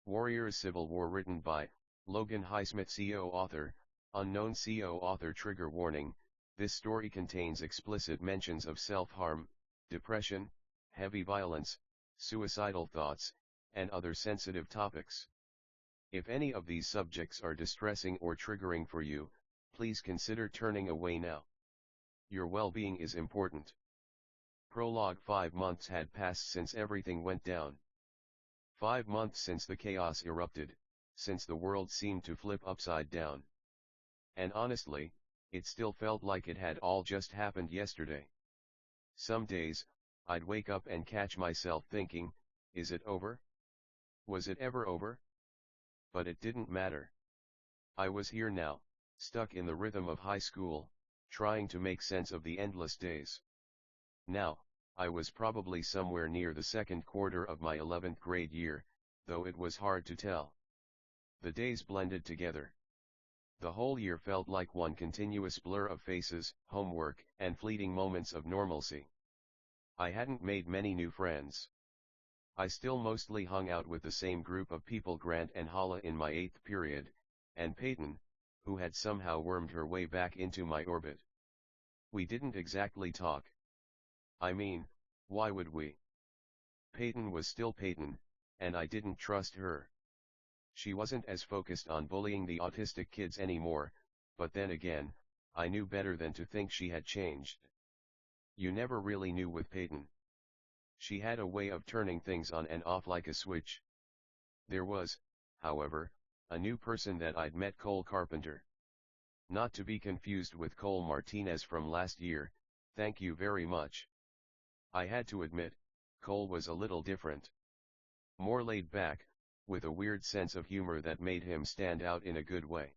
Warriors Civil War written by Logan Highsmith CO author, unknown CO author. Trigger warning, this story contains explicit mentions of self-harm, depression, heavy violence, suicidal thoughts, and other sensitive topics. If any of these subjects are distressing or triggering for you, please consider turning away now. Your well-being is important. Prologue. 5 months had passed since everything went down. 5 months since the chaos erupted, since the world seemed to flip upside down. And honestly, it still felt like it had all just happened yesterday. Some days, I'd wake up and catch myself thinking, is it over? Was it ever over? But it didn't matter. I was here now, stuck in the rhythm of high school, trying to make sense of the endless days. Now, I was probably somewhere near the second quarter of my 11th grade year, though it was hard to tell. The days blended together. The whole year felt like one continuous blur of faces, homework, and fleeting moments of normalcy. I hadn't made many new friends. I still mostly hung out with the same group of people, Grant and Hala in my 8th period, and Peyton, who had somehow wormed her way back into my orbit. We didn't exactly talk. I mean, why would we? Peyton was still Peyton, and I didn't trust her. She wasn't as focused on bullying the autistic kids anymore, but then again, I knew better than to think she had changed. You never really knew with Peyton. She had a way of turning things on and off like a switch. There was, however, a new person that I'd met, Cole Carpenter. Not to be confused with Cole Martinez from last year, thank you very much. I had to admit, Cole was a little different. More laid back, with a weird sense of humor that made him stand out in a good way.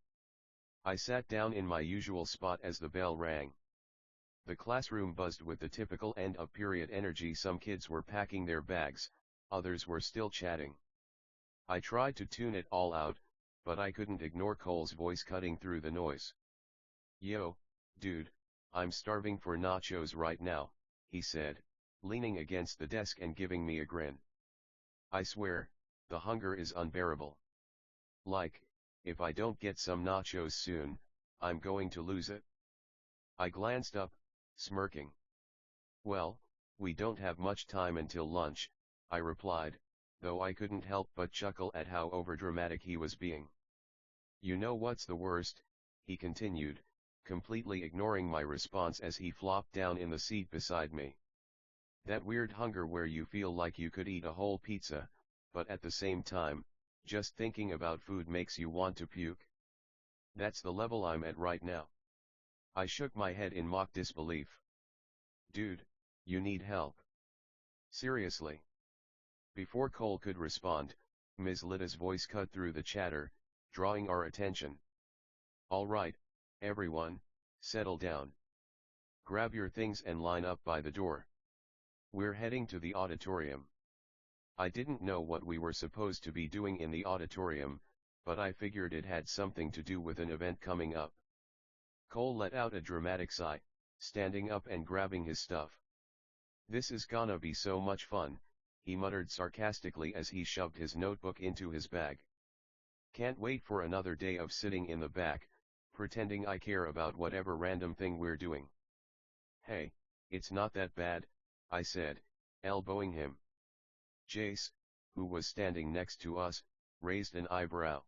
I sat down in my usual spot as the bell rang. The classroom buzzed with the typical end-of-period energy. Some kids were packing their bags, others were still chatting. I tried to tune it all out, but I couldn't ignore Cole's voice cutting through the noise. Yo, dude, I'm starving for nachos right now, he said, leaning against the desk and giving me a grin. I swear, the hunger is unbearable. Like, if I don't get some nachos soon, I'm going to lose it. I glanced up, smirking. Well, we don't have much time until lunch, I replied, though I couldn't help but chuckle at how overdramatic he was being. You know what's the worst, he continued, completely ignoring my response as he flopped down in the seat beside me. That weird hunger where you feel like you could eat a whole pizza, but at the same time, just thinking about food makes you want to puke. That's the level I'm at right now. I shook my head in mock disbelief. Dude, you need help. Seriously. Before Cole could respond, Ms. Litta's voice cut through the chatter, drawing our attention. All right, everyone, settle down. Grab your things and line up by the door. We're heading to the auditorium. I didn't know what we were supposed to be doing in the auditorium, but I figured it had something to do with an event coming up. Cole let out a dramatic sigh, standing up and grabbing his stuff. This is gonna be so much fun, he muttered sarcastically as he shoved his notebook into his bag. Can't wait for another day of sitting in the back, pretending I care about whatever random thing we're doing. Hey, it's not that bad, I said, elbowing him. Jace, who was standing next to us, raised an eyebrow.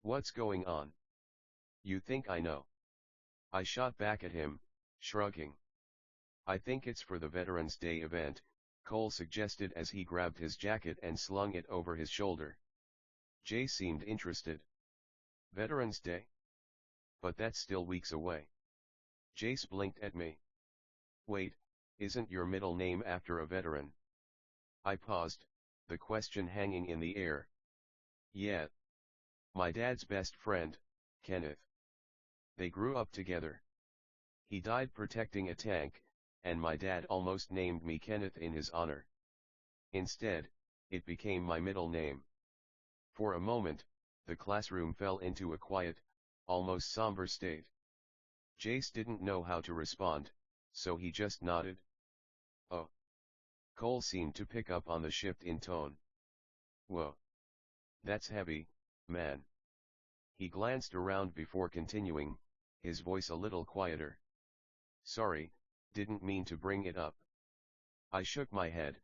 What's going on? You think I know? I shot back at him, shrugging. I think it's for the Veterans Day event, Cole suggested as he grabbed his jacket and slung it over his shoulder. Jay seemed interested. Veterans Day? But that's still weeks away. Jace blinked at me. Wait, isn't your middle name after a veteran? I paused, the question hanging in the air. Yeah. My dad's best friend, Kenneth. They grew up together. He died protecting a tank, and my dad almost named me Kenneth in his honor. Instead, it became my middle name. For a moment, the classroom fell into a quiet, almost somber state. Jace didn't know how to respond, so he just nodded. Oh. Cole seemed to pick up on the shift in tone. Whoa. That's heavy, man. He glanced around before continuing, his voice a little quieter. Sorry, didn't mean to bring it up. I shook my head,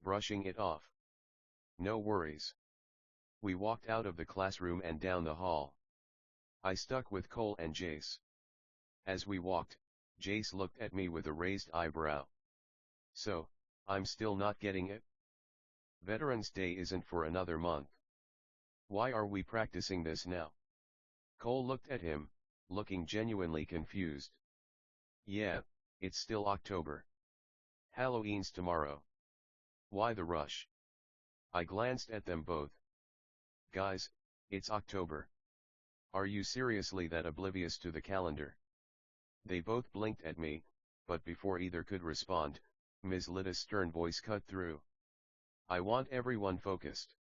brushing it off. No worries. We walked out of the classroom and down the hall. I stuck with Cole and Jace. As we walked, Jace looked at me with a raised eyebrow. So, I'm still not getting it? Veterans Day isn't for another month. Why are we practicing this now? Cole looked at him, looking genuinely confused. Yeah, it's still October. Halloween's tomorrow. Why the rush? I glanced at them both. Guys, it's October. Are you seriously that oblivious to the calendar? They both blinked at me, but before either could respond, Ms. Litta's stern voice cut through. I want everyone focused.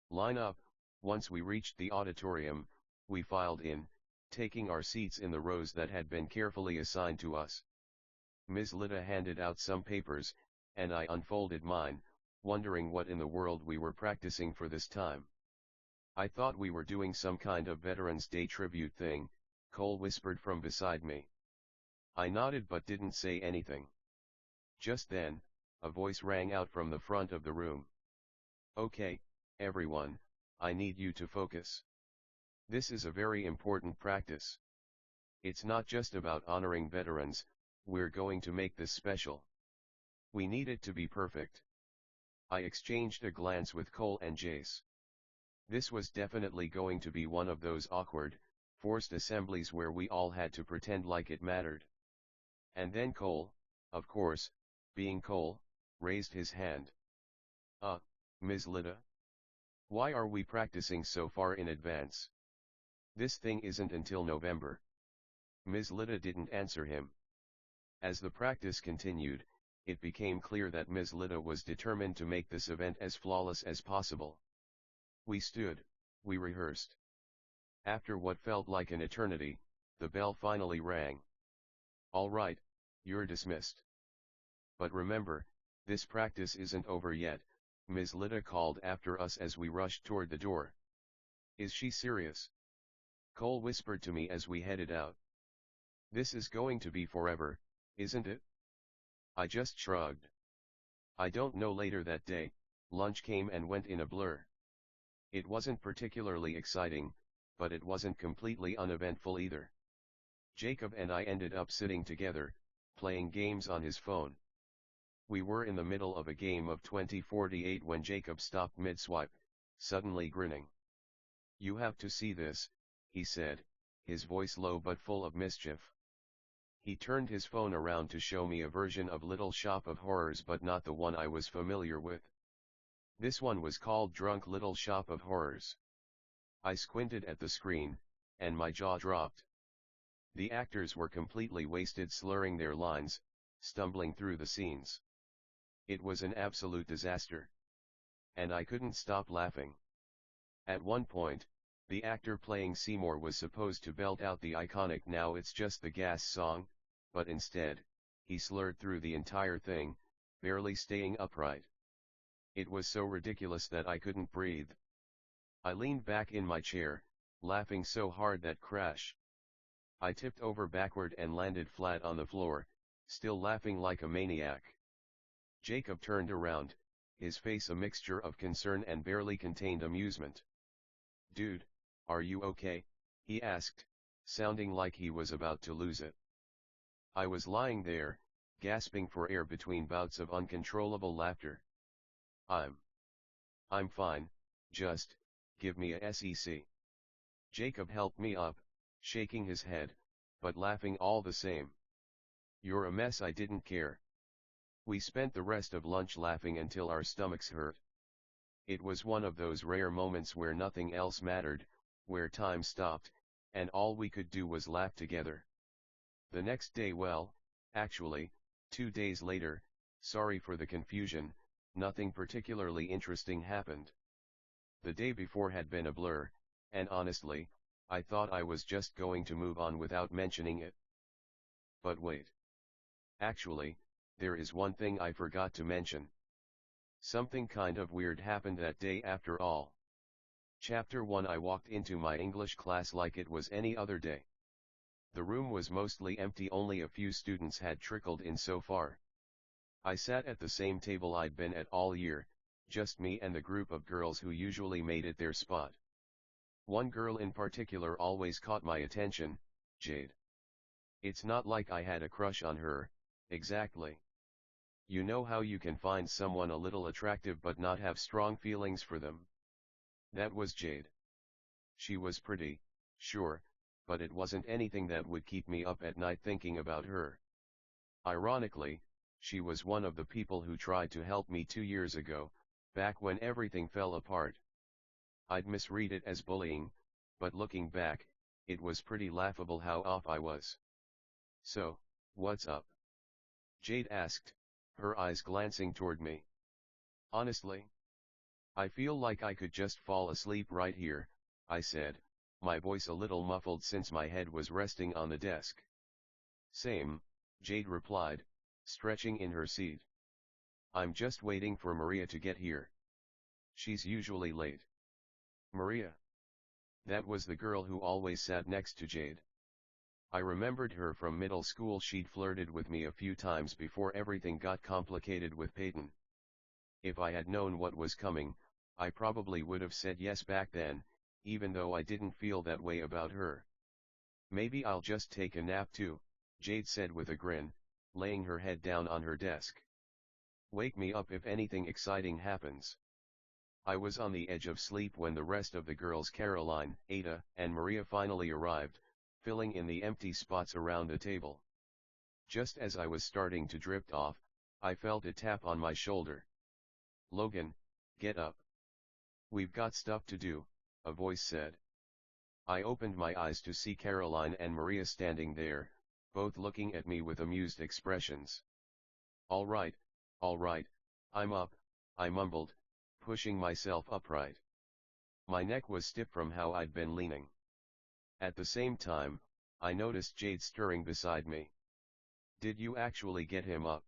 Line up. Once we reached the auditorium, we filed in, taking our seats in the rows that had been carefully assigned to us. Ms. Litta handed out some papers, and I unfolded mine, wondering what in the world we were practicing for this time. I thought we were doing some kind of Veterans Day tribute thing, Cole whispered from beside me. I nodded but didn't say anything. Just then, a voice rang out from the front of the room. Okay, everyone, I need you to focus. This is a very important practice. It's not just about honoring veterans, we're going to make this special. We need it to be perfect. I exchanged a glance with Cole and Jace. This was definitely going to be one of those awkward, forced assemblies where we all had to pretend like it mattered. And then Cole, of course, being Cole, raised his hand. Ms. Litta? Why are we practicing so far in advance? This thing isn't until November. Ms. Litta didn't answer him. As the practice continued, it became clear that Ms. Litta was determined to make this event as flawless as possible. We stood, we rehearsed. After what felt like an eternity, the bell finally rang. All right, you're dismissed. But remember, this practice isn't over yet, Ms. Litta called after us as we rushed toward the door. Is she serious? Cole whispered to me as we headed out. This is going to be forever, isn't it? I just shrugged. I don't know. Later that day, lunch came and went in a blur. It wasn't particularly exciting, but it wasn't completely uneventful either. Jacob and I ended up sitting together, playing games on his phone. We were in the middle of a game of 2048 when Jacob stopped mid-swipe, suddenly grinning. You have to see this, he said, his voice low but full of mischief. He turned his phone around to show me a version of Little Shop of Horrors, but not the one I was familiar with. This one was called Drunk Little Shop of Horrors. I squinted at the screen, and my jaw dropped. The actors were completely wasted, slurring their lines, stumbling through the scenes. It was an absolute disaster. And I couldn't stop laughing. At one point, the actor playing Seymour was supposed to belt out the iconic "Now It's Just the Gas" song, but instead, he slurred through the entire thing, barely staying upright. It was so ridiculous that I couldn't breathe. I leaned back in my chair, laughing so hard that crash. I tipped over backward and landed flat on the floor, still laughing like a maniac. Jacob turned around, his face a mixture of concern and barely contained amusement. Dude, are you okay? He asked, sounding like he was about to lose it. I was lying there, gasping for air between bouts of uncontrollable laughter. I'm fine, just, give me a sec. Jacob helped me up, shaking his head, but laughing all the same. You're a mess. I didn't care. We spent the rest of lunch laughing until our stomachs hurt. It was one of those rare moments where nothing else mattered, where time stopped, and all we could do was laugh together. The next day, well, actually, 2 days later, sorry for the confusion, nothing particularly interesting happened. The day before had been a blur, and honestly, I thought I was just going to move on without mentioning it. But wait. Actually, there is one thing I forgot to mention. Something kind of weird happened that day after all. Chapter 1. I walked into my English class like it was any other day. The room was mostly empty, only a few students had trickled in so far. I sat at the same table I'd been at all year, just me and the group of girls who usually made it their spot. One girl in particular always caught my attention, Jade. It's not like I had a crush on her, exactly. You know how you can find someone a little attractive but not have strong feelings for them? That was Jade. She was pretty, sure, but it wasn't anything that would keep me up at night thinking about her. Ironically, she was one of the people who tried to help me 2 years ago, back when everything fell apart. I'd misread it as bullying, but looking back, it was pretty laughable how off I was. So, what's up? Jade asked, her eyes glancing toward me. Honestly, I feel like I could just fall asleep right here, I said, my voice a little muffled since my head was resting on the desk. Same, Jade replied, stretching in her seat. I'm just waiting for Maria to get here. She's usually late. Maria? That was the girl who always sat next to Jade. I remembered her from middle school. She'd flirted with me a few times before everything got complicated with Peyton. If I had known what was coming, I probably would have said yes back then, even though I didn't feel that way about her. Maybe I'll just take a nap too, Jade said with a grin, laying her head down on her desk. Wake me up if anything exciting happens. I was on the edge of sleep when the rest of the girls, Caroline, Ada, and Maria, finally arrived, filling in the empty spots around the table. Just as I was starting to drift off, I felt a tap on my shoulder. Logan, get up. We've got stuff to do, a voice said. I opened my eyes to see Caroline and Maria standing there, both looking at me with amused expressions. All right, I'm up, I mumbled, pushing myself upright. My neck was stiff from how I'd been leaning. At the same time, I noticed Jade stirring beside me. Did you actually get him up?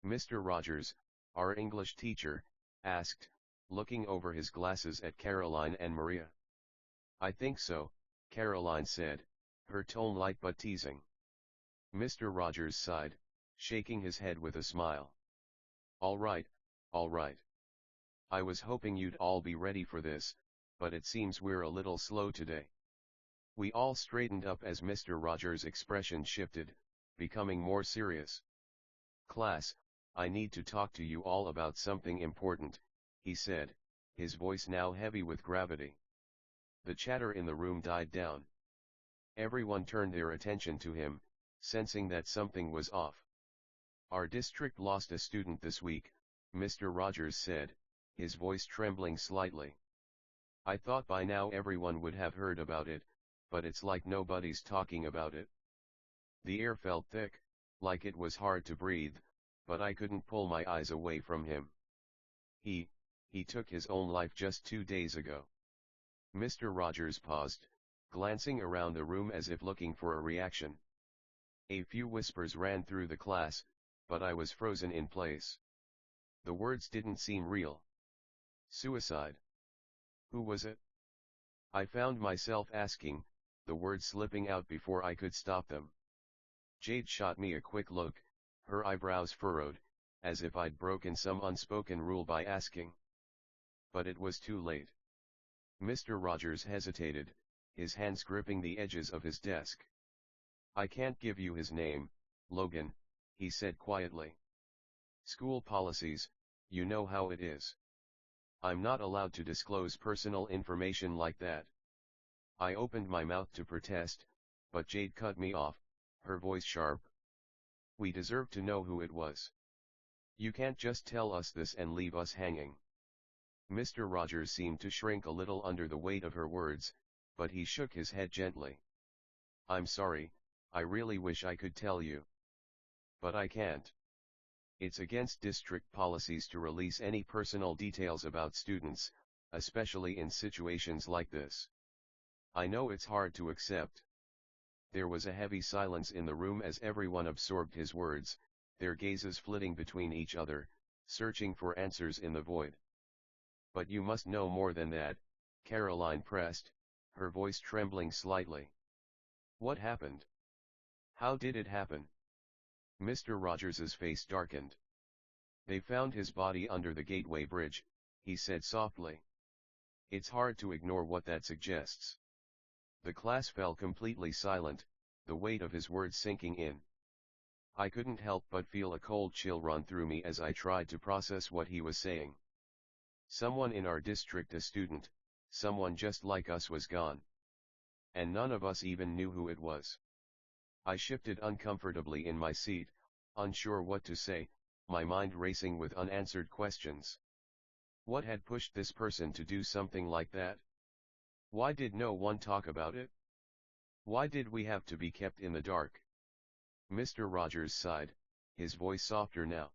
Mr. Rogers, our English teacher, asked, looking over his glasses at Caroline and Maria. I think so, Caroline said, her tone light but teasing. Mr. Rogers sighed, shaking his head with a smile. All right. I was hoping you'd all be ready for this, but it seems we're a little slow today. We all straightened up as Mr. Rogers' expression shifted, becoming more serious. Class, I need to talk to you all about something important, he said, his voice now heavy with gravity. The chatter in the room died down. Everyone turned their attention to him, sensing that something was off. Our district lost a student this week, Mr. Rogers said, his voice trembling slightly. I thought by now everyone would have heard about it, but it's like nobody's talking about it. The air felt thick, like it was hard to breathe, but I couldn't pull my eyes away from him. He took his own life just 2 days ago. Mr. Rogers paused, glancing around the room as if looking for a reaction. A few whispers ran through the class, but I was frozen in place. The words didn't seem real. Suicide? Who was it? I found myself asking, the words slipping out before I could stop them. Jade shot me a quick look, her eyebrows furrowed, as if I'd broken some unspoken rule by asking. But it was too late. Mr. Rogers hesitated, his hands gripping the edges of his desk. I can't give you his name, Logan, he said quietly. School policies, you know how it is. I'm not allowed to disclose personal information like that. I opened my mouth to protest, but Jade cut me off, her voice sharp. We deserve to know who it was. You can't just tell us this and leave us hanging. Mr. Rogers seemed to shrink a little under the weight of her words, but he shook his head gently. I'm sorry, I really wish I could tell you. But I can't. It's against district policies to release any personal details about students, especially in situations like this. I know it's hard to accept. There was a heavy silence in the room as everyone absorbed his words, their gazes flitting between each other, searching for answers in the void. But you must know more than that, Caroline pressed, her voice trembling slightly. What happened? How did it happen? Mr. Rogers's face darkened. They found his body under the Gateway Bridge, he said softly. It's hard to ignore what that suggests. The class fell completely silent, the weight of his words sinking in. I couldn't help but feel a cold chill run through me as I tried to process what he was saying. Someone in our district, a student, someone just like us, was gone. And none of us even knew who it was. I shifted uncomfortably in my seat, unsure what to say, my mind racing with unanswered questions. What had pushed this person to do something like that? Why did no one talk about it? Why did we have to be kept in the dark? Mr. Rogers sighed, his voice softer now.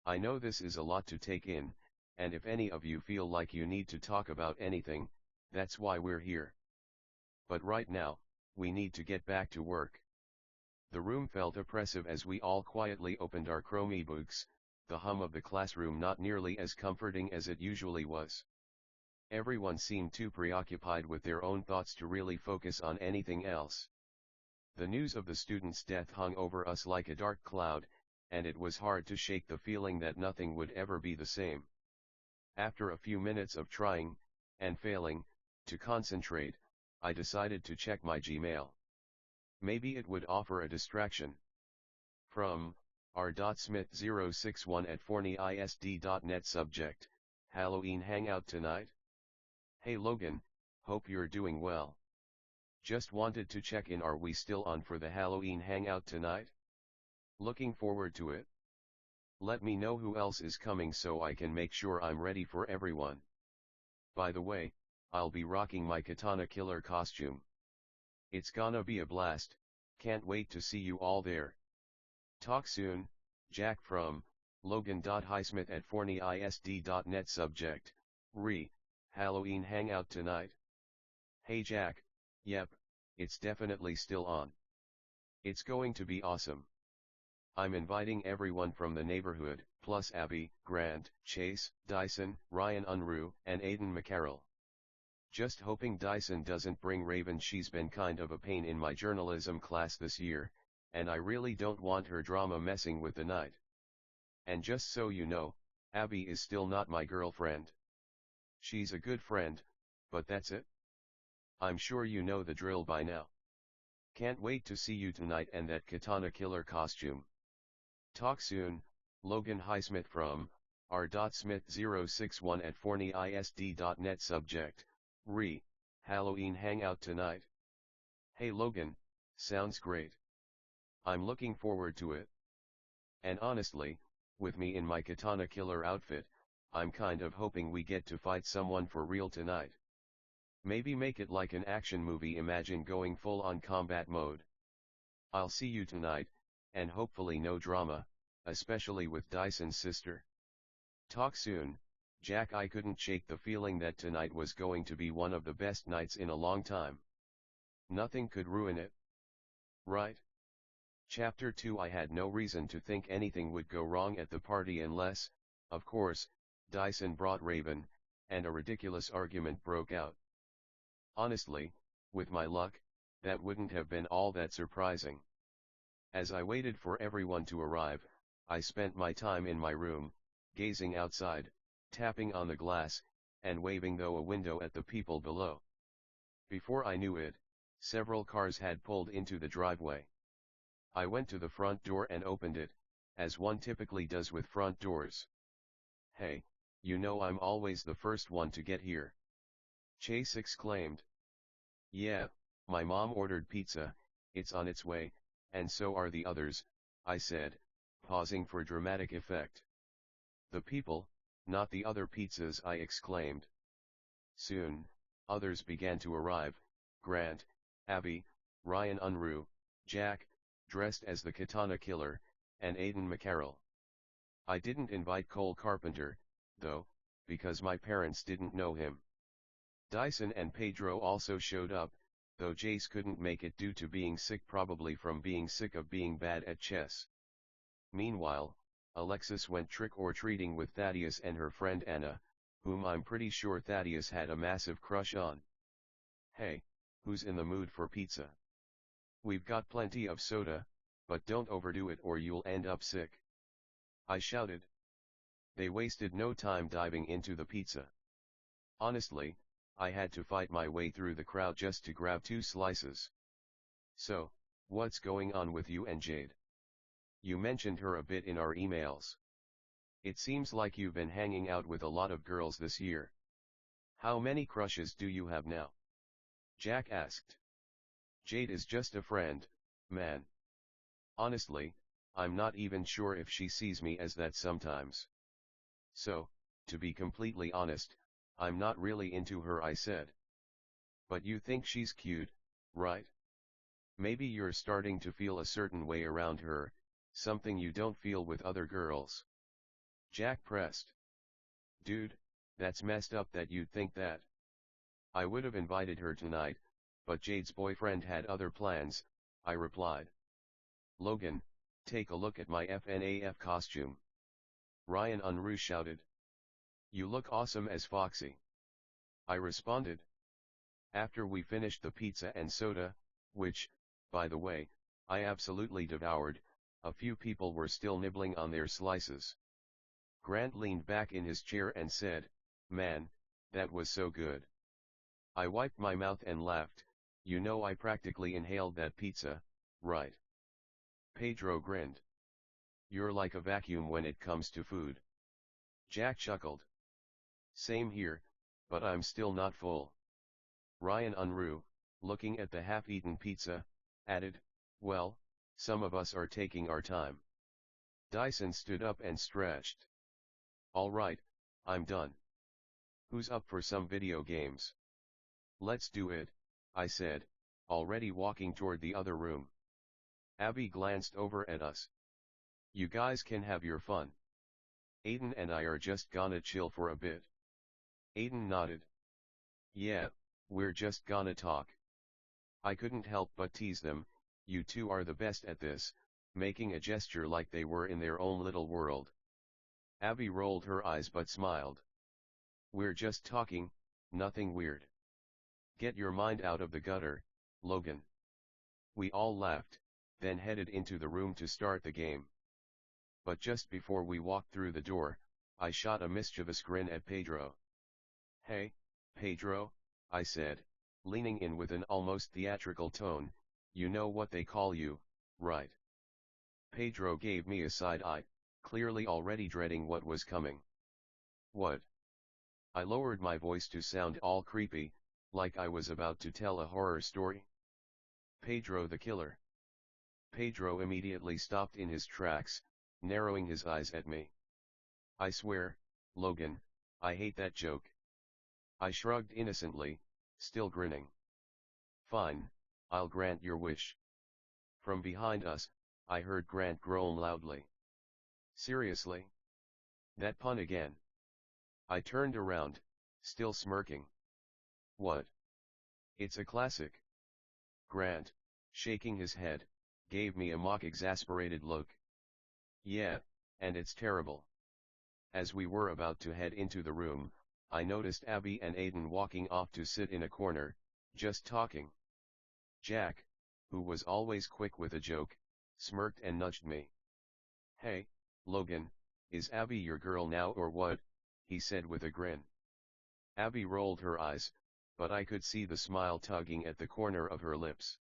I know this is a lot to take in, and if any of you feel like you need to talk about anything, that's why we're here. But right now, we need to get back to work. The room felt oppressive as we all quietly opened our Chromebooks, the hum of the classroom not nearly as comforting as it usually was. Everyone seemed too preoccupied with their own thoughts to really focus on anything else. The news of the student's death hung over us like a dark cloud, and it was hard to shake the feeling that nothing would ever be the same. After a few minutes of trying, and failing, to concentrate, I decided to check my Gmail. Maybe it would offer a distraction. From r.smith061@forneyisd.net. Subject: Halloween hangout tonight. Hey Logan, hope you're doing well. Just wanted to check in, are we still on for the Halloween hangout tonight? Looking forward to it. Let me know who else is coming so I can make sure I'm ready for everyone. By the way, I'll be rocking my Katana Killer costume. It's gonna be a blast, can't wait to see you all there. Talk soon, Jack from logan.highsmith@forneyisd.net. Subject: Halloween hangout tonight. Hey Jack, yep, it's definitely still on. It's going to be awesome. I'm inviting everyone from the neighborhood, plus Abby, Grant, Chase, Dyson, Ryan Unruh, and Aiden McCarroll. Just hoping Dyson doesn't bring Raven. She's been kind of a pain in my journalism class this year, and I really don't want her drama messing with the night. And just so you know, Abby is still not my girlfriend. She's a good friend, but that's it. I'm sure you know the drill by now. Can't wait to see you tonight and that Katana Killer costume. Talk soon, Logan Highsmith from r.smith061@forneyisd.net. Subject: Halloween hangout tonight. Hey Logan, sounds great. I'm looking forward to it. And honestly, with me in my Katana Killer outfit, I'm kind of hoping we get to fight someone for real tonight. Maybe make it like an action movie. Imagine going full on combat mode. I'll see you tonight, and hopefully no drama, especially with Dyson's sister. Talk soon, Jack. I couldn't shake the feeling that tonight was going to be one of the best nights in a long time. Nothing could ruin it. Right? Chapter 2. I had no reason to think anything would go wrong at the party unless, of course, Dyson brought Raven, and a ridiculous argument broke out. Honestly, with my luck, that wouldn't have been all that surprising. As I waited for everyone to arrive, I spent my time in my room, gazing outside, tapping on the glass, and waving though a window at the people below. Before I knew it, several cars had pulled into the driveway. I went to the front door and opened it, as one typically does with front doors. Hey, you know I'm always the first one to get here. Chase exclaimed. Yeah, my mom ordered pizza, it's on its way, and so are the others, I said, pausing for dramatic effect. The people, not the other pizzas, I exclaimed. Soon, others began to arrive, Grant, Abby, Ryan Unruh, Jack, dressed as the Katana Killer, and Aiden McCarroll. I didn't invite Cole Carpenter, though, because my parents didn't know him. Dyson and Pedro also showed up, though Jace couldn't make it due to being sick, probably from being sick of being bad at chess. Meanwhile, Alexis went trick-or-treating with Thaddeus and her friend Anna, whom I'm pretty sure Thaddeus had a massive crush on. Hey, who's in the mood for pizza? We've got plenty of soda, but don't overdo it or you'll end up sick, I shouted. They wasted no time diving into the pizza. Honestly, I had to fight my way through the crowd just to grab 2 slices. So, what's going on with you and Jade? You mentioned her a bit in our emails. It seems like you've been hanging out with a lot of girls this year. How many crushes do you have now? Jack asked. Jade is just a friend, man. Honestly, I'm not even sure if she sees me as that sometimes. So, to be completely honest, I'm not really into her, I said. But you think she's cute, right? Maybe you're starting to feel a certain way around her, something you don't feel with other girls. Jack pressed. Dude, that's messed up that you'd think that. I would have invited her tonight, but Jade's boyfriend had other plans, I replied. Logan, take a look at my FNAF costume. Ryan Unruh shouted. You look awesome as Foxy. I responded. After we finished the pizza and soda, which, by the way, I absolutely devoured, a few people were still nibbling on their slices. Grant leaned back in his chair and said, Man, that was so good. I wiped my mouth and laughed. You know I practically inhaled that pizza, right? Pedro grinned. You're like a vacuum when it comes to food. Jack chuckled. Same here, but I'm still not full. Ryan Unruh, looking at the half-eaten pizza, added, Well, some of us are taking our time. Dyson stood up and stretched. All right, I'm done. Who's up for some video games? Let's do it, I said, already walking toward the other room. Abby glanced over at us. You guys can have your fun. Aiden and I are just gonna chill for a bit. Aiden nodded. Yeah, we're just gonna talk. I couldn't help but tease them, you two are the best at this, making a gesture like they were in their own little world. Abby rolled her eyes but smiled. We're just talking, nothing weird. Get your mind out of the gutter, Logan. We all laughed, then headed into the room to start the game. But just before we walked through the door, I shot a mischievous grin at Pedro. Hey, Pedro, I said, leaning in with an almost theatrical tone, you know what they call you, right? Pedro gave me a side eye, clearly already dreading what was coming. What? I lowered my voice to sound all creepy, like I was about to tell a horror story. Pedro the Killer. Pedro immediately stopped in his tracks, narrowing his eyes at me. I swear, Logan, I hate that joke. I shrugged innocently, still grinning. Fine, I'll grant your wish. From behind us, I heard Grant groan loudly. Seriously? That pun again. I turned around, still smirking. What? It's a classic. Grant, shaking his head, gave me a mock exasperated look. Yeah, and it's terrible. As we were about to head into the room, I noticed Abby and Aiden walking off to sit in a corner, just talking. Jack, who was always quick with a joke, smirked and nudged me. Hey, Logan, is Abby your girl now or what? He said with a grin. Abby rolled her eyes, but I could see the smile tugging at the corner of her lips.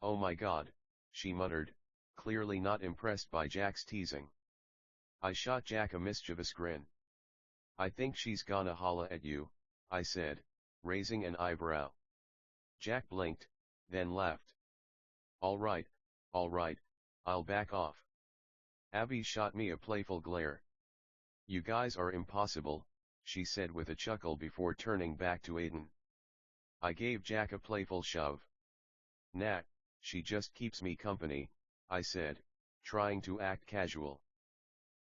Oh my God, she muttered, clearly not impressed by Jack's teasing. I shot Jack a mischievous grin. I think she's gonna holla at you, I said, raising an eyebrow. Jack blinked, then laughed. All right, I'll back off. Abby shot me a playful glare. You guys are impossible, she said with a chuckle before turning back to Aiden. I gave Jack a playful shove. Nah, she just keeps me company, I said, trying to act casual.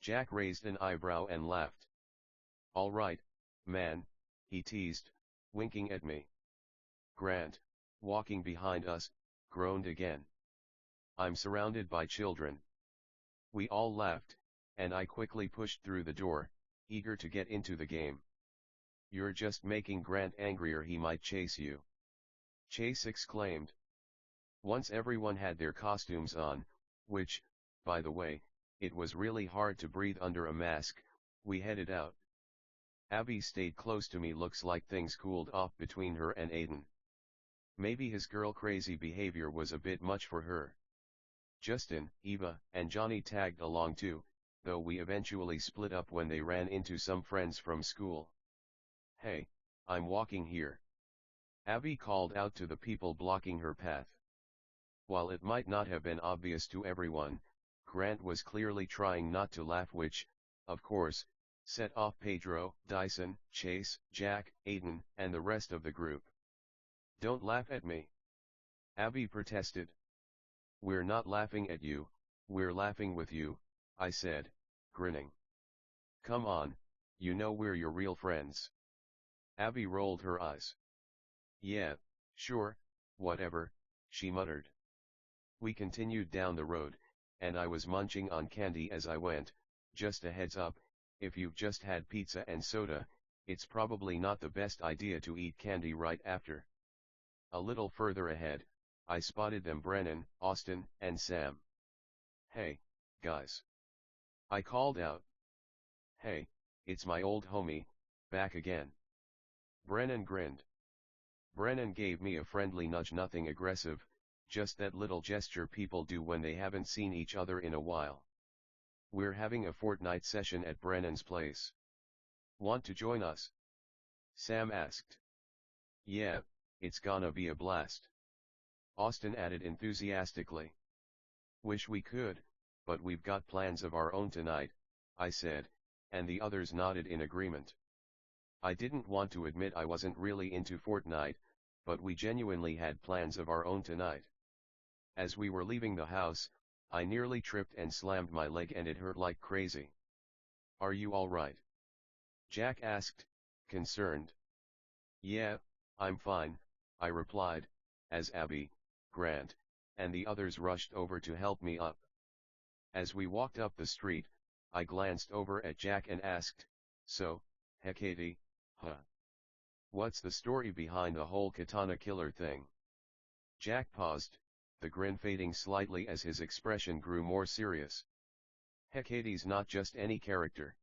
Jack raised an eyebrow and laughed. All right, man, he teased, winking at me. Grant, walking behind us, groaned again. I'm surrounded by children. We all laughed, and I quickly pushed through the door, eager to get into the game. You're just making Grant angrier, he might chase you. Chase exclaimed. Once everyone had their costumes on, which, by the way, it was really hard to breathe under a mask, we headed out. Abby stayed close to me. Looks like things cooled off between her and Aiden. Maybe his girl-crazy behavior was a bit much for her. Justin, Eva, and Johnny tagged along too, though we eventually split up when they ran into some friends from school. Hey, I'm walking here. Abby called out to the people blocking her path. While it might not have been obvious to everyone, Grant was clearly trying not to laugh, which, of course, set off Pedro, Dyson, Chase, Jack, Aiden, and the rest of the group. Don't laugh at me, Abby protested. We're not laughing at you, we're laughing with you, I said, grinning. Come on, you know we're your real friends. Abby rolled her eyes. Yeah, sure, whatever, she muttered. We continued down the road, and I was munching on candy as I went. Just a heads up, if you've just had pizza and soda, it's probably not the best idea to eat candy right after. A little further ahead, I spotted them: Brennan, Austin, and Sam. Hey, guys. I called out. Hey, it's my old homie, back again. Brennan grinned. Brennan gave me a friendly nudge, nothing aggressive, just that little gesture people do when they haven't seen each other in a while. We're having a Fortnite session at Brennan's place. Want to join us? Sam asked. Yeah, it's gonna be a blast. Austin added enthusiastically. Wish we could, but we've got plans of our own tonight, I said, and the others nodded in agreement. I didn't want to admit I wasn't really into Fortnite, but we genuinely had plans of our own tonight. As we were leaving the house, I nearly tripped and slammed my leg and it hurt like crazy. Are you all right? Jack asked, concerned. Yeah, I'm fine, I replied, as Abby, Grant, and the others rushed over to help me up. As we walked up the street, I glanced over at Jack and asked, so, Hecate, huh? What's the story behind the whole Katana Killer thing? Jack paused, the grin fading slightly as his expression grew more serious. Hecate's not just any character.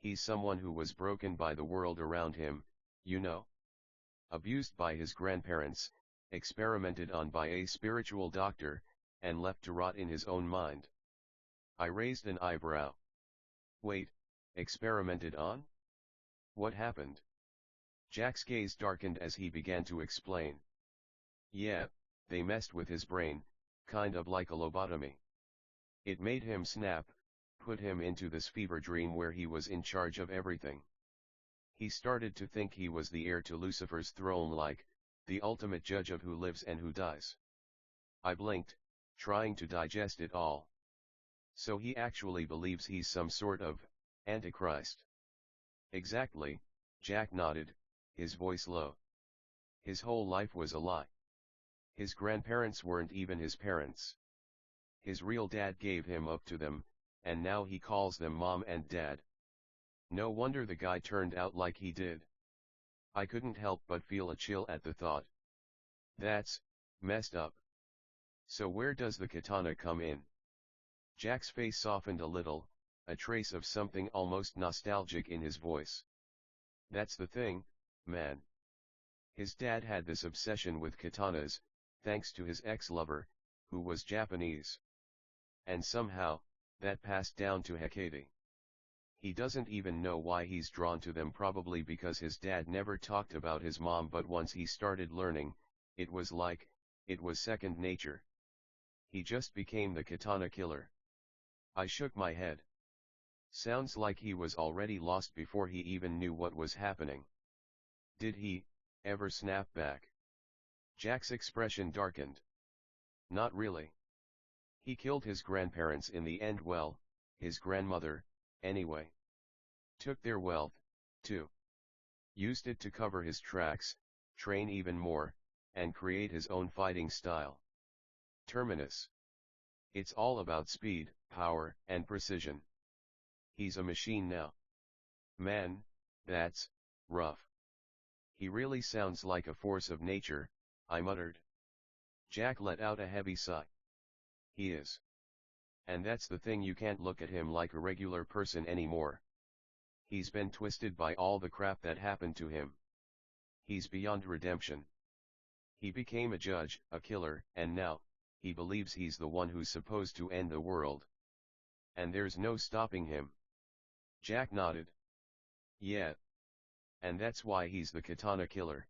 He's someone who was broken by the world around him, you know. Abused by his grandparents, experimented on by a spiritual doctor, and left to rot in his own mind. I raised an eyebrow. Wait, experimented on? What happened? Jack's gaze darkened as he began to explain. Yeah, they messed with his brain, kind of like a lobotomy. It made him snap, put him into this fever dream where he was in charge of everything. He started to think he was the heir to Lucifer's throne, like, the ultimate judge of who lives and who dies. I blinked, trying to digest it all. So he actually believes he's some sort of Antichrist. Exactly, Jack nodded, his voice low. His whole life was a lie. His grandparents weren't even his parents. His real dad gave him up to them, and now he calls them mom and dad. No wonder the guy turned out like he did. I couldn't help but feel a chill at the thought. That's messed up. So where does the katana come in? Jack's face softened a little, a trace of something almost nostalgic in his voice. That's the thing, man. His dad had this obsession with katanas, thanks to his ex-lover, who was Japanese. And somehow, that passed down to Hecate. He doesn't even know why he's drawn to them, probably because his dad never talked about his mom, but once he started learning, it was second nature. He just became the katana killer. I shook my head. Sounds like he was already lost before he even knew what was happening. Did he ever snap back? Jack's expression darkened. Not really. He killed his grandparents in the end, well, his grandmother, anyway. Took their wealth, too. Used it to cover his tracks, train even more, and create his own fighting style. Terminus. It's all about speed, power, and precision. He's a machine now. Man, that's rough. He really sounds like a force of nature, I muttered. Jack let out a heavy sigh. He is. And that's the thing, you can't look at him like a regular person anymore. He's been twisted by all the crap that happened to him. He's beyond redemption. He became a judge, a killer, and now, he believes he's the one who's supposed to end the world. And there's no stopping him. Jack nodded. Yeah. And that's why he's the Katana Killer.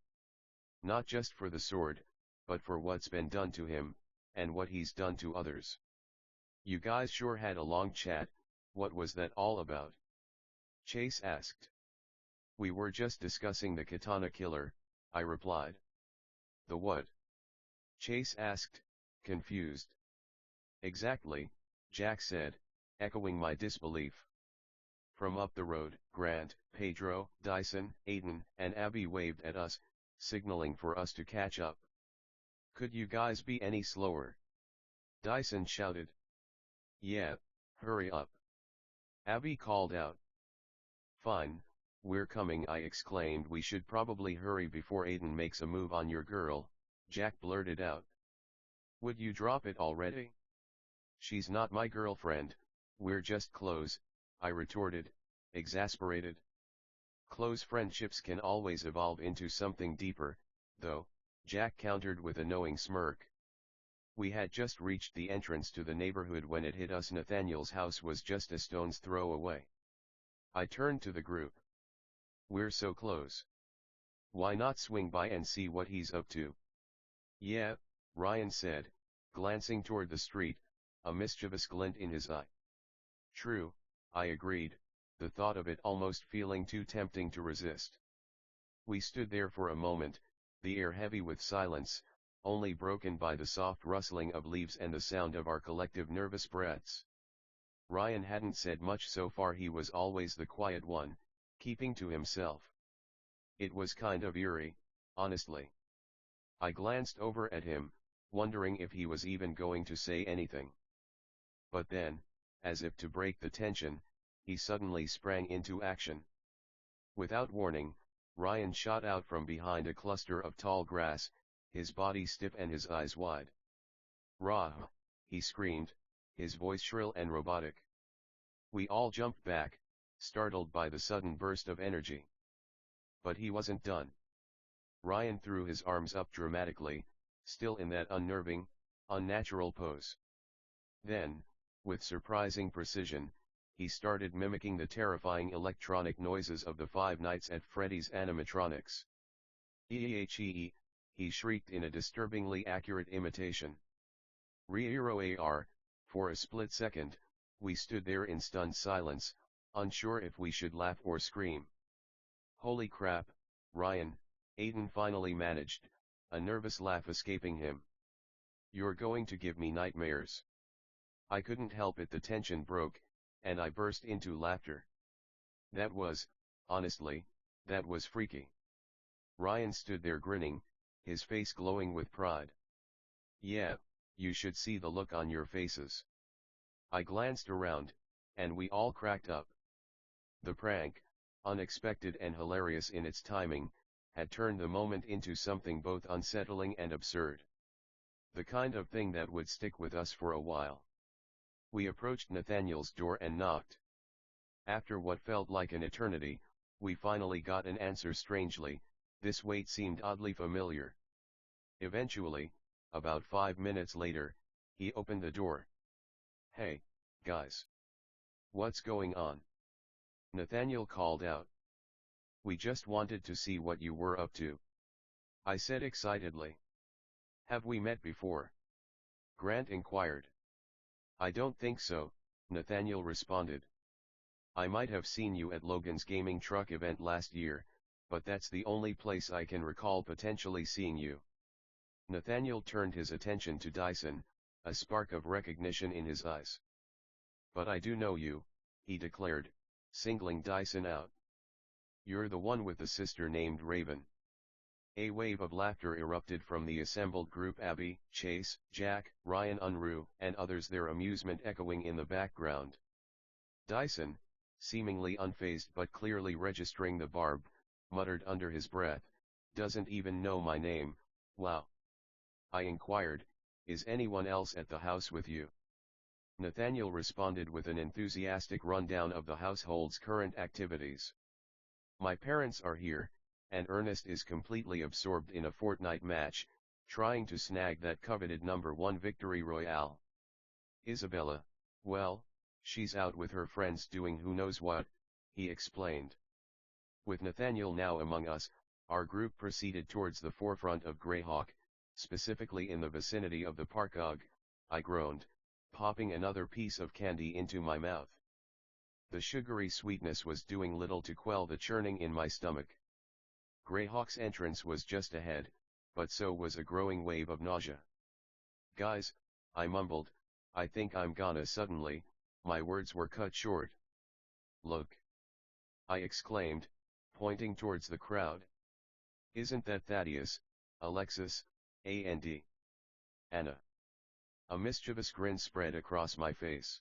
Not just for the sword, but for what's been done to him, and what he's done to others. You guys sure had a long chat, what was that all about? Chase asked. We were just discussing the Katana Killer, I replied. The what? Chase asked, confused. Exactly, Jack said, echoing my disbelief. From up the road, Grant, Pedro, Dyson, Aiden, and Abby waved at us, signaling for us to catch up. Could you guys be any slower? Dyson shouted. Yeah, hurry up. Abby called out. Fine, we're coming, I exclaimed. We should probably hurry before Aiden makes a move on your girl, Jack blurted out. Would you drop it already? She's not my girlfriend, we're just close, I retorted, exasperated. Close friendships can always evolve into something deeper, though, Jack countered with a knowing smirk. We had just reached the entrance to the neighborhood when it hit us. Nathaniel's house was just a stone's throw away. I turned to the group. We're so close. Why not swing by and see what he's up to? Yeah, Ryan said, glancing toward the street, a mischievous glint in his eye. True, I agreed, the thought of it almost feeling too tempting to resist. We stood there for a moment, the air heavy with silence, only broken by the soft rustling of leaves and the sound of our collective nervous breaths. Ryan hadn't said much so far. He was always the quiet one, keeping to himself. It was kind of eerie, honestly. I glanced over at him, wondering if he was even going to say anything. But then, as if to break the tension, he suddenly sprang into action. Without warning, Ryan shot out from behind a cluster of tall grass, his body stiff and his eyes wide. Rah! He screamed, his voice shrill and robotic. We all jumped back, startled by the sudden burst of energy. But he wasn't done. Ryan threw his arms up dramatically, still in that unnerving, unnatural pose. Then, with surprising precision, he started mimicking the terrifying electronic noises of the Five Nights at Freddy's animatronics. Eeeeeee, he shrieked in a disturbingly accurate imitation. Re-ar, for a split second, we stood there in stunned silence, unsure if we should laugh or scream. Holy crap, Ryan, Aiden finally managed, a nervous laugh escaping him. You're going to give me nightmares. I couldn't help it, the tension broke, and I burst into laughter. That was, honestly, that was freaky. Ryan stood there grinning, his face glowing with pride. Yeah, you should see the look on your faces. I glanced around, and we all cracked up. The prank, unexpected and hilarious in its timing, had turned the moment into something both unsettling and absurd. The kind of thing that would stick with us for a while. We approached Nathaniel's door and knocked. After what felt like an eternity, we finally got an answer. Strangely, this wait seemed oddly familiar. Eventually, about 5 minutes later, he opened the door. Hey, guys. What's going on? Nathaniel called out. We just wanted to see what you were up to, I said excitedly. Have we met before? Grant inquired. I don't think so, Nathaniel responded. I might have seen you at Logan's gaming truck event last year, but that's the only place I can recall potentially seeing you. Nathaniel turned his attention to Dyson, a spark of recognition in his eyes. But I do know you, he declared, singling Dyson out. You're the one with the sister named Raven. A wave of laughter erupted from the assembled group, Abby, Chase, Jack, Ryan Unruh, and others, their amusement echoing in the background. Dyson, seemingly unfazed but clearly registering the barb, muttered under his breath, doesn't even know my name, wow. I inquired, is anyone else at the house with you? Nathaniel responded with an enthusiastic rundown of the household's current activities. My parents are here, and Ernest is completely absorbed in a Fortnite match, trying to snag that coveted #1 victory royale. Isabella, well, she's out with her friends doing who knows what, he explained. With Nathaniel now among us, our group proceeded towards the forefront of Greyhawk, specifically in the vicinity of the park. Ugh, I groaned, popping another piece of candy into my mouth. The sugary sweetness was doing little to quell the churning in my stomach. Greyhawk's entrance was just ahead, but so was a growing wave of nausea. Guys, I mumbled, I think I'm gonna. Suddenly, my words were cut short. Look! I exclaimed, pointing towards the crowd. Isn't that Thaddeus, Alexis, and Anna? A mischievous grin spread across my face.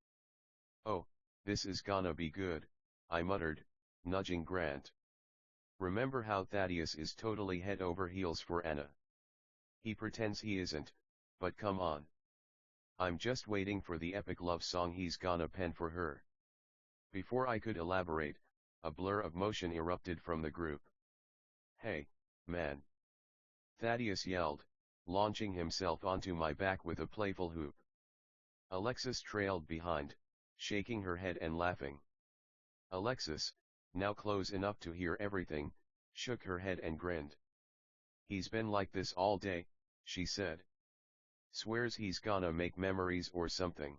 Oh, this is gonna be good, I muttered, nudging Grant. Remember how Thaddeus is totally head over heels for Anna? He pretends he isn't, but come on. I'm just waiting for the epic love song he's gonna pen for her. Before I could elaborate, a blur of motion erupted from the group. Hey, man! Thaddeus yelled, launching himself onto my back with a playful whoop. Alexis trailed behind, shaking her head and laughing. Alexis, now close enough to hear everything, shook her head and grinned. He's been like this all day, she said. Swears he's gonna make memories or something.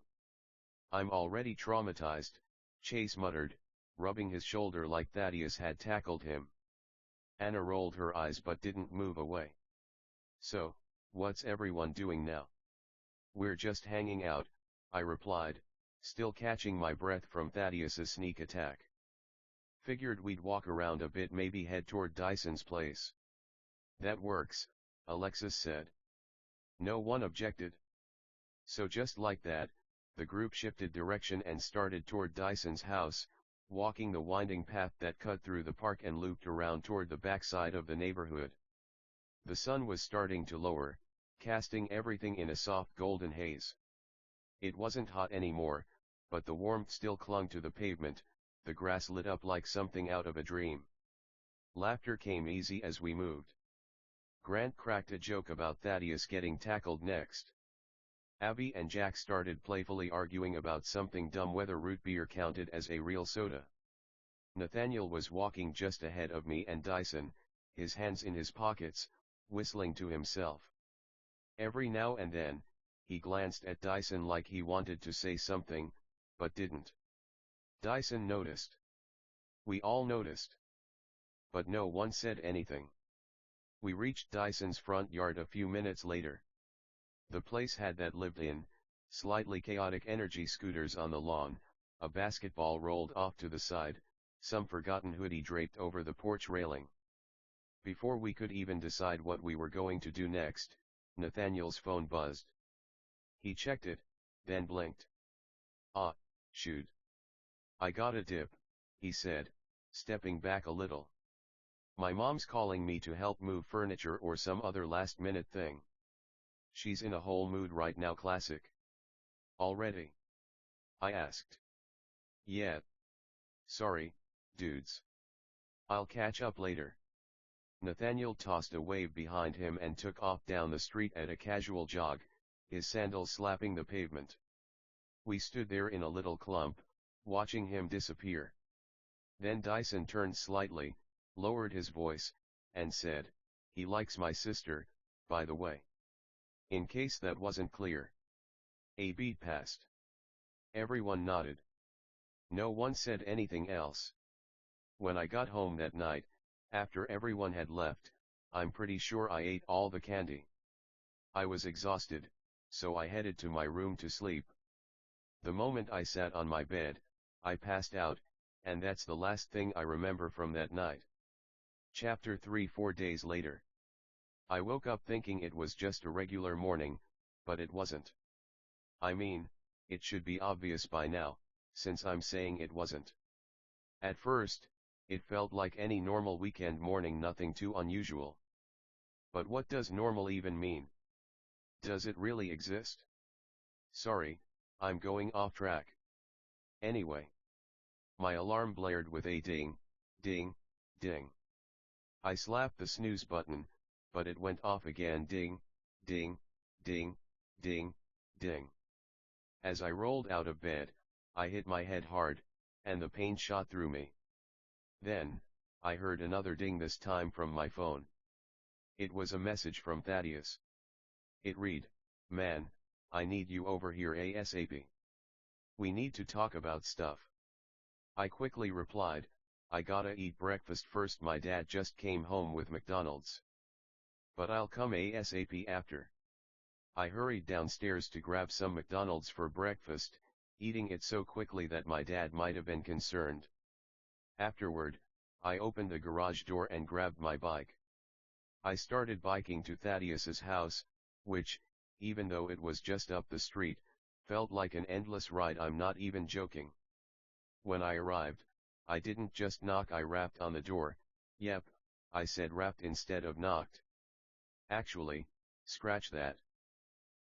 I'm already traumatized, Chase muttered, rubbing his shoulder like Thaddeus had tackled him. Anna rolled her eyes but didn't move away. So, what's everyone doing now? We're just hanging out, I replied, still catching my breath from Thaddeus's sneak attack. Figured we'd walk around a bit, maybe head toward Dyson's place. That works, Alexis said. No one objected. So just like that, the group shifted direction and started toward Dyson's house, walking the winding path that cut through the park and looped around toward the backside of the neighborhood. The sun was starting to lower, casting everything in a soft golden haze. It wasn't hot anymore, but the warmth still clung to the pavement, the grass lit up like something out of a dream. Laughter came easy as we moved. Grant cracked a joke about Thaddeus getting tackled next. Abby and Jack started playfully arguing about something dumb, whether root beer counted as a real soda. Nathaniel was walking just ahead of me and Dyson, his hands in his pockets, whistling to himself. Every now and then, he glanced at Dyson like he wanted to say something, but didn't. Dyson noticed. We all noticed. But no one said anything. We reached Dyson's front yard a few minutes later. The place had that lived-in, slightly chaotic energy scooters on the lawn, a basketball rolled off to the side, some forgotten hoodie draped over the porch railing. Before we could even decide what we were going to do next, Nathaniel's phone buzzed. He checked it, then blinked. Ah, shoot. I got a dip, he said, stepping back a little. My mom's calling me to help move furniture or some other last-minute thing. She's in a whole mood right now. Classic. Already? I asked. Yeah. Sorry, dudes. I'll catch up later. Nathaniel tossed a wave behind him and took off down the street at a casual jog, his sandals slapping the pavement. We stood there in a little clump, watching him disappear. Then Dyson turned slightly, lowered his voice, and said, "He likes my sister, by the way." In case that wasn't clear. A beat passed. Everyone nodded. No one said anything else. When I got home that night, after everyone had left, I'm pretty sure I ate all the candy. I was exhausted, so I headed to my room to sleep. The moment I sat on my bed, I passed out, and that's the last thing I remember from that night. Chapter 3. 4 days later. I woke up thinking it was just a regular morning, but it wasn't. I mean, it should be obvious by now, since I'm saying it wasn't. At first, It felt like any normal weekend morning, nothing too unusual. But what does normal even mean? Does it really exist? Sorry, I'm going off track. Anyway. My alarm blared with a ding, ding, ding. I slapped the snooze button, but it went off again, ding, ding, ding, ding, ding. As I rolled out of bed, I hit my head hard, and the pain shot through me. Then, I heard another ding, this time from my phone. It was a message from Thaddeus. It read, "Man, I need you over here ASAP. We need to talk about stuff." I quickly replied, "I gotta eat breakfast first, my dad just came home with McDonald's. But I'll come ASAP after." I hurried downstairs to grab some McDonald's for breakfast, eating it so quickly that my dad might have been concerned. Afterward, I opened the garage door and grabbed my bike. I started biking to Thaddeus's house, which, even though it was just up the street, felt like an endless ride, I'm not even joking. When I arrived, I didn't just knock, I rapped on the door. Yep, I said rapped instead of knocked. Actually, scratch that.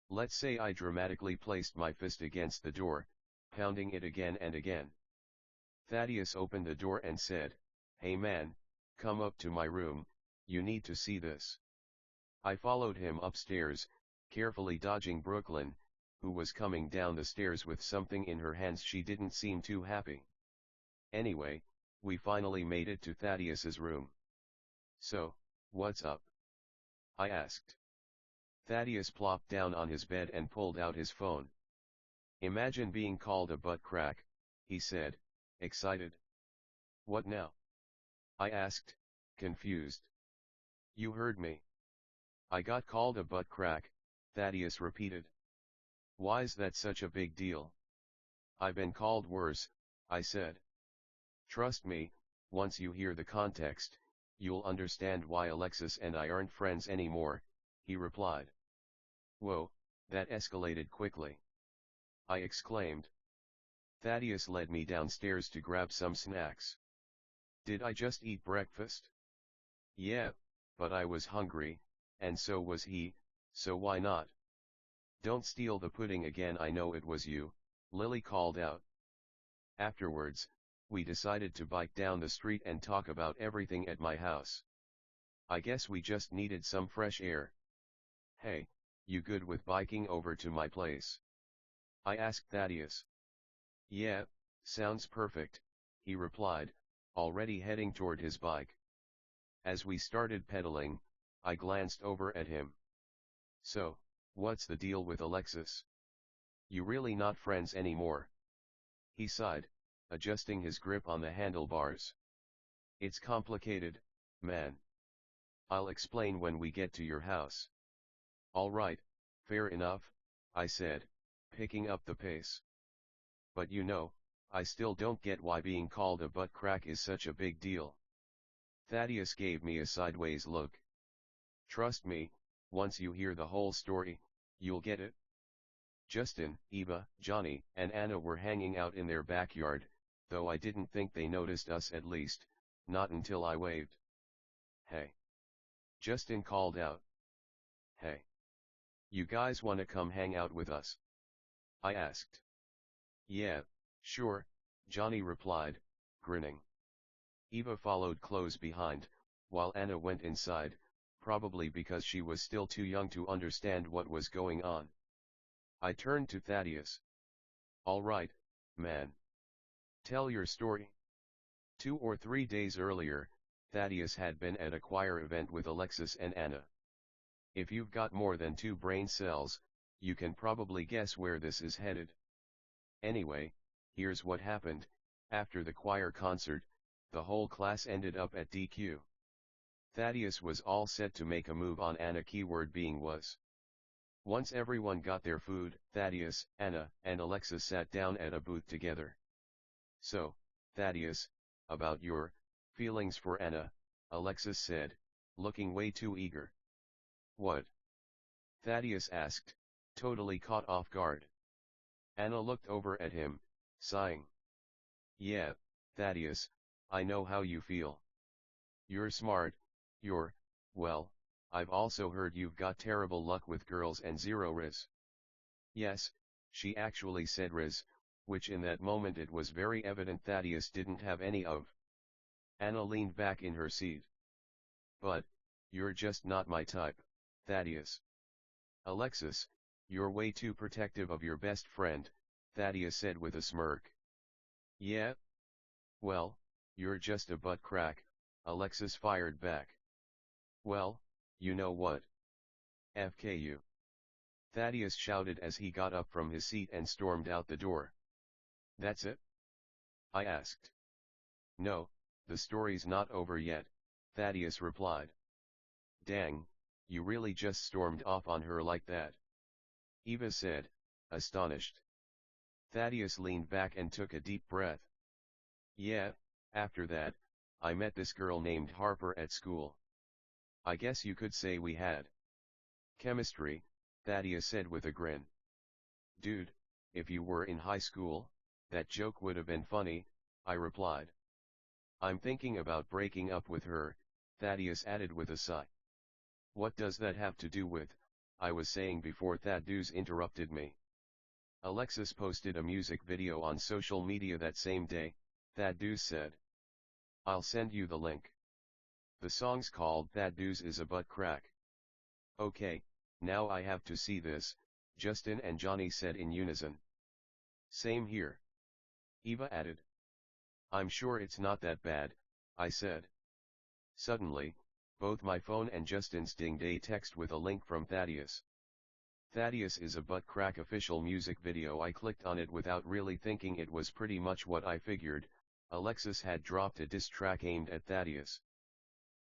Let's say I dramatically placed my fist against the door, pounding it again and again. Thaddeus opened the door and said, "Hey man, come up to my room, you need to see this." I followed him upstairs, carefully dodging Brooklyn, who was coming down the stairs with something in her hands. She didn't seem too happy. Anyway, we finally made it to Thaddeus's room. "So, what's up?" I asked. Thaddeus plopped down on his bed and pulled out his phone. "Imagine being called a butt crack," he said, excited. "What now?" I asked, confused. "You heard me. I got called a butt crack," Thaddeus repeated. "Why's that such a big deal?" "I've been called worse," I said. "Trust me, once you hear the context, you'll understand why Alexis and I aren't friends anymore," he replied. "Whoa, that escalated quickly," I exclaimed. Thaddeus led me downstairs to grab some snacks. Did I just eat breakfast? Yeah, but I was hungry, and so was he, so why not? "Don't steal the pudding again, I know it was you," Lily called out. Afterwards, we decided to bike down the street and talk about everything at my house. I guess we just needed some fresh air. "Hey, you good with biking over to my place?" I asked Thaddeus. "Yeah, sounds perfect," he replied, already heading toward his bike. As we started pedaling, I glanced over at him. "So, what's the deal with Alexis? You really not friends anymore?" He sighed, adjusting his grip on the handlebars. "It's complicated, man. I'll explain when we get to your house." "All right, fair enough," I said, picking up the pace. "But you know, I still don't get why being called a butt crack is such a big deal." Thaddeus gave me a sideways look. "Trust me, once you hear the whole story, you'll get it." Justin, Eva, Johnny, and Anna were hanging out in their backyard, though I didn't think they noticed us, at least, not until I waved. "Hey!" Justin called out. "Hey! You guys wanna come hang out with us?" I asked. "Yeah, sure," Johnny replied, grinning. Eva followed close behind, while Anna went inside, probably because she was still too young to understand what was going on. I turned to Thaddeus. "All right, man. Tell your story." 2 or 3 days earlier, Thaddeus had been at a choir event with Alexis and Anna. If you've got more than 2 brain cells, you can probably guess where this is headed. Anyway, here's what happened. After the choir concert, the whole class ended up at DQ. Thaddeus was all set to make a move on Anna, keyword being was. Once everyone got their food, Thaddeus, Anna, and Alexis sat down at a booth together. "So, Thaddeus, about your feelings for Anna," Alexis said, looking way too eager. "What?" Thaddeus asked, totally caught off guard. Anna looked over at him, sighing. "Yeah, Thaddeus, I know how you feel. You're smart, well, I've also heard you've got terrible luck with girls and zero riz. Yes, she actually said riz, which in that moment it was very evident Thaddeus didn't have any of. Anna leaned back in her seat. But, you're just not my type, Thaddeus. Alexis, you're way too protective of your best friend, Thaddeus said with a smirk. Yeah? Well, you're just a butt crack, Alexis fired back. Well, you know what? FKU. Thaddeus shouted as he got up from his seat and stormed out the door. That's it? I asked. No, the story's not over yet, Thaddeus replied. Dang, you really just stormed off on her like that? Eva said, astonished. Thaddeus leaned back and took a deep breath. Yeah, after that, I met this girl named Harper at school. I guess you could say we had chemistry, Thaddeus said with a grin. Dude, if you were in high school, that joke would have been funny, I replied. I'm thinking about breaking up with her, Thaddeus added with a sigh. What does that have to do with, I was saying before Thaddeus interrupted me. Alexis posted a music video on social media that same day, Thaddeus said. I'll send you the link. The song's called Thaddeus is a Butt Crack. Okay, now I have to see this, Justin and Johnny said in unison. Same here. Eva added. I'm sure it's not that bad, I said. Suddenly, both my phone and Justin's dinged a text with a link from Thaddeus. Thaddeus is a Butt Crack official music video. I clicked on it without really thinking. It was pretty much what I figured. Alexis had dropped a diss track aimed at Thaddeus.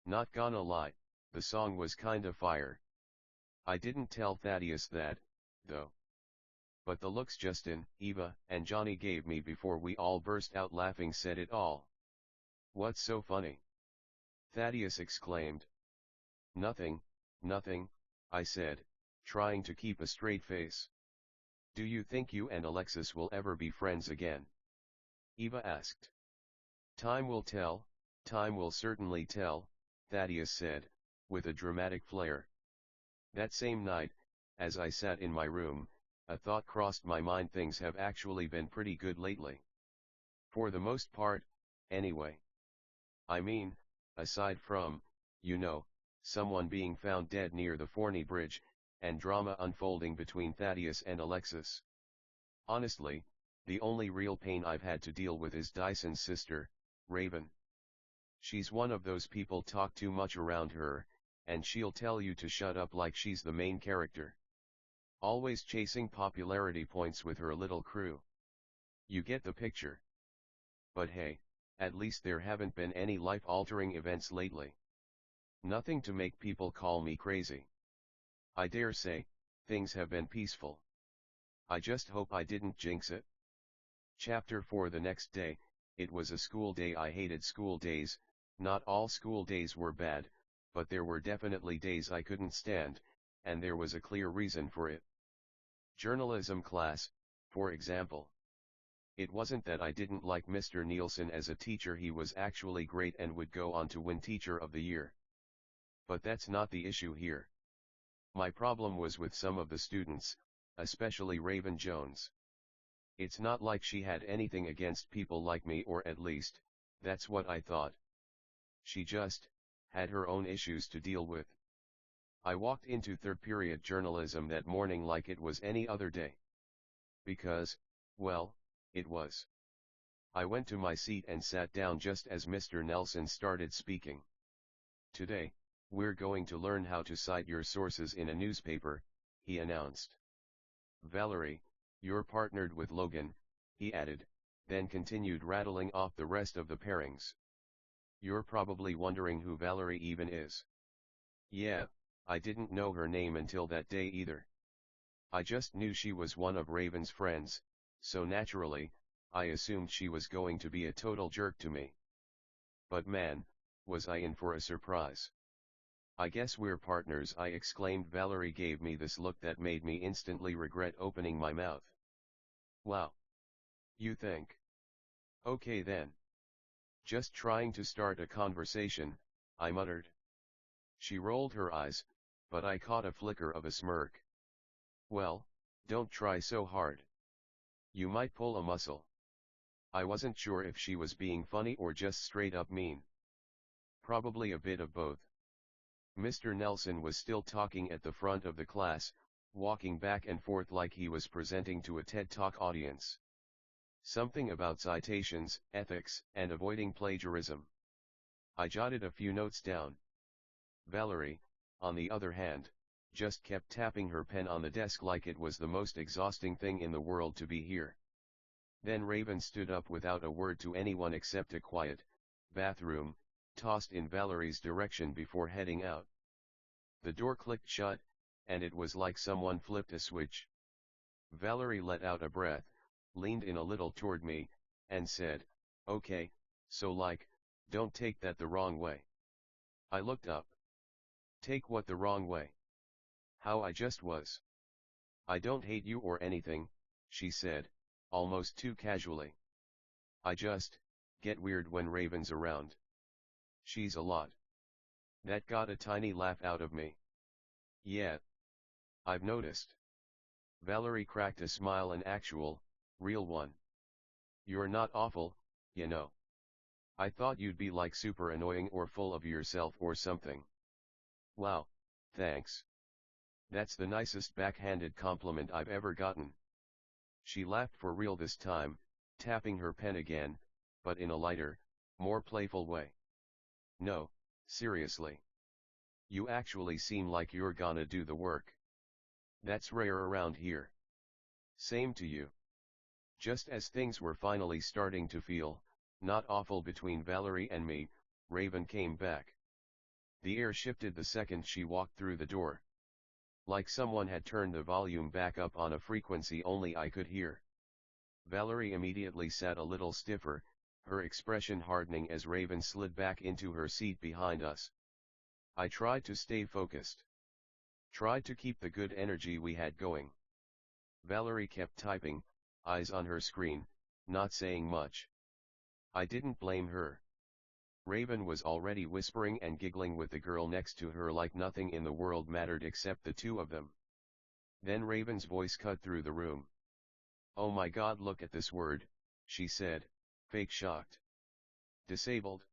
Not gonna lie, the song was kinda fire. I didn't tell Thaddeus that, though. But the looks Justin, Eva, and Johnny gave me before we all burst out laughing said it all. What's so funny? Thaddeus exclaimed. Nothing, I said, trying to keep a straight face. Do you think you and Alexis will ever be friends again? Eva asked. Time will tell, time will certainly tell, Thaddeus said, with a dramatic flair. That same night, as I sat in my room, a thought crossed my mind. Things have actually been pretty good lately. For the most part, anyway. I mean, aside from, someone being found dead near the Forney Bridge, and drama unfolding between Thaddeus and Alexis. Honestly, the only real pain I've had to deal with is Dyson's sister, Raven. She's one of those people talk too much around her, and she'll tell you to shut up like she's the main character. Always chasing popularity points with her little crew. You get the picture. But hey, at least there haven't been any life-altering events lately. Nothing to make people call me crazy. I dare say, things have been peaceful. I just hope I didn't jinx it. Chapter 4. The next day, it was a school day. I hated school days. Not all school days were bad, but there were definitely days I couldn't stand, and there was a clear reason for it. Journalism class, for example. It wasn't that I didn't like Mr. Nielsen as a teacher. He was actually great and would go on to win Teacher of the Year. But that's not the issue here. My problem was with some of the students, especially Raven Jones. It's not like she had anything against people like me, or at least, that's what I thought. She just had her own issues to deal with. I walked into third period journalism that morning like it was any other day. Because, well, it was. I went to my seat and sat down just as Mr. Nelson started speaking. Today, we're going to learn how to cite your sources in a newspaper, he announced. Valerie, you're partnered with Logan, he added, then continued rattling off the rest of the pairings. You're probably wondering who Valerie even is. Yeah, I didn't know her name until that day either. I just knew she was one of Raven's friends, so naturally, I assumed she was going to be a total jerk to me. But man, was I in for a surprise. I guess we're partners, I exclaimed. Valerie gave me this look that made me instantly regret opening my mouth. Wow. You think? Okay then. Just trying to start a conversation, I muttered. She rolled her eyes, but I caught a flicker of a smirk. Well, don't try so hard. You might pull a muscle. I wasn't sure if she was being funny or just straight up mean. Probably a bit of both. Mr. Nelson was still talking at the front of the class, walking back and forth like he was presenting to a TED Talk audience. Something about citations, ethics, and avoiding plagiarism. I jotted a few notes down. Valerie, on the other hand, just kept tapping her pen on the desk like it was the most exhausting thing in the world to be here. Then Raven stood up without a word to anyone except a quiet bathroom, tossed in Valerie's direction before heading out. The door clicked shut, and it was like someone flipped a switch. Valerie let out a breath, leaned in a little toward me, and said, "Okay, so don't take that the wrong way." I looked up. Take what the wrong way? How I just was. "I don't hate you or anything," she said, almost too casually. "I just get weird when Raven's around. She's a lot." That got a tiny laugh out of me. "Yeah. I've noticed." Valerie cracked a smile, an actual, real one. "You're not awful, you know. I thought you'd be like super annoying or full of yourself or something." "Wow, thanks. That's the nicest backhanded compliment I've ever gotten." She laughed for real this time, tapping her pen again, but in a lighter, more playful way. "No, seriously. You actually seem like you're gonna do the work. That's rare around here." "Same to you." Just as things were finally starting to feel not awful between Valerie and me, Raven came back. The air shifted the second she walked through the door. Like someone had turned the volume back up on a frequency only I could hear. Valerie immediately sat a little stiffer, her expression hardening as Raven slid back into her seat behind us. I tried to stay focused. Tried to keep the good energy we had going. Valerie kept typing, eyes on her screen, not saying much. I didn't blame her. Raven was already whispering and giggling with the girl next to her like nothing in the world mattered except the two of them. Then Raven's voice cut through the room. "Oh my God, look at this word," she said, fake shocked. "Disabled?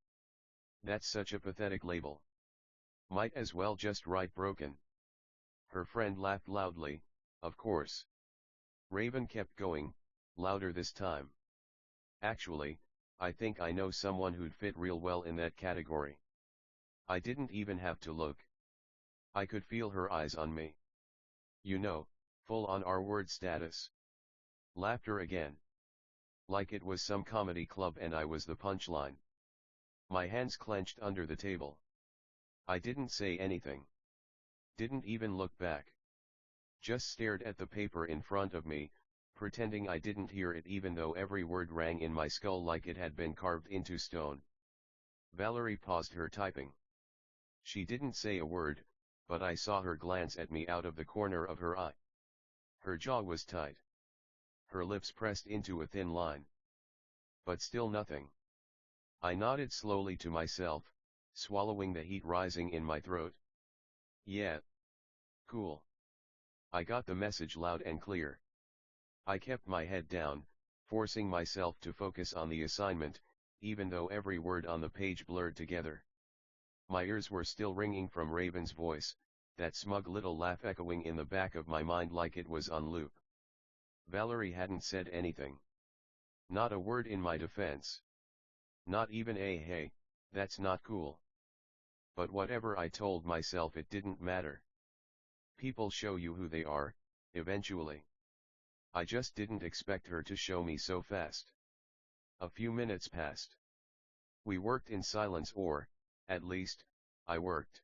That's such a pathetic label. Might as well just write broken." Her friend laughed loudly, of course. Raven kept going, louder this time. "Actually, I think I know someone who'd fit real well in that category." I didn't even have to look. I could feel her eyes on me. "You know, full on R-word status." Laughter again. Like it was some comedy club and I was the punchline. My hands clenched under the table. I didn't say anything. Didn't even look back. Just stared at the paper in front of me, pretending I didn't hear it even though every word rang in my skull like it had been carved into stone. Valerie paused her typing. She didn't say a word, but I saw her glance at me out of the corner of her eye. Her jaw was tight. Her lips pressed into a thin line. But still nothing. I nodded slowly to myself, swallowing the heat rising in my throat. "Yeah. Cool." I got the message loud and clear. I kept my head down, forcing myself to focus on the assignment, even though every word on the page blurred together. My ears were still ringing from Raven's voice, that smug little laugh echoing in the back of my mind like it was on loop. Valerie hadn't said anything. Not a word in my defense. Not even a "hey, that's not cool." But whatever I told myself, it didn't matter. People show you who they are, eventually. I just didn't expect her to show me so fast. A few minutes passed. We worked in silence, or, at least, I worked.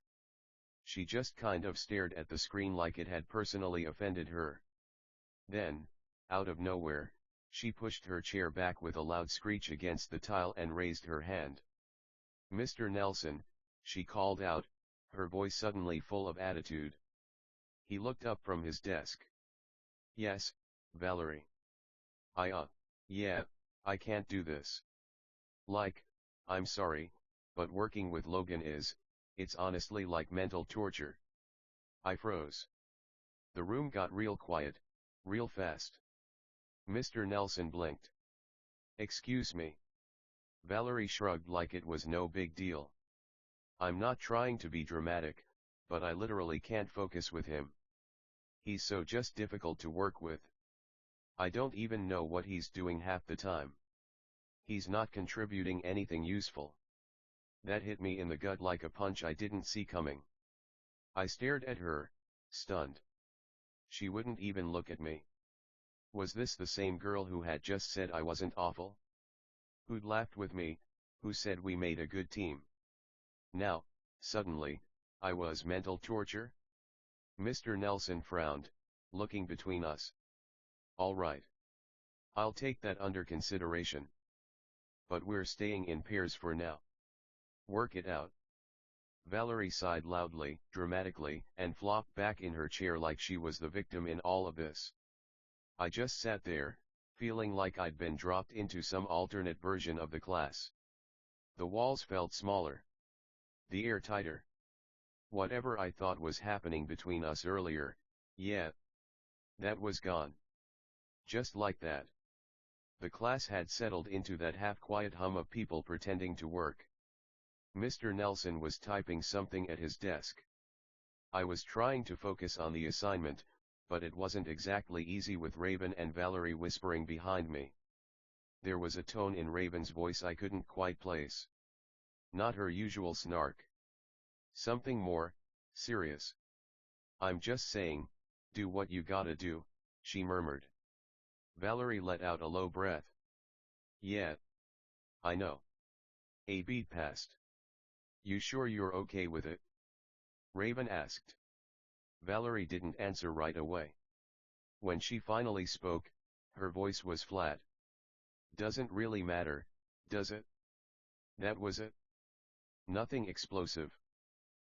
She just kind of stared at the screen like it had personally offended her. Then, out of nowhere, she pushed her chair back with a loud screech against the tile and raised her hand. "Mr. Nelson," she called out, her voice suddenly full of attitude. He looked up from his desk. "Yes, Valerie." Yeah, I can't do this. Like, I'm sorry, but working with Logan it's honestly like mental torture. I froze. The room got real quiet, real fast. Mr. Nelson blinked. Excuse me. Valerie shrugged like it was no big deal. I'm not trying to be dramatic, but I literally can't focus with him. He's so just difficult to work with. I don't even know what he's doing half the time. He's not contributing anything useful. That hit me in the gut like a punch I didn't see coming. I stared at her, stunned. She wouldn't even look at me. Was this the same girl who had just said I wasn't awful? Who'd laughed with me, who said we made a good team? Now, suddenly, I was mental torture? Mr. Nelson frowned, looking between us. All right. I'll take that under consideration. But we're staying in pairs for now. Work it out. Valerie sighed loudly, dramatically, and flopped back in her chair like she was the victim in all of this. I just sat there, feeling like I'd been dropped into some alternate version of the class. The walls felt smaller. The air tighter. Whatever I thought was happening between us earlier, yeah, that was gone. Just like that. The class had settled into that half-quiet hum of people pretending to work. Mr. Nelson was typing something at his desk. I was trying to focus on the assignment, but it wasn't exactly easy with Raven and Valerie whispering behind me. There was a tone in Raven's voice I couldn't quite place. Not her usual snark. Something more serious. I'm just saying, do what you gotta do, she murmured. Valerie let out a low breath. Yeah. I know. A beat passed. You sure you're okay with it? Raven asked. Valerie didn't answer right away. When she finally spoke, her voice was flat. Doesn't really matter, does it? That was it? Nothing explosive.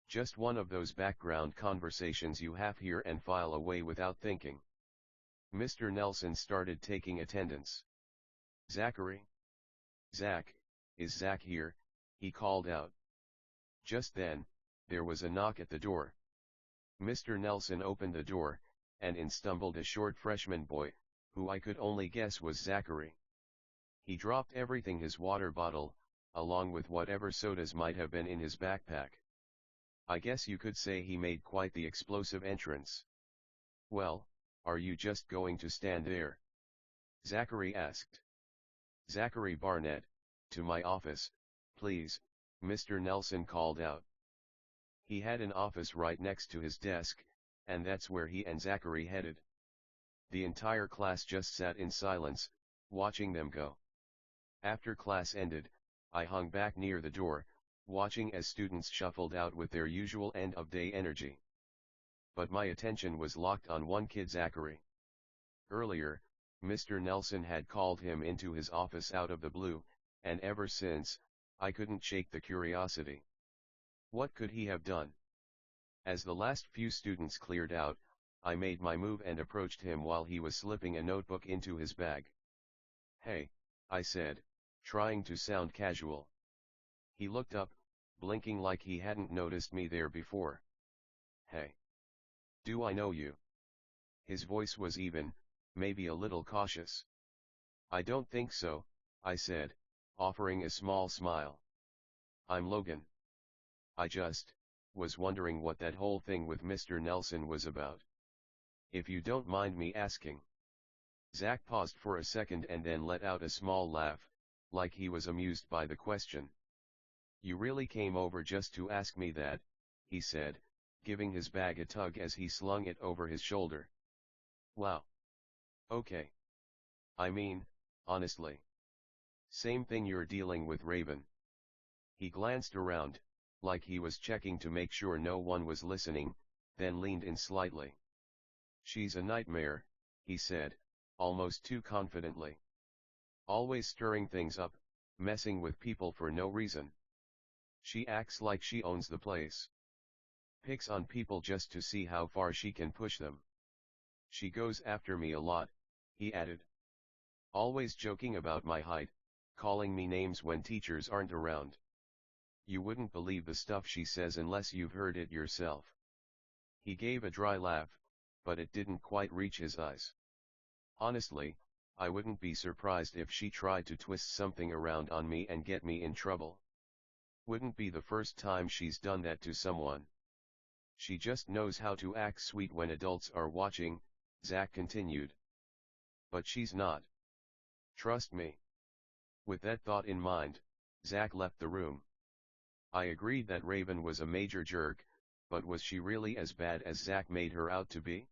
Just one of those background conversations you have here and file away without thinking. Mr. Nelson started taking attendance. Zachary? Zach, is Zach here? He called out. Just then, there was a knock at the door. Mr. Nelson opened the door, and in stumbled a short freshman boy, who I could only guess was Zachary. He dropped everything, his water bottle, along with whatever sodas might have been in his backpack. I guess you could say he made quite the explosive entrance. Well, are you just going to stand there? Zachary asked. Zachary Barnett, to my office, please, Mr. Nelson called out. He had an office right next to his desk, and that's where he and Zachary headed. The entire class just sat in silence, watching them go. After class ended, I hung back near the door, watching as students shuffled out with their usual end-of-day energy. But my attention was locked on one kid, Zachary. Earlier, Mr. Nelson had called him into his office out of the blue, and ever since, I couldn't shake the curiosity. What could he have done? As the last few students cleared out, I made my move and approached him while he was slipping a notebook into his bag. Hey, I said, trying to sound casual. He looked up, blinking like he hadn't noticed me there before. Hey. Do I know you? His voice was even, maybe a little cautious. I don't think so, I said, offering a small smile. I'm Logan. I was wondering what that whole thing with Mr. Nelson was about. If you don't mind me asking. Zach paused for a second and then let out a small laugh, like he was amused by the question. You really came over just to ask me that, he said, giving his bag a tug as he slung it over his shoulder. Wow. Okay. I mean, honestly. Same thing you're dealing with, Raven. He glanced around, like he was checking to make sure no one was listening, then leaned in slightly. She's a nightmare, he said, almost too confidently. Always stirring things up, messing with people for no reason. She acts like she owns the place. Picks on people just to see how far she can push them. She goes after me a lot, he added. Always joking about my height, calling me names when teachers aren't around. You wouldn't believe the stuff she says unless you've heard it yourself. He gave a dry laugh, but it didn't quite reach his eyes. Honestly, I wouldn't be surprised if she tried to twist something around on me and get me in trouble. Wouldn't be the first time she's done that to someone. She just knows how to act sweet when adults are watching, Zach continued. But she's not. Trust me. With that thought in mind, Zach left the room. I agreed that Raven was a major jerk, but was she really as bad as Zach made her out to be?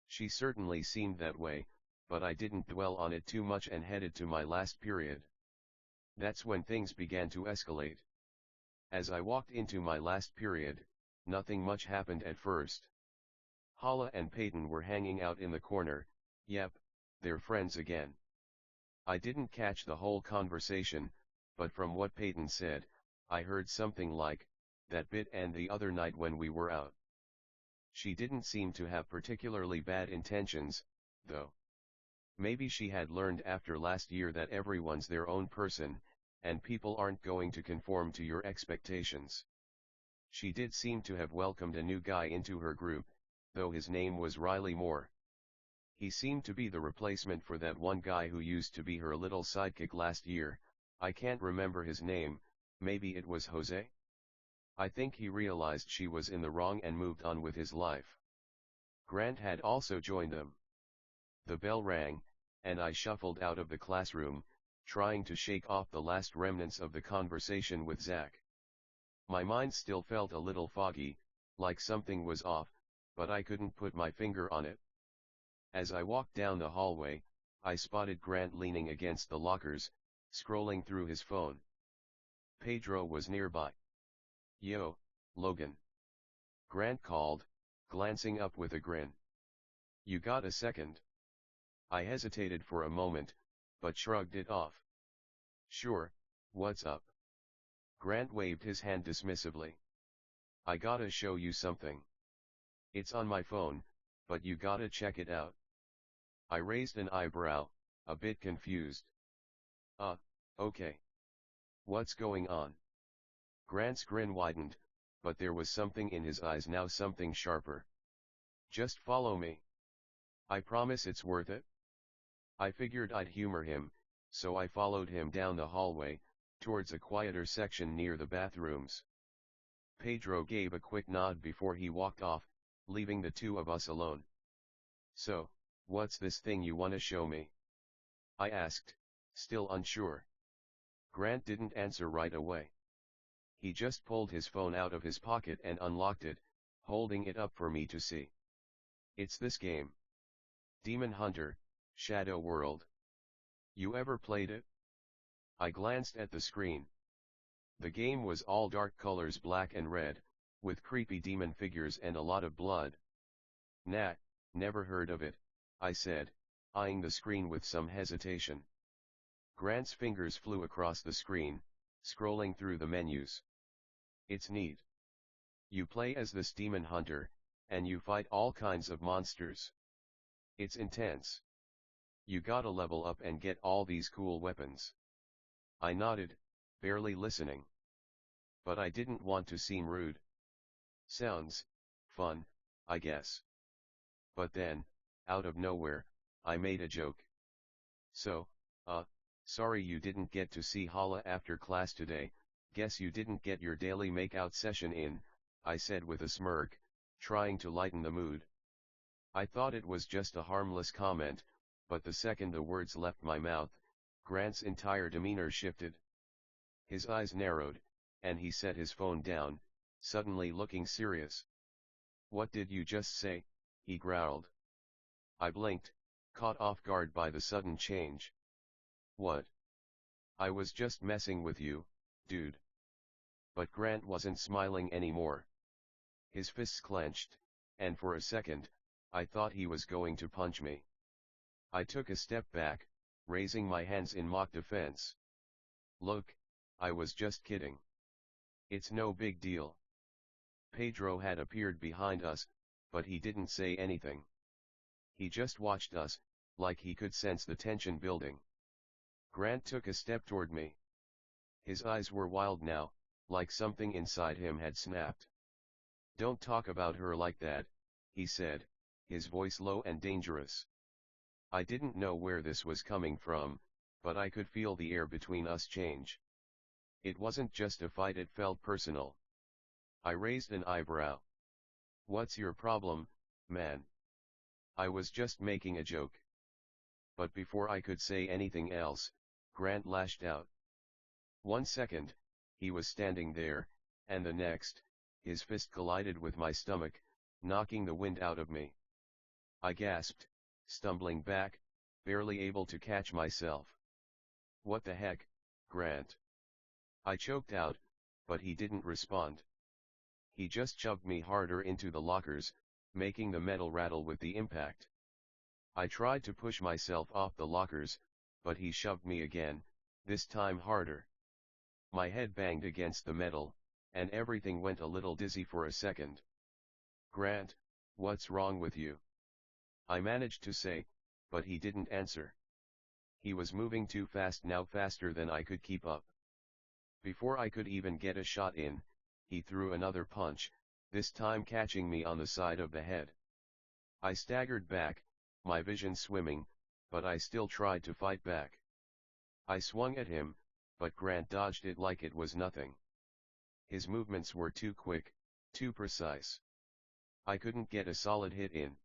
She certainly seemed that way, but I didn't dwell on it too much and headed to my last period. That's when things began to escalate. As I walked into my last period, nothing much happened at first. Hala and Peyton were hanging out in the corner. Yep, they're friends again. I didn't catch the whole conversation, but from what Peyton said, I heard something like, "That bit and the other night when we were out." She didn't seem to have particularly bad intentions, though. Maybe she had learned after last year that everyone's their own person, and people aren't going to conform to your expectations. She did seem to have welcomed a new guy into her group, though his name was Riley Moore. He seemed to be the replacement for that one guy who used to be her little sidekick last year. I can't remember his name, maybe it was Jose? I think he realized she was in the wrong and moved on with his life. Grant had also joined them. The bell rang, and I shuffled out of the classroom, trying to shake off the last remnants of the conversation with Zach. My mind still felt a little foggy, like something was off, but I couldn't put my finger on it. As I walked down the hallway, I spotted Grant leaning against the lockers, scrolling through his phone. Pedro was nearby. "Yo, Logan." Grant called, glancing up with a grin. "You got a second?" I hesitated for a moment, but shrugged it off. "Sure, what's up?" Grant waved his hand dismissively. "I gotta show you something. It's on my phone, but you gotta check it out." I raised an eyebrow, a bit confused. Okay. What's going on?" Grant's grin widened, but there was something in his eyes now, something sharper. "Just follow me. I promise it's worth it." I figured I'd humor him, so I followed him down the hallway, towards a quieter section near the bathrooms. Pedro gave a quick nod before he walked off, leaving the two of us alone. "So, what's this thing you wanna show me?" I asked, still unsure. Grant didn't answer right away. He just pulled his phone out of his pocket and unlocked it, holding it up for me to see. "It's this game. Demon Hunter, Shadow World. You ever played it?" I glanced at the screen. The game was all dark colors, black and red, with creepy demon figures and a lot of blood. "Nah, never heard of it," I said, eyeing the screen with some hesitation. Grant's fingers flew across the screen, scrolling through the menus. "It's neat. You play as this demon hunter, and you fight all kinds of monsters. It's intense. You gotta level up and get all these cool weapons." I nodded, barely listening. But I didn't want to seem rude. "Sounds fun, I guess." But then, out of nowhere, I made a joke. "So, sorry you didn't get to see Hala after class today. Guess you didn't get your daily makeout session in," I said with a smirk, trying to lighten the mood. I thought it was just a harmless comment, but the second the words left my mouth, Grant's entire demeanor shifted. His eyes narrowed, and he set his phone down, suddenly looking serious. "What did you just say?" he growled. I blinked, caught off guard by the sudden change. "What?" "I was just messing with you, dude." But Grant wasn't smiling anymore. His fists clenched, and for a second, I thought he was going to punch me. I took a step back, raising my hands in mock defense. "Look, I was just kidding. It's no big deal." Pedro had appeared behind us, but he didn't say anything. He just watched us, like he could sense the tension building. Grant took a step toward me. His eyes were wild now, like something inside him had snapped. "Don't talk about her like that," he said, his voice low and dangerous. I didn't know where this was coming from, but I could feel the air between us change. It wasn't just a fight, it felt personal. I raised an eyebrow. "What's your problem, man? I was just making a joke." But before I could say anything else, Grant lashed out. 1 second, he was standing there, and the next, his fist collided with my stomach, knocking the wind out of me. I gasped, stumbling back, barely able to catch myself. "What the heck, Grant?" I choked out, but he didn't respond. He just shoved me harder into the lockers, making the metal rattle with the impact. I tried to push myself off the lockers, but he shoved me again, this time harder. My head banged against the metal, and everything went a little dizzy for a second. "Grant, what's wrong with you?" I managed to say, but he didn't answer. He was moving too fast now, faster than I could keep up. Before I could even get a shot in, he threw another punch, this time catching me on the side of the head. I staggered back, my vision swimming, but I still tried to fight back. I swung at him, but Grant dodged it like it was nothing. His movements were too quick, too precise. I couldn't get a solid hit in.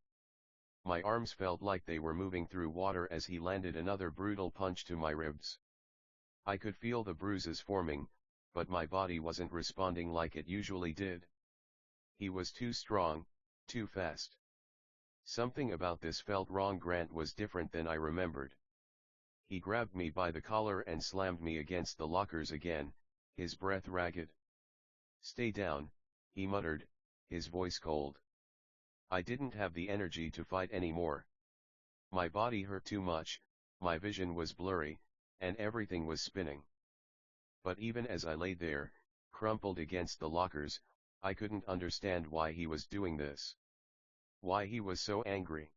My arms felt like they were moving through water as he landed another brutal punch to my ribs. I could feel the bruises forming, but my body wasn't responding like it usually did. He was too strong, too fast. Something about this felt wrong. Grant was different than I remembered. He grabbed me by the collar and slammed me against the lockers again, his breath ragged. "Stay down," he muttered, his voice cold. I didn't have the energy to fight anymore. My body hurt too much, my vision was blurry, and everything was spinning. But even as I lay there, crumpled against the lockers, I couldn't understand why he was doing this. Why he was so angry.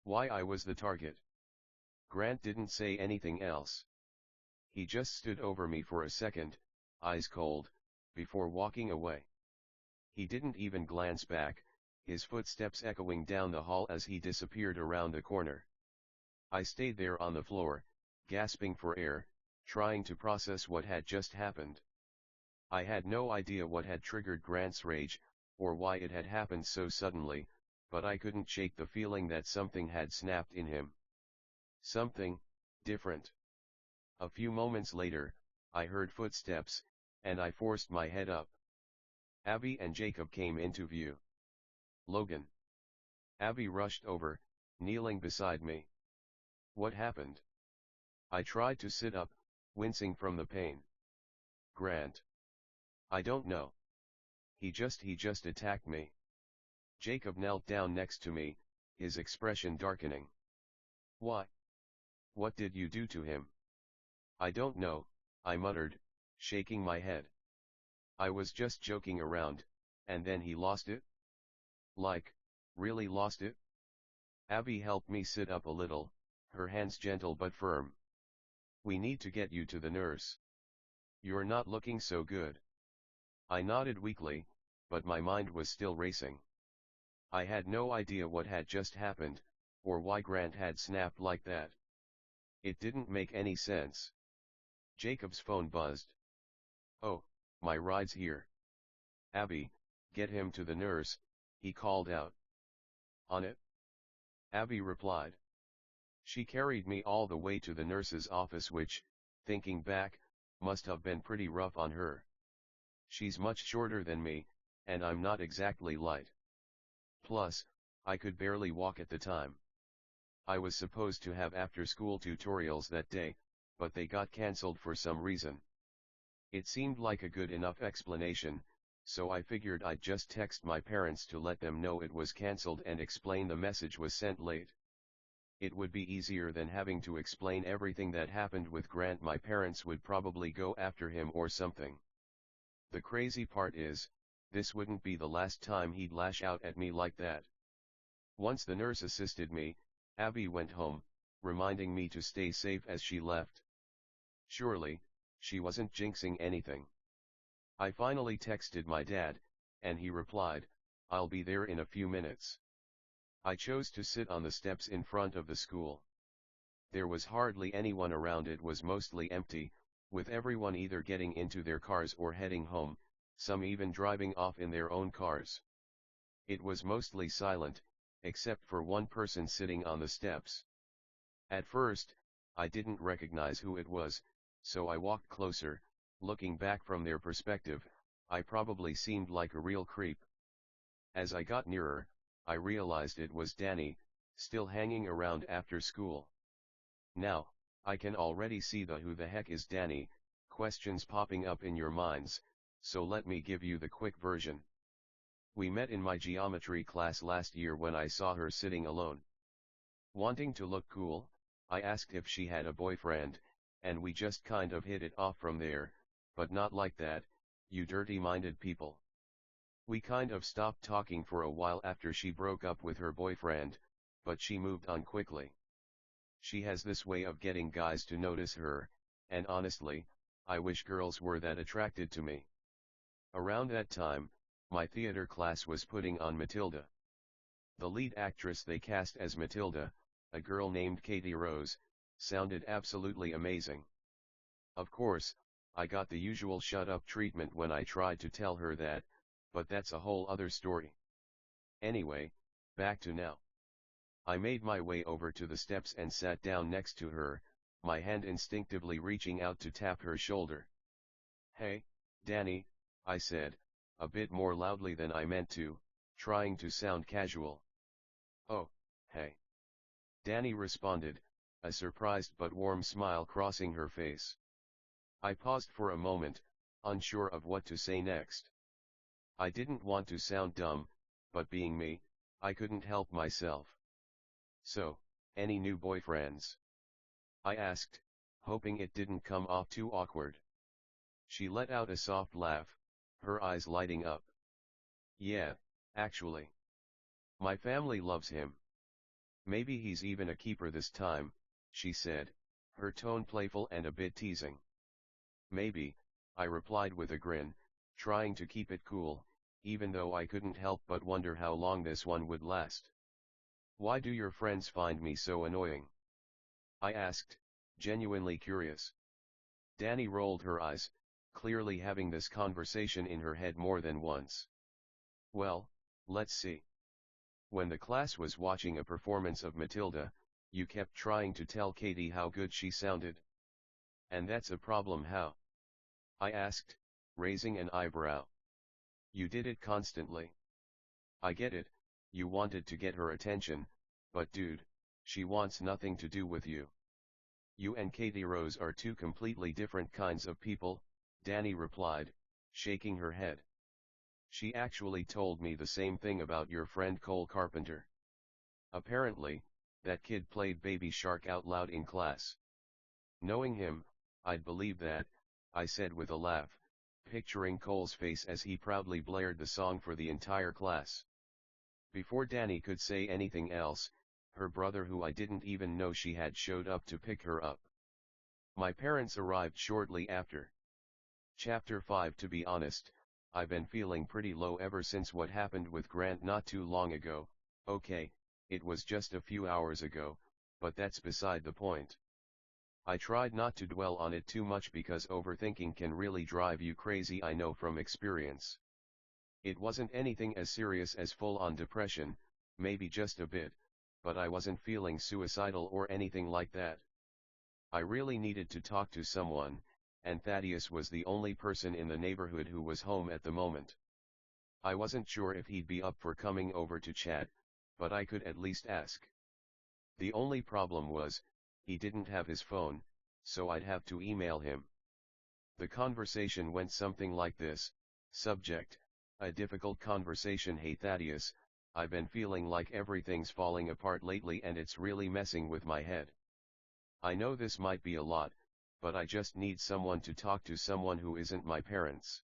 Why I was the target. Grant didn't say anything else. He just stood over me for a second, eyes cold, before walking away. He didn't even glance back, his footsteps echoing down the hall as he disappeared around the corner. I stayed there on the floor, gasping for air, trying to process what had just happened. I had no idea what had triggered Grant's rage, or why it had happened so suddenly, but I couldn't shake the feeling that something had snapped in him. Something different. A few moments later, I heard footsteps, and I forced my head up. Abby and Jacob came into view. "Logan." Abby rushed over, kneeling beside me. "What happened?" I tried to sit up, wincing from the pain. "Grant." "I don't know. He just attacked me." Jacob knelt down next to me, his expression darkening. "Why? What did you do to him?" "I don't know," I muttered, shaking my head. "I was just joking around, and then he lost it?" "Like, really lost it?" Abby helped me sit up a little, her hands gentle but firm. "We need to get you to the nurse. You're not looking so good." I nodded weakly, but my mind was still racing. I had no idea what had just happened, or why Grant had snapped like that. It didn't make any sense. Jacob's phone buzzed. "Oh, my ride's here." "Abby, get him to the nurse," he called out. "On it," Abby replied. She carried me all the way to the nurse's office, which, thinking back, must have been pretty rough on her. She's much shorter than me, and I'm not exactly light. Plus, I could barely walk at the time. I was supposed to have after-school tutorials that day, but they got cancelled for some reason. It seemed like a good enough explanation, so I figured I'd just text my parents to let them know it was cancelled and explain the message was sent late. It would be easier than having to explain everything that happened with Grant. My parents would probably go after him or something. The crazy part is, this wouldn't be the last time he'd lash out at me like that. Once the nurse assisted me, Abby went home, reminding me to stay safe as she left. Surely, she wasn't jinxing anything. I finally texted my dad, and he replied, "I'll be there in a few minutes." I chose to sit on the steps in front of the school. There was hardly anyone around, it was mostly empty, with everyone either getting into their cars or heading home, some even driving off in their own cars. It was mostly silent, except for one person sitting on the steps. At first, I didn't recognize who it was, so I walked closer. Looking back from their perspective, I probably seemed like a real creep. As I got nearer, I realized it was Danny, still hanging around after school. Now, I can already see the "who the heck is Danny" questions popping up in your minds, so let me give you the quick version. We met in my geometry class last year when I saw her sitting alone. Wanting to look cool, I asked if she had a boyfriend, and we just kind of hit it off from there, but not like that, you dirty-minded people. We kind of stopped talking for a while after she broke up with her boyfriend, but she moved on quickly. She has this way of getting guys to notice her, and honestly, I wish girls were that attracted to me. Around that time, my theater class was putting on Matilda. The lead actress they cast as Matilda, a girl named Katie Rose, sounded absolutely amazing. Of course, I got the usual shut-up treatment when I tried to tell her that, but that's a whole other story. Anyway, back to now. I made my way over to the steps and sat down next to her, my hand instinctively reaching out to tap her shoulder. "Hey, Danny," I said, a bit more loudly than I meant to, trying to sound casual. "Oh, hey." Danny responded, a surprised but warm smile crossing her face. I paused for a moment, unsure of what to say next. I didn't want to sound dumb, but being me, I couldn't help myself. "So, any new boyfriends?" I asked, hoping it didn't come off too awkward. She let out a soft laugh, her eyes lighting up. "Yeah, actually. My family loves him. Maybe he's even a keeper this time," she said, her tone playful and a bit teasing. "Maybe," I replied with a grin, trying to keep it cool, even though I couldn't help but wonder how long this one would last. "Why do your friends find me so annoying?" I asked, genuinely curious. Danny rolled her eyes, clearly having this conversation in her head more than once. "Well, let's see. When the class was watching a performance of Matilda, you kept trying to tell Katie how good she sounded. And that's a problem, how?" I asked, raising an eyebrow. "You did it constantly. I get it, you wanted to get her attention, but dude, she wants nothing to do with you. You and Katie Rose are two completely different kinds of people," Danny replied, shaking her head. "She actually told me the same thing about your friend Cole Carpenter. Apparently, that kid played Baby Shark out loud in class. Knowing him, I'd believe that," I said with a laugh, picturing Cole's face as he proudly blared the song for the entire class. Before Danny could say anything else, her brother, who I didn't even know she had, showed up to pick her up. My parents arrived shortly after. Chapter 5. To be honest, I've been feeling pretty low ever since what happened with Grant not too long ago. Okay, it was just a few hours ago, but that's beside the point. I tried not to dwell on it too much because overthinking can really drive you crazy, I know from experience. It wasn't anything as serious as full-on depression, maybe just a bit, but I wasn't feeling suicidal or anything like that. I really needed to talk to someone, and Thaddeus was the only person in the neighborhood who was home at the moment. I wasn't sure if he'd be up for coming over to chat, but I could at least ask. The only problem was, he didn't have his phone, so I'd have to email him. The conversation went something like this: subject, a difficult conversation. "Hey Thaddeus, I've been feeling like everything's falling apart lately and it's really messing with my head. I know this might be a lot, but I just need someone to talk to, someone who isn't my parents.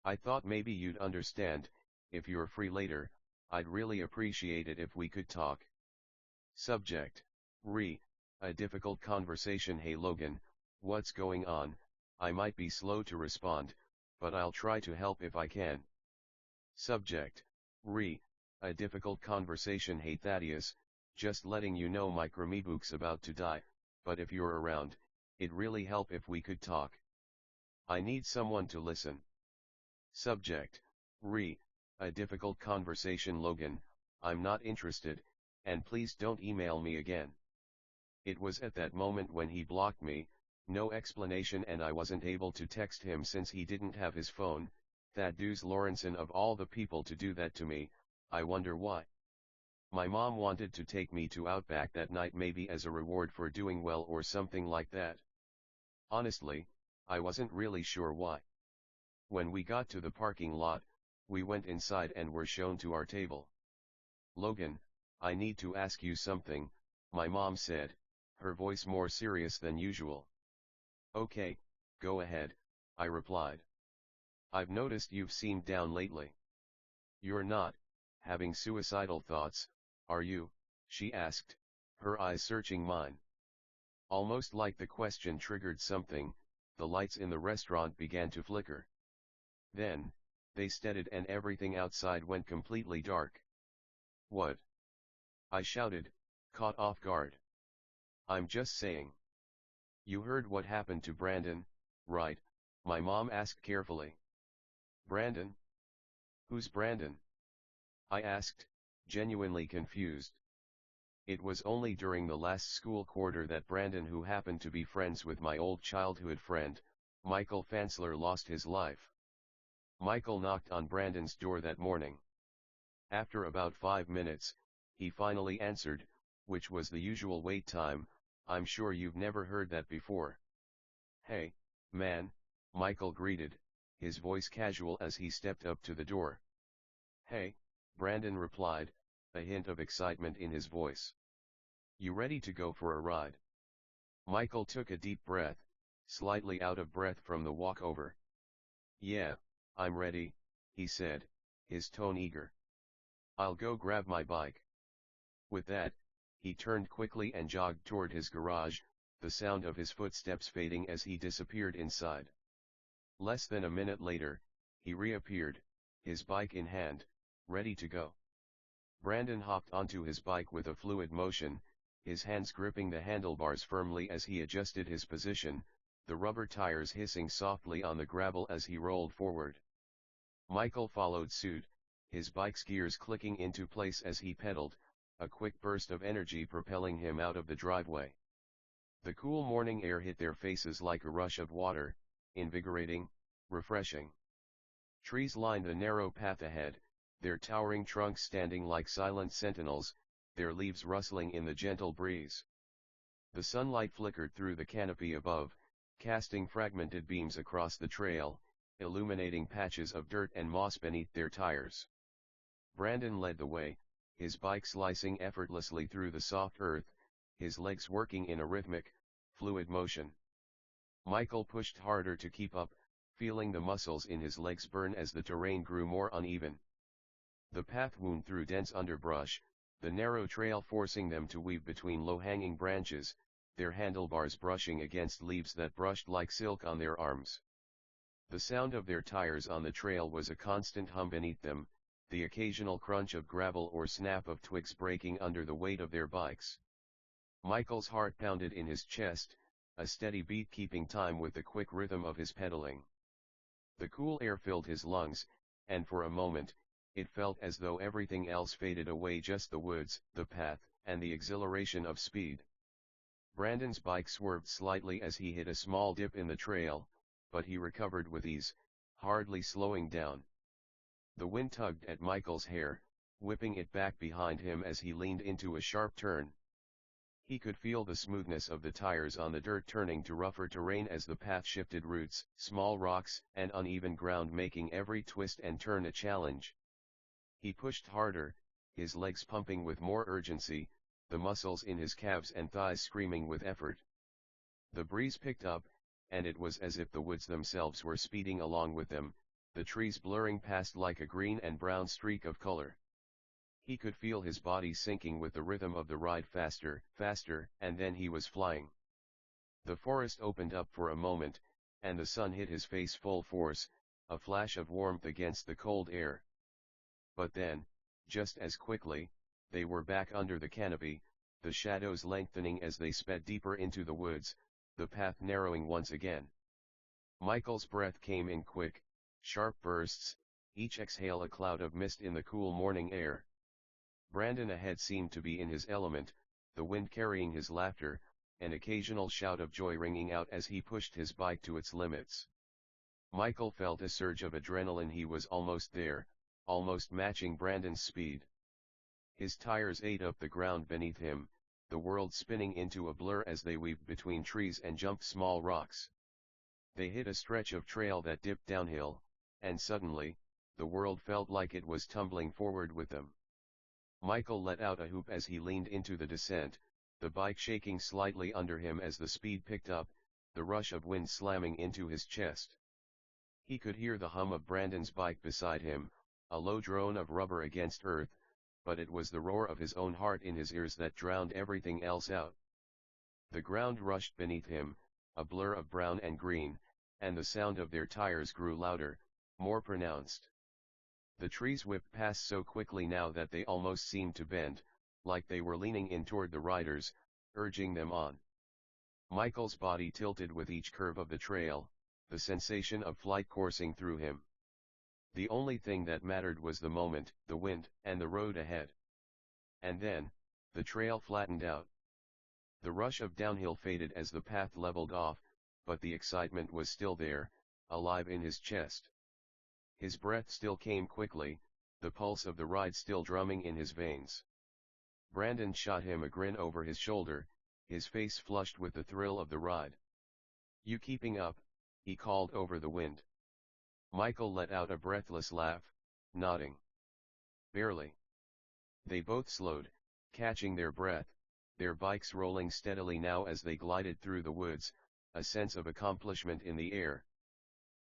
I thought maybe you'd understand. If you're free later, I'd really appreciate it if we could talk." Subject, a difficult conversation. "Hey Logan, What's going on? I might be slow to respond, but I'll try to help if I can. Subject. A difficult conversation. Hey Thaddeus, just letting you know my Chromebook's about to die, but if you're around, it'd really help if we could talk. I need someone to listen. Subject. A difficult conversation. Logan, I'm not interested, and please don't email me again. It was at that moment when he blocked me, no explanation, and I wasn't able to text him since he didn't have his phone. Thaddeus Lawrenson, of all the people to do that to me, I wonder why. My mom wanted to take me to Outback that night, maybe as a reward for doing well or something like that. Honestly, I wasn't really sure why. When we got to the parking lot, we went inside and were shown to our table. Logan, I need to ask you something, my mom said, her voice more serious than usual. Okay, go ahead, I replied. I've noticed you've seemed down lately. You're not having suicidal thoughts, are you? She asked, her eyes searching mine. Almost like the question triggered something, the lights in the restaurant began to flicker. Then, they steadied and everything outside went completely dark. What? I shouted, caught off guard. I'm just saying. You heard what happened to Brandon, right? My mom asked carefully. Brandon? Who's Brandon? I asked, genuinely confused. It was only during the last school quarter that Brandon, who happened to be friends with my old childhood friend, Michael Fansler, lost his life. Michael knocked on Brandon's door that morning. After about 5 minutes, he finally answered, which was the usual wait time. I'm sure you've never heard that before. Hey, man, Michael greeted, his voice casual as he stepped up to the door. Hey, Brandon replied, a hint of excitement in his voice. You ready to go for a ride? Michael took a deep breath, slightly out of breath from the walk over. Yeah, I'm ready, he said, his tone eager. I'll go grab my bike. With that, he turned quickly and jogged toward his garage, the sound of his footsteps fading as he disappeared inside. Less than a minute later, he reappeared, his bike in hand, ready to go. Brandon hopped onto his bike with a fluid motion, his hands gripping the handlebars firmly as he adjusted his position, the rubber tires hissing softly on the gravel as he rolled forward. Michael followed suit, his bike's gears clicking into place as he pedaled, a quick burst of energy propelling him out of the driveway. The cool morning air hit their faces like a rush of water, invigorating, refreshing. Trees lined the narrow path ahead, their towering trunks standing like silent sentinels, their leaves rustling in the gentle breeze. The sunlight flickered through the canopy above, casting fragmented beams across the trail, illuminating patches of dirt and moss beneath their tires. Brandon led the way, his bike slicing effortlessly through the soft earth, his legs working in a rhythmic, fluid motion. Michael pushed harder to keep up, feeling the muscles in his legs burn as the terrain grew more uneven. The path wound through dense underbrush, the narrow trail forcing them to weave between low-hanging branches, their handlebars brushing against leaves that brushed like silk on their arms. The sound of their tires on the trail was a constant hum beneath them, the occasional crunch of gravel or snap of twigs breaking under the weight of their bikes. Michael's heart pounded in his chest, a steady beat keeping time with the quick rhythm of his pedaling. The cool air filled his lungs, and for a moment, it felt as though everything else faded away, just the woods, the path, and the exhilaration of speed. Brandon's bike swerved slightly as he hit a small dip in the trail, but he recovered with ease, hardly slowing down. The wind tugged at Michael's hair, whipping it back behind him as he leaned into a sharp turn. He could feel the smoothness of the tires on the dirt turning to rougher terrain as the path shifted, roots, small rocks, and uneven ground making every twist and turn a challenge. He pushed harder, his legs pumping with more urgency, the muscles in his calves and thighs screaming with effort. The breeze picked up, and it was as if the woods themselves were speeding along with them, the trees blurring past like a green and brown streak of color. He could feel his body sinking with the rhythm of the ride, faster, faster, and then he was flying. The forest opened up for a moment, and the sun hit his face full force, a flash of warmth against the cold air. But then, just as quickly, they were back under the canopy, the shadows lengthening as they sped deeper into the woods, the path narrowing once again. Michael's breath came in quick, sharp bursts, each exhale a cloud of mist in the cool morning air. Brandon ahead seemed to be in his element, the wind carrying his laughter, an occasional shout of joy ringing out as he pushed his bike to its limits. Michael felt a surge of adrenaline. He was almost there, almost matching Brandon's speed. His tires ate up the ground beneath him, the world spinning into a blur as they weaved between trees and jumped small rocks. They hit a stretch of trail that dipped downhill, and suddenly, the world felt like it was tumbling forward with them. Michael let out a whoop as he leaned into the descent, the bike shaking slightly under him as the speed picked up, the rush of wind slamming into his chest. He could hear the hum of Brandon's bike beside him, a low drone of rubber against earth, but it was the roar of his own heart in his ears that drowned everything else out. The ground rushed beneath him, a blur of brown and green, and the sound of their tires grew louder, more pronounced. The trees whipped past so quickly now that they almost seemed to bend, like they were leaning in toward the riders, urging them on. Michael's body tilted with each curve of the trail, the sensation of flight coursing through him. The only thing that mattered was the moment, the wind, and the road ahead. And then, the trail flattened out. The rush of downhill faded as the path leveled off, but the excitement was still there, alive in his chest. His breath still came quickly, the pulse of the ride still drumming in his veins. Brandon shot him a grin over his shoulder, his face flushed with the thrill of the ride. "You keeping up?" he called over the wind. Michael let out a breathless laugh, nodding. "Barely." They both slowed, catching their breath, their bikes rolling steadily now as they glided through the woods, a sense of accomplishment in the air.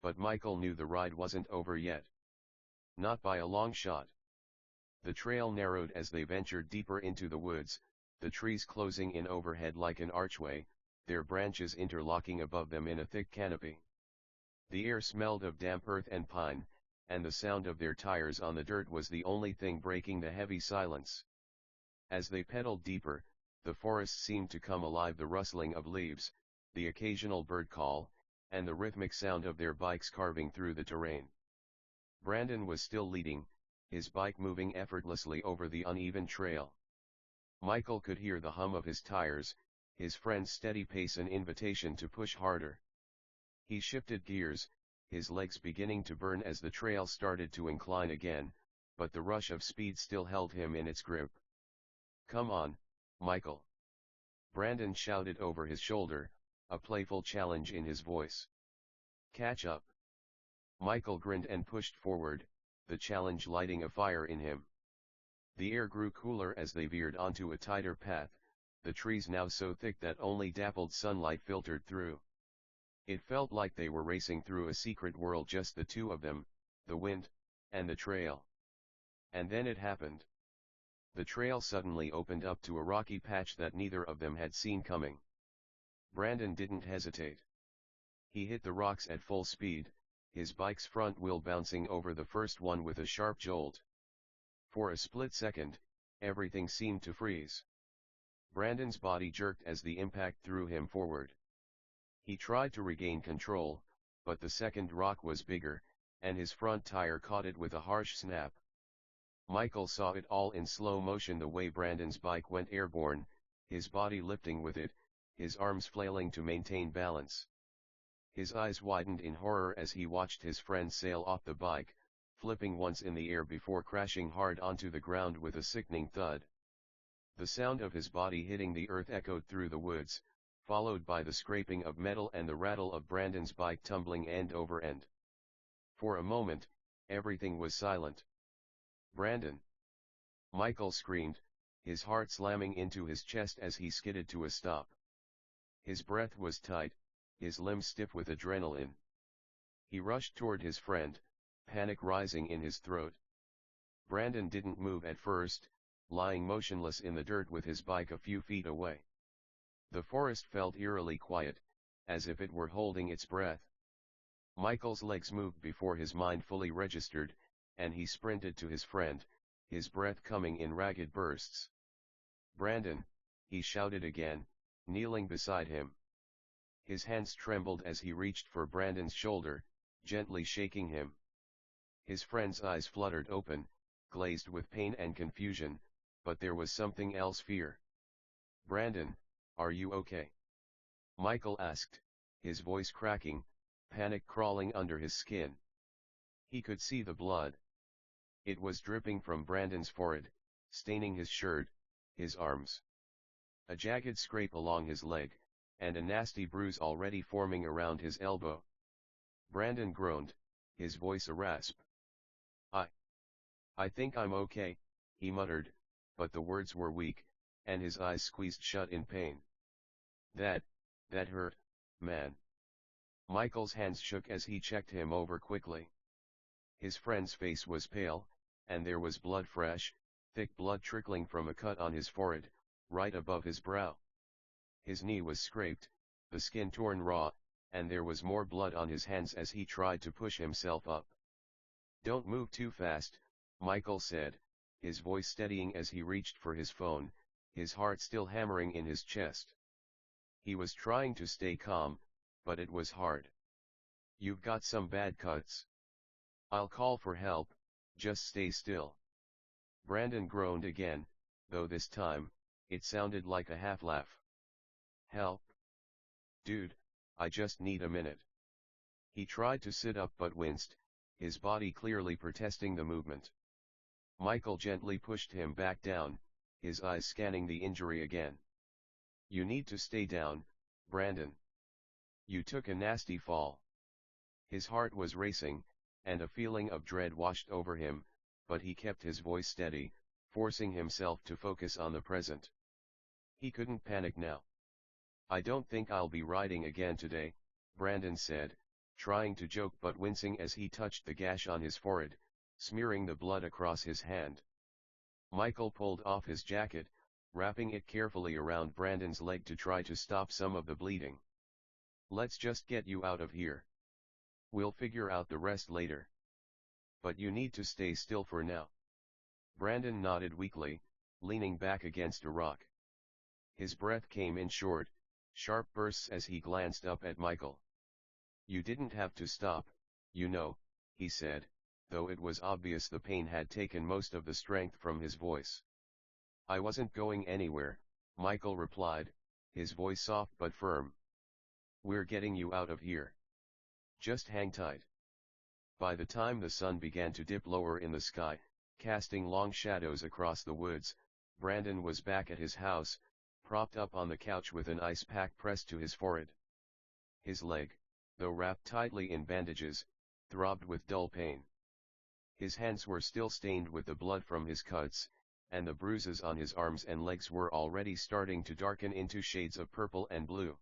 But Michael knew the ride wasn't over yet. Not by a long shot. The trail narrowed as they ventured deeper into the woods, the trees closing in overhead like an archway, their branches interlocking above them in a thick canopy. The air smelled of damp earth and pine, and the sound of their tires on the dirt was the only thing breaking the heavy silence. As they pedaled deeper, the forest seemed to come alive, the rustling of leaves, the occasional bird call, and the rhythmic sound of their bikes carving through the terrain. Brandon was still leading, his bike moving effortlessly over the uneven trail. Michael could hear the hum of his tires, his friend's steady pace an invitation to push harder. He shifted gears, his legs beginning to burn as the trail started to incline again, but the rush of speed still held him in its grip. "Come on, Michael!" Brandon shouted over his shoulder, a playful challenge in his voice. "Catch up!" Michael grinned and pushed forward, the challenge lighting a fire in him. The air grew cooler as they veered onto a tighter path, the trees now so thick that only dappled sunlight filtered through. It felt like they were racing through a secret world, just the two of them, the wind, and the trail. And then it happened. The trail suddenly opened up to a rocky patch that neither of them had seen coming. Brandon didn't hesitate. He hit the rocks at full speed, his bike's front wheel bouncing over the first one with a sharp jolt. For a split second, everything seemed to freeze. Brandon's body jerked as the impact threw him forward. He tried to regain control, but the second rock was bigger, and his front tire caught it with a harsh snap. Michael saw it all in slow motion, the way Brandon's bike went airborne, his body lifting with it, his arms flailing to maintain balance. His eyes widened in horror as he watched his friend sail off the bike, flipping once in the air before crashing hard onto the ground with a sickening thud. The sound of his body hitting the earth echoed through the woods, followed by the scraping of metal and the rattle of Brandon's bike tumbling end over end. For a moment, everything was silent. "Brandon!" Michael screamed, his heart slamming into his chest as he skidded to a stop. His breath was tight, his limbs stiff with adrenaline. He rushed toward his friend, panic rising in his throat. Brandon didn't move at first, lying motionless in the dirt with his bike a few feet away. The forest felt eerily quiet, as if it were holding its breath. Michael's legs moved before his mind fully registered, and he sprinted to his friend, his breath coming in ragged bursts. "Brandon," he shouted again, kneeling beside him. His hands trembled as he reached for Brandon's shoulder, gently shaking him. His friend's eyes fluttered open, glazed with pain and confusion, but there was something else: fear. "Brandon, are you okay?" Michael asked, his voice cracking, panic crawling under his skin. He could see the blood. It was dripping from Brandon's forehead, staining his shirt, his arms. A jagged scrape along his leg, and a nasty bruise already forming around his elbow. Brandon groaned, his voice a rasp. I think I'm okay," he muttered, but the words were weak, and his eyes squeezed shut in pain. That hurt, man." Michael's hands shook as he checked him over quickly. His friend's face was pale, and there was blood, fresh, thick blood trickling from a cut on his forehead, right above his brow. His knee was scraped, the skin torn raw, and there was more blood on his hands as he tried to push himself up. "Don't move too fast," Michael said, his voice steadying as he reached for his phone, his heart still hammering in his chest. He was trying to stay calm, but it was hard. "You've got some bad cuts." "I'll call for help, just stay still." Brandon groaned again, though this time, it sounded like a half laugh. "Help? Dude, I just need a minute." He tried to sit up but winced, his body clearly protesting the movement. Michael gently pushed him back down, his eyes scanning the injury again. "You need to stay down, Brandon. You took a nasty fall." His heart was racing, and a feeling of dread washed over him, but he kept his voice steady, forcing himself to focus on the present. He couldn't panic now. "I don't think I'll be riding again today," Brandon said, trying to joke but wincing as he touched the gash on his forehead, smearing the blood across his hand. Michael pulled off his jacket, wrapping it carefully around Brandon's leg to try to stop some of the bleeding. "Let's just get you out of here. We'll figure out the rest later. But you need to stay still for now." Brandon nodded weakly, leaning back against a rock. His breath came in short, sharp bursts as he glanced up at Michael. "You didn't have to stop, you know," he said, though it was obvious the pain had taken most of the strength from his voice. "I wasn't going anywhere," Michael replied, his voice soft but firm. "We're getting you out of here. Just hang tight." By the time the sun began to dip lower in the sky, casting long shadows across the woods, Brandon was back at his house, propped up on the couch with an ice pack pressed to his forehead. His leg, though wrapped tightly in bandages, throbbed with dull pain. His hands were still stained with the blood from his cuts, and the bruises on his arms and legs were already starting to darken into shades of purple and blue.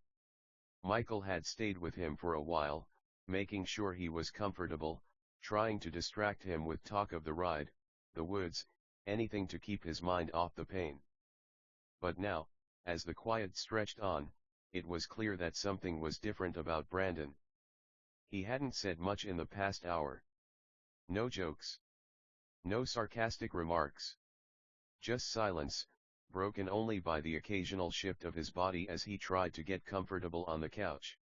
Michael had stayed with him for a while, making sure he was comfortable, trying to distract him with talk of the ride, the woods, anything to keep his mind off the pain. But now, as the quiet stretched on, it was clear that something was different about Brandon. He hadn't said much in the past hour. No jokes. No sarcastic remarks. Just silence, broken only by the occasional shift of his body as he tried to get comfortable on the couch.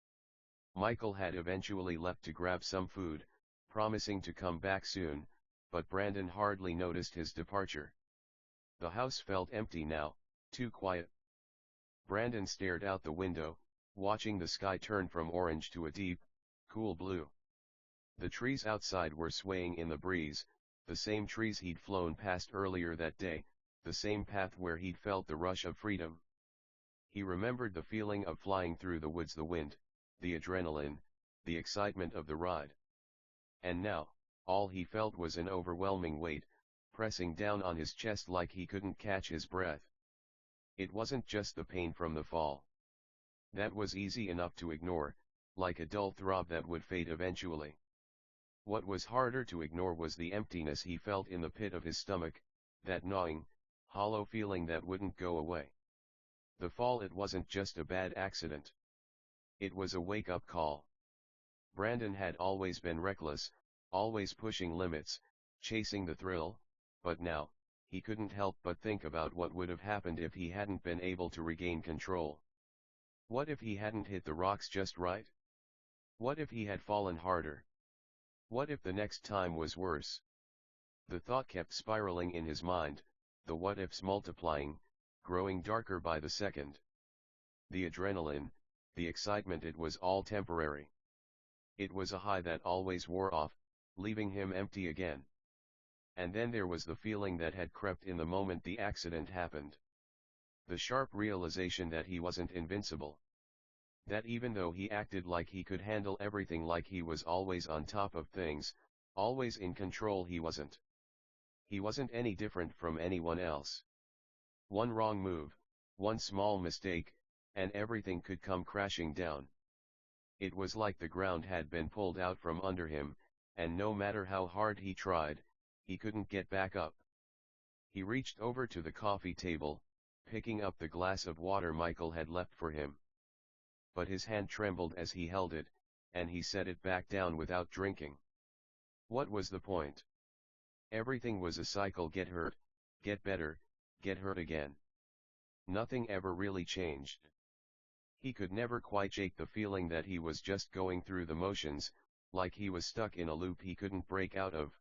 Michael had eventually left to grab some food, promising to come back soon, but Brandon hardly noticed his departure. The house felt empty now, too quiet. Brandon stared out the window, watching the sky turn from orange to a deep, cool blue. The trees outside were swaying in the breeze, the same trees he'd flown past earlier that day, the same path where he'd felt the rush of freedom. He remembered the feeling of flying through the woods, the wind, the adrenaline, the excitement of the ride. And now, all he felt was an overwhelming weight, pressing down on his chest like he couldn't catch his breath. It wasn't just the pain from the fall. That was easy enough to ignore, like a dull throb that would fade eventually. What was harder to ignore was the emptiness he felt in the pit of his stomach, that gnawing, hollow feeling that wouldn't go away. The fall, it wasn't just a bad accident. It was a wake-up call. Brandon had always been reckless, always pushing limits, chasing the thrill, but now, he couldn't help but think about what would have happened if he hadn't been able to regain control. What if he hadn't hit the rocks just right? What if he had fallen harder? What if the next time was worse? The thought kept spiraling in his mind, the what-ifs multiplying, growing darker by the second. The adrenaline, the excitement, it was all temporary. It was a high that always wore off, leaving him empty again. And then there was the feeling that had crept in the moment the accident happened. The sharp realization that he wasn't invincible. That even though he acted like he could handle everything, like he was always on top of things, always in control, he wasn't. He wasn't any different from anyone else. One wrong move, one small mistake, and everything could come crashing down. It was like the ground had been pulled out from under him, and no matter how hard he tried, he couldn't get back up. He reached over to the coffee table, picking up the glass of water Michael had left for him. But his hand trembled as he held it, and he set it back down without drinking. What was the point? Everything was a cycle: get hurt, get better, get hurt again. Nothing ever really changed. He could never quite shake the feeling that he was just going through the motions, like he was stuck in a loop he couldn't break out of.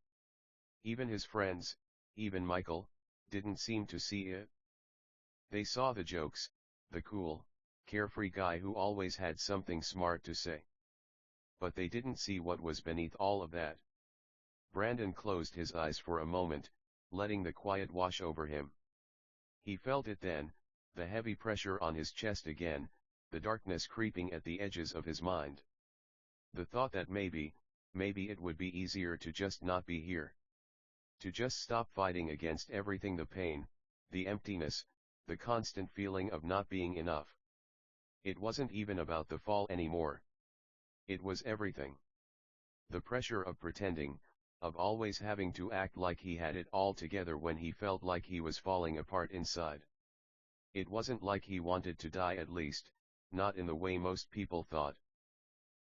Even his friends, even Michael, didn't seem to see it. They saw the jokes, the cool, carefree guy who always had something smart to say. But they didn't see what was beneath all of that. Brandon closed his eyes for a moment, letting the quiet wash over him. He felt it then, the heavy pressure on his chest again, the darkness creeping at the edges of his mind. The thought that maybe it would be easier to just not be here. To just stop fighting against everything: the pain, the emptiness, the constant feeling of not being enough. It wasn't even about the fall anymore. It was everything. The pressure of pretending, of always having to act like he had it all together when he felt like he was falling apart inside. It wasn't like he wanted to die, at least, not in the way most people thought.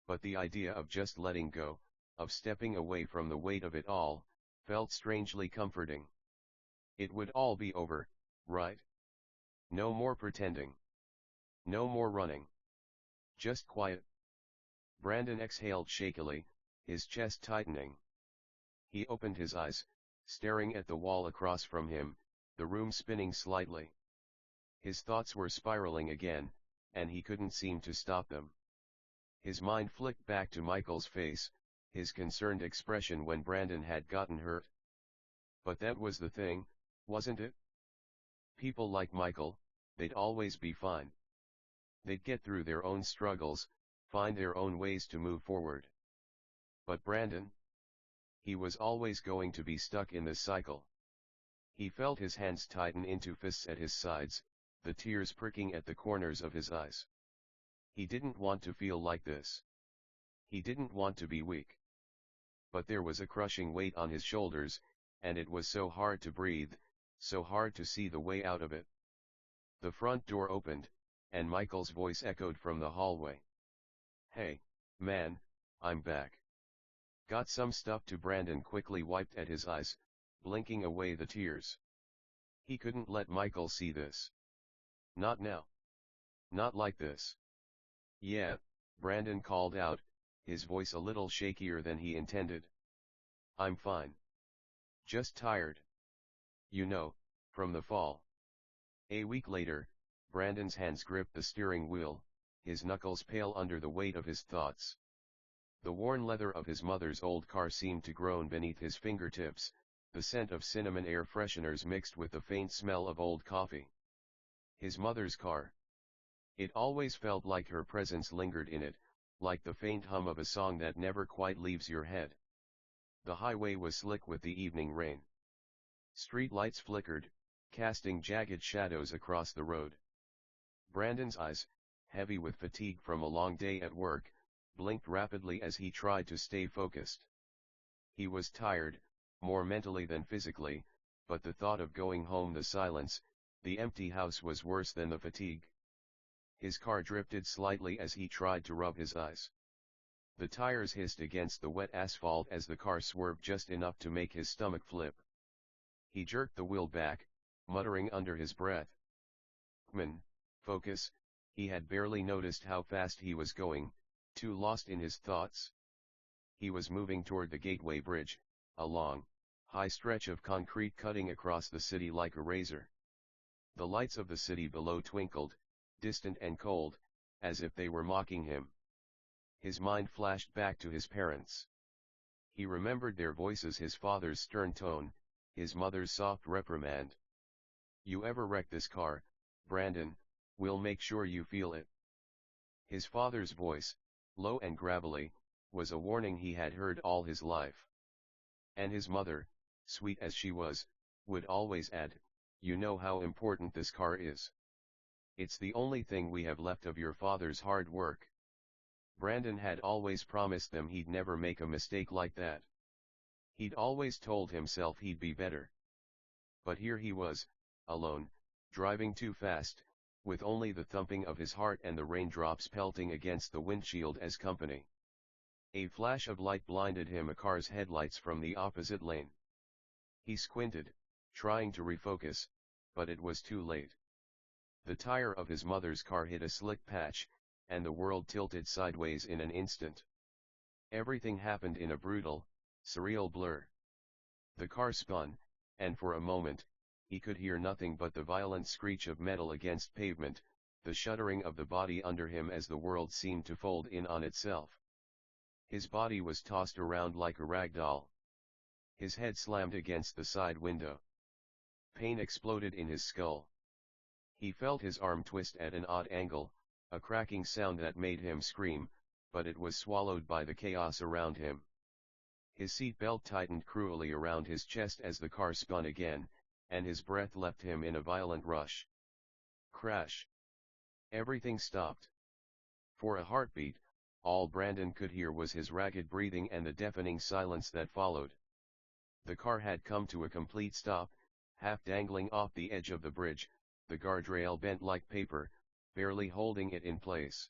But the idea of just letting go, of stepping away from the weight of it all, felt strangely comforting. It would all be over, right? No more pretending. No more running. Just quiet. Brandon exhaled shakily, his chest tightening. He opened his eyes, staring at the wall across from him, the room spinning slightly. His thoughts were spiraling again, and he couldn't seem to stop them. His mind flicked back to Michael's face, his concerned expression when Brandon had gotten hurt. But that was the thing, wasn't it? People like Michael, they'd always be fine. They'd get through their own struggles, find their own ways to move forward. But Brandon? He was always going to be stuck in this cycle. He felt his hands tighten into fists at his sides, the tears pricking at the corners of his eyes. He didn't want to feel like this. He didn't want to be weak. But there was a crushing weight on his shoulders, and it was so hard to breathe, so hard to see the way out of it. The front door opened, and Michael's voice echoed from the hallway. "Hey, man, I'm back." "Got some stuff to." Brandon quickly wiped at his eyes, blinking away the tears. He couldn't let Michael see this. Not now. Not like this. "Yeah," Brandon called out, his voice a little shakier than he intended. "I'm fine. Just tired. You know, from the fall." A week later, Brandon's hands gripped the steering wheel, his knuckles pale under the weight of his thoughts. The worn leather of his mother's old car seemed to groan beneath his fingertips, the scent of cinnamon air fresheners mixed with the faint smell of old coffee. His mother's car. It always felt like her presence lingered in it, like the faint hum of a song that never quite leaves your head. The highway was slick with the evening rain. Street lights flickered, casting jagged shadows across the road. Brandon's eyes, heavy with fatigue from a long day at work, blinked rapidly as he tried to stay focused. He was tired, more mentally than physically, but the thought of going home, the silence, the empty house was worse than the fatigue. His car drifted slightly as he tried to rub his eyes. The tires hissed against the wet asphalt as the car swerved just enough to make his stomach flip. He jerked the wheel back, muttering under his breath. "Man, focus," he had barely noticed how fast he was going, too lost in his thoughts. He was moving toward the Gateway Bridge, a long, high stretch of concrete cutting across the city like a razor. The lights of the city below twinkled, distant and cold, as if they were mocking him. His mind flashed back to his parents. He remembered their voices, his father's stern tone, his mother's soft reprimand. "You ever wreck this car, Brandon, we'll make sure you feel it." His father's voice, low and gravelly, was a warning he had heard all his life. And his mother, sweet as she was, would always add, "You know how important this car is. It's the only thing we have left of your father's hard work." Brandon had always promised them he'd never make a mistake like that. He'd always told himself he'd be better. But here he was, alone, driving too fast, with only the thumping of his heart and the raindrops pelting against the windshield as company. A flash of light blinded him, a car's headlights from the opposite lane. He squinted, trying to refocus, but it was too late. The tire of his mother's car hit a slick patch, and the world tilted sideways in an instant. Everything happened in a brutal, surreal blur. The car spun, and for a moment, he could hear nothing but the violent screech of metal against pavement, the shuddering of the body under him as the world seemed to fold in on itself. His body was tossed around like a rag doll. His head slammed against the side window. Pain exploded in his skull. He felt his arm twist at an odd angle, a cracking sound that made him scream, but it was swallowed by the chaos around him. His seat belt tightened cruelly around his chest as the car spun again, and his breath left him in a violent rush. Crash! Everything stopped. For a heartbeat, all Brandon could hear was his ragged breathing and the deafening silence that followed. The car had come to a complete stop, half dangling off the edge of the bridge, the guardrail bent like paper, barely holding it in place.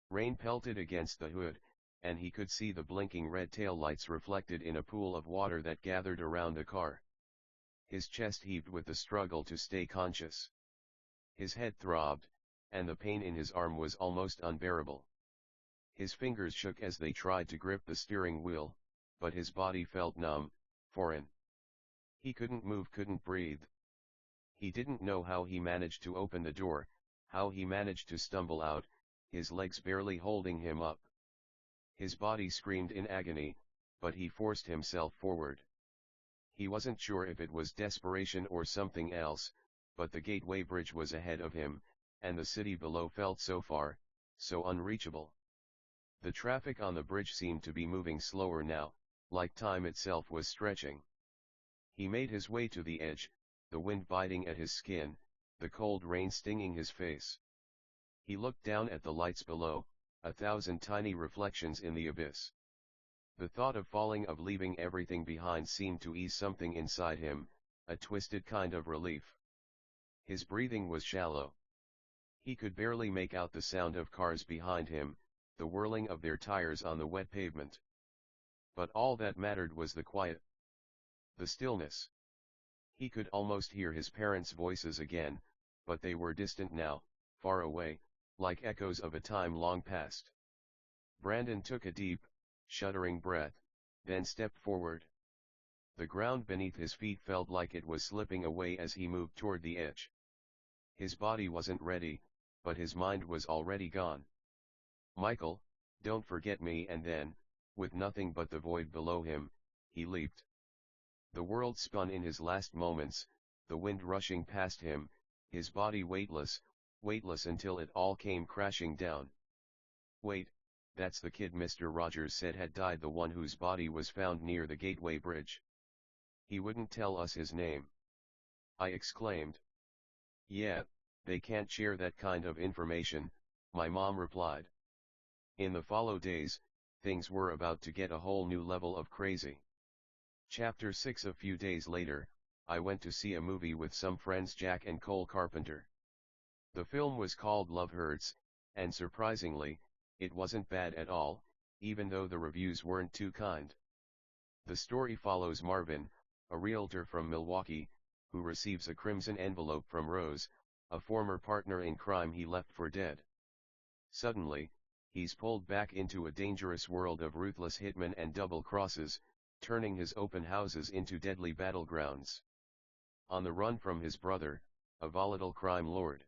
Rain pelted against the hood, and he could see the blinking red taillights reflected in a pool of water that gathered around the car. His chest heaved with the struggle to stay conscious. His head throbbed, and the pain in his arm was almost unbearable. His fingers shook as they tried to grip the steering wheel, but his body felt numb, foreign. He couldn't move, couldn't breathe. He didn't know how he managed to open the door, how he managed to stumble out, his legs barely holding him up. His body screamed in agony, but he forced himself forward. He wasn't sure if it was desperation or something else, but the Gateway Bridge was ahead of him, and the city below felt so far, so unreachable. The traffic on the bridge seemed to be moving slower now, like time itself was stretching. He made his way to the edge, the wind biting at his skin, the cold rain stinging his face. He looked down at the lights below, 1,000 tiny reflections in the abyss. The thought of falling, of leaving everything behind, seemed to ease something inside him, a twisted kind of relief. His breathing was shallow. He could barely make out the sound of cars behind him, the whirling of their tires on the wet pavement. But all that mattered was the quiet. The stillness. He could almost hear his parents' voices again, but they were distant now, far away, like echoes of a time long past. Brandon took a deep, shuddering breath, then stepped forward. The ground beneath his feet felt like it was slipping away as he moved toward the edge. His body wasn't ready, but his mind was already gone. "Michael, don't forget me," and then, with nothing but the void below him, he leaped. The world spun in his last moments, the wind rushing past him, his body weightless until it all came crashing down. "Wait, that's the kid Mr. Rogers said had died, the one whose body was found near the Gateway Bridge. He wouldn't tell us his name," I exclaimed. "Yeah, they can't share that kind of information," my mom replied. In the follow days, things were about to get a whole new level of crazy. Chapter 6. A few days later, I went to see a movie with some friends, Jack and Cole Carpenter. The film was called Love Hurts, and surprisingly, it wasn't bad at all, even though the reviews weren't too kind. The story follows Marvin, a realtor from Milwaukee, who receives a crimson envelope from Rose, a former partner in crime he left for dead. Suddenly, he's pulled back into a dangerous world of ruthless hitmen and double crosses, turning his open houses into deadly battlegrounds. On the run from his brother, a volatile crime lord.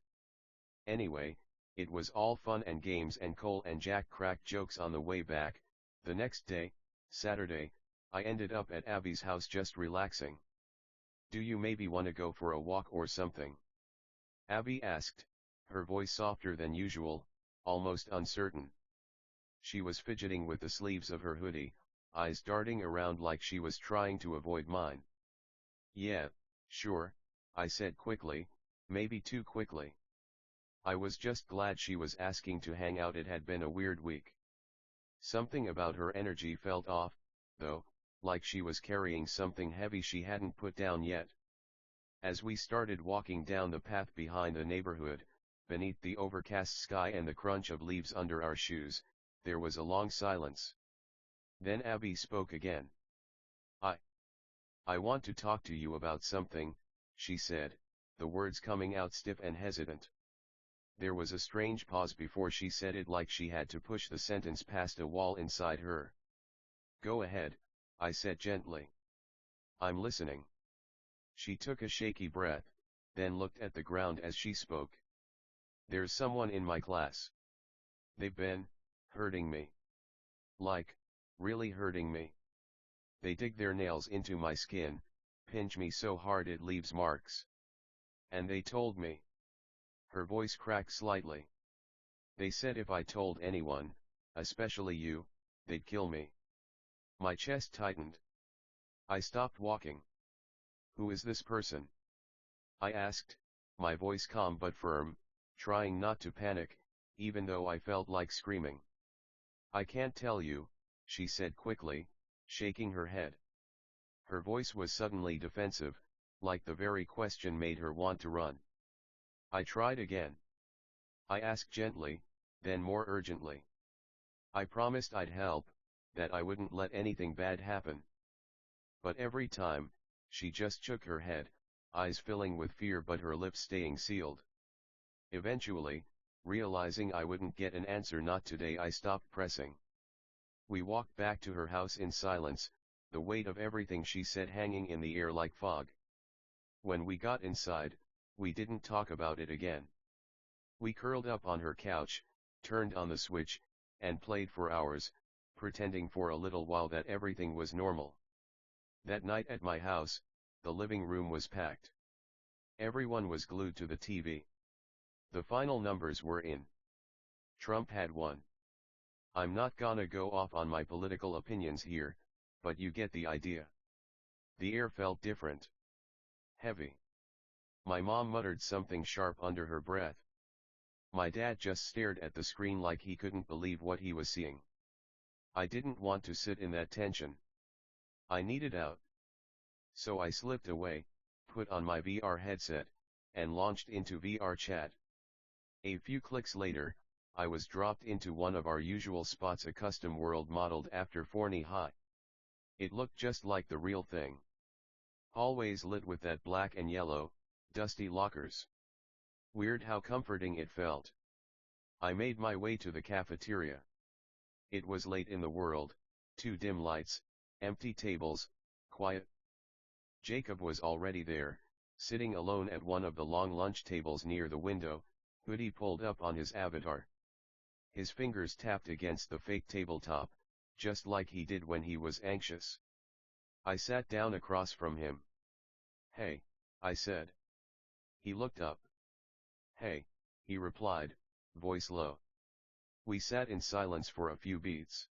Anyway, it was all fun and games, and Cole and Jack cracked jokes on the way back. The next day, Saturday, I ended up at Abby's house just relaxing. "Do you maybe want to go for a walk or something?" Abby asked, her voice softer than usual, almost uncertain. She was fidgeting with the sleeves of her hoodie, eyes darting around like she was trying to avoid mine. "Yeah, sure," I said quickly, maybe too quickly. I was just glad she was asking to hang out. It had been a weird week. Something about her energy felt off, though, like she was carrying something heavy she hadn't put down yet. As we started walking down the path behind the neighborhood, beneath the overcast sky and the crunch of leaves under our shoes, there was a long silence. Then Abby spoke again. I want to talk to you about something," she said, the words coming out stiff and hesitant. There was a strange pause before she said it, like she had to push the sentence past a wall inside her. "Go ahead," I said gently. "I'm listening." She took a shaky breath, then looked at the ground as she spoke. "There's someone in my class. They've been hurting me. Like, really hurting me. They dig their nails into my skin, pinch me so hard it leaves marks. And they told me." Her voice cracked slightly. "They said if I told anyone, especially you, they'd kill me." My chest tightened. I stopped walking. "Who is this person?" I asked, my voice calm but firm, trying not to panic, even though I felt like screaming. "I can't tell you," she said quickly, shaking her head. Her voice was suddenly defensive, like the very question made her want to run. I tried again. I asked gently, then more urgently. I promised I'd help, that I wouldn't let anything bad happen. But every time, she just shook her head, eyes filling with fear but her lips staying sealed. Eventually, realizing I wouldn't get an answer, not today, I stopped pressing. We walked back to her house in silence, the weight of everything she said hanging in the air like fog. When we got inside, we didn't talk about it again. We curled up on her couch, turned on the switch, and played for hours, pretending for a little while that everything was normal. That night at my house, the living room was packed. Everyone was glued to the TV. The final numbers were in. Trump had won. I'm not gonna go off on my political opinions here, but you get the idea. The air felt different. Heavy. My mom muttered something sharp under her breath. My dad just stared at the screen like he couldn't believe what he was seeing. I didn't want to sit in that tension. I needed out. So I slipped away, put on my VR headset, and launched into VR chat. A few clicks later, I was dropped into one of our usual spots, a custom world modeled after Forney High. It looked just like the real thing. Hallways lit with that black and yellow, dusty lockers. Weird how comforting it felt. I made my way to the cafeteria. It was late in the world, too dim lights, empty tables, quiet. Jacob was already there, sitting alone at one of the long lunch tables near the window, hoodie pulled up on his avatar. His fingers tapped against the fake tabletop, just like he did when he was anxious. I sat down across from him. "Hey," I said. He looked up. "Hey," he replied, voice low. We sat in silence for a few beats.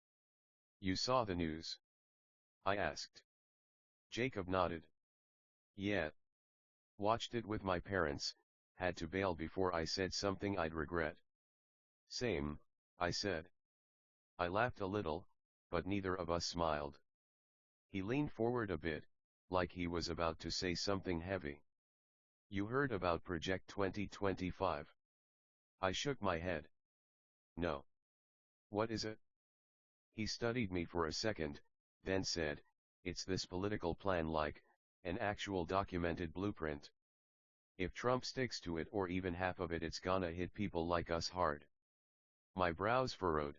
"You saw the news?" I asked. Jacob nodded. "Yeah. Watched it with my parents, had to bail before I said something I'd regret." "Same," I said. I laughed a little, but neither of us smiled. He leaned forward a bit, like he was about to say something heavy. "You heard about Project 2025? I shook my head. No. What is it? He studied me for a second, then said, it's this political plan, like an actual documented blueprint. If Trump sticks to it or even half of it, it's gonna hit people like us hard. My brows furrowed.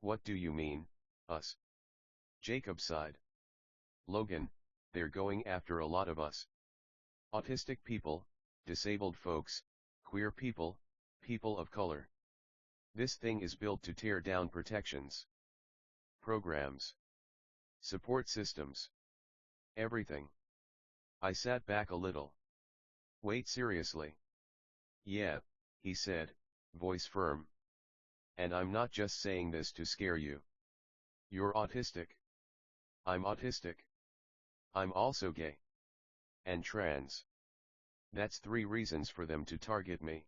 What do you mean, us? Jacob sighed. Logan, they're going after a lot of us. Autistic people, disabled folks, queer people, people of color. This thing is built to tear down protections, programs, support systems. Everything. I sat back a little. Wait, seriously? Yeah, he said, voice firm. And I'm not just saying this to scare you. You're autistic. I'm autistic. I'm also gay. And trans. That's 3 reasons for them to target me.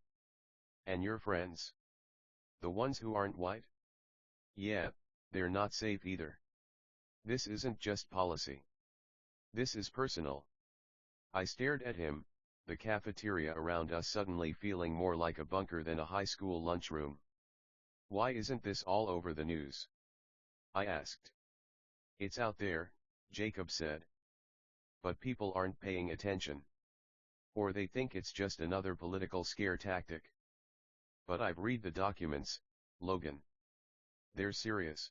And your friends? The ones who aren't white? Yeah, they're not safe either. This isn't just policy. This is personal. I stared at him, the cafeteria around us suddenly feeling more like a bunker than a high school lunchroom. Why isn't this all over the news? I asked. It's out there, Jacob said. But people aren't paying attention. Or they think it's just another political scare tactic. But I've read the documents, Logan. They're serious.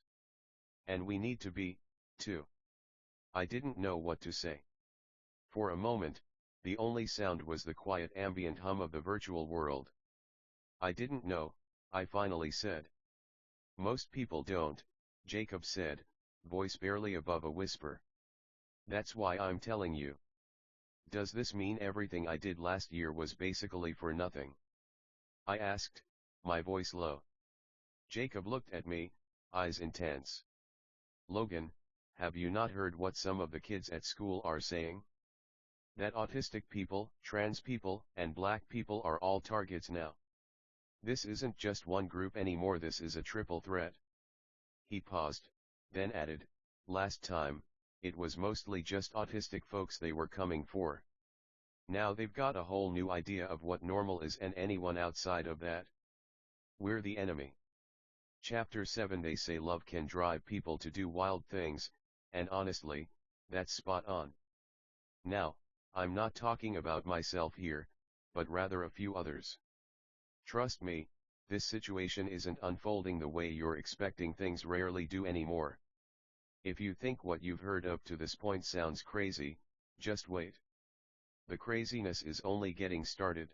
And we need to be, too. I didn't know what to say. For a moment, the only sound was the quiet ambient hum of the virtual world. I didn't know, I finally said. Most people don't, Jacob said, voice barely above a whisper. That's why I'm telling you. Does this mean everything I did last year was basically for nothing? I asked, my voice low. Jacob looked at me, eyes intense. Logan, have you not heard what some of the kids at school are saying? That autistic people, trans people, and black people are all targets now. This isn't just one group anymore, this is a triple threat. He paused, then added, last time, it was mostly just autistic folks they were coming for. Now they've got a whole new idea of what normal is, and anyone outside of that. We're the enemy. Chapter 7. They say love can drive people to do wild things, and honestly, that's spot on. Now, I'm not talking about myself here, but rather a few others. Trust me, this situation isn't unfolding the way you're expecting. Things rarely do anymore. If you think what you've heard up to this point sounds crazy, just wait. The craziness is only getting started.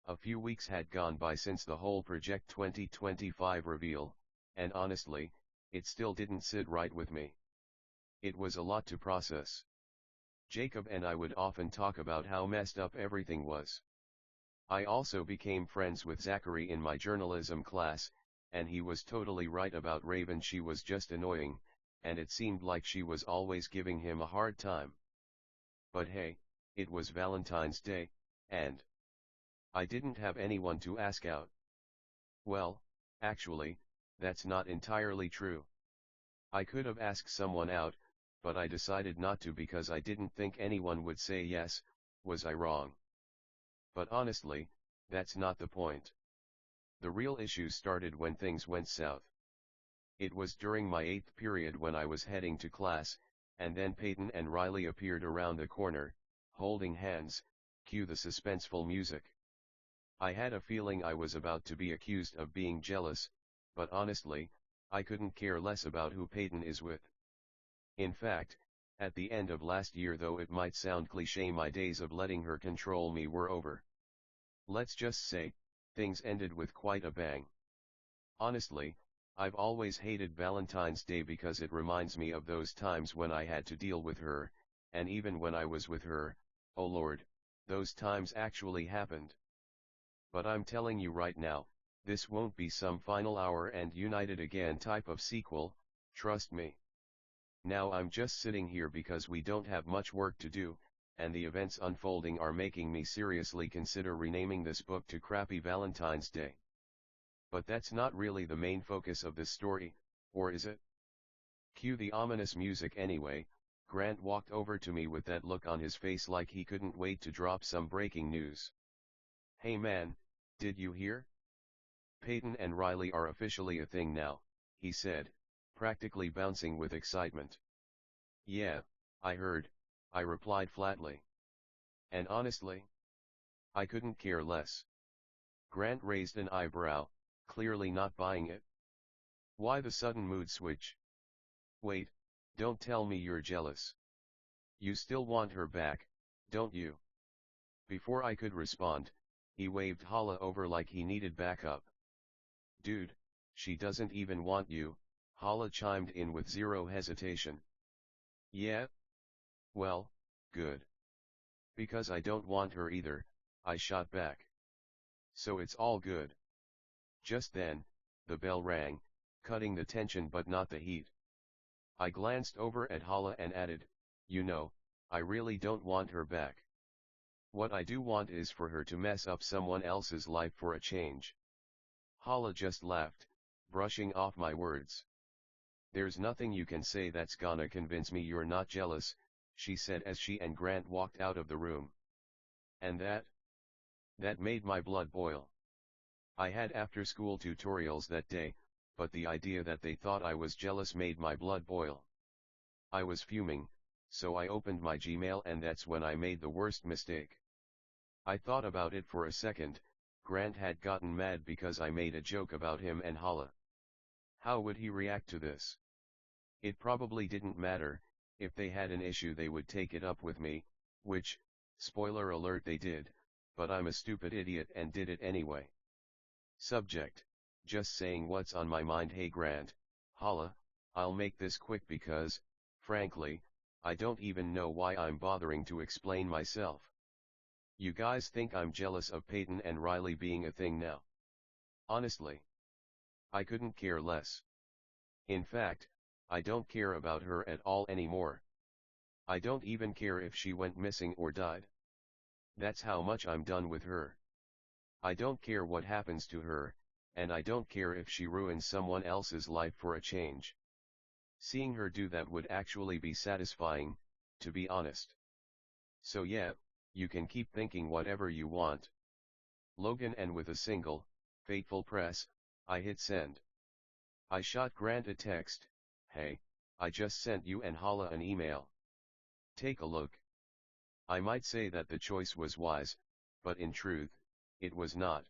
A few weeks had gone by since the whole Project 2025 reveal, and honestly, it still didn't sit right with me. It was a lot to process. Jacob and I would often talk about how messed up everything was. I also became friends with Zachary in my journalism class, and he was totally right about Raven. She was just annoying, and it seemed like she was always giving him a hard time. But hey, it was Valentine's Day, and I didn't have anyone to ask out. Well, actually, that's not entirely true. I could have asked someone out, but I decided not to because I didn't think anyone would say yes. Was I wrong? But honestly, that's not the point. The real issue started when things went south. It was during my 8th period when I was heading to class, and then Peyton and Riley appeared around the corner, holding hands. Cue the suspenseful music. I had a feeling I was about to be accused of being jealous, but honestly, I couldn't care less about who Peyton is with. In fact, at the end of last year, though it might sound cliché, my days of letting her control me were over. Let's just say, things ended with quite a bang. Honestly, I've always hated Valentine's Day because it reminds me of those times when I had to deal with her, and even when I was with her, oh Lord, those times actually happened. But I'm telling you right now, this won't be some final hour and united again type of sequel, trust me. Now I'm just sitting here because we don't have much work to do, and the events unfolding are making me seriously consider renaming this book to Crappy Valentine's Day. But that's not really the main focus of this story, or is it? Cue the ominous music anyway. Grant walked over to me with that look on his face like he couldn't wait to drop some breaking news. Hey man, did you hear? Peyton and Riley are officially a thing now, he said, practically bouncing with excitement. Yeah, I heard, I replied flatly. And honestly, I couldn't care less. Grant raised an eyebrow, clearly not buying it. Why the sudden mood switch? Wait, don't tell me you're jealous. You still want her back, don't you? Before I could respond, he waved Hala over like he needed backup. Dude, she doesn't even want you, Hala chimed in with zero hesitation. Yeah? Well, good. Because I don't want her either, I shot back. So it's all good. Just then, the bell rang, cutting the tension but not the heat. I glanced over at Hala and added, you know, I really don't want her back. What I do want is for her to mess up someone else's life for a change. Hala just laughed, brushing off my words. There's nothing you can say that's gonna convince me you're not jealous, she said as she and Grant walked out of the room. And that made my blood boil. I had after-school tutorials that day, but the idea that they thought I was jealous made my blood boil. I was fuming, so I opened my Gmail and that's when I made the worst mistake. I thought about it for a second. Grant had gotten mad because I made a joke about him and Hala. How would he react to this? It probably didn't matter. If they had an issue they would take it up with me, which, spoiler alert, they did, but I'm a stupid idiot and did it anyway. Subject: just saying what's on my mind. Hey Grant, Hala, I'll make this quick because, frankly, I don't even know why I'm bothering to explain myself. You guys think I'm jealous of Peyton and Riley being a thing now. Honestly, I couldn't care less. In fact, I don't care about her at all anymore. I don't even care if she went missing or died. That's how much I'm done with her. I don't care what happens to her, and I don't care if she ruins someone else's life for a change. Seeing her do that would actually be satisfying, to be honest. So yeah, you can keep thinking whatever you want. Logan. And with a single, fateful press, I hit send. I shot Grant a text, hey, I just sent you and Hala an email. Take a look. I might say that the choice was wise, but in truth, it was not.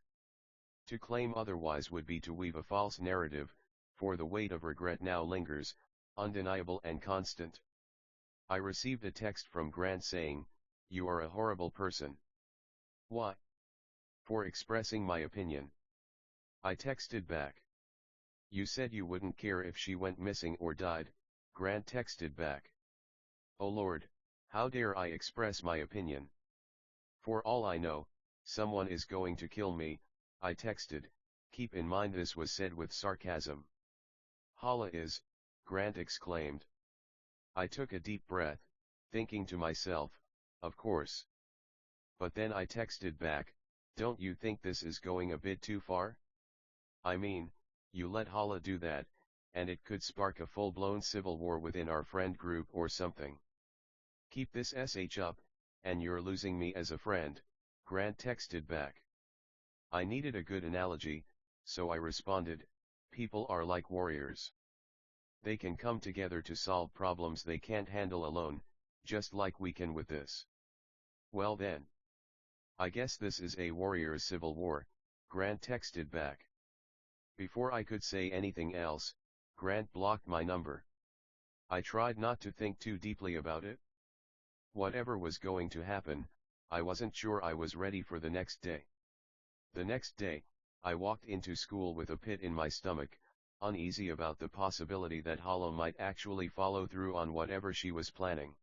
To claim otherwise would be to weave a false narrative, for the weight of regret now lingers, undeniable and constant. I received a text from Grant saying, you are a horrible person. Why? For expressing my opinion. I texted back. You said you wouldn't care if she went missing or died, Grant texted back. Oh Lord, how dare I express my opinion? For all I know, someone is going to kill me, I texted. Keep in mind this was said with sarcasm. Hala is, Grant exclaimed. I took a deep breath, thinking to myself, of course. But then I texted back, don't you think this is going a bit too far? I mean, you let Hala do that, and it could spark a full-blown civil war within our friend group or something. Keep this sh up, and you're losing me as a friend, Grant texted back. I needed a good analogy, so I responded, people are like warriors. They can come together to solve problems they can't handle alone, just like we can with this. Well then. I guess this is a warrior's civil war, Grant texted back. Before I could say anything else, Grant blocked my number. I tried not to think too deeply about it. Whatever was going to happen, I wasn't sure I was ready for the next day. The next day, I walked into school with a pit in my stomach, uneasy about the possibility that Hala might actually follow through on whatever she was planning.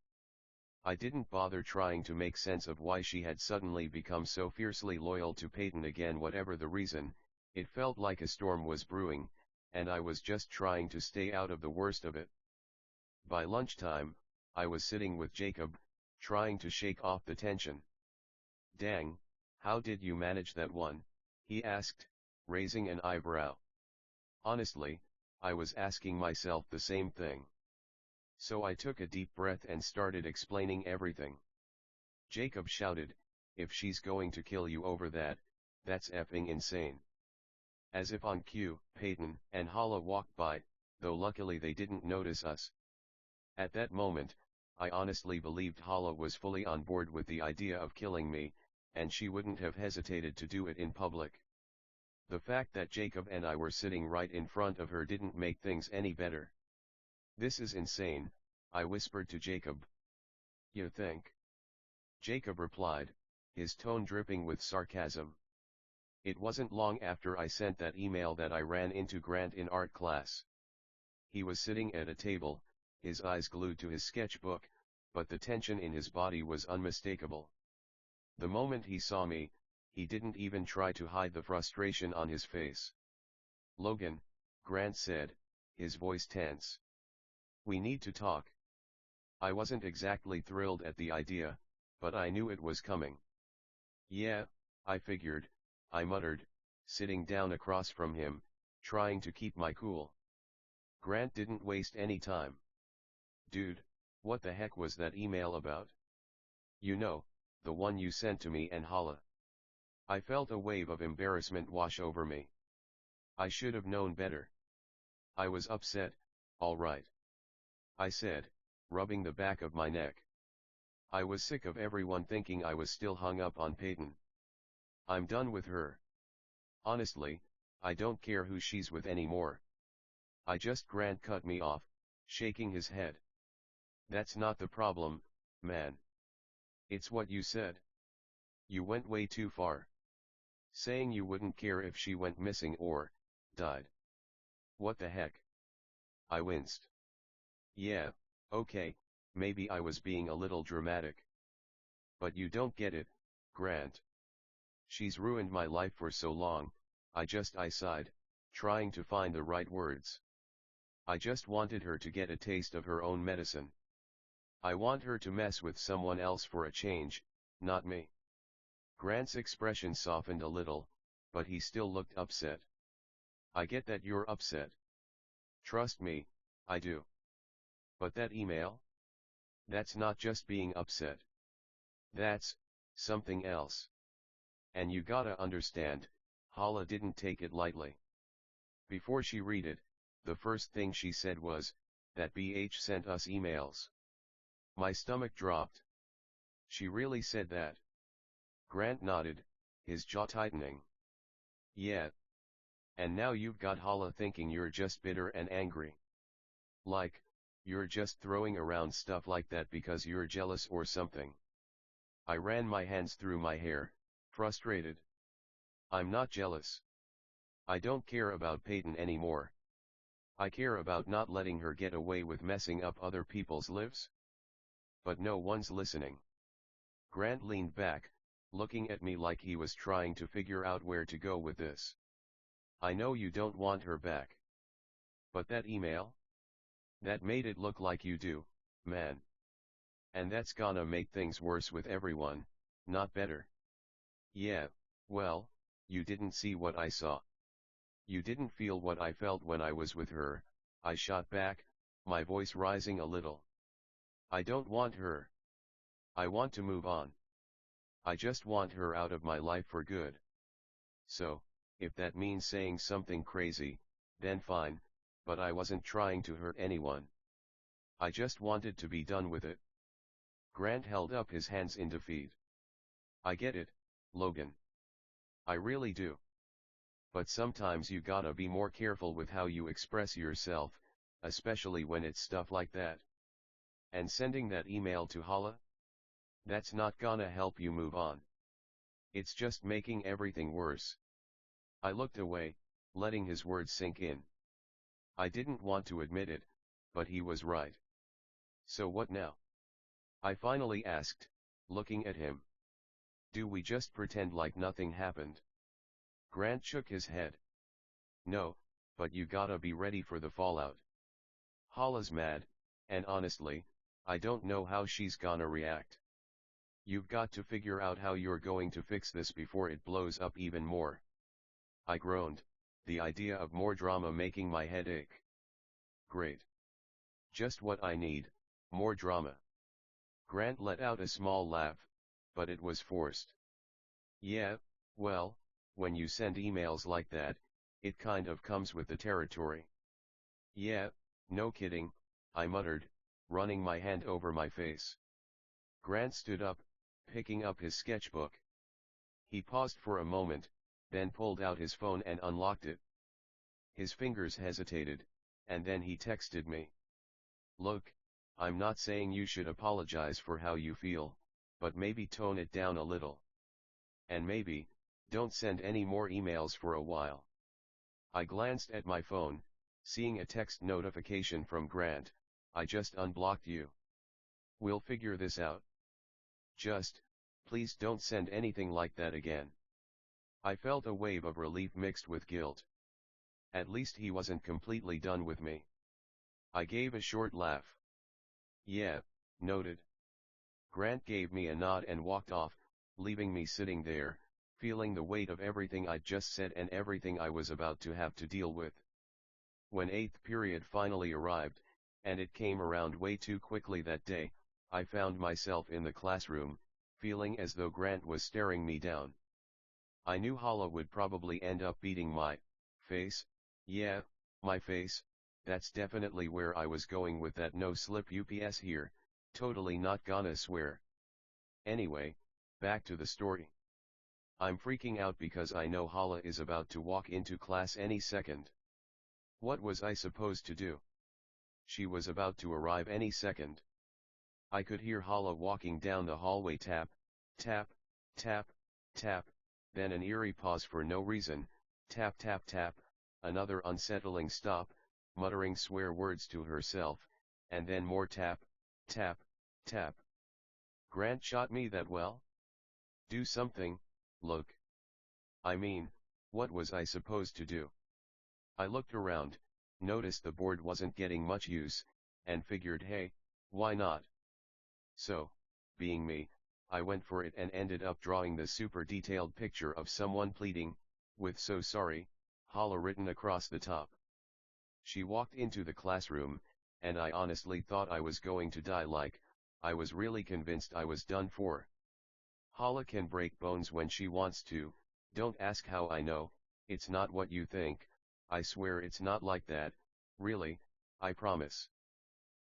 I didn't bother trying to make sense of why she had suddenly become so fiercely loyal to Peyton again. Whatever the reason, it felt like a storm was brewing, and I was just trying to stay out of the worst of it. By lunchtime, I was sitting with Jacob, trying to shake off the tension. Dang, how did you manage that one? He asked, raising an eyebrow. Honestly, I was asking myself the same thing. So I took a deep breath and started explaining everything. Jacob shouted, if she's going to kill you over that, that's effing insane. As if on cue, Peyton and Hala walked by, though luckily they didn't notice us. At that moment, I honestly believed Hala was fully on board with the idea of killing me, and she wouldn't have hesitated to do it in public. The fact that Jacob and I were sitting right in front of her didn't make things any better. "This is insane," I whispered to Jacob. "You think?" Jacob replied, his tone dripping with sarcasm. It wasn't long after I sent that email that I ran into Grant in art class. He was sitting at a table, his eyes glued to his sketchbook, but the tension in his body was unmistakable. The moment he saw me, he didn't even try to hide the frustration on his face. "Logan," Grant said, his voice tense. "We need to talk." I wasn't exactly thrilled at the idea, but I knew it was coming. "Yeah, I figured," I muttered, sitting down across from him, trying to keep my cool. Grant didn't waste any time. "Dude, what the heck was that email about?" "You know, the one you sent to me and Hala." I felt a wave of embarrassment wash over me. I should have known better. I was upset, all right, I said, rubbing the back of my neck. I was sick of everyone thinking I was still hung up on Peyton. I'm done with her. Honestly, I don't care who she's with anymore. Grant cut me off, shaking his head. "That's not the problem, man. It's what you said. You went way too far. Saying you wouldn't care if she went missing or died." "What the heck?" I winced. "Yeah, okay, maybe I was being a little dramatic. But you don't get it, Grant. She's ruined my life for so long," I sighed, trying to find the right words. "I just wanted her to get a taste of her own medicine. I want her to mess with someone else for a change, not me." Grant's expression softened a little, but he still looked upset. "I get that you're upset. Trust me, I do. But that email? That's not just being upset. That's something else. And you gotta understand, Hala didn't take it lightly. Before she read it, the first thing she said was, that BH sent us emails." My stomach dropped. "She really said that?" Grant nodded, his jaw tightening. "Yeah. And now you've got Hala thinking you're just bitter and angry. Like, you're just throwing around stuff like that because you're jealous or something." I ran my hands through my hair, frustrated. "I'm not jealous. I don't care about Peyton anymore. I care about not letting her get away with messing up other people's lives." But no one's listening. Grant leaned back, looking at me like he was trying to figure out where to go with this. "I know you don't want her back. But that email? That made it look like you do, man. And that's gonna make things worse with everyone, not better." "Yeah, well, you didn't see what I saw. You didn't feel what I felt when I was with her," I shot back, my voice rising a little. "I don't want her. I want to move on. I just want her out of my life for good. So, if that means saying something crazy, then fine, but I wasn't trying to hurt anyone. I just wanted to be done with it." Grant held up his hands in defeat. "I get it, Logan. I really do. But sometimes you gotta be more careful with how you express yourself, especially when it's stuff like that. And sending that email to Hala? That's not gonna help you move on. It's just making everything worse." I looked away, letting his words sink in. I didn't want to admit it, but he was right. "So what now?" I finally asked, looking at him. "Do we just pretend like nothing happened?" Grant shook his head. "No, but you gotta be ready for the fallout. Hala's mad, and honestly, I don't know how she's gonna react. You've got to figure out how you're going to fix this before it blows up even more." I groaned, the idea of more drama making my head ache. "Great. Just what I need, more drama." Grant let out a small laugh, but it was forced. "Yeah, well, when you send emails like that, It kind of comes with the territory. Yeah, no kidding, I muttered, running my hand over my face. Grant stood up, picking up his sketchbook. He paused for a moment, then pulled out his phone and unlocked it. His fingers hesitated, and then he texted me. Look, I'm not saying you should apologize for how you feel, but maybe tone it down a little. And maybe, don't send any more emails for a while. I glanced at my phone, seeing a text notification from Grant. I just unblocked you. We'll figure this out. Just, please don't send anything like that again. I felt a wave of relief mixed with guilt. At least he wasn't completely done with me. I gave a short laugh. Yeah, noted. Grant gave me a nod and walked off, leaving me sitting there, feeling the weight of everything I'd just said and everything I was about to have to deal with. When 8th period finally arrived, and it came around way too quickly that day, I found myself in the classroom, feeling as though Grant was staring me down. I knew Hala would probably end up beating my face. Yeah, my face, that's definitely where I was going with that no-slip UPS here, totally not gonna swear. Anyway, back to the story. I'm freaking out because I know Hala is about to walk into class any second. What was I supposed to do? She was about to arrive any second. I could hear Hala walking down the hallway, tap, tap, tap, tap, then an eerie pause for no reason, tap tap tap, another unsettling stop, muttering swear words to herself, and then more tap, tap, tap. Grant shot me that well? Do something, look. I mean, what was I supposed to do? I looked around, noticed the board wasn't getting much use, and figured, hey, why not? So, being me, I went for it and ended up drawing the super detailed picture of someone pleading, with "so sorry," Hala written across the top. She walked into the classroom, and I honestly thought I was going to die. I was really convinced I was done for. Hala can break bones when she wants to, don't ask how I know, it's not what you think, I swear it's not like that, really, I promise.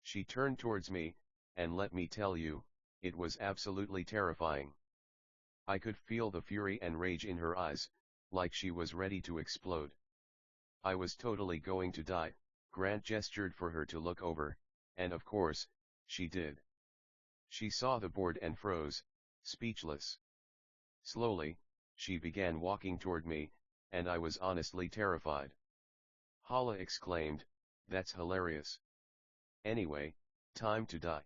She turned towards me, and let me tell you, it was absolutely terrifying. I could feel the fury and rage in her eyes, like she was ready to explode. I was totally going to die. Grant gestured for her to look over, and of course, she did. She saw the board and froze, speechless. Slowly, she began walking toward me, and I was honestly terrified. Hala exclaimed, "That's hilarious. Anyway, time to die."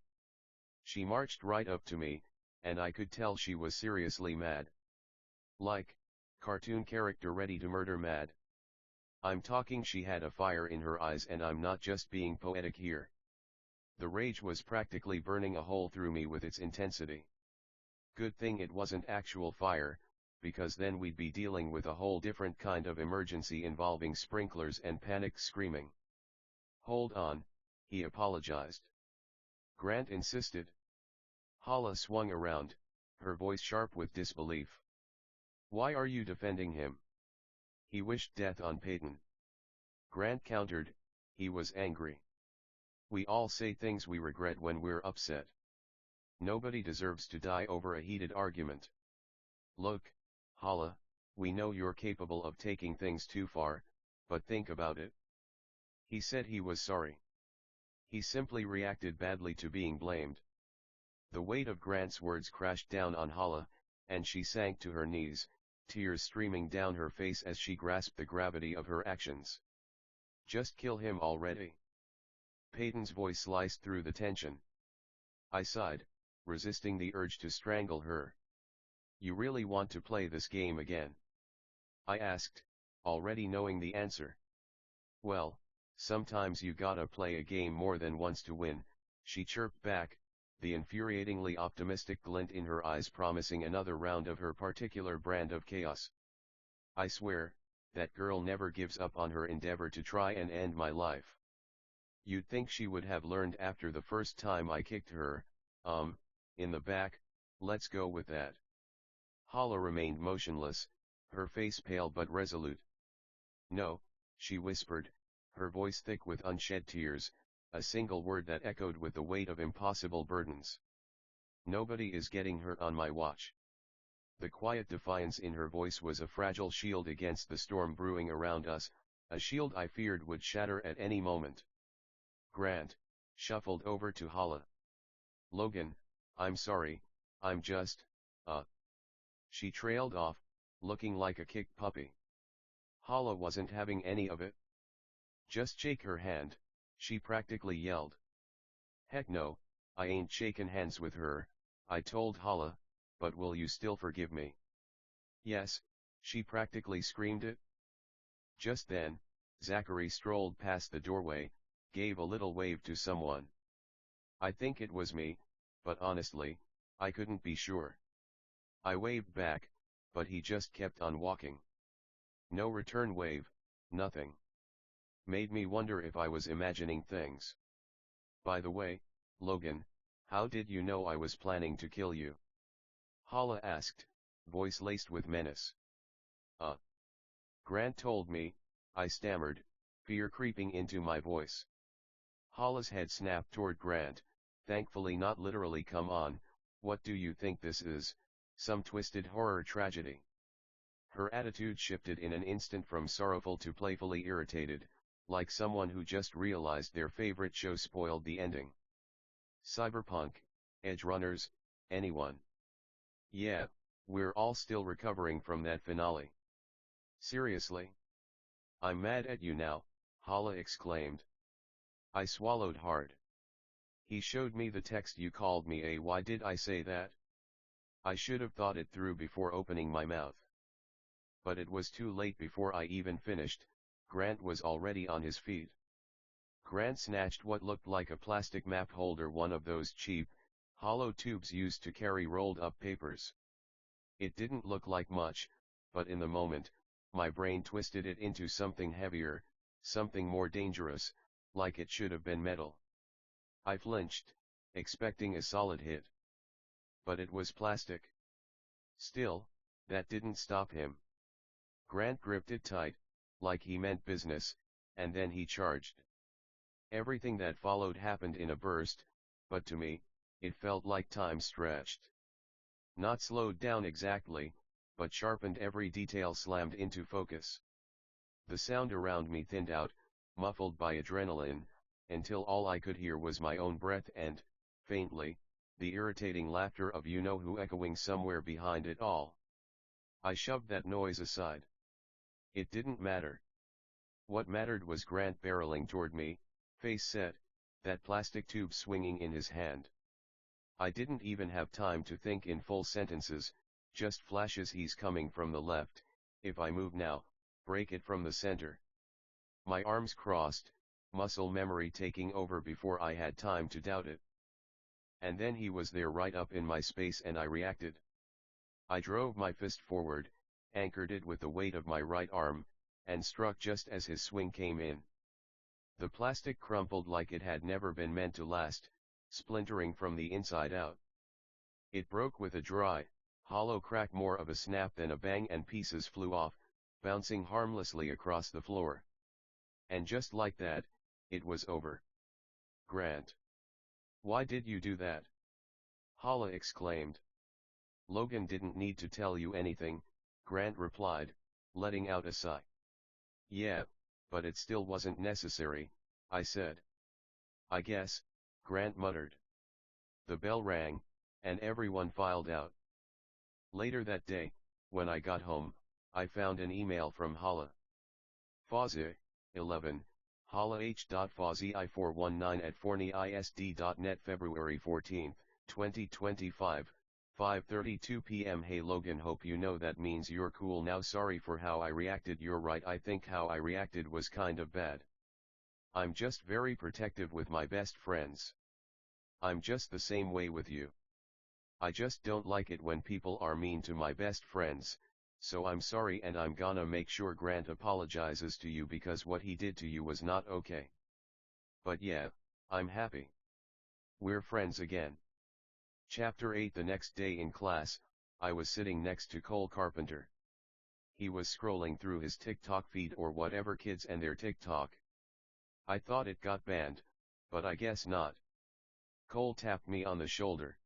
She marched right up to me, and I could tell she was seriously mad. Like, cartoon character ready to murder mad. I'm talking she had a fire in her eyes, and I'm not just being poetic here. The rage was practically burning a hole through me with its intensity. Good thing it wasn't actual fire, because then we'd be dealing with a whole different kind of emergency involving sprinklers and panicked screaming. Hold on, he apologized. Grant insisted. Hala swung around, her voice sharp with disbelief. Why are you defending him? He wished death on Peyton. Grant countered, he was angry. We all say things we regret when we're upset. Nobody deserves to die over a heated argument. Look, Hala, we know you're capable of taking things too far, but think about it. He said he was sorry. He simply reacted badly to being blamed. The weight of Grant's words crashed down on Hala, and she sank to her knees, tears streaming down her face as she grasped the gravity of her actions. Just kill him already. Peyton's voice sliced through the tension. I sighed, resisting the urge to strangle her. You really want to play this game again? I asked, already knowing the answer. Well, sometimes you gotta play a game more than once to win, she chirped back, the infuriatingly optimistic glint in her eyes promising another round of her particular brand of chaos. I swear, that girl never gives up on her endeavor to try and end my life. You'd think she would have learned after the first time I kicked her, in the back, let's go with that. Hala remained motionless, her face pale but resolute. No, she whispered, her voice thick with unshed tears, a single word that echoed with the weight of impossible burdens. Nobody is getting hurt on my watch. The quiet defiance in her voice was a fragile shield against the storm brewing around us, a shield I feared would shatter at any moment. Grant shuffled over to Hala. Logan, I'm sorry, I'm just, She trailed off, looking like a kicked puppy. Hala wasn't having any of it. Just shake her hand, she practically yelled. Heck no, I ain't shaking hands with her, I told Hala, but will you still forgive me? Yes, she practically screamed it. Just then, Zachary strolled past the doorway, gave a little wave to someone. I think it was me, but honestly, I couldn't be sure. I waved back, but he just kept on walking. No return wave, nothing. Made me wonder if I was imagining things. By the way, Logan, how did you know I was planning to kill you? Hala asked, voice laced with menace. Grant told me, I stammered, fear creeping into my voice. Hala's head snapped toward Grant, thankfully not literally. Come on, what do you think this is, some twisted horror tragedy? Her attitude shifted in an instant from sorrowful to playfully irritated, like someone who just realized their favorite show spoiled the ending. Cyberpunk, Edge Runners, anyone? Yeah, we're all still recovering from that finale. Seriously? I'm mad at you now, Hala exclaimed. I swallowed hard. He showed me the text you called me a. Why did I say that? I should have thought it through before opening my mouth. But it was too late. Before I even finished, Grant was already on his feet. Grant snatched what looked like a plastic map holder, one of those cheap, hollow tubes used to carry rolled up papers. It didn't look like much, but in the moment, my brain twisted it into something heavier, something more dangerous, like it should have been metal. I flinched, expecting a solid hit. But it was plastic. Still, that didn't stop him. Grant gripped it tight, like he meant business, and then he charged. Everything that followed happened in a burst, but to me, it felt like time stretched. Not slowed down exactly, but sharpened, every detail slammed into focus. The sound around me thinned out, muffled by adrenaline, until all I could hear was my own breath and, faintly, the irritating laughter of you-know-who echoing somewhere behind it all. I shoved that noise aside. It didn't matter. What mattered was Grant barreling toward me, face set, that plastic tube swinging in his hand. I didn't even have time to think in full sentences, just flashes. He's coming from the left, if I move now, break it from the center. My arms crossed, muscle memory taking over before I had time to doubt it. And then he was there, right up in my space, and I reacted. I drove my fist forward, anchored it with the weight of my right arm, and struck just as his swing came in. The plastic crumpled like it had never been meant to last, splintering from the inside out. It broke with a dry, hollow crack, more of a snap than a bang, and pieces flew off, bouncing harmlessly across the floor. And just like that, it was over. Grant. Why did you do that? Hala exclaimed. Logan didn't need to tell you anything, Grant replied, letting out a sigh. Yeah, but it still wasn't necessary, I said. I guess, Grant muttered. The bell rang, and everyone filed out. Later that day, when I got home, I found an email from Hala. Fawzi, 11, Hala h.fawzi419@forneyisd.net February 14, 2025, 5:32 p.m. Hey Logan, hope you know that means you're cool now. Sorry for how I reacted. You're right, I think how I reacted was kind of bad. I'm just very protective with my best friends. I'm just the same way with you. I just don't like it when people are mean to my best friends, so I'm sorry, and I'm gonna make sure Grant apologizes to you because what he did to you was not okay. But yeah, I'm happy. We're friends again. Chapter 8. The next day in class, I was sitting next to Cole Carpenter. He was scrolling through his TikTok feed or whatever, kids and their TikTok. I thought it got banned, but I guess not. Cole tapped me on the shoulder.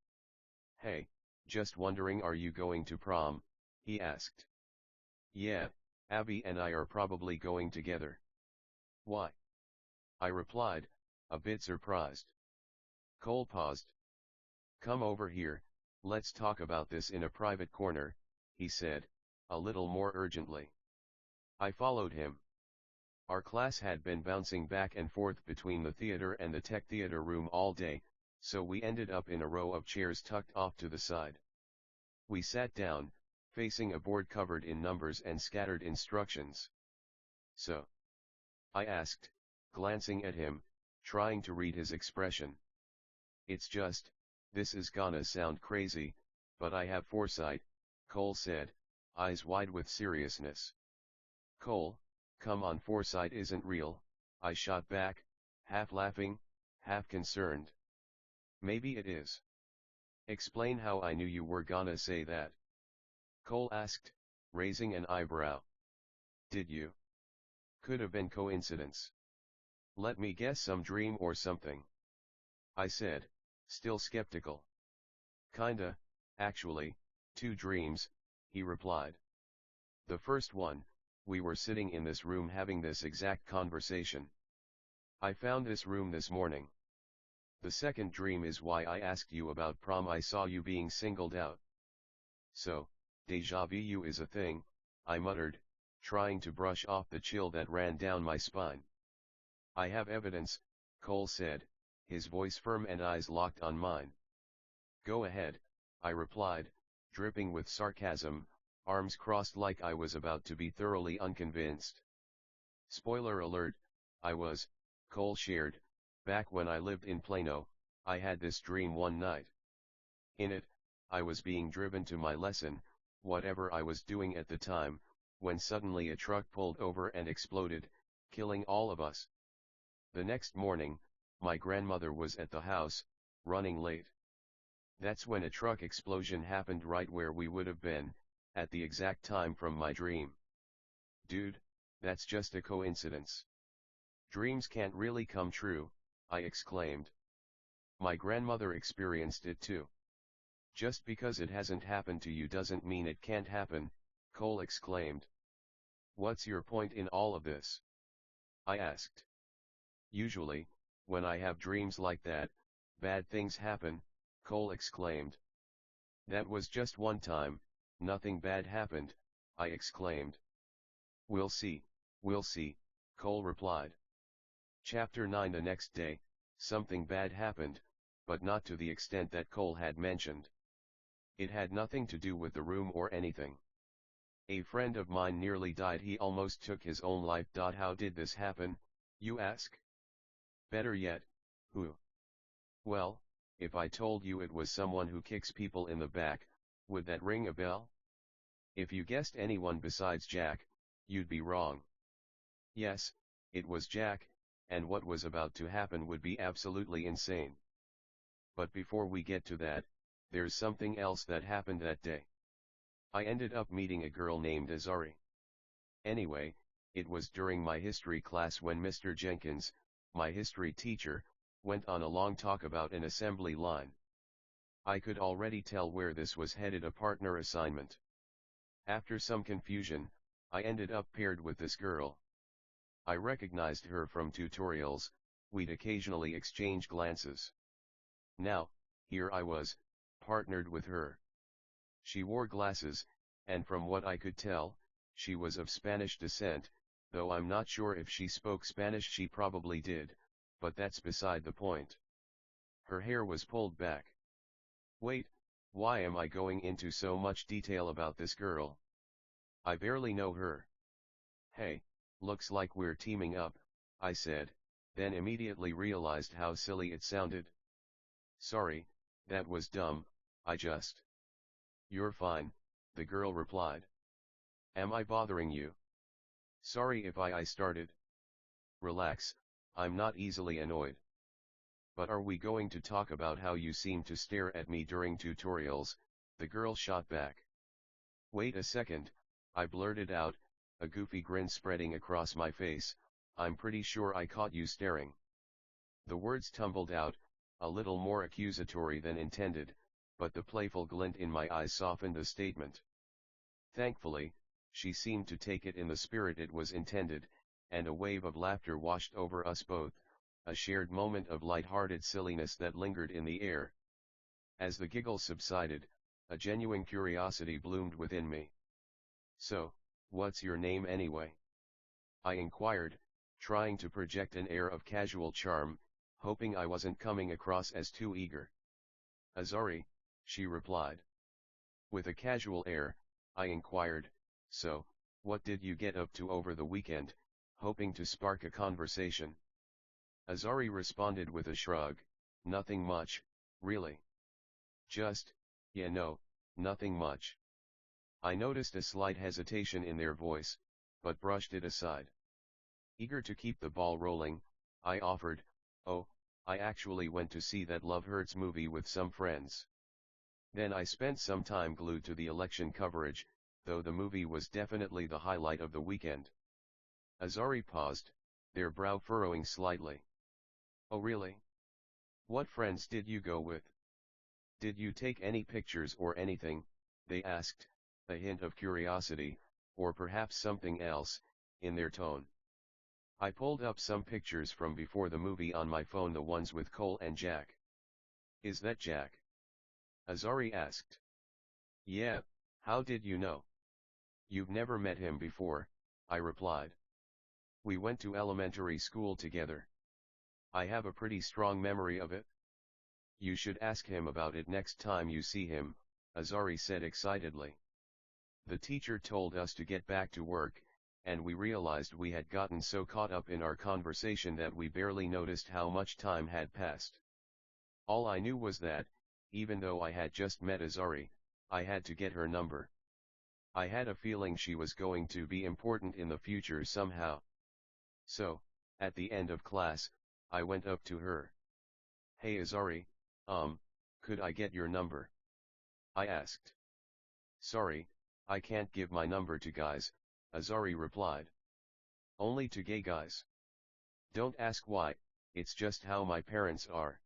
Hey, just wondering, are you going to prom? He asked. Yeah, Abby and I are probably going together. Why? I replied, a bit surprised. Cole paused. Come over here, let's talk about this in a private corner, he said, a little more urgently. I followed him. Our class had been bouncing back and forth between the theater and the tech theater room all day, so we ended up in a row of chairs tucked off to the side. We sat down, facing a board covered in numbers and scattered instructions. So? I asked, glancing at him, trying to read his expression. It's just, this is gonna sound crazy, but I have foresight, Cole said, eyes wide with seriousness. Cole, come on, foresight isn't real, I shot back, half laughing, half concerned. Maybe it is. Explain how. I knew you were gonna say that. Cole asked, raising an eyebrow. Did you? Could have been coincidence. Let me guess, some dream or something. I said, still skeptical. Kinda, actually, 2 dreams, he replied. The first one, we were sitting in this room having this exact conversation. I found this room this morning. The second dream is why I asked you about prom. I saw you being singled out. So, déjà vu is a thing, I muttered, trying to brush off the chill that ran down my spine. I have evidence, Cole said, his voice firm and eyes locked on mine. Go ahead, I replied, dripping with sarcasm, arms crossed like I was about to be thoroughly unconvinced. Spoiler alert, I was, Cole shared, back when I lived in Plano, I had this dream one night. In it, I was being driven to my lesson, whatever I was doing at the time, when suddenly a truck pulled over and exploded, killing all of us. The next morning, my grandmother was at the house, running late. That's when a truck explosion happened right where we would have been, at the exact time from my dream. Dude, that's just a coincidence. Dreams can't really come true, I exclaimed. My grandmother experienced it too. Just because it hasn't happened to you doesn't mean it can't happen, Cole exclaimed. What's your point in all of this? I asked. Usually, when I have dreams like that, bad things happen, Cole exclaimed. That was just one time, nothing bad happened, I exclaimed. We'll see, Cole replied. Chapter 9. The next day, something bad happened, but not to the extent that Cole had mentioned. It had nothing to do with the room or anything. A friend of mine nearly died. He almost took his own life. How did this happen, you ask? Better yet, who? Well, if I told you it was someone who kicks people in the back, would that ring a bell? If you guessed anyone besides Jack, you'd be wrong. Yes, it was Jack, and what was about to happen would be absolutely insane. But before we get to that, there's something else that happened that day. I ended up meeting a girl named Azari. Anyway, it was during my history class when Mr. Jenkins, my history teacher, went on a long talk about an assembly line. I could already tell where this was headed, a partner assignment. After some confusion, I ended up paired with this girl. I recognized her from tutorials, we'd occasionally exchange glances. Now, here I was, partnered with her. She wore glasses, and from what I could tell, she was of Spanish descent, though I'm not sure if she spoke Spanish. She probably did, but that's beside the point. Her hair was pulled back. Wait, why am I going into so much detail about this girl? I barely know her. Hey, looks like we're teaming up, I said, then immediately realized how silly it sounded. Sorry, that was dumb, I just... You're fine, the girl replied. Am I bothering you? Sorry if I started. Relax, I'm not easily annoyed. But are we going to talk about how you seem to stare at me during tutorials? The girl shot back. Wait a second, I blurted out, a goofy grin spreading across my face, "I'm pretty sure I caught you staring." The words tumbled out, a little more accusatory than intended, but the playful glint in my eyes softened the statement. Thankfully, she seemed to take it in the spirit it was intended, and a wave of laughter washed over us both, a shared moment of light-hearted silliness that lingered in the air. As the giggles subsided, a genuine curiosity bloomed within me. "So, what's your name anyway?" I inquired, trying to project an air of casual charm, hoping I wasn't coming across as too eager. "Azari," she replied. With a casual air, I inquired, "So, what did you get up to over the weekend?" hoping to spark a conversation. Azari responded with a shrug, "Nothing much, really. Just, yeah no, nothing much." I noticed a slight hesitation in their voice, but brushed it aside. Eager to keep the ball rolling, I offered, "Oh, I actually went to see that Love Hurts movie with some friends. Then I spent some time glued to the election coverage, though the movie was definitely the highlight of the weekend." Azari paused, their brow furrowing slightly. "Oh really? What friends did you go with? Did you take any pictures or anything?" they asked, a hint of curiosity, or perhaps something else, in their tone. I pulled up some pictures from before the movie on my phone, the ones with Cole and Jack. "Is that Jack?" Azari asked. "Yeah, how did you know?" "You've never met him before," I replied. "We went to elementary school together. I have a pretty strong memory of it." "You should ask him about it next time you see him," Azari said excitedly. The teacher told us to get back to work, and we realized we had gotten so caught up in our conversation that we barely noticed how much time had passed. All I knew was that, even though I had just met Azari, I had to get her number. I had a feeling she was going to be important in the future somehow. So, at the end of class, I went up to her. "Hey Azari, could I get your number?" I asked. "Sorry, I can't give my number to guys," Azari replied. "Only to gay guys. Don't ask why, it's just how my parents are.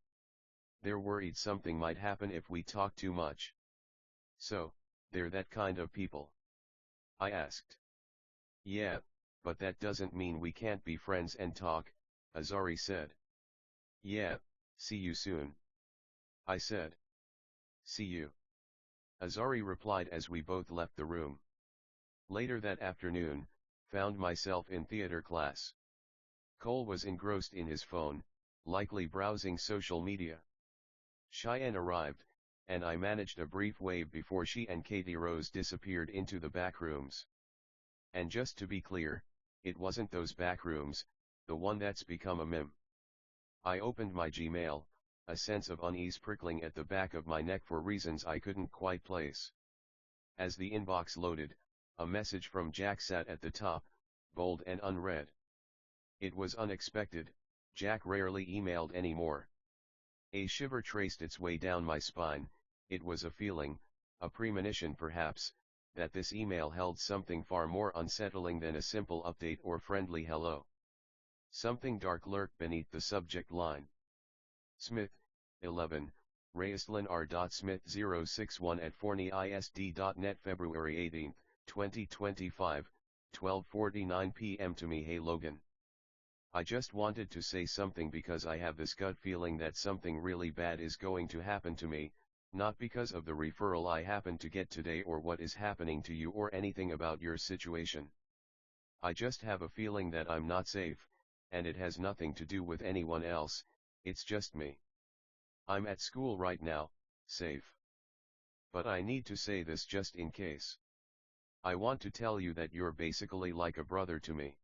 They're worried something might happen if we talk too much." "So, they're that kind of people?" I asked. "Yeah, but that doesn't mean we can't be friends and talk," Azari said. "Yeah, see you soon," I said. "See you," Azari replied as we both left the room. Later that afternoon, found myself in theater class. Cole was engrossed in his phone, likely browsing social media. Cheyenne arrived, and I managed a brief wave before she and Katie Rose disappeared into the back rooms. And just to be clear, it wasn't those back rooms, the one that's become a meme. I opened my Gmail, a sense of unease prickling at the back of my neck for reasons I couldn't quite place. As the inbox loaded, a message from Jack sat at the top, bold and unread. It was unexpected, Jack rarely emailed anymore. A shiver traced its way down my spine. It was a feeling, a premonition perhaps, that this email held something far more unsettling than a simple update or friendly hello. Something dark lurked beneath the subject line. Smith, 11, Raistlin R. Smith 061 at forneyisd.net February 18, 2025, 12:49 p.m. To me. Hey Logan. I just wanted to say something because I have this gut feeling that something really bad is going to happen to me, not because of the referral I happen to get today or what is happening to you or anything about your situation. I just have a feeling that I'm not safe, and it has nothing to do with anyone else, it's just me. I'm at school right now, safe. But I need to say this just in case. I want to tell you that you're basically like a brother to me.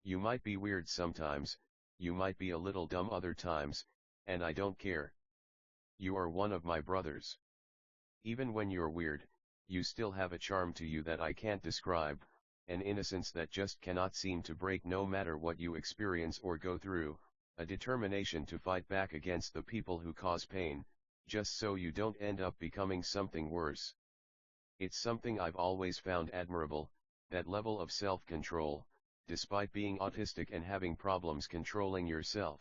You might be weird sometimes, you might be a little dumb other times, and I don't care. You are one of my brothers. Even when you're weird, you still have a charm to you that I can't describe, an innocence that just cannot seem to break no matter what you experience or go through, a determination to fight back against the people who cause pain, just so you don't end up becoming something worse. It's something I've always found admirable, that level of self-control, despite being autistic and having problems controlling yourself.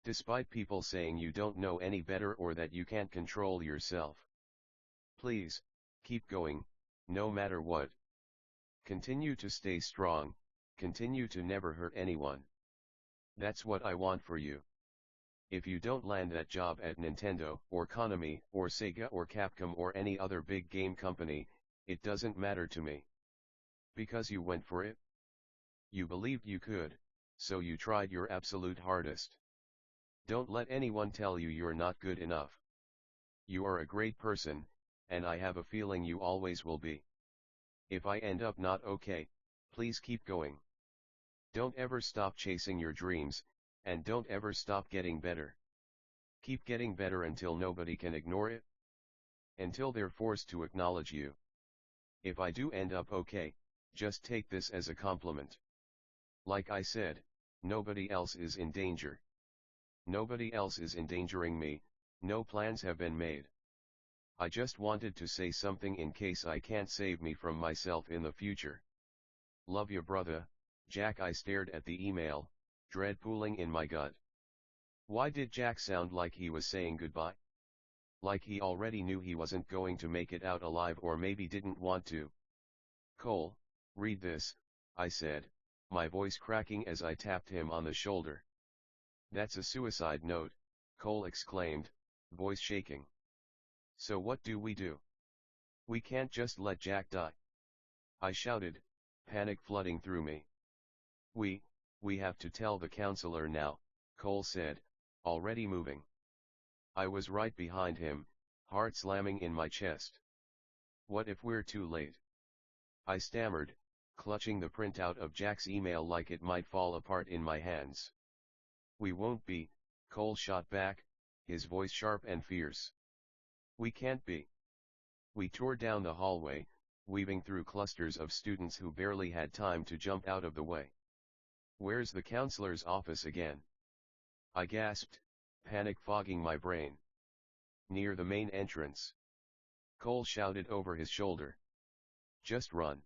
Despite people saying you don't know any better or that you can't control yourself. Please, keep going, no matter what. Continue to stay strong, continue to never hurt anyone. That's what I want for you. If you don't land that job at Nintendo, or Konami, or Sega or Capcom or any other big game company, it doesn't matter to me. Because you went for it. You believed you could, so you tried your absolute hardest. Don't let anyone tell you you're not good enough. You are a great person, and I have a feeling you always will be. If I end up not okay, please keep going. Don't ever stop chasing your dreams, and don't ever stop getting better. Keep getting better until nobody can ignore it. Until they're forced to acknowledge you. If I do end up okay, just take this as a compliment. Like I said, nobody else is in danger. Nobody else is endangering me, no plans have been made. I just wanted to say something in case I can't save me from myself in the future. Love ya brother, Jack. I stared at the email, dread pooling in my gut. Why did Jack sound like he was saying goodbye? Like he already knew he wasn't going to make it out alive, or maybe didn't want to. Cole, read this, I said, my voice cracking as I tapped him on the shoulder. That's a suicide note, Cole exclaimed, voice shaking. So what do? We can't just let Jack die. I shouted, panic flooding through me. We have to tell the counselor now, Cole said, already moving. I was right behind him, heart slamming in my chest. What if we're too late? I stammered, clutching the printout of Jack's email like it might fall apart in my hands. We won't be, Cole shot back, his voice sharp and fierce. We can't be. We tore down the hallway, weaving through clusters of students who barely had time to jump out of the way. Where's the counselor's office again? I gasped, panic fogging my brain. Near the main entrance. Cole shouted over his shoulder. Just run.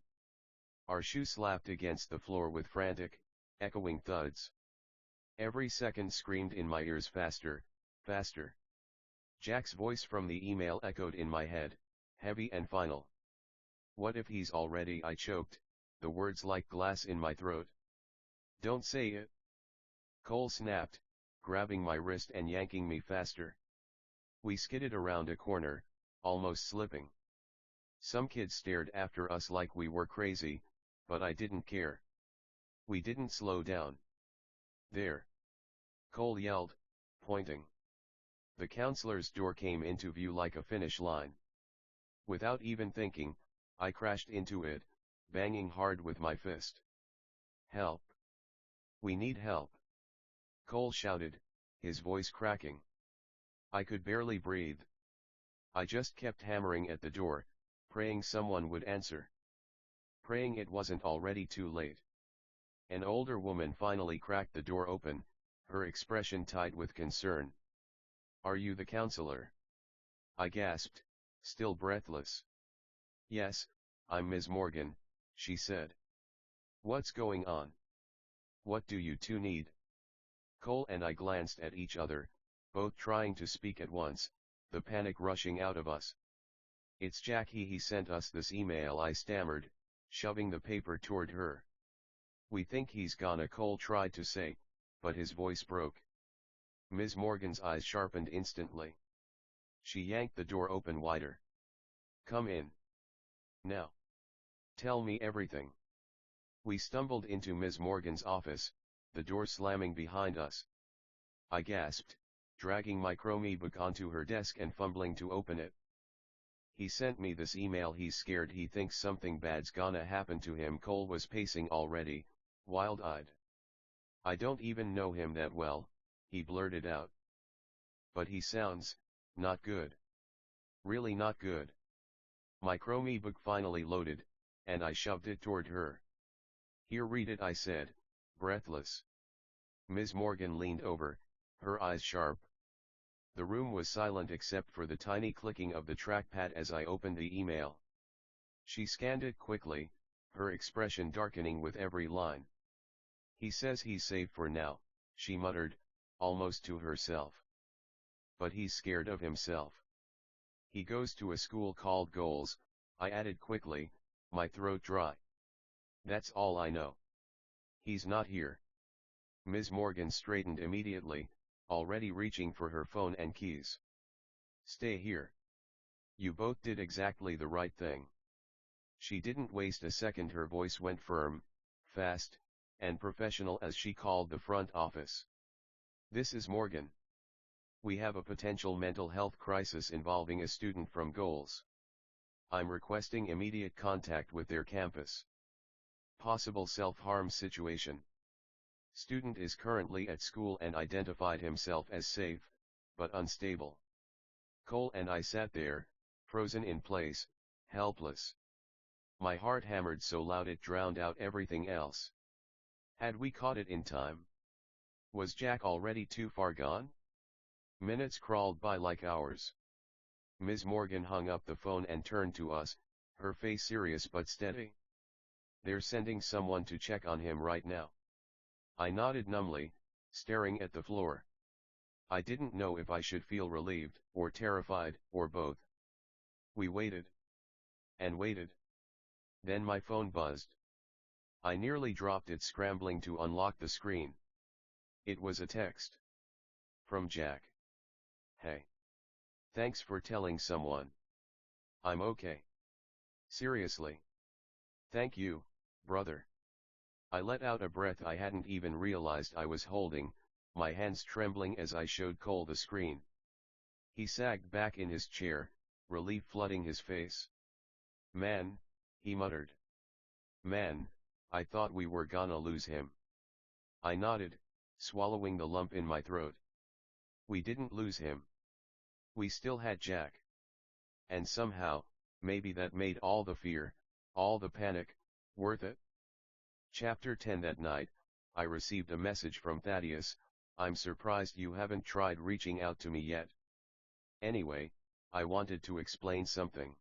Our shoe slapped against the floor with frantic, echoing thuds. Every second screamed in my ears, faster, faster. Jack's voice from the email echoed in my head, heavy and final. What if he's already? I choked, the words like glass in my throat. Don't say it. Cole snapped, grabbing my wrist and yanking me faster. We skidded around a corner, almost slipping. Some kids stared after us like we were crazy, but I didn't care. We didn't slow down. There. Cole yelled, pointing. The counselor's door came into view like a finish line. Without even thinking, I crashed into it, banging hard with my fist. Help. We need help. Cole shouted, his voice cracking. I could barely breathe. I just kept hammering at the door, praying someone would answer. Praying it wasn't already too late. An older woman finally cracked the door open, her expression tight with concern. Are you the counselor? I gasped, still breathless. Yes, I'm Ms. Morgan, she said. What's going on? What do you two need? Cole and I glanced at each other, both trying to speak at once, the panic rushing out of us. It's Jack. He sent us this email, I stammered, shoving the paper toward her. We think he's gonna, Cole tried to say, but his voice broke. Ms. Morgan's eyes sharpened instantly. She yanked the door open wider. Come in. Now. Tell me everything. We stumbled into Ms. Morgan's office, the door slamming behind us. I gasped, dragging my Chromebook onto her desk and fumbling to open it. He sent me this email. He's scared. He thinks something bad's gonna happen to him. Cole was pacing already, wild-eyed. I don't even know him that well, he blurted out. But he sounds, not good. Really not good. My Chromebook finally loaded, and I shoved it toward her. Here, read it, I said, breathless. Ms. Morgan leaned over, her eyes sharp. The room was silent except for the tiny clicking of the trackpad as I opened the email. She scanned it quickly, her expression darkening with every line. He says he's safe for now, she muttered, almost to herself. But he's scared of himself. He goes to a school called Goals, I added quickly, my throat dry. That's all I know. He's not here. Ms. Morgan straightened immediately, already reaching for her phone and keys. Stay here. You both did exactly the right thing. She didn't waste a second. Her voice went firm, fast, and professional as she called the front office. This is Morgan. We have a potential mental health crisis involving a student from Goals. I'm requesting immediate contact with their campus. Possible self-harm situation. Student is currently at school and identified himself as safe, but unstable. Cole and I sat there, frozen in place, helpless. My heart hammered so loud it drowned out everything else. Had we caught it in time? Was Jack already too far gone? Minutes crawled by like hours. Ms. Morgan hung up the phone and turned to us, her face serious but steady. They're sending someone to check on him right now. I nodded numbly, staring at the floor. I didn't know if I should feel relieved, or terrified, or both. We waited. And waited. Then my phone buzzed. I nearly dropped it, scrambling to unlock the screen. It was a text. From Jack. Hey. Thanks for telling someone. I'm okay. Seriously. Thank you, brother. I let out a breath I hadn't even realized I was holding, my hands trembling as I showed Cole the screen. He sagged back in his chair, relief flooding his face. Man, he muttered. Man, I thought we were gonna lose him. I nodded, swallowing the lump in my throat. We didn't lose him. We still had Jack. And somehow, maybe that made all the fear, all the panic, worth it. Chapter 10. That night, I received a message from Thaddeus. I'm surprised you haven't tried reaching out to me yet. Anyway, I wanted to explain something.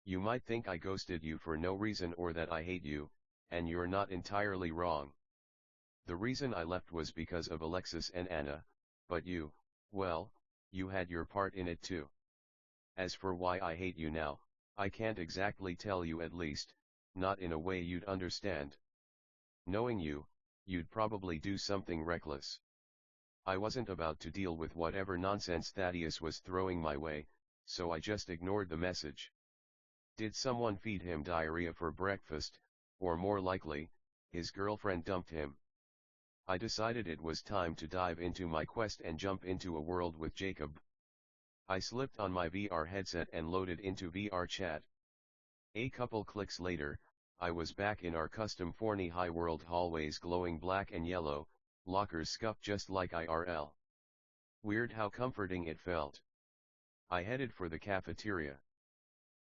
You might think I ghosted you for no reason or that I hate you, and you're not entirely wrong. The reason I left was because of Alexis and Anna, but you, well, you had your part in it too. As for why I hate you now, I can't exactly tell you, at least, not in a way you'd understand. Knowing you, you'd probably do something reckless. I wasn't about to deal with whatever nonsense Thaddeus was throwing my way, so I just ignored the message. Did someone feed him diarrhea for breakfast, or more likely, his girlfriend dumped him? I decided it was time to dive into my quest and jump into a world with Jacob. I slipped on my VR headset and loaded into VR chat. A couple clicks later, I was back in our custom Forney High World hallways, glowing black and yellow, lockers scuffed just like IRL. Weird how comforting it felt. I headed for the cafeteria.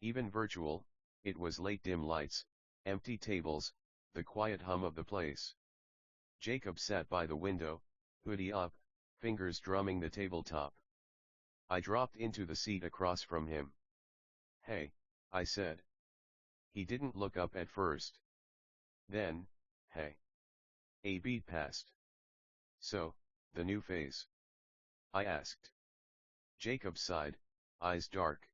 Even virtual, it was late, dim lights, empty tables, the quiet hum of the place. Jacob sat by the window, hoodie up, fingers drumming the tabletop. I dropped into the seat across from him. Hey, I said. He didn't look up at first. Then, hey. A beat passed. So, the new phase? I asked. Jacob sighed, eyes dark.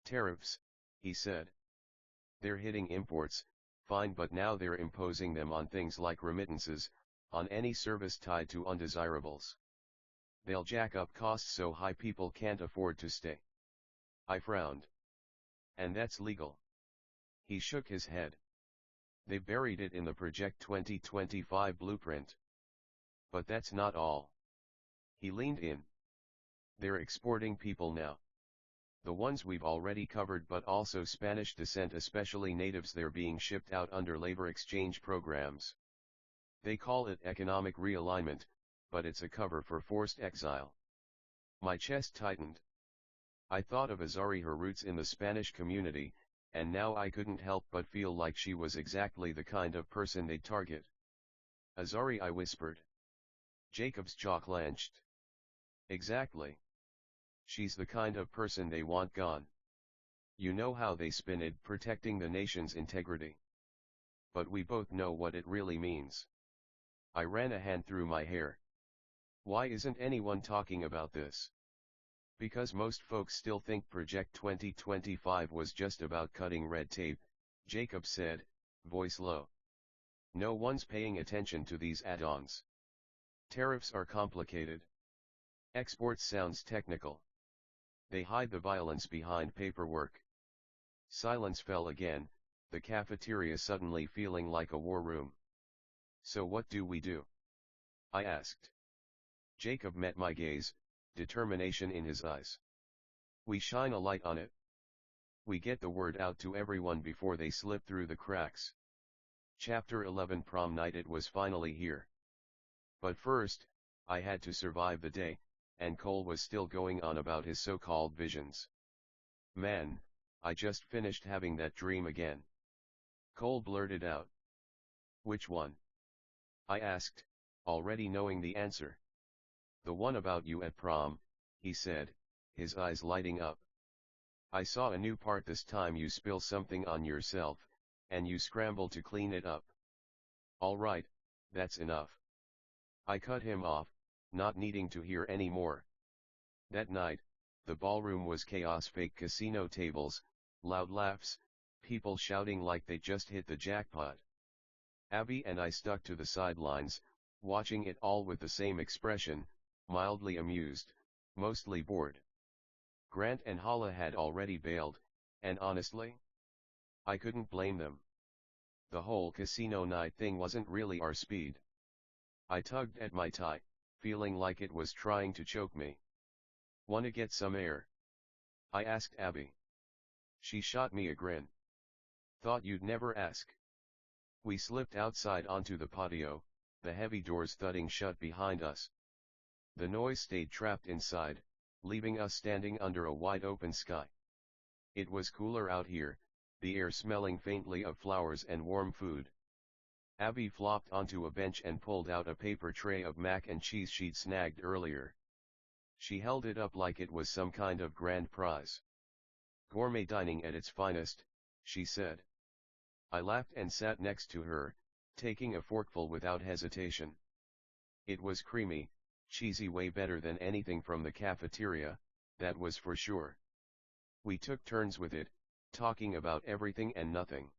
Tariffs, he said. They're hitting imports, fine, but now they're imposing them on things like remittances, on any service tied to undesirables. They'll jack up costs so high people can't afford to stay. I frowned. And that's legal. He shook his head. They buried it in the Project 2025 blueprint. But that's not all. He leaned in. They're exporting people now. The ones we've already covered, but also Spanish descent, especially natives. They're being shipped out under labor exchange programs. They call it economic realignment, but it's a cover for forced exile. My chest tightened. I thought of Azari, her roots in the Spanish community, and now I couldn't help but feel like she was exactly the kind of person they'd target. Azari, I whispered. Jacob's jaw clenched. Exactly. She's the kind of person they want gone. You know how they spin it, protecting the nation's integrity. but we both know what it really means. I ran a hand through my hair. Why isn't anyone talking about this? Because most folks still think Project 2025 was just about cutting red tape, Jacob said, voice low. No one's paying attention to these add-ons. Tariffs are complicated. Exports sounds technical. They hide the violence behind paperwork. Silence fell again, the cafeteria suddenly feeling like a war room. So what do we do? I asked. Jacob met my gaze, determination in his eyes. We shine a light on it. We get the word out to everyone before they slip through the cracks. Chapter 11 Prom night. It was finally here. But first, I had to survive the day, and Cole was still going on about his so-called visions. Man, I just finished having that dream again. Cole blurted out. Which one? I asked, already knowing the answer. The one about you at prom, he said, his eyes lighting up. I saw a new part this time. You spill something on yourself, and you scramble to clean it up. All right, that's enough. I cut him off, not needing to hear any more. That night, the ballroom was chaos. Fake casino tables, loud laughs, people shouting like they just hit the jackpot. Abby and I stuck to the sidelines, watching it all with the same expression, mildly amused, mostly bored. Grant and Hala had already bailed, and honestly, I couldn't blame them. The whole casino night thing wasn't really our speed. I tugged at my tie, feeling like it was trying to choke me. Wanna get some air? I asked Abby. She shot me a grin. Thought you'd never ask. We slipped outside onto the patio, the heavy doors thudding shut behind us. The noise stayed trapped inside, leaving us standing under a wide open sky. It was cooler out here, the air smelling faintly of flowers and warm food. Abby flopped onto a bench and pulled out a paper tray of mac and cheese she'd snagged earlier. She held it up like it was some kind of grand prize. Gourmet dining at its finest, she said. I laughed and sat next to her, taking a forkful without hesitation. It was creamy, cheesy, way better than anything from the cafeteria, that was for sure. We took turns with it, talking about everything and nothing.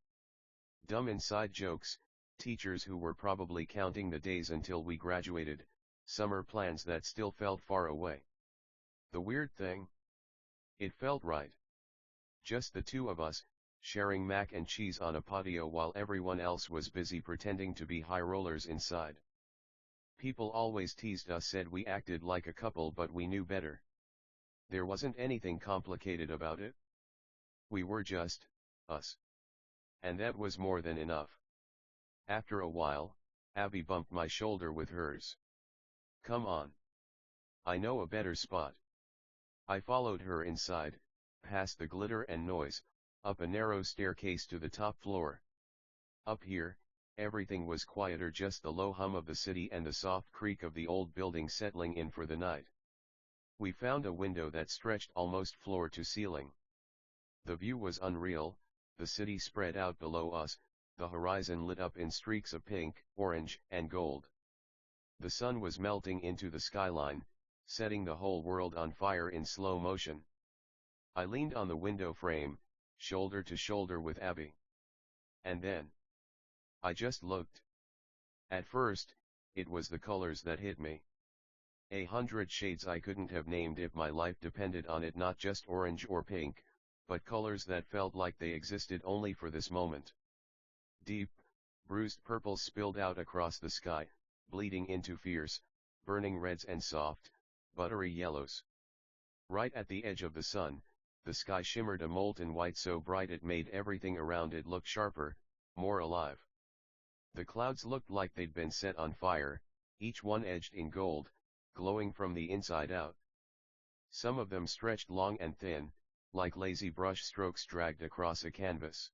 Dumb inside jokes, teachers who were probably counting the days until we graduated, summer plans that still felt far away. The weird thing? It felt right. Just the two of us, sharing mac and cheese on a patio while everyone else was busy pretending to be high rollers inside. People always teased us, said we acted like a couple, but we knew better. There wasn't anything complicated about it. We were just us. And that was more than enough. After a while, Abby bumped my shoulder with hers. Come on. I know a better spot. I followed her inside, past the glitter and noise, up a narrow staircase to the top floor. Up here, everything was quieter, just the low hum of the city and the soft creak of the old building settling in for the night. We found a window that stretched almost floor to ceiling. The view was unreal, the city spread out below us, the horizon lit up in streaks of pink, orange, and gold. The sun was melting into the skyline, setting the whole world on fire in slow motion. I leaned on the window frame, shoulder to shoulder with Abby. And then, I just looked. At first, it was the colors that hit me. 100 shades I couldn't have named if my life depended on it, not just orange or pink, but colors that felt like they existed only for this moment. Deep, bruised purples spilled out across the sky, bleeding into fierce, burning reds and soft, buttery yellows. Right at the edge of the sun, the sky shimmered a molten white so bright it made everything around it look sharper, more alive. The clouds looked like they'd been set on fire, each one edged in gold, glowing from the inside out. Some of them stretched long and thin, like lazy brush strokes dragged across a canvas.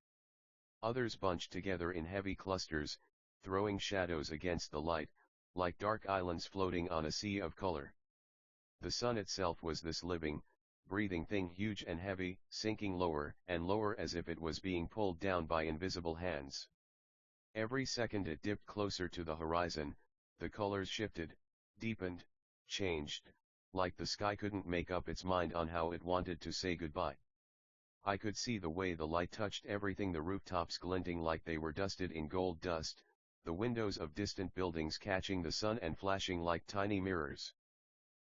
Others bunched together in heavy clusters, throwing shadows against the light, like dark islands floating on a sea of color. The sun itself was this living, breathing thing, huge and heavy, sinking lower and lower as if it was being pulled down by invisible hands. Every second it dipped closer to the horizon, the colors shifted, deepened, changed, like the sky couldn't make up its mind on how it wanted to say goodbye. I could see the way the light touched everything, the rooftops glinting like they were dusted in gold dust, the windows of distant buildings catching the sun and flashing like tiny mirrors.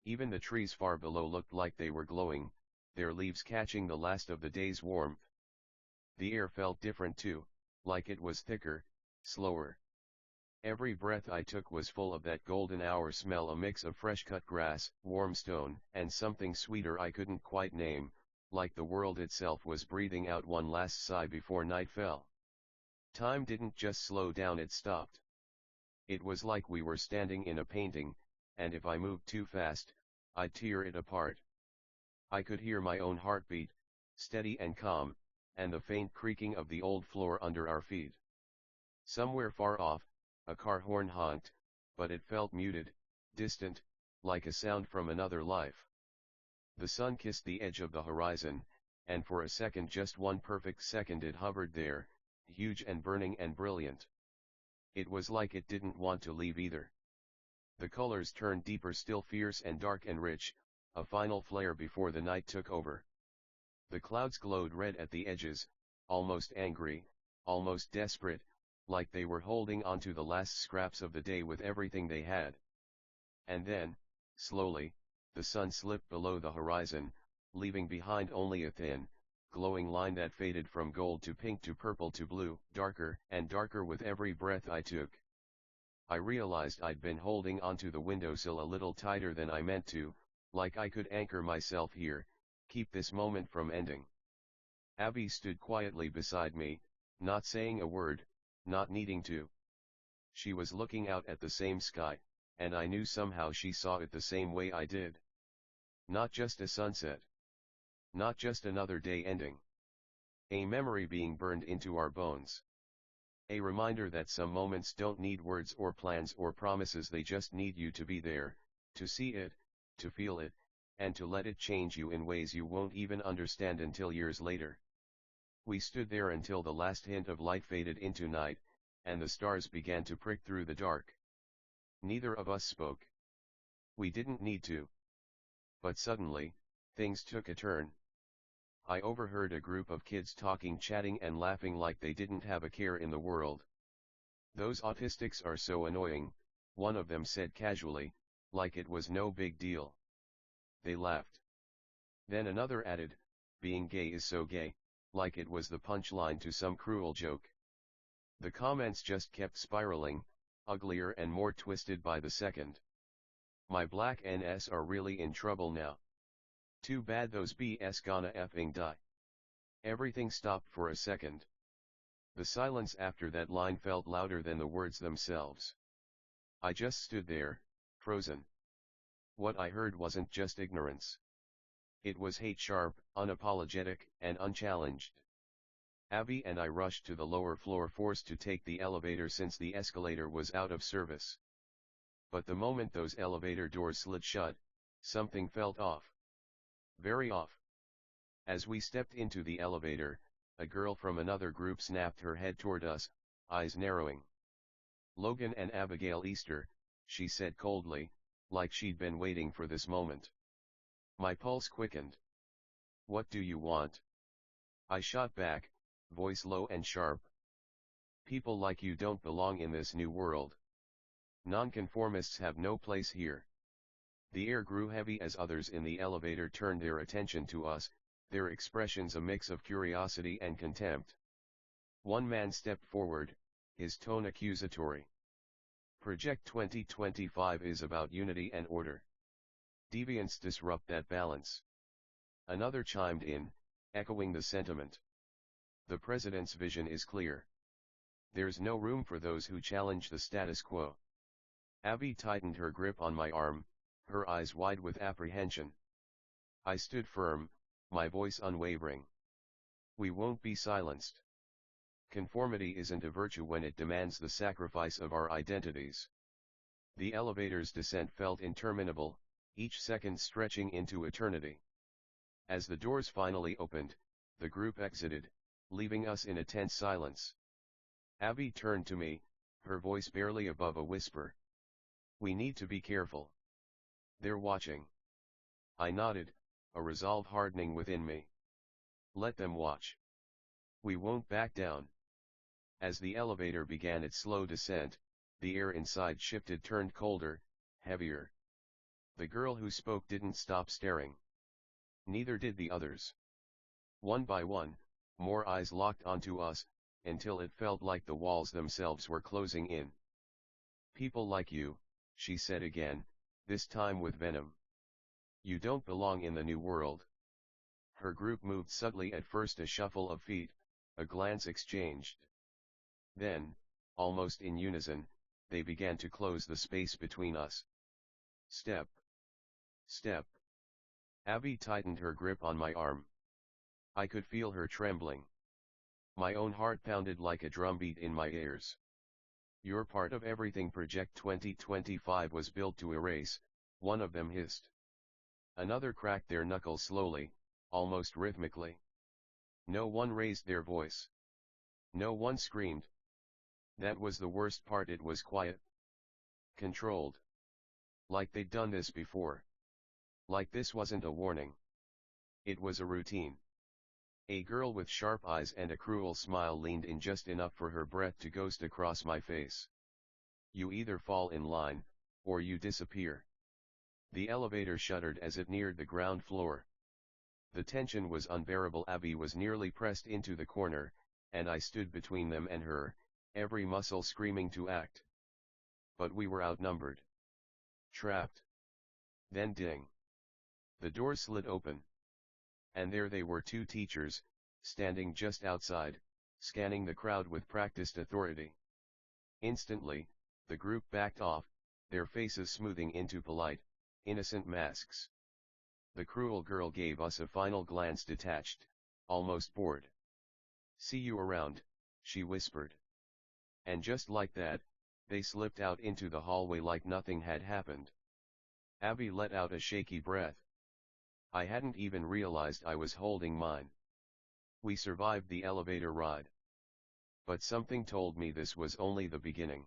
Even the trees far below looked like they were glowing, their leaves catching the last of the day's warmth. The air felt different too, like it was thicker, slower. Every breath I took was full of that golden hour smell, a mix of fresh-cut grass, warm stone, and something sweeter I couldn't quite name, like the world itself was breathing out one last sigh before night fell. Time didn't just slow down, it stopped. It was like we were standing in a painting, and if I moved too fast, I'd tear it apart. I could hear my own heartbeat, steady and calm, and the faint creaking of the old floor under our feet. Somewhere far off, a car horn honked, but it felt muted, distant, like a sound from another life. The sun kissed the edge of the horizon, and for a second, just one perfect second, it hovered there, huge and burning and brilliant. It was like it didn't want to leave either. The colors turned deeper, still fierce and dark and rich, a final flare before the night took over. The clouds glowed red at the edges, almost angry, almost desperate, like they were holding on to the last scraps of the day with everything they had. And then, slowly, the sun slipped below the horizon, leaving behind only a thin, glowing line that faded from gold to pink to purple to blue, darker and darker with every breath I took. I realized I'd been holding onto the windowsill a little tighter than I meant to, like I could anchor myself here, keep this moment from ending. Abby stood quietly beside me, not saying a word, not needing to. She was looking out at the same sky, and I knew somehow she saw it the same way I did. Not just a sunset. Not just another day ending. A memory being burned into our bones. A reminder that some moments don't need words or plans or promises, they just need you to be there, to see it, to feel it, and to let it change you in ways you won't even understand until years later. We stood there until the last hint of light faded into night, and the stars began to prick through the dark. Neither of us spoke. We didn't need to. But suddenly, things took a turn. I overheard a group of kids talking, chatting and laughing like they didn't have a care in the world. "Those autistics are so annoying," one of them said casually, like it was no big deal. They laughed. Then another added, "Being gay is so gay," like it was the punchline to some cruel joke. The comments just kept spiraling, uglier and more twisted by the second. My black NS are really in trouble now. Too bad those BS gonna effing die. Everything stopped for a second. The silence after that line felt louder than the words themselves. I just stood there, frozen. What I heard wasn't just ignorance. It was hate, sharp, unapologetic, and unchallenged. Abby and I rushed to the lower floor, forced to take the elevator since the escalator was out of service. But the moment those elevator doors slid shut, something felt off. Very off. As we stepped into the elevator, a girl from another group snapped her head toward us, eyes narrowing. "Logan and Abigail Easter," she said coldly, like she'd been waiting for this moment. My pulse quickened. "What do you want?" I shot back, voice low and sharp. "People like you don't belong in this new world. Nonconformists have no place here." The air grew heavy as others in the elevator turned their attention to us, their expressions a mix of curiosity and contempt. One man stepped forward, his tone accusatory. "Project 2025 is about unity and order. Deviants disrupt that balance." Another chimed in, echoing the sentiment. "The president's vision is clear. There's no room for those who challenge the status quo." Abby tightened her grip on my arm, her eyes wide with apprehension. I stood firm, my voice unwavering. "We won't be silenced. Conformity isn't a virtue when it demands the sacrifice of our identities." The elevator's descent felt interminable, each second stretching into eternity. As the doors finally opened, the group exited, leaving us in a tense silence. Abby turned to me, her voice barely above a whisper. We need to be careful. They're watching. I nodded, a resolve hardening within me. Let them watch. We won't back down. As the elevator began its slow descent, the air inside shifted, turned colder, heavier. The girl who spoke didn't stop staring. Neither did the others. One by one, more eyes locked onto us, until it felt like the walls themselves were closing in. People like you, she said again, this time with venom. You don't belong in the new world. Her group moved subtly, at first a shuffle of feet, a glance exchanged. Then, almost in unison, they began to close the space between us. Step. Step. Abby tightened her grip on my arm. I could feel her trembling. My own heart pounded like a drumbeat in my ears. You're part of everything Project 2025 was built to erase, one of them hissed. Another cracked their knuckles slowly, almost rhythmically. No one raised their voice. No one screamed. That was the worst part, it was quiet. Controlled. Like they'd done this before. Like this wasn't a warning. It was a routine. A girl with sharp eyes and a cruel smile leaned in just enough for her breath to ghost across my face. You either fall in line, or you disappear. The elevator shuddered as it neared the ground floor. The tension was unbearable. Abby was nearly pressed into the corner, and I stood between them and her, every muscle screaming to act. But we were outnumbered. Trapped. Then ding. The door slid open. And there they were, two teachers, standing just outside, scanning the crowd with practiced authority. Instantly, the group backed off, their faces smoothing into polite, innocent masks. The cruel girl gave us a final glance, detached, almost bored. See you around, she whispered. And just like that, they slipped out into the hallway like nothing had happened. Abby let out a shaky breath. I hadn't even realized I was holding mine. We survived the elevator ride. But something told me this was only the beginning.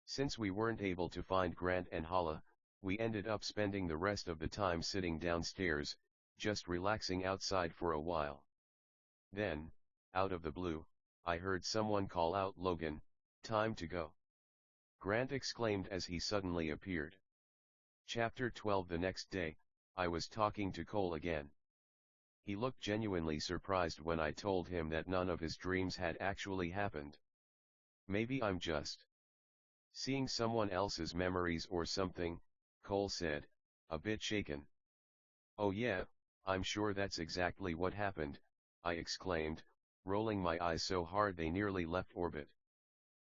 Since we weren't able to find Grant and Hala, we ended up spending the rest of the time sitting downstairs, just relaxing outside for a while. Then, out of the blue, I heard someone call out, "Logan, time to go." Grant exclaimed as he suddenly appeared. Chapter 12. The next day, I was talking to Cole again. He looked genuinely surprised when I told him that none of his dreams had actually happened. Maybe I'm just seeing someone else's memories or something, Cole said, a bit shaken. Oh yeah, I'm sure that's exactly what happened, I exclaimed, rolling my eyes so hard they nearly left orbit.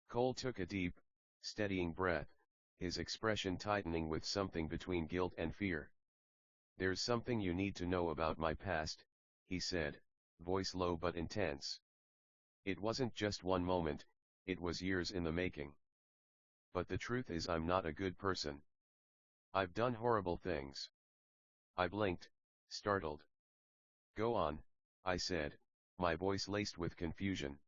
Cole took a deep, steadying breath, his expression tightening with something between guilt and fear. There's something you need to know about my past, he said, voice low but intense. It wasn't just one moment, it was years in the making. But the truth is, I'm not a good person. I've done horrible things. I blinked, startled. Go on, I said, my voice laced with confusion.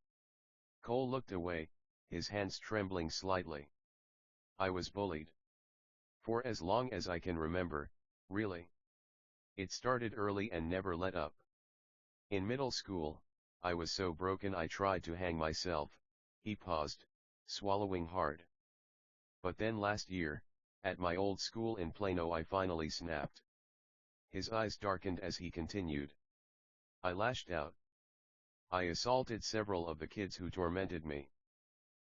Cole looked away, his hands trembling slightly. I was bullied. For as long as I can remember, really. It started early and never let up. In middle school, I was so broken I tried to hang myself. He paused, swallowing hard. But then last year, at my old school in Plano, I finally snapped. His eyes darkened as he continued. I lashed out. I assaulted several of the kids who tormented me.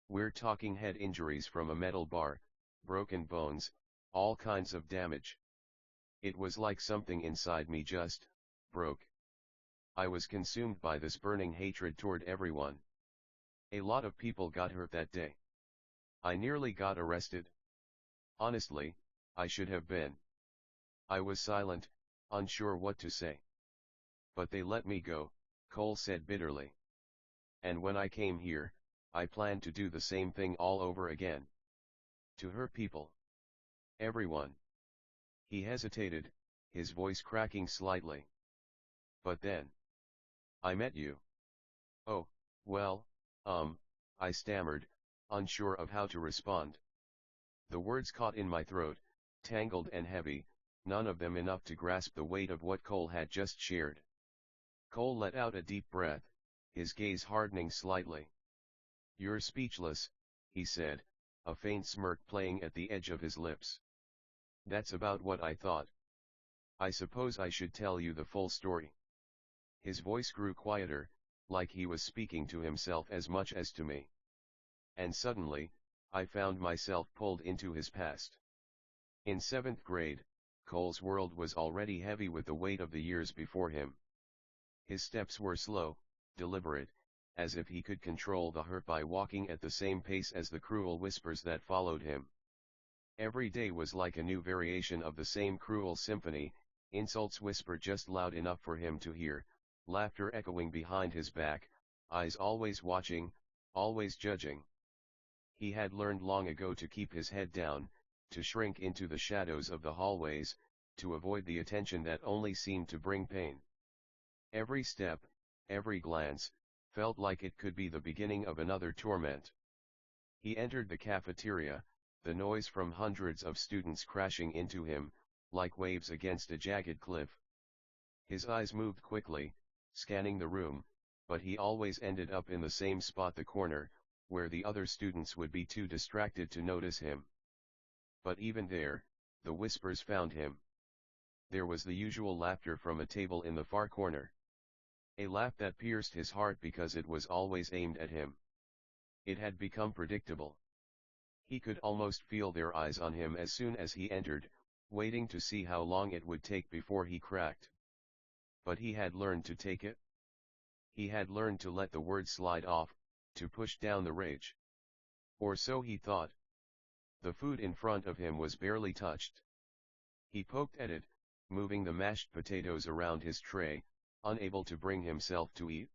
We're talking head injuries from a metal bar, broken bones, all kinds of damage. It was like something inside me just broke. I was consumed by this burning hatred toward everyone. A lot of people got hurt that day. I nearly got arrested. Honestly, I should have been. I was silent, unsure what to say. But they let me go, Cole said bitterly. And when I came here, I planned to do the same thing all over again. To hurt people. Everyone. He hesitated, his voice cracking slightly. But then I met you. Oh, well, I stammered, unsure of how to respond. The words caught in my throat, tangled and heavy, none of them enough to grasp the weight of what Cole had just shared. Cole let out a deep breath, his gaze hardening slightly. "You're speechless," he said, a faint smirk playing at the edge of his lips. "That's about what I thought. I suppose I should tell you the full story." His voice grew quieter, like he was speaking to himself as much as to me. And suddenly, I found myself pulled into his past. In 7th grade, Cole's world was already heavy with the weight of the years before him. His steps were slow, deliberate, as if he could control the hurt by walking at the same pace as the cruel whispers that followed him. Every day was like a new variation of the same cruel symphony, insults whispered just loud enough for him to hear, laughter echoing behind his back, eyes always watching, always judging. He had learned long ago to keep his head down, to shrink into the shadows of the hallways, to avoid the attention that only seemed to bring pain. Every step, every glance, felt like it could be the beginning of another torment. He entered the cafeteria, the noise from hundreds of students crashing into him, like waves against a jagged cliff. His eyes moved quickly, scanning the room, but he always ended up in the same spot, the corner, where the other students would be too distracted to notice him. But even there, the whispers found him. There was the usual laughter from a table in the far corner. A laugh that pierced his heart because it was always aimed at him. It had become predictable. He could almost feel their eyes on him as soon as he entered, waiting to see how long it would take before he cracked. But he had learned to take it. He had learned to let the words slide off, to push down the rage. Or so he thought. The food in front of him was barely touched. He poked at it, moving the mashed potatoes around his tray, unable to bring himself to eat.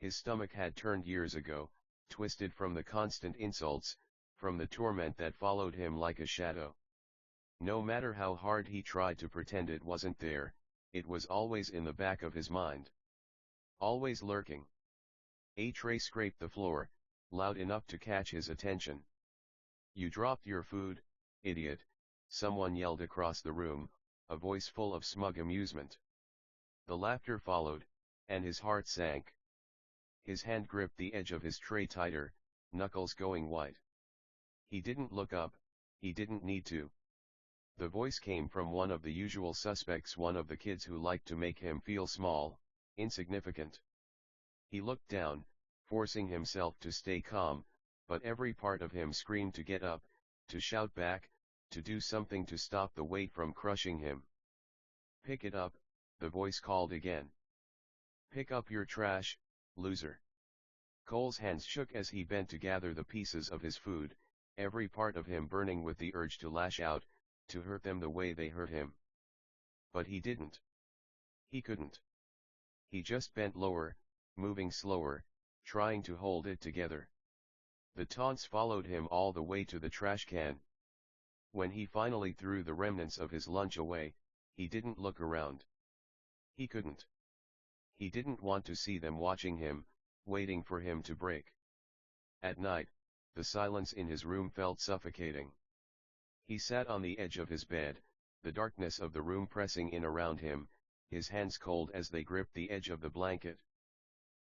His stomach had turned years ago, twisted from the constant insults, from the torment that followed him like a shadow. No matter how hard he tried to pretend it wasn't there, it was always in the back of his mind. Always lurking. A tray scraped the floor, loud enough to catch his attention. "You dropped your food, idiot," someone yelled across the room, a voice full of smug amusement. The laughter followed, and his heart sank. His hand gripped the edge of his tray tighter, knuckles going white. He didn't look up, he didn't need to. The voice came from one of the usual suspects, one of the kids who liked to make him feel small, insignificant. He looked down, forcing himself to stay calm, but every part of him screamed to get up, to shout back, to do something to stop the weight from crushing him. "Pick it up," the voice called again. "Pick up your trash, loser." Cole's hands shook as he bent to gather the pieces of his food, every part of him burning with the urge to lash out, to hurt them the way they hurt him. But he didn't. He couldn't. He just bent lower, moving slower, trying to hold it together. The taunts followed him all the way to the trash can. When he finally threw the remnants of his lunch away, he didn't look around. He couldn't. He didn't want to see them watching him, waiting for him to break. At night, the silence in his room felt suffocating. He sat on the edge of his bed, the darkness of the room pressing in around him, his hands cold as they gripped the edge of the blanket.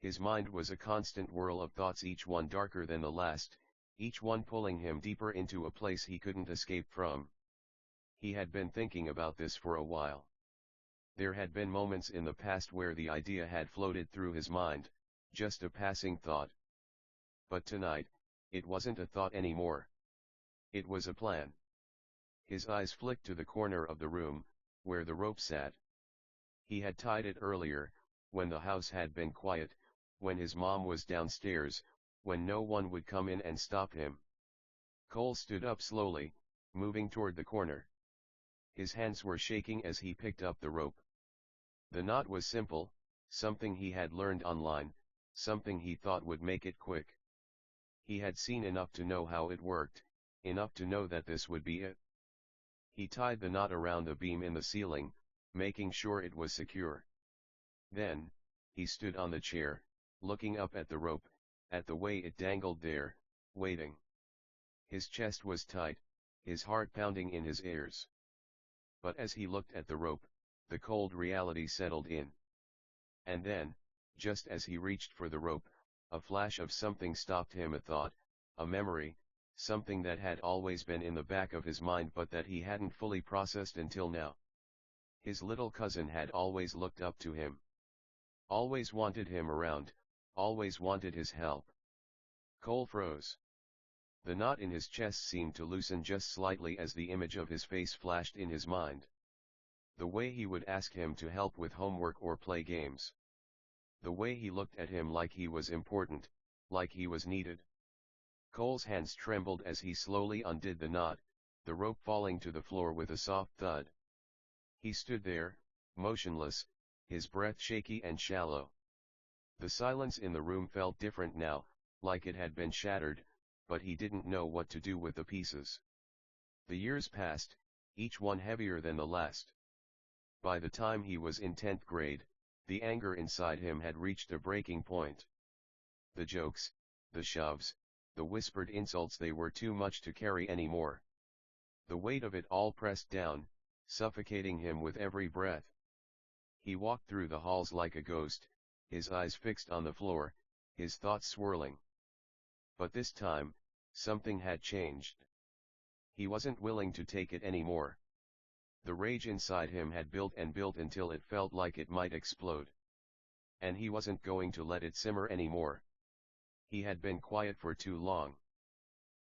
His mind was a constant whirl of thoughts, each one darker than the last, each one pulling him deeper into a place he couldn't escape from. He had been thinking about this for a while. There had been moments in the past where the idea had floated through his mind, just a passing thought. But tonight, it wasn't a thought anymore. It was a plan. His eyes flicked to the corner of the room, where the rope sat. He had tied it earlier, when the house had been quiet, when his mom was downstairs, when no one would come in and stop him. Cole stood up slowly, moving toward the corner. His hands were shaking as he picked up the rope. The knot was simple, something he had learned online, something he thought would make it quick. He had seen enough to know how it worked, enough to know that this would be it. He tied the knot around the beam in the ceiling, making sure it was secure. Then, he stood on the chair, looking up at the rope, at the way it dangled there, waiting. His chest was tight, his heart pounding in his ears. But as he looked at the rope, the cold reality settled in. And then, just as he reached for the rope, a flash of something stopped him, a thought, a memory, something that had always been in the back of his mind but that he hadn't fully processed until now. His little cousin had always looked up to him. Always wanted him around, always wanted his help. Cole froze. The knot in his chest seemed to loosen just slightly as the image of his face flashed in his mind. The way he would ask him to help with homework or play games. The way he looked at him like he was important, like he was needed. Cole's hands trembled as he slowly undid the knot, the rope falling to the floor with a soft thud. He stood there, motionless, his breath shaky and shallow. The silence in the room felt different now, like it had been shattered, but he didn't know what to do with the pieces. The years passed, each one heavier than the last. By the time he was in 10th grade, the anger inside him had reached a breaking point. The jokes, the shoves, the whispered insults, they were too much to carry anymore. The weight of it all pressed down, suffocating him with every breath. He walked through the halls like a ghost, his eyes fixed on the floor, his thoughts swirling. But this time, something had changed. He wasn't willing to take it anymore. The rage inside him had built and built until it felt like it might explode. And he wasn't going to let it simmer anymore. He had been quiet for too long.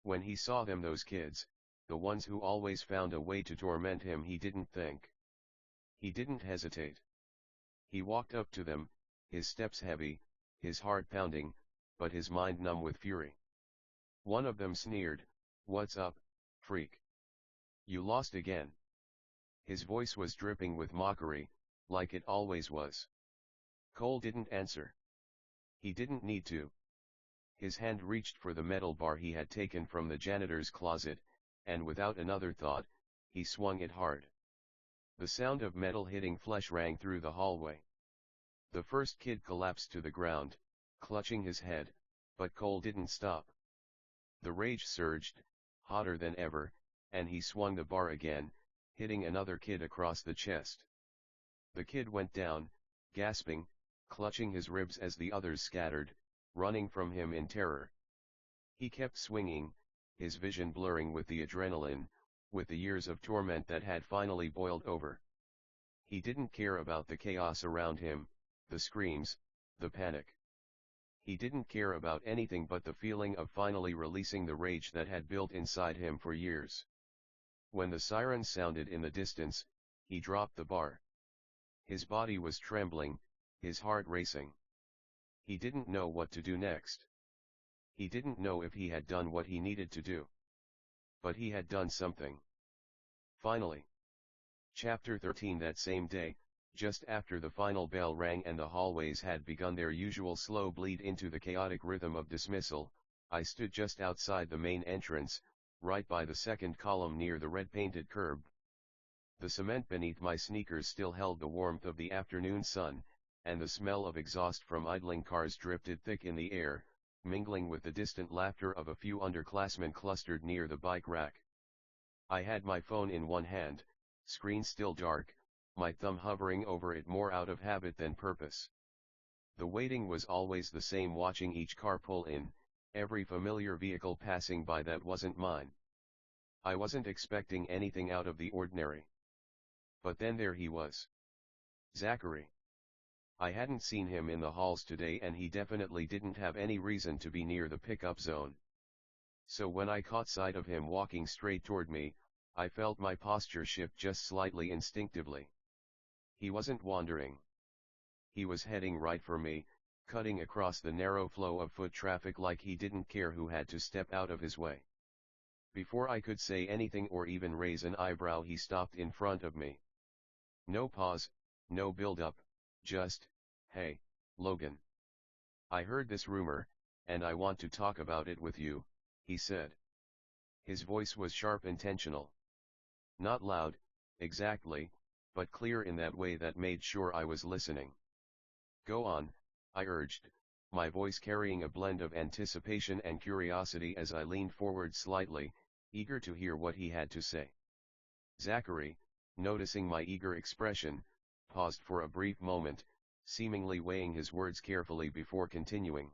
When he saw them, those kids, the ones who always found a way to torment him, he didn't think. He didn't hesitate. He walked up to them, his steps heavy, his heart pounding, but his mind numb with fury. One of them sneered, "What's up, freak? You lost again." His voice was dripping with mockery, like it always was. Cole didn't answer. He didn't need to. His hand reached for the metal bar he had taken from the janitor's closet, and without another thought, he swung it hard. The sound of metal hitting flesh rang through the hallway. The first kid collapsed to the ground, clutching his head, but Cole didn't stop. The rage surged, hotter than ever, and he swung the bar again, hitting another kid across the chest. The kid went down, gasping, clutching his ribs as the others scattered, running from him in terror. He kept swinging, his vision blurring with the adrenaline, with the years of torment that had finally boiled over. He didn't care about the chaos around him, the screams, the panic. He didn't care about anything but the feeling of finally releasing the rage that had built inside him for years. When the siren sounded in the distance, he dropped the bar. His body was trembling, his heart racing. He didn't know what to do next. He didn't know if he had done what he needed to do. But he had done something. Finally. Chapter 13. That same day, just after the final bell rang and the hallways had begun their usual slow bleed into the chaotic rhythm of dismissal, I stood just outside the main entrance, right by the second column near the red-painted curb. The cement beneath my sneakers still held the warmth of the afternoon sun, and the smell of exhaust from idling cars drifted thick in the air, mingling with the distant laughter of a few underclassmen clustered near the bike rack. I had my phone in one hand, screen still dark, my thumb hovering over it more out of habit than purpose. The waiting was always the same, watching each car pull in, every familiar vehicle passing by that wasn't mine. I wasn't expecting anything out of the ordinary. But then there he was. Zachary. I hadn't seen him in the halls today, and he definitely didn't have any reason to be near the pickup zone. So when I caught sight of him walking straight toward me, I felt my posture shift just slightly instinctively. He wasn't wandering. He was heading right for me, cutting across the narrow flow of foot traffic like he didn't care who had to step out of his way. Before I could say anything or even raise an eyebrow, he stopped in front of me. No pause, no build-up, just, "Hey, Logan. I heard this rumor, and I want to talk about it with you," he said. His voice was sharp, intentional. Not loud, exactly, but clear in that way that made sure I was listening. "Go on," I urged, my voice carrying a blend of anticipation and curiosity as I leaned forward slightly, eager to hear what he had to say. Zachary, noticing my eager expression, paused for a brief moment, seemingly weighing his words carefully before continuing.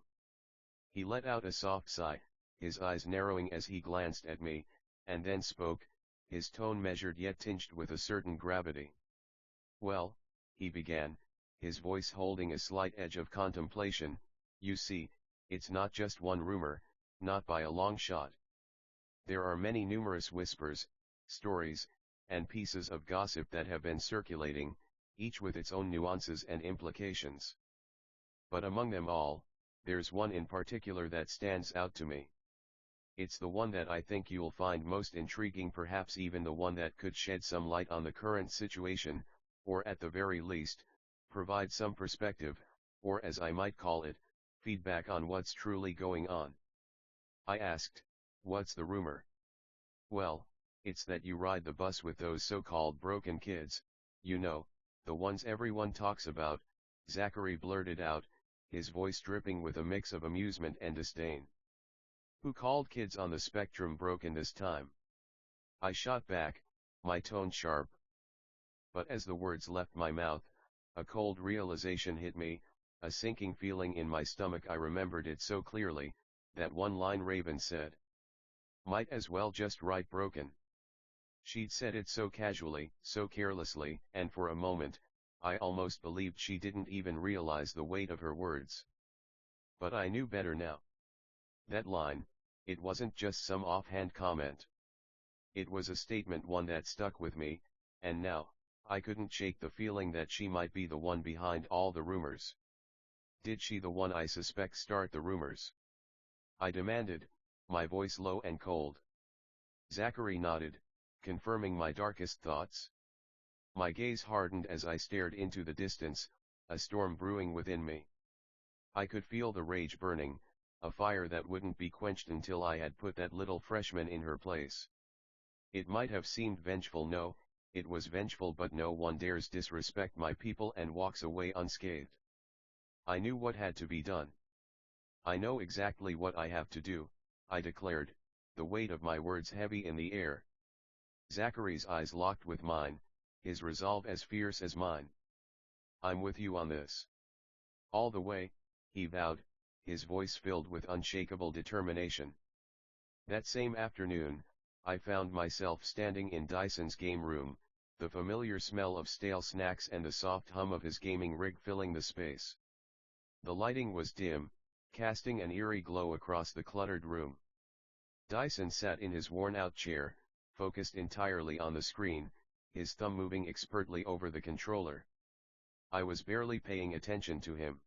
He let out a soft sigh, his eyes narrowing as he glanced at me, and then spoke, his tone measured yet tinged with a certain gravity. "Well," he began, his voice holding a slight edge of contemplation, "you see, it's not just one rumor, not by a long shot. There are many numerous whispers, stories, and pieces of gossip that have been circulating, each with its own nuances and implications. But among them all, there's one in particular that stands out to me. It's the one that I think you'll find most intriguing, perhaps even the one that could shed some light on the current situation, or at the very least, provide some perspective, or as I might call it, feedback on what's truly going on." I asked, "What's the rumor?" "Well, it's that you ride the bus with those so-called broken kids, you know, the ones everyone talks about," Zachary blurted out, his voice dripping with a mix of amusement and disdain. "Who called kids on the spectrum broken this time?" I shot back, my tone sharp. But as the words left my mouth, a cold realization hit me, a sinking feeling in my stomach. I remembered it so clearly, that one line Raven said. Might as well just write broken. She'd said it so casually, so carelessly, and for a moment, I almost believed she didn't even realize the weight of her words. But I knew better now. That line, it wasn't just some offhand comment. It was a statement, one that stuck with me, and now, I couldn't shake the feeling that she might be the one behind all the rumors. Did she, the one I suspect, start the rumors? I demanded, my voice low and cold. Zachary nodded, confirming my darkest thoughts. My gaze hardened as I stared into the distance, a storm brewing within me. I could feel the rage burning, a fire that wouldn't be quenched until I had put that little freshman in her place. It might have seemed vengeful, no, it was vengeful, but no one dares disrespect my people and walks away unscathed. I knew what had to be done. I know exactly what I have to do, I declared, the weight of my words heavy in the air. Zachary's eyes locked with mine, his resolve as fierce as mine. I'm with you on this. All the way, he vowed, his voice filled with unshakable determination. That same afternoon, I found myself standing in Dyson's game room, the familiar smell of stale snacks and the soft hum of his gaming rig filling the space. The lighting was dim, casting an eerie glow across the cluttered room. Dyson sat in his worn-out chair, focused entirely on the screen, his thumb moving expertly over the controller. I was barely paying attention to him.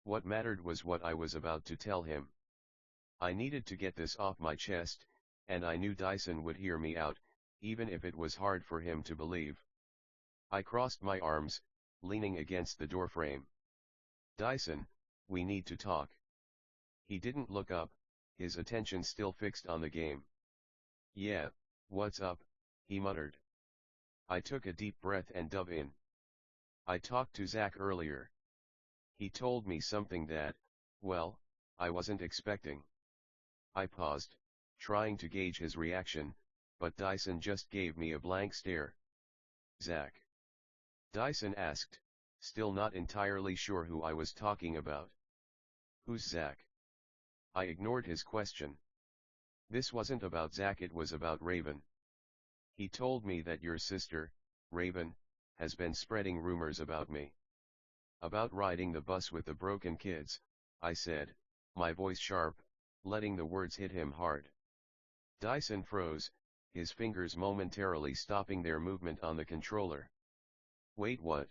What mattered was what I was about to tell him. I needed to get this off my chest, and I knew Dyson would hear me out, even if it was hard for him to believe. I crossed my arms, leaning against the doorframe. "Dyson, we need to talk." He didn't look up, his attention still fixed on the game. "Yeah, what's up?" he muttered. I took a deep breath and dove in. "I talked to Zach earlier. He told me something that, well, I wasn't expecting." I paused, trying to gauge his reaction, but Dyson just gave me a blank stare. "Zach?" Dyson asked, still not entirely sure who I was talking about. "Who's Zach?" I ignored his question. This wasn't about Zach, it was about Raven. "He told me that your sister, Raven, has been spreading rumors about me." "About riding the bus with the broken kids," I said, my voice sharp, letting the words hit him hard. Dyson froze, his fingers momentarily stopping their movement on the controller. "Wait, what?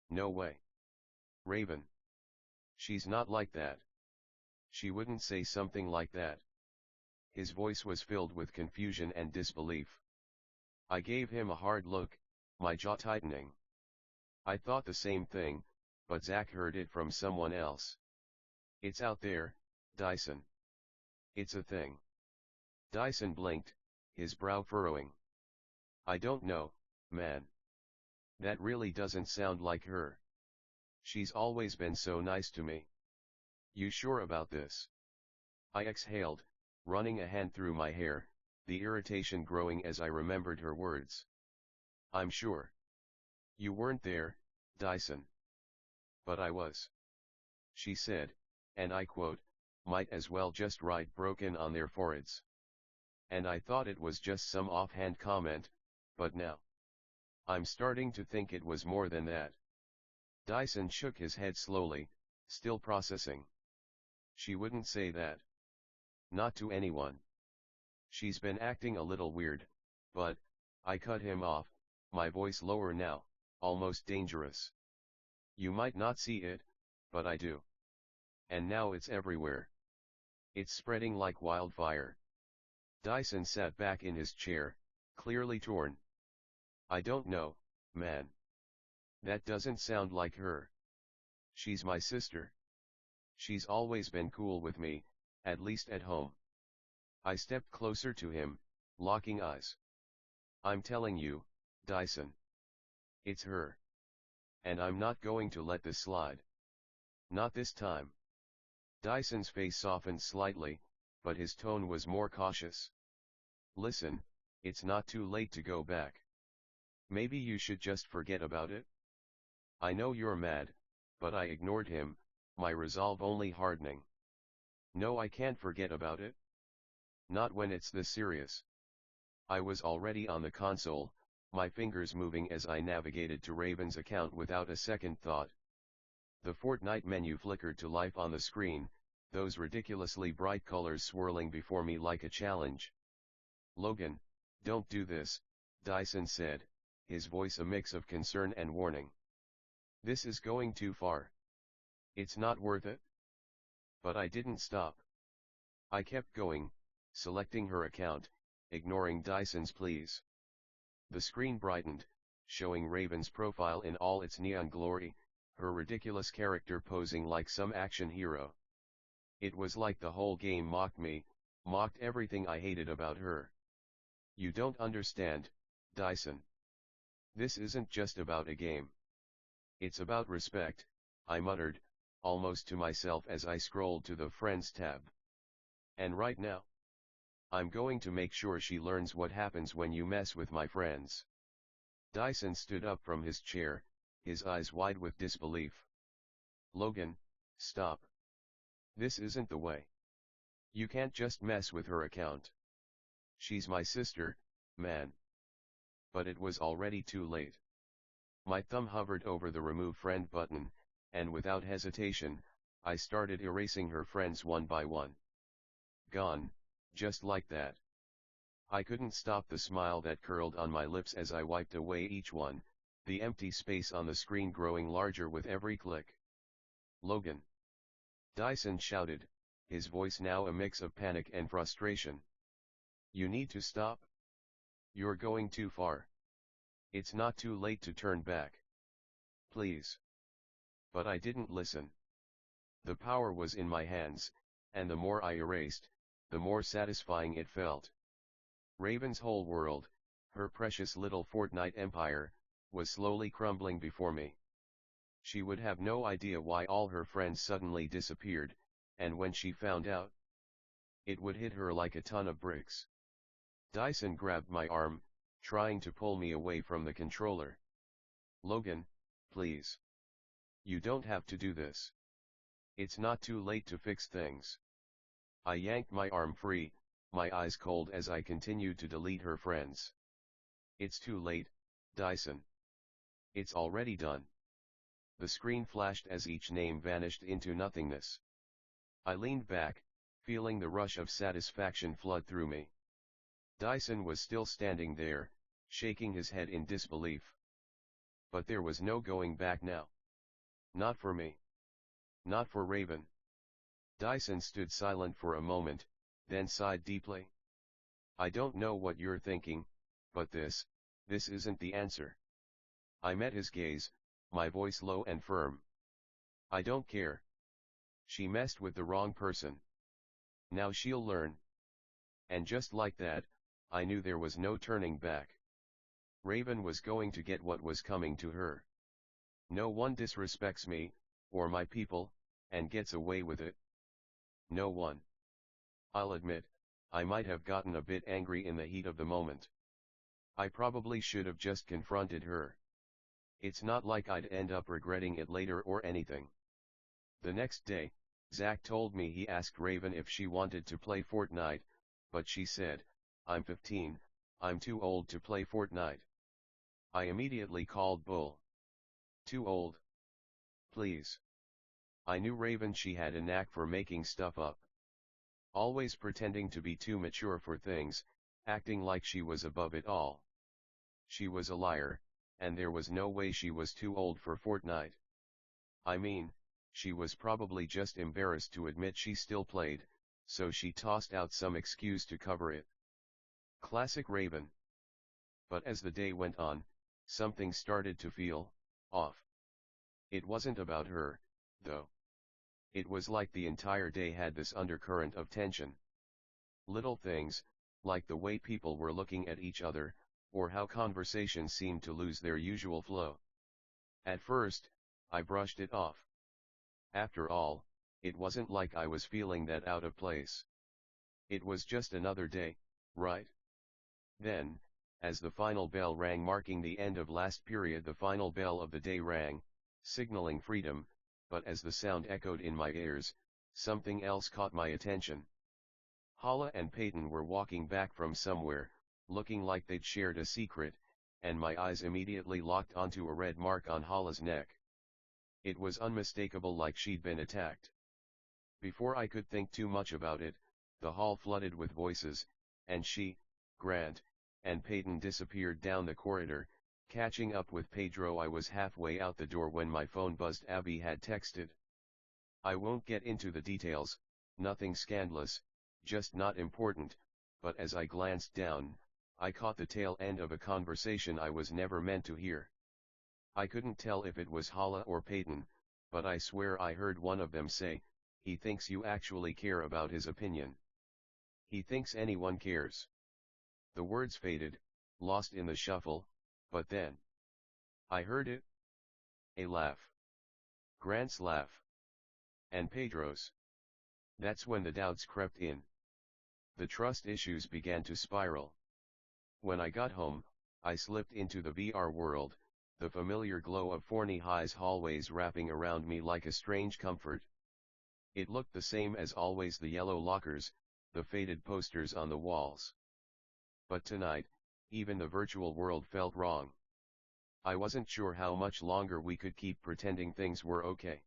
No way. Raven. She's not like that. She wouldn't say something like that." His voice was filled with confusion and disbelief. I gave him a hard look, my jaw tightening. I thought the same thing, but Zach heard it from someone else. "It's out there, Dyson. It's a thing." Dyson blinked, his brow furrowing. "I don't know, man. That really doesn't sound like her. She's always been so nice to me." You sure about this? I exhaled, running a hand through my hair, the irritation growing as I remembered her words. I'm sure. You weren't there, Dyson. But I was. She said, and I quote, might as well just write broken on their foreheads. And I thought it was just some offhand comment, but now I'm starting to think it was more than that. Dyson shook his head slowly, still processing. She wouldn't say that. Not to anyone. She's been acting a little weird, but, I cut him off, my voice lower now, almost dangerous. You might not see it, but I do. And now it's everywhere. It's spreading like wildfire. Dyson sat back in his chair, clearly torn. I don't know, man. That doesn't sound like her. She's my sister. She's always been cool with me, at least at home. I stepped closer to him, locking eyes. I'm telling you, Dyson. It's her. And I'm not going to let this slide. Not this time. Dyson's face softened slightly, but his tone was more cautious. Listen, it's not too late to go back. Maybe you should just forget about it. I know you're mad, but I ignored him, my resolve only hardening. No, I can't forget about it. Not when it's this serious. I was already on the console, my fingers moving as I navigated to Raven's account without a second thought. The Fortnite menu flickered to life on the screen, those ridiculously bright colors swirling before me like a challenge. Logan, don't do this, Dyson said, his voice a mix of concern and warning. This is going too far. It's not worth it. But I didn't stop. I kept going, selecting her account, ignoring Dyson's pleas. The screen brightened, showing Raven's profile in all its neon glory, her ridiculous character posing like some action hero. It was like the whole game mocked me, mocked everything I hated about her. You don't understand, Dyson. This isn't just about a game. It's about respect, I muttered, almost to myself as I scrolled to the Friends tab. And right now, I'm going to make sure she learns what happens when you mess with my friends. Dyson stood up from his chair, his eyes wide with disbelief. Logan, stop. This isn't the way. You can't just mess with her account. She's my sister, man. But it was already too late. My thumb hovered over the Remove Friend button, and without hesitation, I started erasing her friends one by one. Gone, just like that. I couldn't stop the smile that curled on my lips as I wiped away each one, the empty space on the screen growing larger with every click. Logan. Dyson shouted, his voice now a mix of panic and frustration. You need to stop. You're going too far. It's not too late to turn back. Please. But I didn't listen. The power was in my hands, and the more I erased, the more satisfying it felt. Raven's whole world, her precious little Fortnite empire, was slowly crumbling before me. She would have no idea why all her friends suddenly disappeared, and when she found out, it would hit her like a ton of bricks. Dyson grabbed my arm, trying to pull me away from the controller. Logan, please. You don't have to do this. It's not too late to fix things. I yanked my arm free, my eyes cold as I continued to delete her friends. It's too late, Dyson. It's already done. The screen flashed as each name vanished into nothingness. I leaned back, feeling the rush of satisfaction flood through me. Dyson was still standing there, shaking his head in disbelief. But there was no going back now. Not for me. Not for Raven. Dyson stood silent for a moment, then sighed deeply. I don't know what you're thinking, but this isn't the answer. I met his gaze, my voice low and firm. I don't care. She messed with the wrong person. Now she'll learn. And just like that, I knew there was no turning back. Raven was going to get what was coming to her. No one disrespects me, or my people, and gets away with it, no one. I'll admit, I might have gotten a bit angry in the heat of the moment. I probably should have just confronted her. It's not like I'd end up regretting it later or anything. The next day, Zach told me he asked Raven if she wanted to play Fortnite, but she said, "I'm 15, I'm too old to play Fortnite." I immediately called bull. Too old? Please. I knew Raven, she had a knack for making stuff up. Always pretending to be too mature for things, acting like she was above it all. She was a liar, and there was no way she was too old for Fortnite. I mean, she was probably just embarrassed to admit she still played, so she tossed out some excuse to cover it. Classic Raven. But as the day went on, something started to feel off. It wasn't about her, though. It was like the entire day had this undercurrent of tension. Little things, like the way people were looking at each other, or how conversations seemed to lose their usual flow. At first, I brushed it off. After all, it wasn't like I was feeling that out of place. It was just another day, right? Then, as the final bell rang marking the end of last period, the final bell of the day rang, signaling freedom, but as the sound echoed in my ears, something else caught my attention. Hala and Peyton were walking back from somewhere, looking like they'd shared a secret, and my eyes immediately locked onto a red mark on Hala's neck. It was unmistakable, like she'd been attacked. Before I could think too much about it, the hall flooded with voices, and she, Grant, and Peyton disappeared down the corridor, catching up with Pedro. I was halfway out the door when my phone buzzed. Abby had texted. I won't get into the details, nothing scandalous, just not important, but as I glanced down, I caught the tail end of a conversation I was never meant to hear. I couldn't tell if it was Hala or Peyton, but I swear I heard one of them say, "He thinks you actually care about his opinion. He thinks anyone cares." The words faded, lost in the shuffle, but then I heard it. A laugh. Grant's laugh. And Pedro's. That's when the doubts crept in. The trust issues began to spiral. When I got home, I slipped into the VR world, the familiar glow of Forney High's hallways wrapping around me like a strange comfort. It looked the same as always: the yellow lockers, the faded posters on the walls. But tonight, even the virtual world felt wrong. I wasn't sure how much longer we could keep pretending things were okay.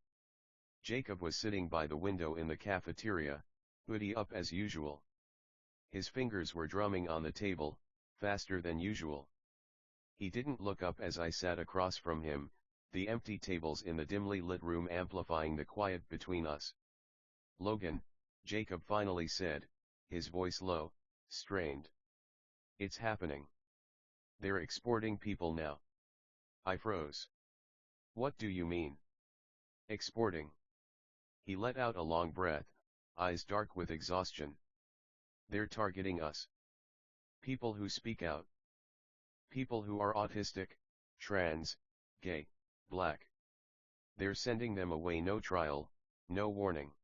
Jacob was sitting by the window in the cafeteria, hoodie up as usual. His fingers were drumming on the table, faster than usual. He didn't look up as I sat across from him, the empty tables in the dimly lit room amplifying the quiet between us. "Logan," Jacob finally said, his voice low, strained. "It's happening. They're exporting people now." I froze. "What do you mean? Exporting?" He let out a long breath, eyes dark with exhaustion. "They're targeting us. People who speak out. People who are autistic, trans, gay, black. They're sending them away, no trial, no warning.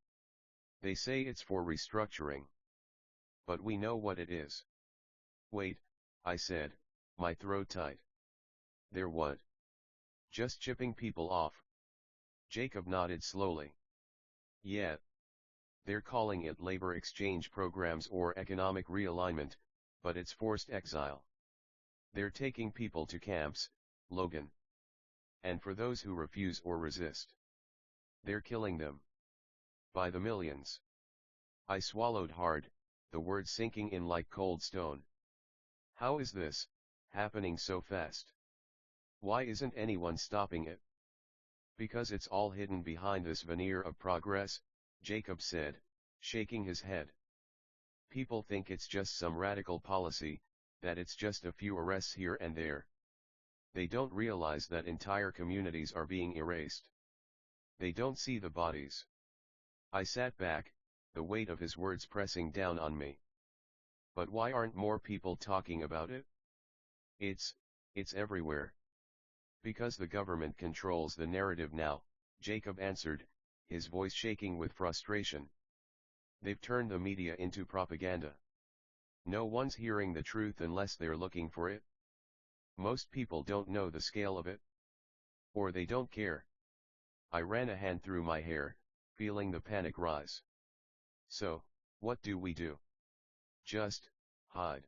They say it's for restructuring. But we know what it is." "Wait," I said, my throat tight. "They're what? Just chipping people off?" Jacob nodded slowly. "Yeah. They're calling it labor exchange programs or economic realignment, but it's forced exile. They're taking people to camps, Logan. And for those who refuse or resist, they're killing them. By the millions." I swallowed hard, the words sinking in like cold stone. "How is this happening so fast? Why isn't anyone stopping it?" "Because it's all hidden behind this veneer of progress," Jacob said, shaking his head. "People think it's just some radical policy, that it's just a few arrests here and there. They don't realize that entire communities are being erased. They don't see the bodies." I sat back, the weight of his words pressing down on me. "But why aren't more people talking about it?" It's everywhere. Because the government controls the narrative now," Jacob answered, his voice shaking with frustration. They've turned the media into propaganda. No one's hearing the truth unless they're looking for it. Most people don't know the scale of it. Or they don't care. I ran a hand through my hair, feeling the panic rise. So, what do we do? Just hide.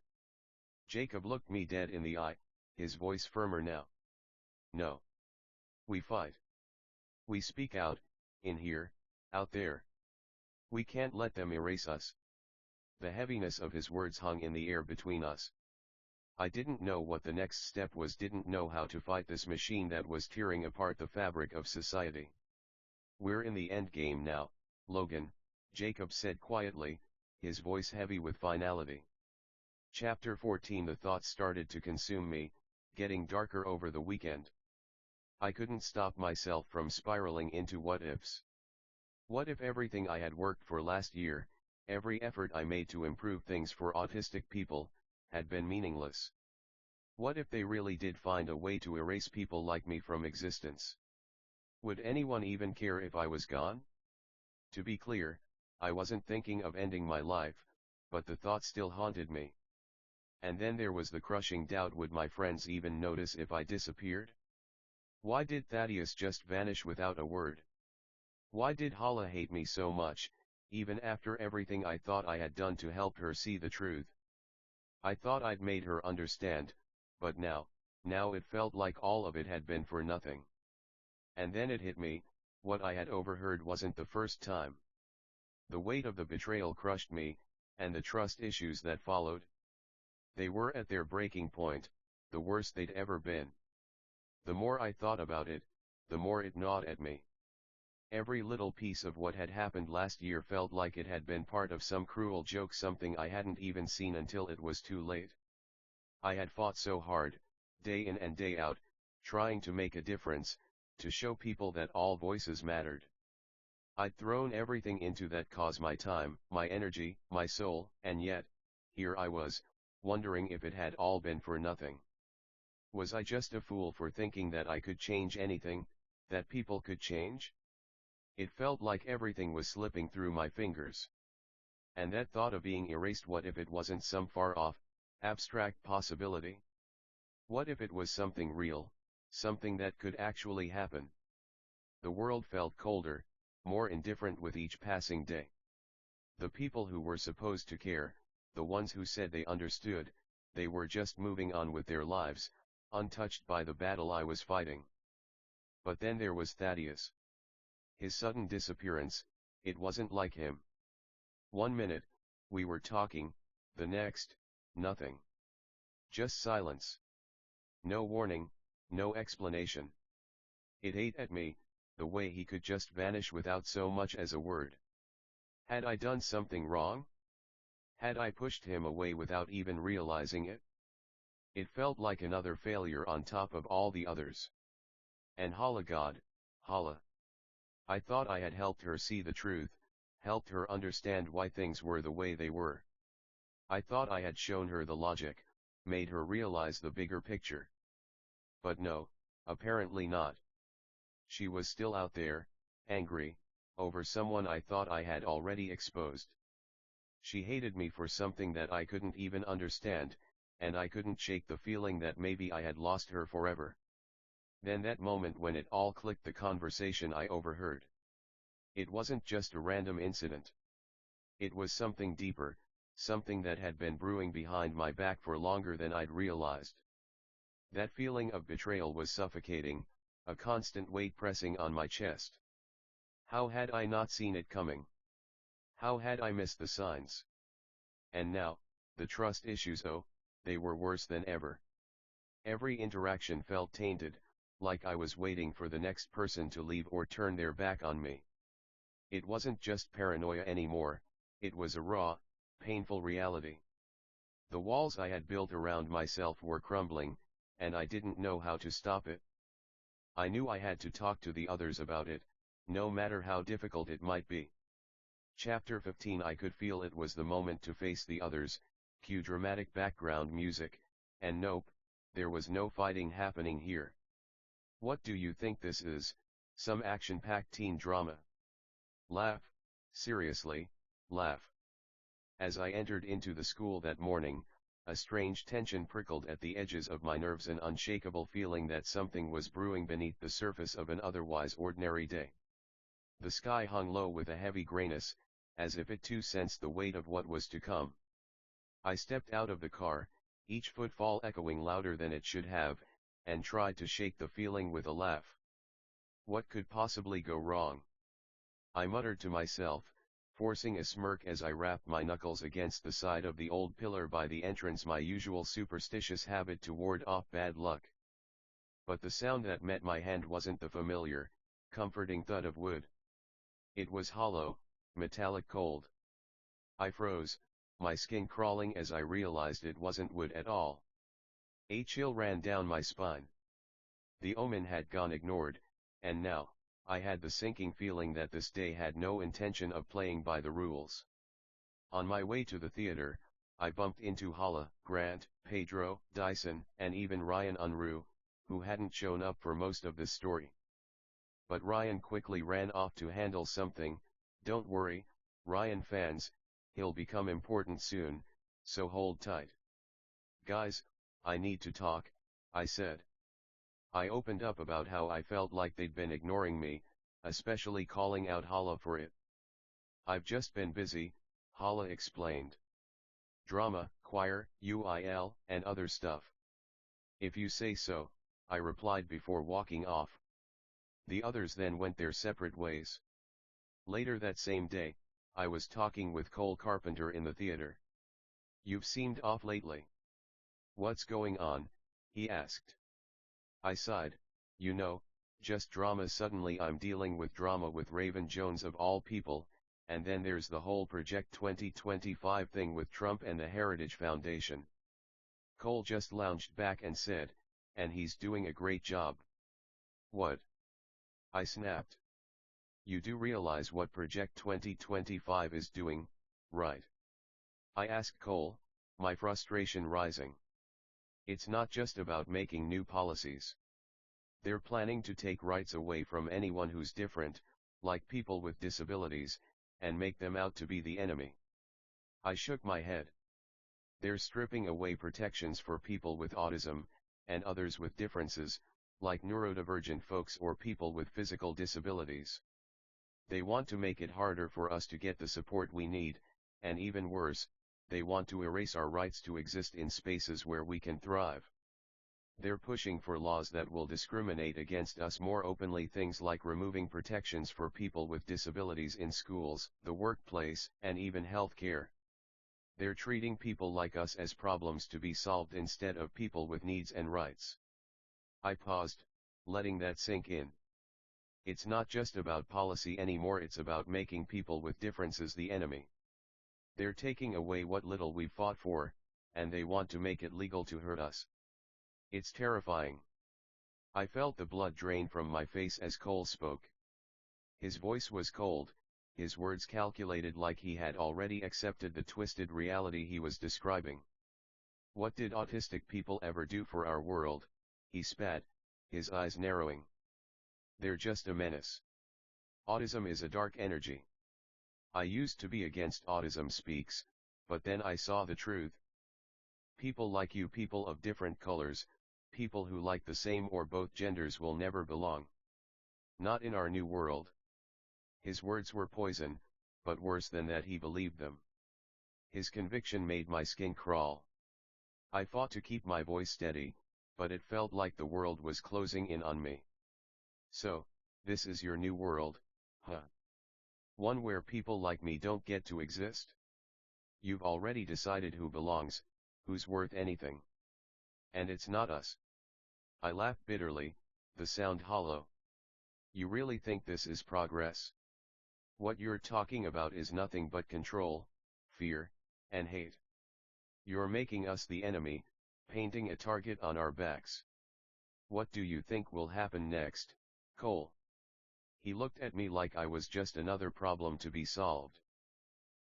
Jacob looked me dead in the eye, his voice firmer now. No. We fight. We speak out, in here, out there. We can't let them erase us. The heaviness of his words hung in the air between us. I didn't know what the next step was, didn't know how to fight this machine that was tearing apart the fabric of society. We're in the end game now, Logan, Jacob said quietly, his voice heavy with finality. Chapter 14. The thoughts started to consume me, getting darker over the weekend. I couldn't stop myself from spiraling into what-ifs. What if everything I had worked for last year, every effort I made to improve things for autistic people, had been meaningless? What if they really did find a way to erase people like me from existence? Would anyone even care if I was gone? To be clear, I wasn't thinking of ending my life, but the thought still haunted me. And then there was the crushing doubt, would my friends even notice if I disappeared? Why did Thaddeus just vanish without a word? Why did Hala hate me so much, even after everything I thought I had done to help her see the truth? I thought I'd made her understand, but now it felt like all of it had been for nothing. And then it hit me, what I had overheard wasn't the first time. The weight of the betrayal crushed me, and the trust issues that followed. They were at their breaking point, the worst they'd ever been. The more I thought about it, the more it gnawed at me. Every little piece of what had happened last year felt like it had been part of some cruel joke, something I hadn't even seen until it was too late. I had fought so hard, day in and day out, trying to make a difference, to show people that all voices mattered. I'd thrown everything into that cause, my time, my energy, my soul, and yet, here I was, wondering if it had all been for nothing. Was I just a fool for thinking that I could change anything, that people could change? It felt like everything was slipping through my fingers. And that thought of being erased, what if it wasn't some far-off, abstract possibility? What if it was something real, something that could actually happen? The world felt colder, more indifferent with each passing day. The people who were supposed to care, the ones who said they understood, they were just moving on with their lives, untouched by the battle I was fighting. But then there was Thaddeus. His sudden disappearance, it wasn't like him. 1 minute, we were talking, the next, nothing. Just silence. No warning, no explanation. It ate at me, the way he could just vanish without so much as a word. Had I done something wrong? Had I pushed him away without even realizing it? It felt like another failure on top of all the others. And Hala, God, Hala. I thought I had helped her see the truth, helped her understand why things were the way they were. I thought I had shown her the logic, made her realize the bigger picture. But no, apparently not. She was still out there, angry, over someone I thought I had already exposed. She hated me for something that I couldn't even understand, and I couldn't shake the feeling that maybe I had lost her forever. Then that moment when it all clicked, the conversation I overheard. It wasn't just a random incident. It was something deeper, something that had been brewing behind my back for longer than I'd realized. That feeling of betrayal was suffocating, a constant weight pressing on my chest. How had I not seen it coming? How had I missed the signs? And now, the trust issues, oh, they were worse than ever. Every interaction felt tainted, like I was waiting for the next person to leave or turn their back on me. It wasn't just paranoia anymore, it was a raw, painful reality. The walls I had built around myself were crumbling, and I didn't know how to stop it. I knew I had to talk to the others about it, no matter how difficult it might be. Chapter 15. I could feel it was the moment to face the others, cue dramatic background music, and nope, there was no fighting happening here. What do you think this is, some action-packed teen drama? Laugh, seriously, laugh. As I entered into the school that morning, a strange tension prickled at the edges of my nerves, an unshakable feeling that something was brewing beneath the surface of an otherwise ordinary day. The sky hung low with a heavy grayness, as if it too sensed the weight of what was to come. I stepped out of the car, each footfall echoing louder than it should have, and tried to shake the feeling with a laugh. What could possibly go wrong? I muttered to myself, forcing a smirk as I rapped my knuckles against the side of the old pillar by the entrance, my usual superstitious habit to ward off bad luck. But the sound that met my hand wasn't the familiar, comforting thud of wood. It was hollow, metallic cold. I froze, my skin crawling as I realized it wasn't wood at all. A chill ran down my spine. The omen had gone ignored, and now, I had the sinking feeling that this day had no intention of playing by the rules. On my way to the theater, I bumped into Hala, Grant, Pedro, Dyson, and even Ryan Unruh, who hadn't shown up for most of this story. But Ryan quickly ran off to handle something. Don't worry, Ryan fans, he'll become important soon, so hold tight. Guys, I need to talk, I said. I opened up about how I felt like they'd been ignoring me, especially calling out Hala for it. I've just been busy, Hala explained. Drama, choir, UIL, and other stuff. If you say so, I replied before walking off. The others then went their separate ways. Later that same day, I was talking with Cole Carpenter in the theater. You've seemed off lately. What's going on? He asked. I sighed, you know, just drama. Suddenly I'm dealing with drama with Raven Jones of all people, and then there's the whole Project 2025 thing with Trump and the Heritage Foundation. Cole just lounged back and said, and he's doing a great job. What? I snapped. You do realize what Project 2025 is doing, right? I asked Cole, my frustration rising. It's not just about making new policies. They're planning to take rights away from anyone who's different, like people with disabilities, and make them out to be the enemy. I shook my head. They're stripping away protections for people with autism, and others with differences, like neurodivergent folks or people with physical disabilities. They want to make it harder for us to get the support we need, and even worse, they want to erase our rights to exist in spaces where we can thrive. They're pushing for laws that will discriminate against us more openly, things like removing protections for people with disabilities in schools, the workplace, and even healthcare. They're treating people like us as problems to be solved instead of people with needs and rights. I paused, letting that sink in. It's not just about policy anymore, it's about making people with differences the enemy. They're taking away what little we've fought for, and they want to make it legal to hurt us. It's terrifying. I felt the blood drain from my face as Cole spoke. His voice was cold, his words calculated, like he had already accepted the twisted reality he was describing. What did autistic people ever do for our world? He spat, his eyes narrowing. They're just a menace. Autism is a dark energy. I used to be against autism speaks, but then I saw the truth. People like you, people of different colors, people who like the same or both genders will never belong. Not in our new world. His words were poison, but worse than that, he believed them. His conviction made my skin crawl. I fought to keep my voice steady, but it felt like the world was closing in on me. So, this is your new world, huh? One where people like me don't get to exist? You've already decided who belongs, who's worth anything. And it's not us. I laughed bitterly, the sound hollow. You really think this is progress? What you're talking about is nothing but control, fear, and hate. You're making us the enemy, painting a target on our backs. What do you think will happen next, Cole? He looked at me like I was just another problem to be solved.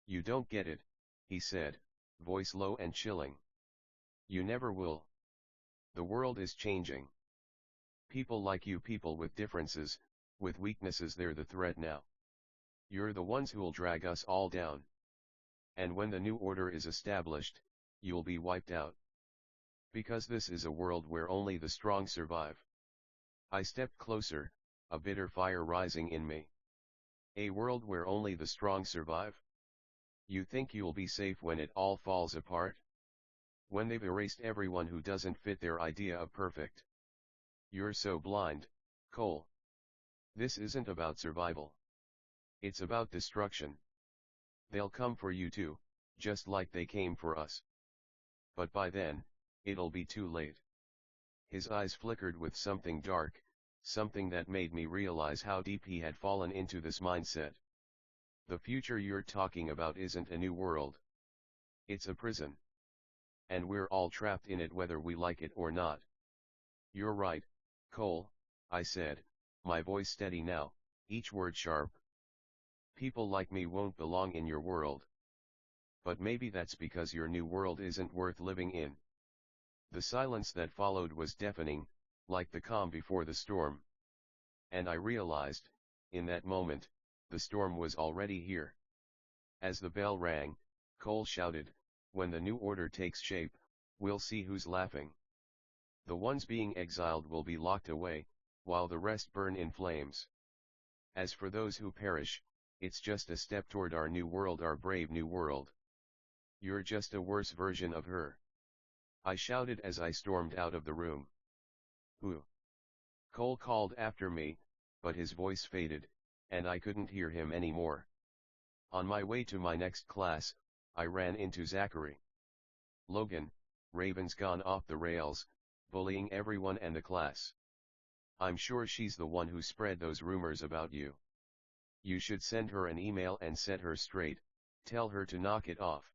You don't get it, he said, voice low and chilling. You never will. The world is changing. People like you, people with differences, with weaknesses, they're the threat now. You're the ones who'll drag us all down. And when the new order is established, you'll be wiped out. Because this is a world where only the strong survive. I stepped closer, a bitter fire rising in me. A world where only the strong survive? You think you'll be safe when it all falls apart? When they've erased everyone who doesn't fit their idea of perfect? You're so blind, Cole. This isn't about survival. It's about destruction. They'll come for you too, just like they came for us. But by then, it'll be too late. His eyes flickered with something dark, something that made me realize how deep he had fallen into this mindset. The future you're talking about isn't a new world. It's a prison. And we're all trapped in it whether we like it or not. You're right, Cole, I said, my voice steady now, each word sharp. People like me won't belong in your world. But maybe that's because your new world isn't worth living in. The silence that followed was deafening, like the calm before the storm. And I realized, in that moment, the storm was already here. As the bell rang, Cole shouted, when the new order takes shape, we'll see who's laughing. The ones being exiled will be locked away, while the rest burn in flames. As for those who perish, it's just a step toward our new world, our brave new world. You're just a worse version of her. I shouted as I stormed out of the room. Who? Cole called after me, but his voice faded, and I couldn't hear him anymore. On my way to my next class, I ran into Zachary. Logan, Raven's gone off the rails, bullying everyone and the class. I'm sure she's the one who spread those rumors about you. You should send her an email and set her straight, tell her to knock it off.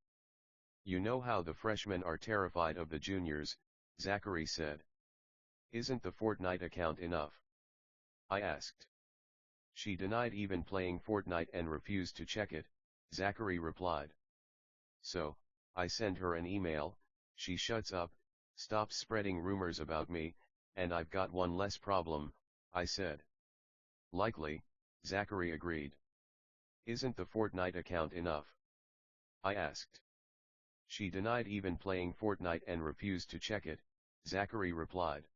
You know how the freshmen are terrified of the juniors, Zachary said. Isn't the Fortnite account enough? I asked. She denied even playing Fortnite and refused to check it, Zachary replied. So, I send her an email, she shuts up, stops spreading rumors about me, and I've got one less problem, I said. Likely, Zachary agreed. Isn't the Fortnite account enough? I asked. She denied even playing Fortnite and refused to check it, Zachary replied.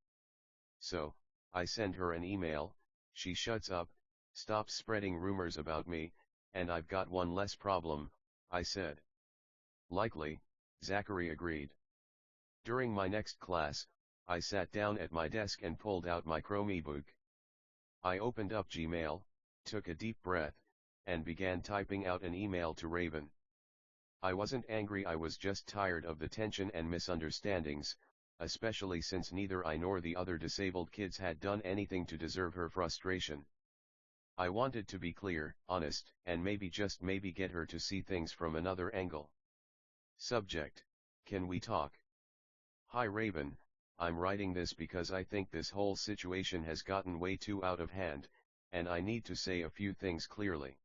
So, I send her an email, she shuts up, stops spreading rumors about me, and I've got one less problem, I said. Likely, Zachary agreed. During my next class, I sat down at my desk and pulled out my Chromebook. I opened up Gmail, took a deep breath, and began typing out an email to Raven. I wasn't angry, I was just tired of the tension and misunderstandings, especially since neither I nor the other disabled kids had done anything to deserve her frustration. I wanted to be clear, honest, and maybe just maybe get her to see things from another angle. Subject: Can we talk? Hi Raven, I'm writing this because I think this whole situation has gotten way too out of hand, and I need to say a few things clearly.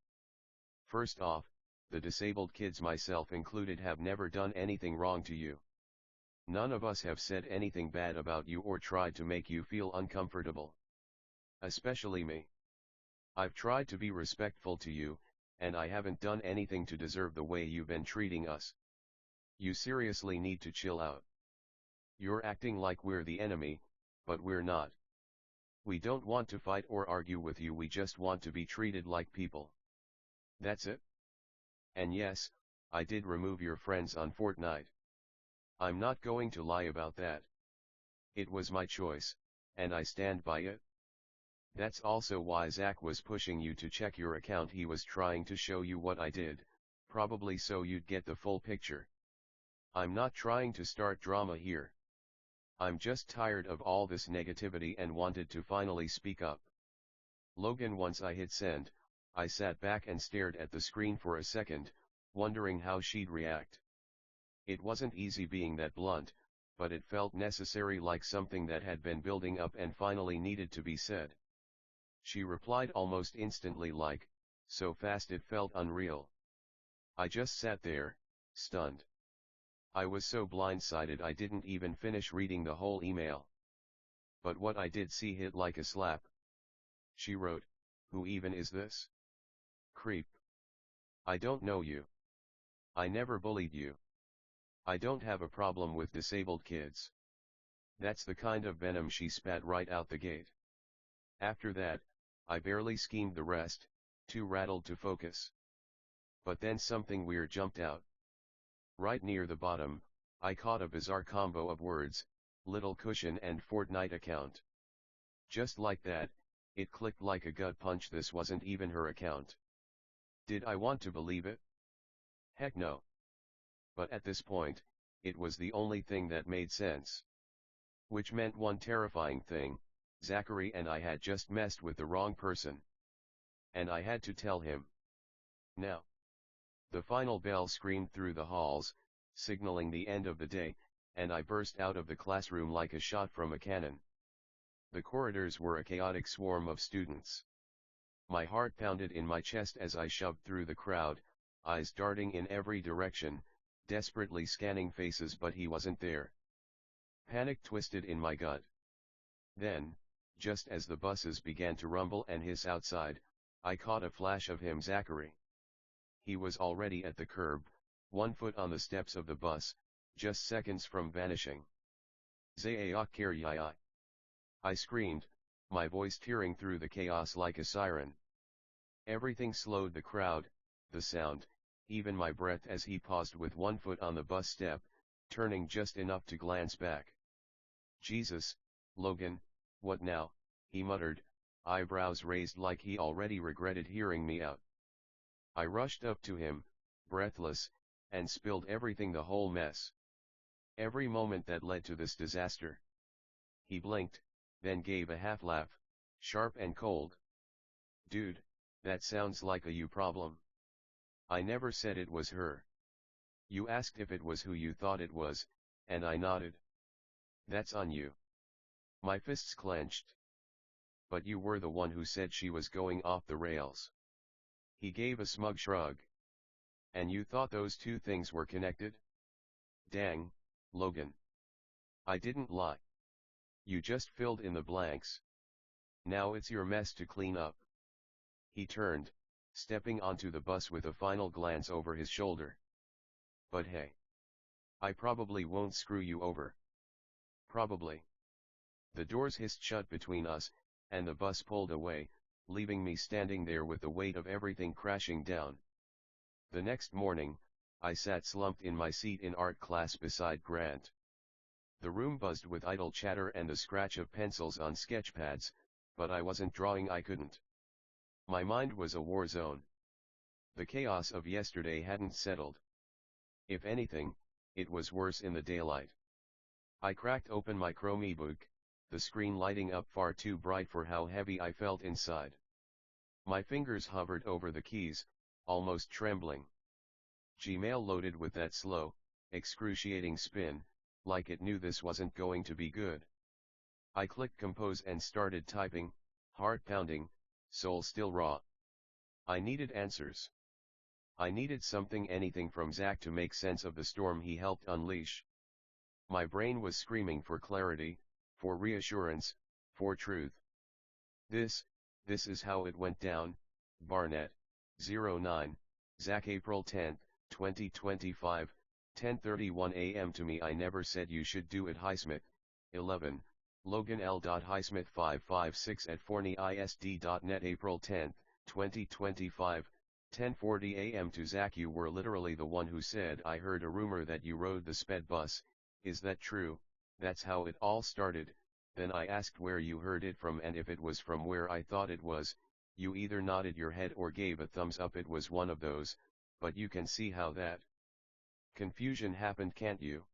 First off, the disabled kids, myself included, have never done anything wrong to you. None of us have said anything bad about you or tried to make you feel uncomfortable. Especially me. I've tried to be respectful to you, and I haven't done anything to deserve the way you've been treating us. You seriously need to chill out. You're acting like we're the enemy, but we're not. We don't want to fight or argue with you, we just want to be treated like people. That's it? And yes, I did remove your friends on Fortnite. I'm not going to lie about that. It was my choice, and I stand by it. That's also why Zach was pushing you to check your account. He was trying to show you what I did, probably so you'd get the full picture. I'm not trying to start drama here. I'm just tired of all this negativity and wanted to finally speak up. Logan, once I hit send, I sat back and stared at the screen for a second, wondering how she'd react. It wasn't easy being that blunt, but it felt necessary, like something that had been building up and finally needed to be said. She replied almost instantly, like, so fast it felt unreal. I just sat there, stunned. I was so blindsided I didn't even finish reading the whole email. But what I did see hit like a slap. She wrote, "Who even is this? Creep. I don't know you. I never bullied you. I don't have a problem with disabled kids. That's the kind of venom she spat right out the gate. After that, I barely schemed the rest, too rattled to focus. But then something weird jumped out. Right near the bottom, I caught a bizarre combo of words, little cushion and Fortnite account. Just like that, it clicked like a gut punch. This wasn't even her account. Did I want to believe it? Heck no. But at this point, it was the only thing that made sense. Which meant one terrifying thing: Zachary and I had just messed with the wrong person. And I had to tell him. Now. The final bell screamed through the halls, signaling the end of the day, and I burst out of the classroom like a shot from a cannon. The corridors were a chaotic swarm of students. My heart pounded in my chest as I shoved through the crowd, eyes darting in every direction, desperately scanning faces, but he wasn't there. Panic twisted in my gut. Then, just as the buses began to rumble and hiss outside, I caught a flash of him, Zachary. He was already at the curb, 1 foot on the steps of the bus, just seconds from vanishing. Zayak. I screamed, my voice tearing through the chaos like a siren. Everything slowed: the crowd, the sound, even my breath as he paused with 1 foot on the bus step, turning just enough to glance back. Jesus, Logan, what now? He muttered, eyebrows raised like he already regretted hearing me out. I rushed up to him, breathless, and spilled everything, the whole mess. Every moment that led to this disaster. He blinked, then gave a half laugh, sharp and cold. Dude, that sounds like a you problem. I never said it was her. You asked if it was who you thought it was, and I nodded. That's on you. My fists clenched. But you were the one who said she was going off the rails. He gave a smug shrug. And you thought those two things were connected? Dang, Logan. I didn't lie. You just filled in the blanks. Now it's your mess to clean up. He turned, stepping onto the bus with a final glance over his shoulder. But hey. I probably won't screw you over. Probably. The doors hissed shut between us, and the bus pulled away, leaving me standing there with the weight of everything crashing down. The next morning, I sat slumped in my seat in art class beside Grant. The room buzzed with idle chatter and the scratch of pencils on sketchpads, but I wasn't drawing. I couldn't. My mind was a war zone. The chaos of yesterday hadn't settled. If anything, it was worse in the daylight. I cracked open my Chrome ebook, the screen lighting up far too bright for how heavy I felt inside. My fingers hovered over the keys, almost trembling. Gmail loaded with that slow, excruciating spin, like it knew this wasn't going to be good. I clicked compose and started typing, heart pounding, soul still raw. I needed answers. I needed something, anything from Zach to make sense of the storm he helped unleash. My brain was screaming for clarity, for reassurance, for truth. This is how it went down. Barnett, 09, Zach, April 10, 2025, 10:31 a.m. To me, I never said you should do it. Highsmith, 11, Logan L. Highsmith 556@forneyisd.net, April 10, 2025, 10:40 a.m. To Zach, you were literally the one who said, I heard a rumor that you rode the sped bus. Is that true? That's how it all started. Then I asked where you heard it from, and if it was from where I thought it was, you either nodded your head or gave a thumbs up. It was one of those, but you can see how that confusion happened, can't you?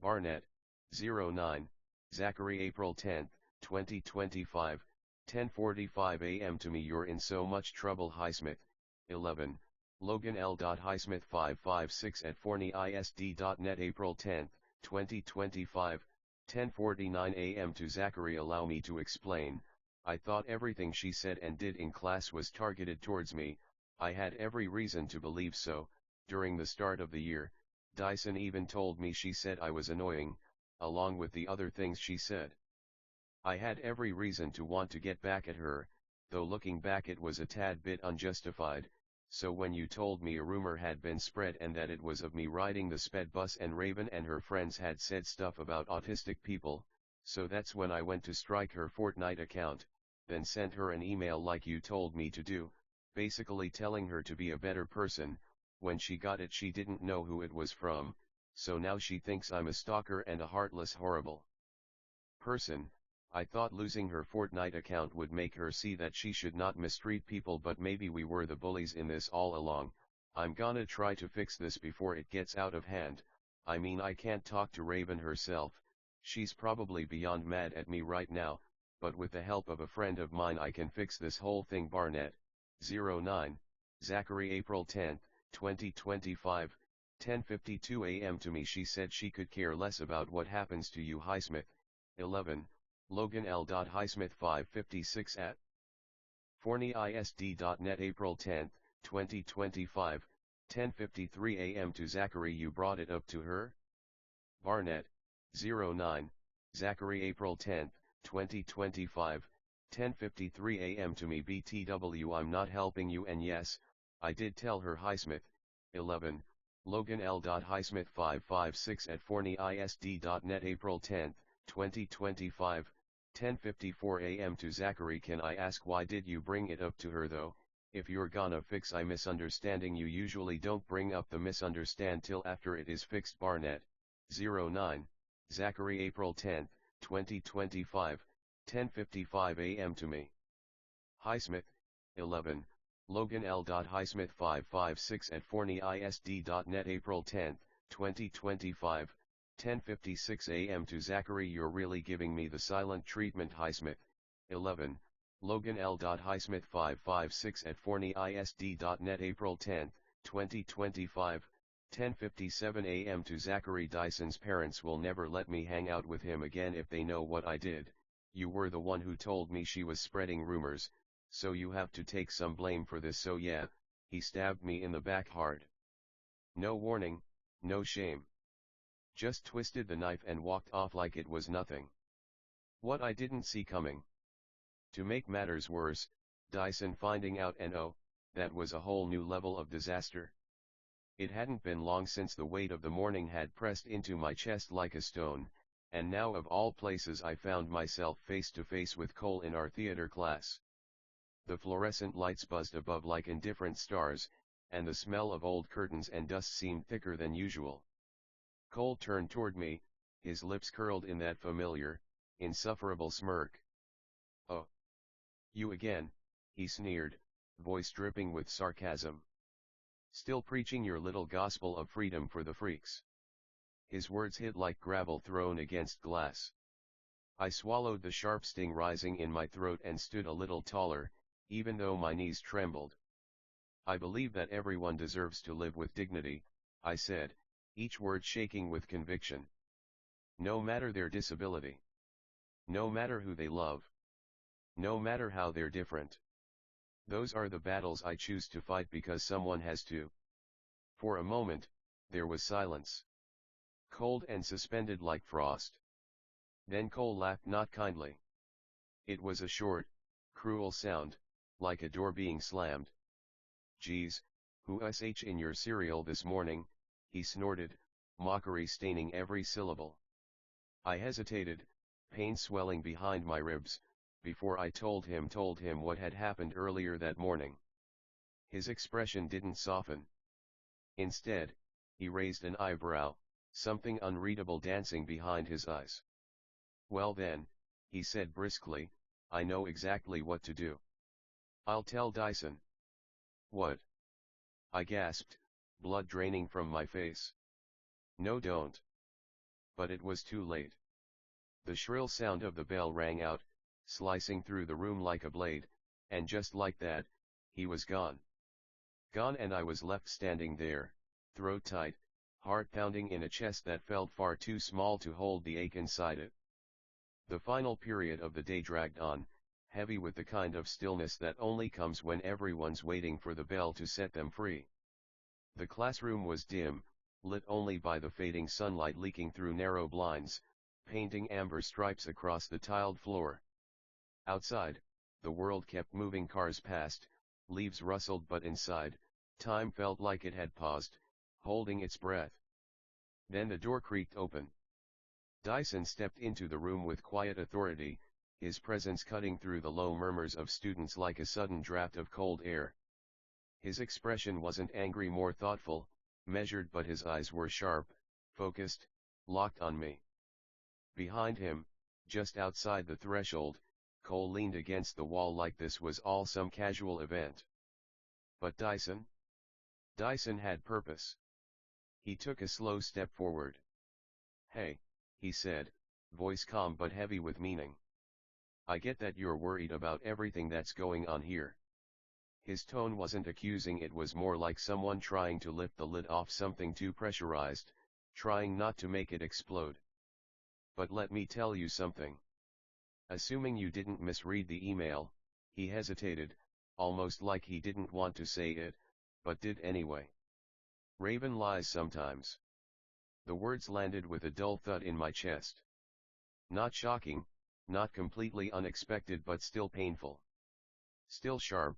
Barnett, 09, Zachary, April 10, 2025, 10:45 a.m. To me, you're in so much trouble. Highsmith, 11, Logan L. Highsmith 556@forneyisd.net, April 10, 2025, 10:49 a.m. To Zachary, allow me to explain. I thought everything she said and did in class was targeted towards me. I had every reason to believe so. During the start of the year, Dyson even told me she said I was annoying, along with the other things she said. I had every reason to want to get back at her, though looking back it was a tad bit unjustified, so when you told me a rumor had been spread and that it was of me riding the sped bus and Raven and her friends had said stuff about autistic people, so that's when I went to strike her Fortnite account, then sent her an email like you told me to do, basically telling her to be a better person. When she got it she didn't know who it was from, so now she thinks I'm a stalker and a heartless horrible person. I thought losing her Fortnite account would make her see that she should not mistreat people, but maybe we were the bullies in this all along. I'm gonna try to fix this before it gets out of hand. I mean, I can't talk to Raven herself, she's probably beyond mad at me right now, but with the help of a friend of mine I can fix this whole thing. Barnett. 09, Zachary April 10, 2025, 10:52 a.m. To me she said she could care less about what happens to you. Highsmith. 11, Logan L. Highsmith 556 at forneyisd.net April 10, 2025, 10:53 a.m. To Zachary, you brought it up to her? Barnett. 09, Zachary April 10, 2025, 10:53 a.m. To me, BTW, I'm not helping you, and yes, I did tell her. Highsmith. 11, Logan L. Highsmith 556 at forneyisd.net April 10, 2025, 10:54 a.m. To Zachary, can I ask why did you bring it up to her though? If you're gonna fix a misunderstanding you usually don't bring up the misunderstand till after it is fixed. Barnett. 09, Zachary April 10, 2025, 10:55 a.m. To me. Highsmith. 11, Logan L. Highsmith 556 at forneyisd.net April 10, 2025, 10:56 a.m. To Zachary, you're really giving me the silent treatment. Highsmith. 11, Logan L. Highsmith 556 at forneyisd.net April 10, 2025, 10:57 a.m. To Zachary, Dyson's parents will never let me hang out with him again if they know what I did. You were the one who told me she was spreading rumors, so you have to take some blame for this. So yeah, he stabbed me in the back hard. No warning, no shame. Just twisted the knife and walked off like it was nothing. What I didn't see coming. To make matters worse, Dyson finding out, and oh, that was a whole new level of disaster. It hadn't been long since the weight of the morning had pressed into my chest like a stone, and now of all places I found myself face to face with Cole in our theater class. The fluorescent lights buzzed above like indifferent stars, and the smell of old curtains and dust seemed thicker than usual. Cole turned toward me, his lips curled in that familiar, insufferable smirk. "Oh. You again," he sneered, voice dripping with sarcasm. "Still preaching your little gospel of freedom for the freaks." His words hit like gravel thrown against glass. I swallowed the sharp sting rising in my throat and stood a little taller, even though my knees trembled. "I believe that everyone deserves to live with dignity," I said, each word shaking with conviction. "No matter their disability. No matter who they love. No matter how they're different. Those are the battles I choose to fight because someone has to." For a moment, there was silence. Cold and suspended like frost. Then Cole laughed, not kindly. It was a short, cruel sound, like a door being slammed. "Geez, who's in your cereal this morning?" he snorted, mockery staining every syllable. I hesitated, pain swelling behind my ribs, before I told him what had happened earlier that morning. His expression didn't soften. Instead, he raised an eyebrow, something unreadable dancing behind his eyes. "Well then," he said briskly, "I know exactly what to do. I'll tell Dyson." "What?" I gasped, blood draining from my face. "No, don't." But it was too late. The shrill sound of the bell rang out, slicing through the room like a blade, and just like that, he was gone. Gone, and I was left standing there, throat tight, heart pounding in a chest that felt far too small to hold the ache inside it. The final period of the day dragged on, heavy with the kind of stillness that only comes when everyone's waiting for the bell to set them free. The classroom was dim, lit only by the fading sunlight leaking through narrow blinds, painting amber stripes across the tiled floor. Outside, the world kept moving, cars passed, leaves rustled, but inside, Time felt like it had paused, holding its breath. Then the door creaked open. Dyson stepped into the room with quiet authority, his presence cutting through the low murmurs of students like a sudden draft of cold air. His expression wasn't angry, more thoughtful, measured, but his eyes were sharp, focused, locked on me. Behind him, just outside the threshold, Cole leaned against the wall like this was all some casual event. But Dyson? Dyson had purpose. He took a slow step forward. "Hey," he said, voice calm but heavy with meaning. "I get that you're worried about everything that's going on here." His tone wasn't accusing, it was more like someone trying to lift the lid off something too pressurized, trying not to make it explode. "But let me tell you something. Assuming you didn't misread the email," he hesitated, almost like he didn't want to say it, but did anyway. "Raven lies sometimes." The words landed with a dull thud in my chest. Not shocking, not completely unexpected, but still painful. Still sharp.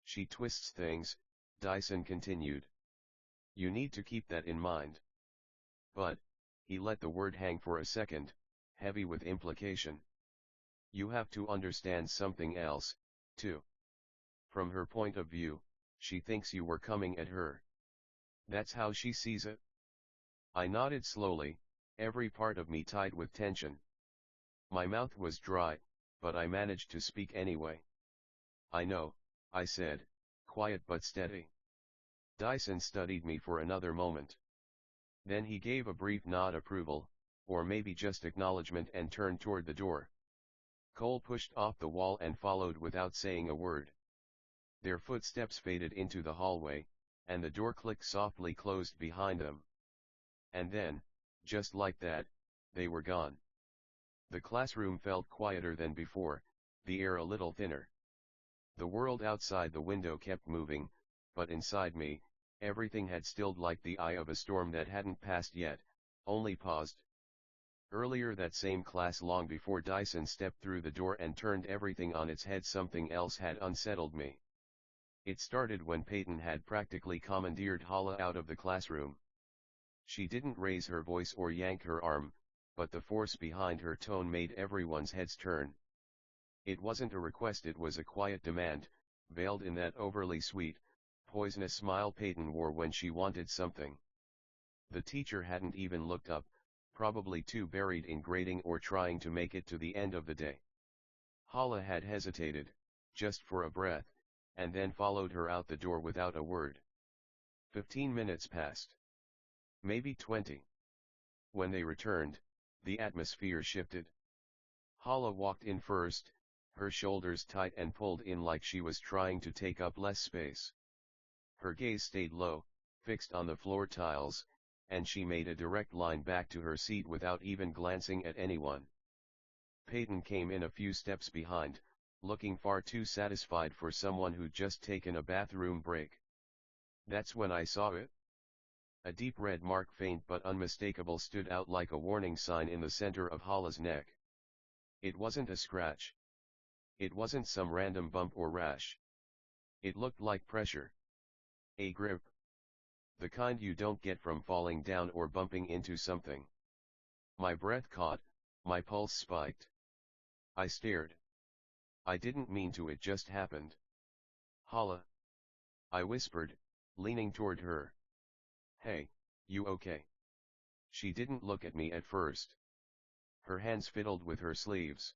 "She twists things," Dyson continued. "You need to keep that in mind." "But," he let the word hang for a second, heavy with implication. "You have to understand something else, too. From her point of view, she thinks you were coming at her. That's how she sees it." I nodded slowly, every part of me tight with tension. My mouth was dry, but I managed to speak anyway. "I know," I said, quiet but steady. Dyson studied me for another moment. Then he gave a brief nod approval, or maybe just acknowledgement, and turned toward the door. Cole pushed off the wall and followed without saying a word. Their footsteps faded into the hallway, and the door clicked softly closed behind them. And then, just like that, they were gone. The classroom felt quieter than before, the air a little thinner. The world outside the window kept moving, but inside me, everything had stilled like the eye of a storm that hadn't passed yet, only paused. Earlier that same class, long before Dyson stepped through the door and turned everything on its head, something else had unsettled me. It started when Peyton had practically commandeered Hala out of the classroom. She didn't raise her voice or yank her arm, but the force behind her tone made everyone's heads turn. It wasn't a request, it was a quiet demand, veiled in that overly sweet, poisonous smile Peyton wore when she wanted something. The teacher hadn't even looked up, probably too buried in grading or trying to make it to the end of the day. Hala had hesitated, just for a breath, and then followed her out the door without a word. 15 minutes passed. Maybe 20. When they returned, the atmosphere shifted. Hala walked in first, her shoulders tight and pulled in like she was trying to take up less space. Her gaze stayed low, fixed on the floor tiles, and she made a direct line back to her seat without even glancing at anyone. Peyton came in a few steps behind, looking far too satisfied for someone who'd just taken a bathroom break. That's when I saw it. A deep red mark, faint but unmistakable, stood out like a warning sign in the center of Hala's neck. It wasn't a scratch. It wasn't some random bump or rash. It looked like pressure. A grip. The kind you don't get from falling down or bumping into something. My breath caught, my pulse spiked. I stared. I didn't mean to, it just happened. "Hala," I whispered, leaning toward her. "Hey, you okay?" She didn't look at me at first. Her hands fiddled with her sleeves.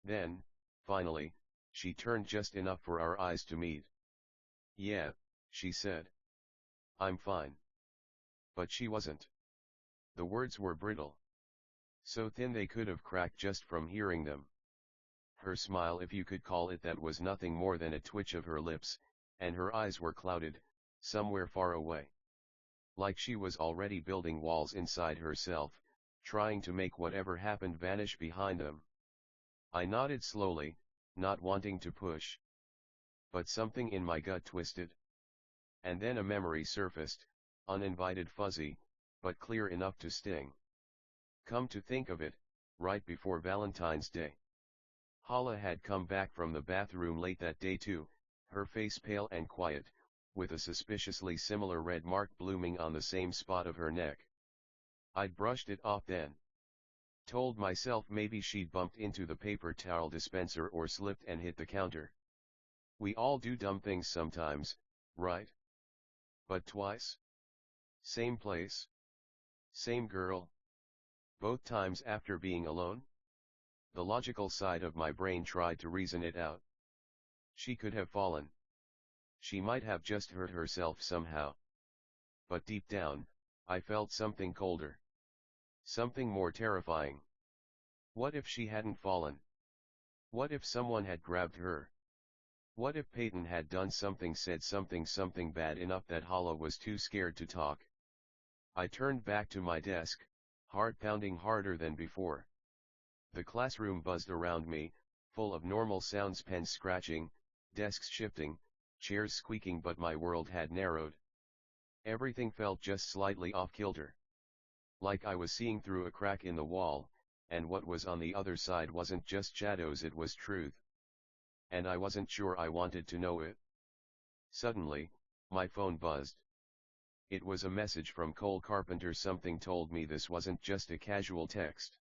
Then, finally, she turned just enough for our eyes to meet. "Yeah," she said. "I'm fine." But she wasn't. The words were brittle. So thin they could have cracked just from hearing them. Her smile, if you could call it that, was nothing more than a twitch of her lips, and her eyes were clouded, somewhere far away. Like she was already building walls inside herself, trying to make whatever happened vanish behind them. I nodded slowly, not wanting to push. But something in my gut twisted. And then a memory surfaced, uninvited, fuzzy, but clear enough to sting. Come to think of it, right before Valentine's Day. Hala had come back from the bathroom late that day too, her face pale and quiet, with a suspiciously similar red mark blooming on the same spot of her neck. I'd brushed it off then. Told myself maybe she'd bumped into the paper towel dispenser or slipped and hit the counter. We all do dumb things sometimes, right? But twice? Same place? Same girl? Both times after being alone? The logical side of my brain tried to reason it out. She could have fallen. She might have just hurt herself somehow. But deep down, I felt something colder. Something more terrifying. What if she hadn't fallen? What if someone had grabbed her? What if Peyton had done something, said something bad enough that Hala was too scared to talk? I turned back to my desk, heart pounding harder than before. The classroom buzzed around me, full of normal sounds, pens scratching, desks shifting, chairs squeaking, but my world had narrowed. Everything felt just slightly off-kilter. Like I was seeing through a crack in the wall, and what was on the other side wasn't just shadows, it was truth. And I wasn't sure I wanted to know it. Suddenly, my phone buzzed. It was a message from Cole Carpenter. Something told me this wasn't just a casual text.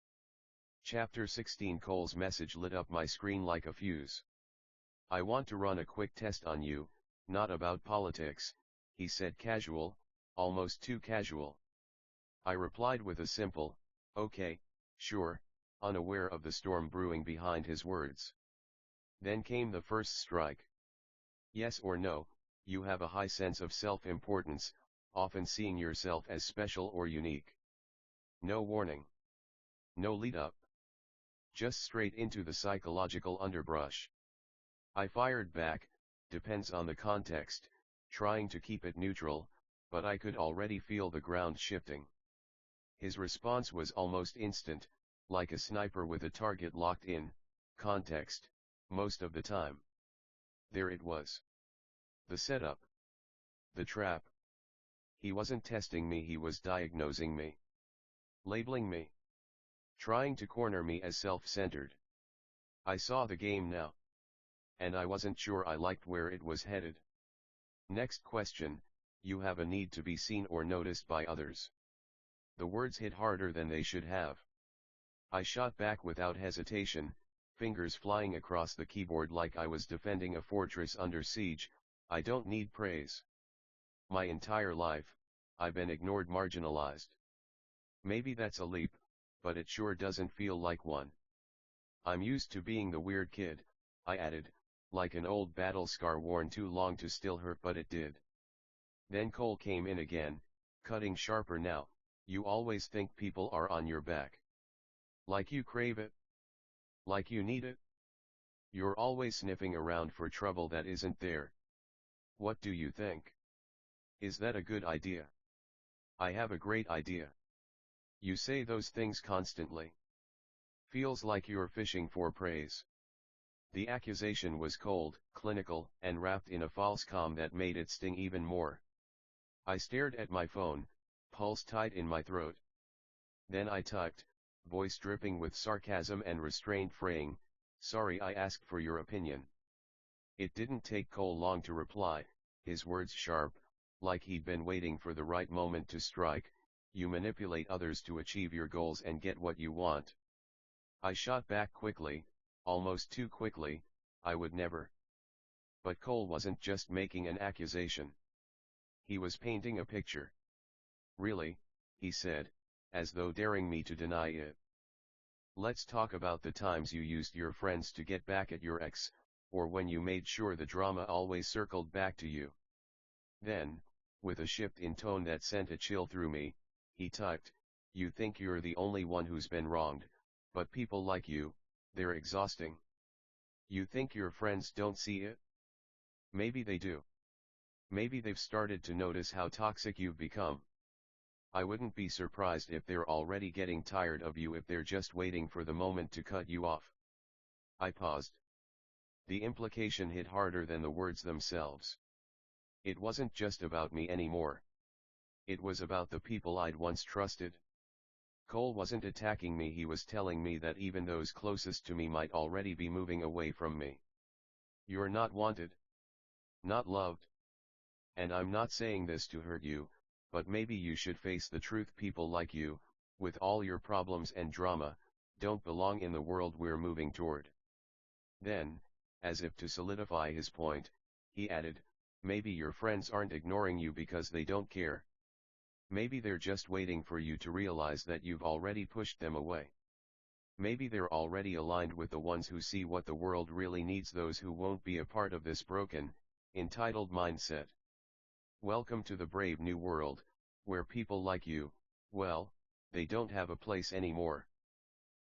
Chapter 16. Cole's message lit up my screen like a fuse. "I want to run a quick test on you, not about politics," he said, casual, almost too casual. I replied with a simple, "Okay, sure," unaware of the storm brewing behind his words. Then came the first strike. "Yes or no, you have a high sense of self-importance, often seeing yourself as special or unique." No warning. No lead-up. Just straight into the psychological underbrush. I fired back, "Depends on the context," trying to keep it neutral, but I could already feel the ground shifting. His response was almost instant, like a sniper with a target locked in. Context, most of the time. There it was. The setup. The trap. He wasn't testing me, he was diagnosing me. Labeling me. Trying to corner me as self-centered. I saw the game now. And I wasn't sure I liked where it was headed. Next question: "You have a need to be seen or noticed by others." The words hit harder than they should have. I shot back without hesitation, fingers flying across the keyboard like I was defending a fortress under siege. "I don't need praise. My entire life, I've been ignored, marginalized. Maybe that's a leap, but it sure doesn't feel like one. I'm used to being the weird kid," I added, like an old battle scar worn too long to still hurt, but it did. Then Cole came in again, cutting sharper now. "You always think people are on your back. Like you crave it. Like you need it. You're always sniffing around for trouble that isn't there. What do you think? Is that a good idea?" "I have a great idea. You say those things constantly. Feels like you're fishing for praise." The accusation was cold, clinical, and wrapped in a false calm that made it sting even more. I stared at my phone, pulse tight in my throat. Then I typed, voice dripping with sarcasm and restraint fraying, "Sorry I asked for your opinion." It didn't take Cole long to reply, his words sharp, like he'd been waiting for the right moment to strike. "You manipulate others to achieve your goals and get what you want." I shot back quickly, almost too quickly, "I would never." But Cole wasn't just making an accusation. He was painting a picture. "Really?" he said, as though daring me to deny it. "Let's talk about the times you used your friends to get back at your ex, or when you made sure the drama always circled back to you." Then, with a shift in tone that sent a chill through me, he typed, "You think you're the only one who's been wronged, but people like you, they're exhausting. You think your friends don't see it? Maybe they do. Maybe they've started to notice how toxic you've become. I wouldn't be surprised if they're already getting tired of you, if they're just waiting for the moment to cut you off." I paused. The implication hit harder than the words themselves. It wasn't just about me anymore. It was about the people I'd once trusted. Cole wasn't attacking me, he was telling me that even those closest to me might already be moving away from me. "You're not wanted. Not loved. And I'm not saying this to hurt you, but maybe you should face the truth. People like you, with all your problems and drama, don't belong in the world we're moving toward. Then, as if to solidify his point, he added, maybe your friends aren't ignoring you because they don't care. Maybe they're just waiting for you to realize that you've already pushed them away. Maybe they're already aligned with the ones who see what the world really needs, those who won't be a part of this broken, entitled mindset. Welcome to the brave new world, where people like you, well, they don't have a place anymore.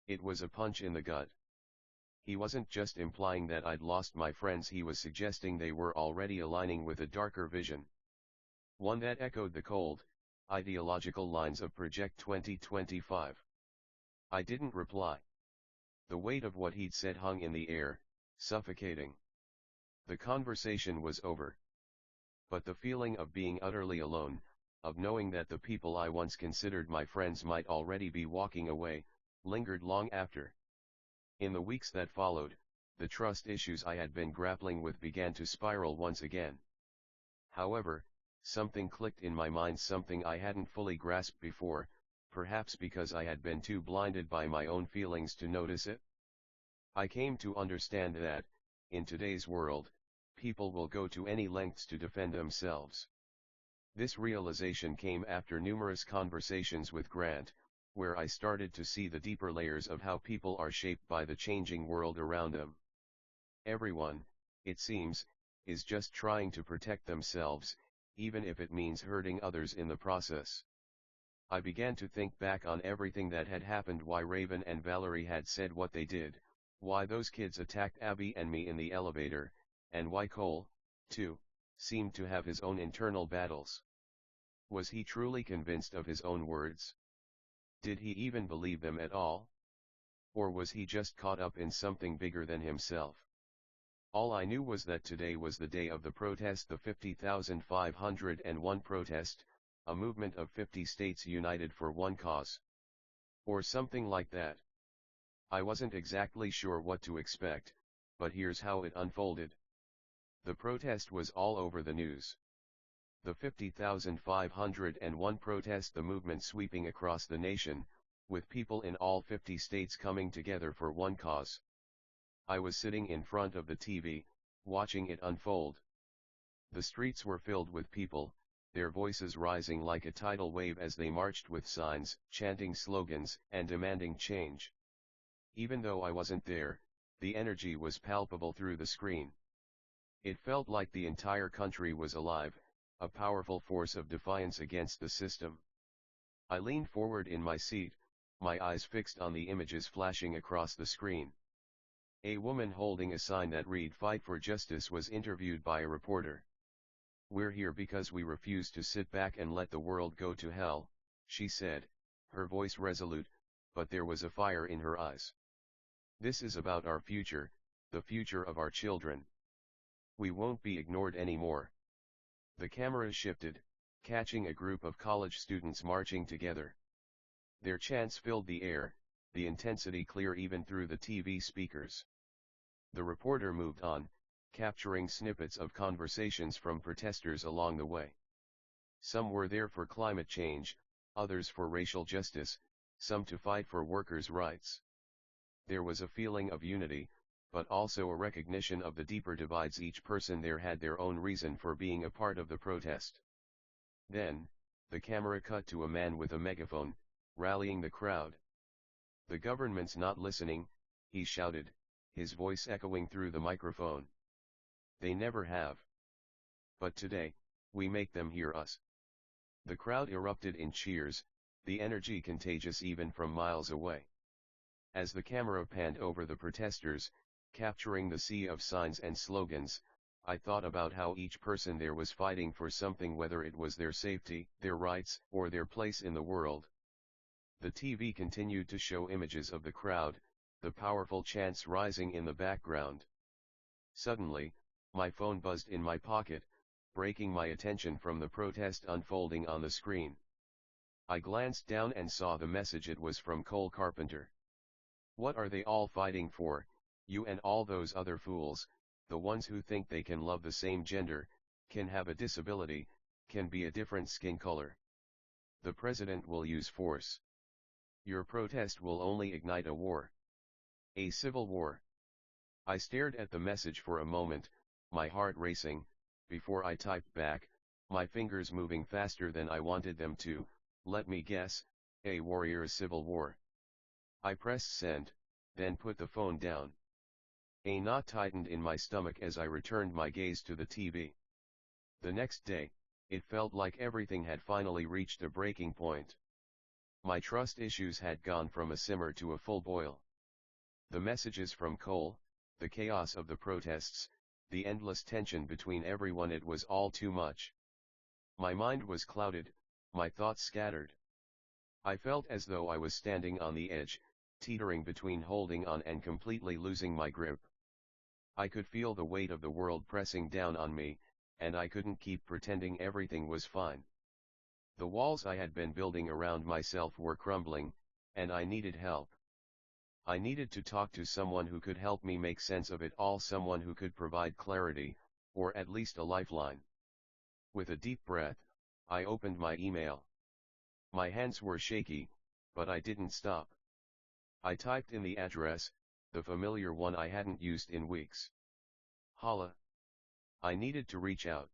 It was a punch in the gut. He wasn't just implying that I'd lost my friends, he was suggesting they were already aligning with a darker vision. One that echoed the cold, ideological lines of Project 2025. I didn't reply. The weight of what he'd said hung in the air, suffocating. The conversation was over. But the feeling of being utterly alone, of knowing that the people I once considered my friends might already be walking away, lingered long after. In the weeks that followed, the trust issues I had been grappling with began to spiral once again. However, something clicked in my mind, something I hadn't fully grasped before, perhaps because I had been too blinded by my own feelings to notice it. I came to understand that, in today's world, people will go to any lengths to defend themselves. This realization came after numerous conversations with Grant, where I started to see the deeper layers of how people are shaped by the changing world around them. Everyone, it seems, is just trying to protect themselves, even if it means hurting others in the process. I began to think back on everything that had happened, why Raven and Valerie had said what they did, why those kids attacked Abby and me in the elevator, and why Cole, too, seemed to have his own internal battles. Was he truly convinced of his own words? Did he even believe them at all? Or was he just caught up in something bigger than himself? All I knew was that today was the day of the protest, the 50,501 protest, a movement of 50 states united for one cause. Or something like that. I wasn't exactly sure what to expect, but here's how it unfolded. The protest was all over the news. The 50,501 protest, the movement sweeping across the nation, with people in all 50 states coming together for one cause. I was sitting in front of the TV, watching it unfold. The streets were filled with people, their voices rising like a tidal wave as they marched with signs, chanting slogans, and demanding change. Even though I wasn't there, the energy was palpable through the screen. It felt like the entire country was alive, a powerful force of defiance against the system. I leaned forward in my seat, my eyes fixed on the images flashing across the screen. A woman holding a sign that read "Fight for Justice" was interviewed by a reporter. "We're here because we refuse to sit back and let the world go to hell," she said, her voice resolute, but there was a fire in her eyes. "This is about our future, the future of our children. We won't be ignored anymore." The camera shifted, catching a group of college students marching together. Their chants filled the air, the intensity clear even through the TV speakers. The reporter moved on, capturing snippets of conversations from protesters along the way. Some were there for climate change, others for racial justice, some to fight for workers' rights. There was a feeling of unity, but also a recognition of the deeper divides. Each person there had their own reason for being a part of the protest. Then, the camera cut to a man with a megaphone, rallying the crowd. "The government's not listening," he shouted, his voice echoing through the microphone. "They never have. But today, we make them hear us." The crowd erupted in cheers, the energy contagious even from miles away. As the camera panned over the protesters, capturing the sea of signs and slogans, I thought about how each person there was fighting for something, whether it was their safety, their rights, or their place in the world. The TV continued to show images of the crowd, the powerful chants rising in the background. Suddenly, my phone buzzed in my pocket, breaking my attention from the protest unfolding on the screen. I glanced down and saw the message. It was from Cole Carpenter. "What are they all fighting for, you and all those other fools, the ones who think they can love the same gender, can have a disability, can be a different skin color. The president will use force. Your protest will only ignite a war. A civil war. I stared at the message for a moment, my heart racing, before I typed back, my fingers moving faster than I wanted them to. Let me guess, a warrior's civil war. I pressed send, then put the phone down. A knot tightened in my stomach as I returned my gaze to the TV. The next day, it felt like everything had finally reached a breaking point. My trust issues had gone from a simmer to a full boil. The messages from Cole, the chaos of the protests, the endless tension between everyone, it was all too much. My mind was clouded, my thoughts scattered. I felt as though I was standing on the edge, teetering between holding on and completely losing my grip. I could feel the weight of the world pressing down on me, and I couldn't keep pretending everything was fine. The walls I had been building around myself were crumbling, and I needed help. I needed to talk to someone who could help me make sense of it all, someone who could provide clarity, or at least a lifeline. With a deep breath, I opened my email. My hands were shaky, but I didn't stop. I typed in the address, the familiar one I hadn't used in weeks. Hala. I needed to reach out.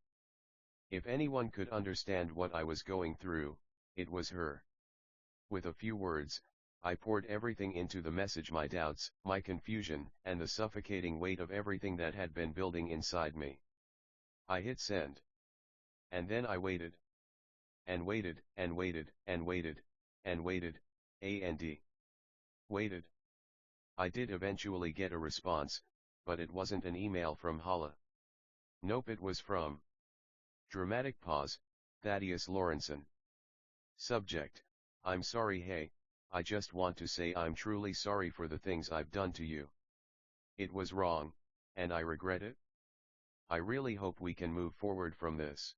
If anyone could understand what I was going through, it was her. With a few words, I poured everything into the message, my doubts, my confusion, and the suffocating weight of everything that had been building inside me. I hit send. And then I waited. And waited, and waited, and waited, and waited, and waited. I did eventually get a response, but it wasn't an email from Hala. Nope, it was from. Dramatic pause, Thaddeus Lawrenson. Subject: I'm sorry. Hey, I just want to say I'm truly sorry for the things I've done to you. It was wrong, and I regret it. I really hope we can move forward from this.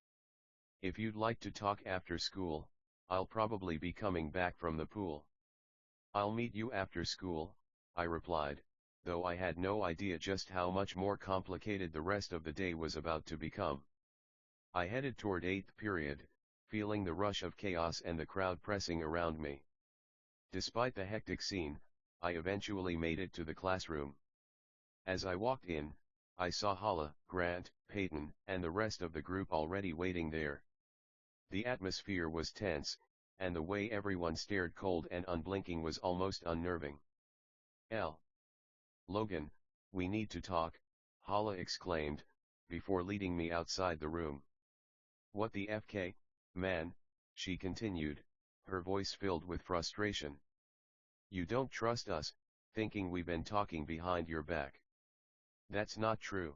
If you'd like to talk after school, I'll probably be coming back from the pool. I'll meet you after school, I replied, though I had no idea just how much more complicated the rest of the day was about to become. I headed toward 8th period, feeling the rush of chaos and the crowd pressing around me. Despite the hectic scene, I eventually made it to the classroom. As I walked in, I saw Hala, Grant, Peyton, and the rest of the group already waiting there. The atmosphere was tense, and the way everyone stared cold and unblinking was almost unnerving. Logan, we need to talk, Hala exclaimed, before leading me outside the room. What the FK, man, she continued, her voice filled with frustration. You don't trust us, thinking we've been talking behind your back. That's not true.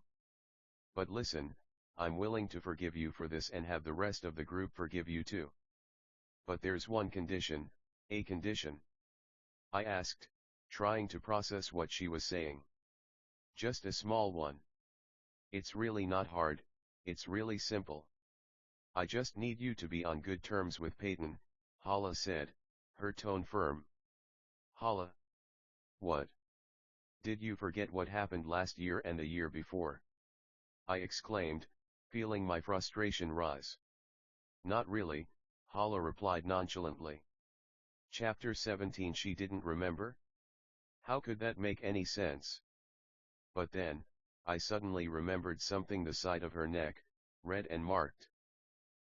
But listen, I'm willing to forgive you for this and have the rest of the group forgive you too. But there's one condition, a condition. I asked, trying to process what she was saying. Just a small one. It's really not hard, it's really simple. I just need you to be on good terms with Peyton, Hala said, her tone firm. Hala? What? Did you forget what happened last year and the year before? I exclaimed, feeling my frustration rise. Not really, Hala replied nonchalantly. Chapter 17. She didn't remember? How could that make any sense? But then, I suddenly remembered something, the side of her neck, red and marked.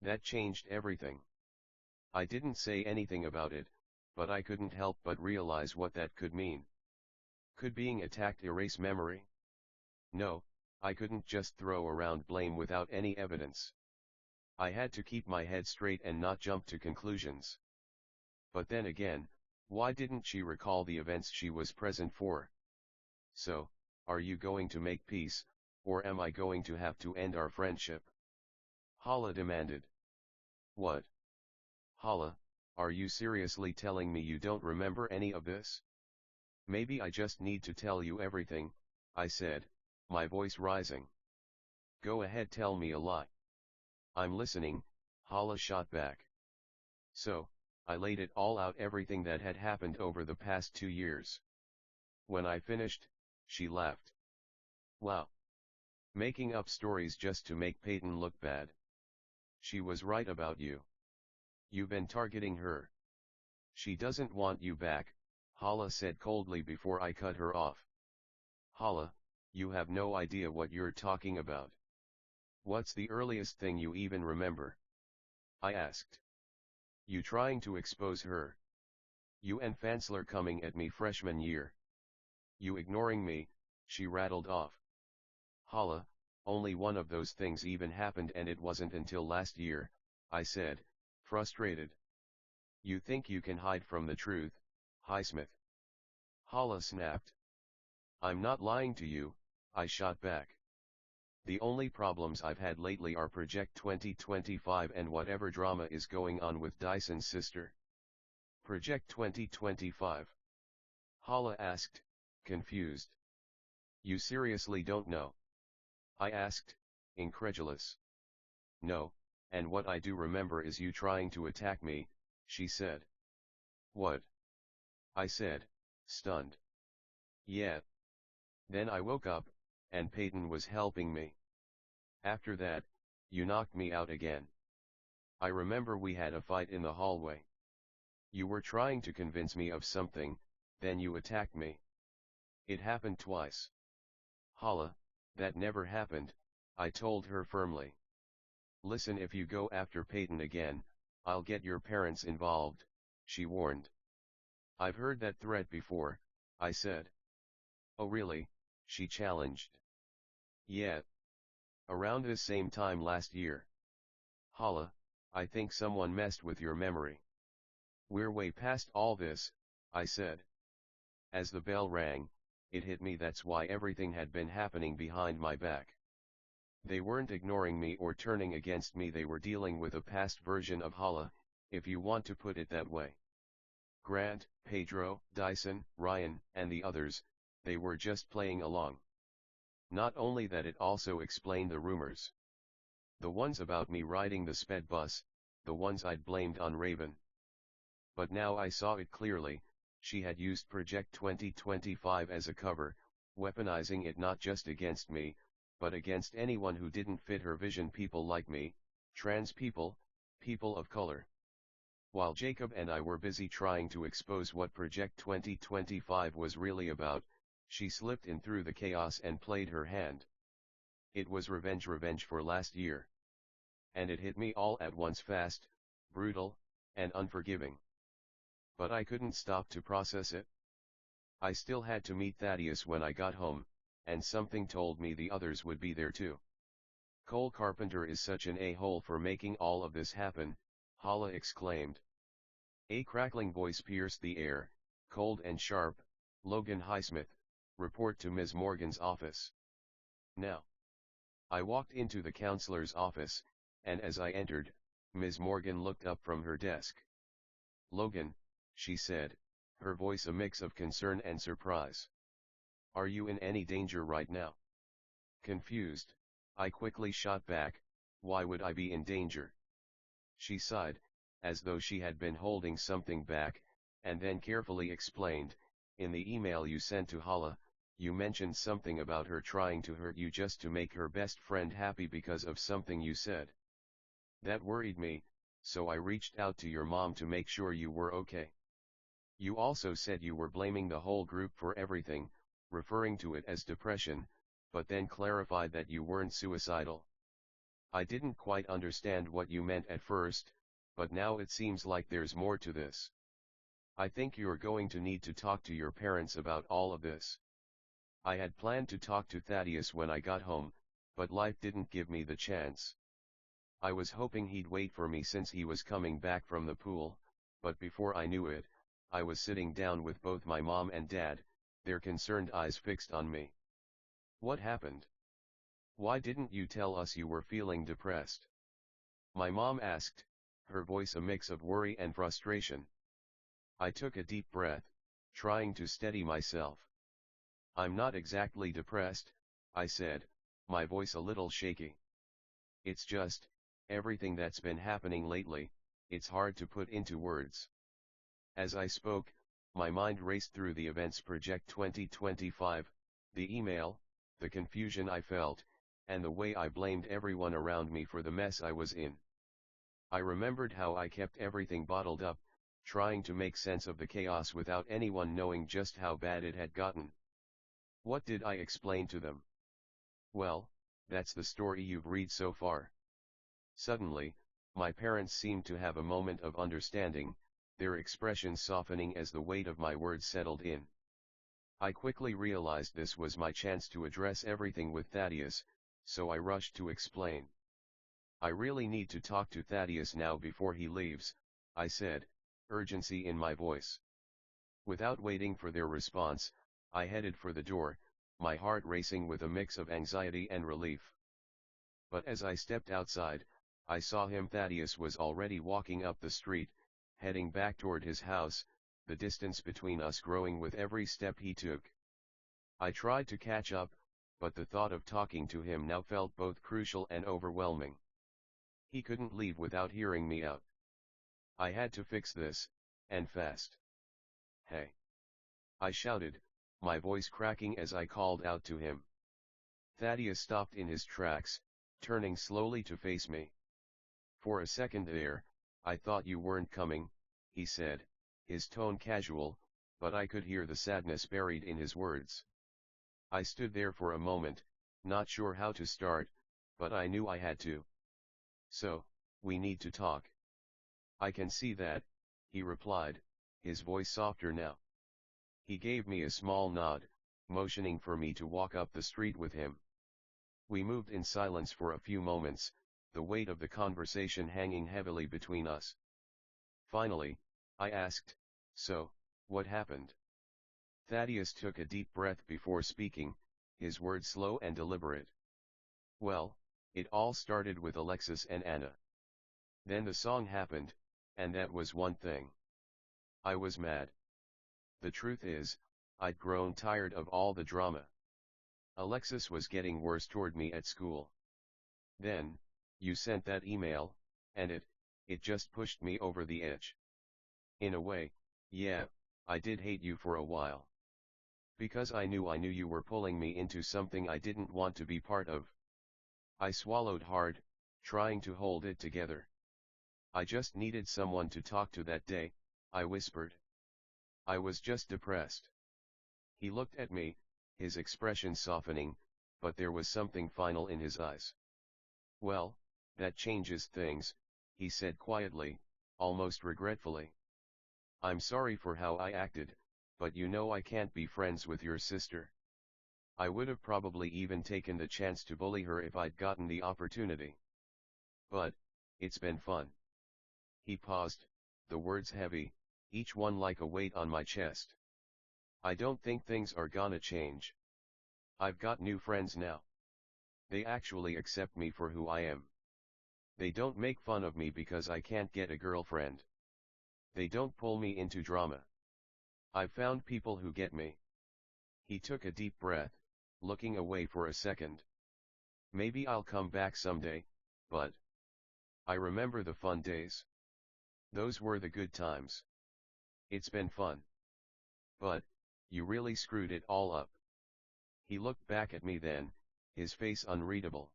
That changed everything. I didn't say anything about it, but I couldn't help but realize what that could mean. Could being attacked erase memory? No, I couldn't just throw around blame without any evidence. I had to keep my head straight and not jump to conclusions. But then again, why didn't she recall the events she was present for? So, are you going to make peace, or am I going to have to end our friendship? Hala demanded. What? Hala, are you seriously telling me you don't remember any of this? Maybe I just need to tell you everything, I said, my voice rising. Go ahead, tell me a lie. I'm listening, Hala shot back. So, I laid it all out, everything that had happened over the past 2 years. When I finished, she laughed. Wow. Making up stories just to make Peyton look bad. She was right about you. You've been targeting her. She doesn't want you back, Hala said coldly before I cut her off. Hala, you have no idea what you're talking about. What's the earliest thing you even remember? I asked. You trying to expose her? You and Fansler coming at me freshman year. You ignoring me, she rattled off. Hala, only one of those things even happened and it wasn't until last year, I said, frustrated. You think you can hide from the truth, Highsmith? Hala snapped. I'm not lying to you, I shot back. The only problems I've had lately are Project 2025 and whatever drama is going on with Dyson's sister. Project 2025? Hala asked, confused. You seriously don't know? I asked, incredulous. No, and what I do remember is you trying to attack me, she said. What? I said, stunned. Yeah. Then I woke up, and Peyton was helping me. After that, you knocked me out again. I remember we had a fight in the hallway. You were trying to convince me of something, then you attacked me. It happened twice. Hala, that never happened, I told her firmly. Listen, if you go after Peyton again, I'll get your parents involved, she warned. I've heard that threat before, I said. Oh really? She challenged. Yeah. Around the same time last year. Hala, I think someone messed with your memory. We're way past all this, I said. As the bell rang, it hit me that's why everything had been happening behind my back. They weren't ignoring me or turning against me, they were dealing with a past version of Hala, if you want to put it that way. Grant, Pedro, Dyson, Ryan, and the others, they were just playing along. Not only that, it also explained the rumors. The ones about me riding the sped bus, the ones I'd blamed on Raven. But now I saw it clearly, she had used Project 2025 as a cover, weaponizing it not just against me, but against anyone who didn't fit her vision, people like me, trans people, people of color. While Jacob and I were busy trying to expose what Project 2025 was really about, she slipped in through the chaos and played her hand. It was revenge for last year. And it hit me all at once, fast, brutal, and unforgiving. But I couldn't stop to process it. I still had to meet Thaddeus when I got home, and something told me the others would be there too. Cole Carpenter is such an a-hole for making all of this happen, Hala exclaimed. A crackling voice pierced the air, cold and sharp. Logan Highsmith, report to Ms. Morgan's office. Now. I walked into the counselor's office, and as I entered, Ms. Morgan looked up from her desk. Logan, she said, her voice a mix of concern and surprise. Are you in any danger right now? Confused, I quickly shot back, why would I be in danger? She sighed, as though she had been holding something back, and then carefully explained, in the email you sent to Hala, you mentioned something about her trying to hurt you just to make her best friend happy because of something you said. That worried me, so I reached out to your mom to make sure you were okay. You also said you were blaming the whole group for everything, referring to it as depression, but then clarified that you weren't suicidal. I didn't quite understand what you meant at first, but now it seems like there's more to this. I think you're going to need to talk to your parents about all of this. I had planned to talk to Thaddeus when I got home, but life didn't give me the chance. I was hoping he'd wait for me since he was coming back from the pool, but before I knew it, I was sitting down with both my mom and dad, their concerned eyes fixed on me. What happened? Why didn't you tell us you were feeling depressed? My mom asked, her voice a mix of worry and frustration. I took a deep breath, trying to steady myself. I'm not exactly depressed, I said, my voice a little shaky. It's just, everything that's been happening lately, it's hard to put into words. As I spoke, my mind raced through the events Project 2025, the email, the confusion I felt, and the way I blamed everyone around me for the mess I was in. I remembered how I kept everything bottled up, trying to make sense of the chaos without anyone knowing just how bad it had gotten. What did I explain to them? Well, that's the story you've read so far. Suddenly, my parents seemed to have a moment of understanding, their expressions softening as the weight of my words settled in. I quickly realized this was my chance to address everything with Thaddeus, so I rushed to explain. I really need to talk to Thaddeus now before he leaves, I said, urgency in my voice. Without waiting for their response, I headed for the door, my heart racing with a mix of anxiety and relief. But as I stepped outside, I saw him. Thaddeus was already walking up the street, heading back toward his house, the distance between us growing with every step he took. I tried to catch up, but the thought of talking to him now felt both crucial and overwhelming. He couldn't leave without hearing me out. I had to fix this, and fast. Hey! I shouted, my voice cracking as I called out to him. Thaddeus stopped in his tracks, turning slowly to face me. For a second there, I thought you weren't coming, he said, his tone casual, but I could hear the sadness buried in his words. I stood there for a moment, not sure how to start, but I knew I had to. So, we need to talk. I can see that, he replied, his voice softer now. He gave me a small nod, motioning for me to walk up the street with him. We moved in silence for a few moments, the weight of the conversation hanging heavily between us. Finally, I asked, so, what happened? Thaddeus took a deep breath before speaking, his words slow and deliberate. Well, it all started with Alexis and Anna. Then the song happened, and that was one thing. I was mad. The truth is, I'd grown tired of all the drama. Alexis was getting worse toward me at school. Then, you sent that email, and it just pushed me over the edge. In a way, yeah, I did hate you for a while. Because I knew you were pulling me into something I didn't want to be part of. I swallowed hard, trying to hold it together. I just needed someone to talk to that day, I whispered. I was just depressed. He looked at me, his expression softening, but there was something final in his eyes. Well, that changes things, he said quietly, almost regretfully. I'm sorry for how I acted, but you know I can't be friends with your sister. I would have probably even taken the chance to bully her if I'd gotten the opportunity. But, it's been fun. He paused, the words heavy, each one like a weight on my chest. I don't think things are gonna change. I've got new friends now. They actually accept me for who I am. They don't make fun of me because I can't get a girlfriend. They don't pull me into drama. I've found people who get me. He took a deep breath, looking away for a second. Maybe I'll come back someday, but I remember the fun days. Those were the good times. It's been fun. But you really screwed it all up. He looked back at me then, his face unreadable.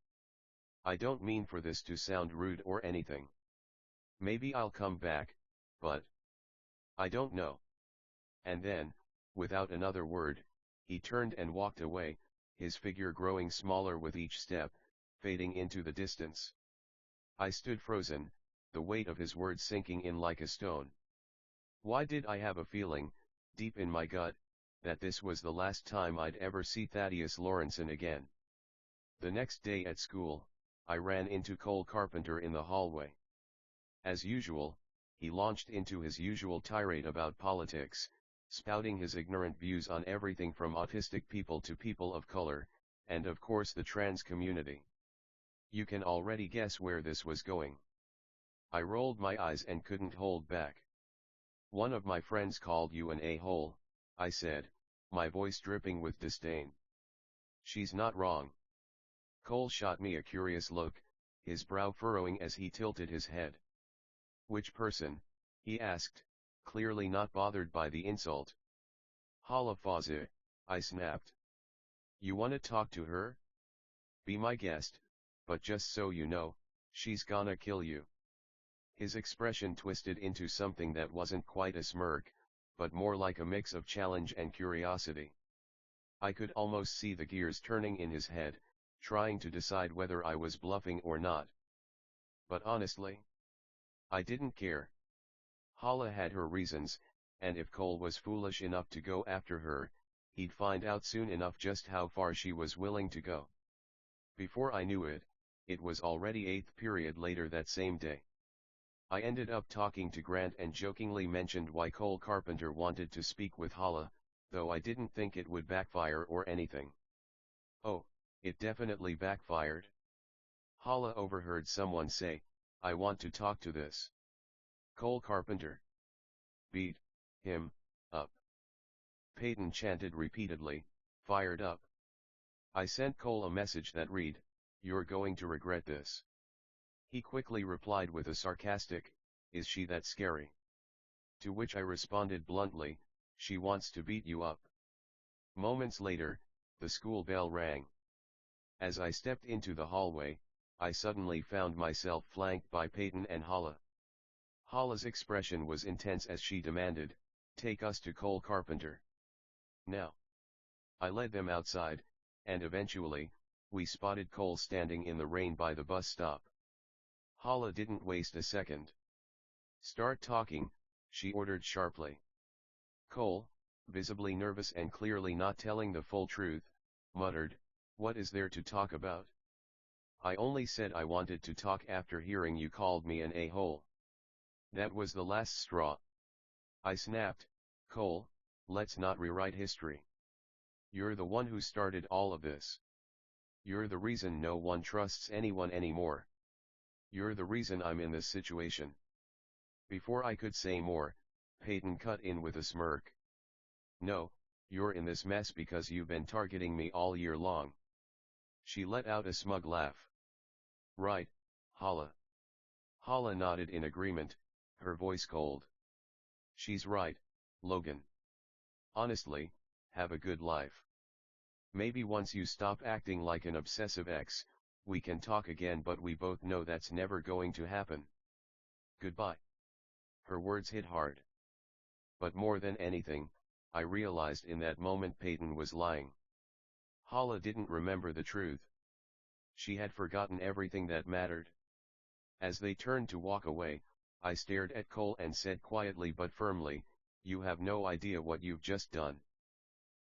I don't mean for this to sound rude or anything. Maybe I'll come back, but I don't know. And then, without another word, he turned and walked away, his figure growing smaller with each step, fading into the distance. I stood frozen, the weight of his words sinking in like a stone. Why did I have a feeling, deep in my gut, that this was the last time I'd ever see Thaddeus Lawrenson again? The next day at school, I ran into Cole Carpenter in the hallway. As usual, he launched into his usual tirade about politics, spouting his ignorant views on everything from autistic people to people of color, and of course the trans community. You can already guess where this was going. I rolled my eyes and couldn't hold back. One of my friends called you an a-hole, I said, my voice dripping with disdain. She's not wrong. Cole shot me a curious look, his brow furrowing as he tilted his head. Which person? He asked, clearly not bothered by the insult. Hala Fawzia, I snapped. You wanna talk to her? Be my guest, but just so you know, she's gonna kill you. His expression twisted into something that wasn't quite a smirk, but more like a mix of challenge and curiosity. I could almost see the gears turning in his head, trying to decide whether I was bluffing or not. But honestly, I didn't care. Hala had her reasons, and if Cole was foolish enough to go after her, he'd find out soon enough just how far she was willing to go. Before I knew it, it was already 8th period later that same day. I ended up talking to Grant and jokingly mentioned why Cole Carpenter wanted to speak with Hala, though I didn't think it would backfire or anything. Oh, it definitely backfired. Hala overheard someone say, "I want to talk to this Cole Carpenter. Beat him up." Peyton chanted repeatedly, fired up. I sent Cole a message that read, "You're going to regret this." He quickly replied with a sarcastic, "Is she that scary?" To which I responded bluntly, "She wants to beat you up." Moments later, the school bell rang. As I stepped into the hallway, I suddenly found myself flanked by Peyton and Hala. Hala's expression was intense as she demanded, "Take us to Cole Carpenter now." I led them outside, and eventually, we spotted Cole standing in the rain by the bus stop. Hala didn't waste a second. "Start talking," she ordered sharply. Cole, visibly nervous and clearly not telling the full truth, muttered, "What is there to talk about? I only said I wanted to talk after hearing you called me an a-hole. That was the last straw." I snapped, "Cole, let's not rewrite history. You're the one who started all of this. You're the reason no one trusts anyone anymore. You're the reason I'm in this situation." Before I could say more, Peyton cut in with a smirk. "No, you're in this mess because you've been targeting me all year long." She let out a smug laugh. "Right, Hala." Hala nodded in agreement, her voice cold. "She's right, Logan. Honestly, have a good life. Maybe once you stop acting like an obsessive ex, we can talk again, but we both know that's never going to happen. Goodbye." Her words hit hard. But more than anything, I realized in that moment Peyton was lying. Hala didn't remember the truth. She had forgotten everything that mattered. As they turned to walk away, I stared at Cole and said quietly but firmly, "You have no idea what you've just done."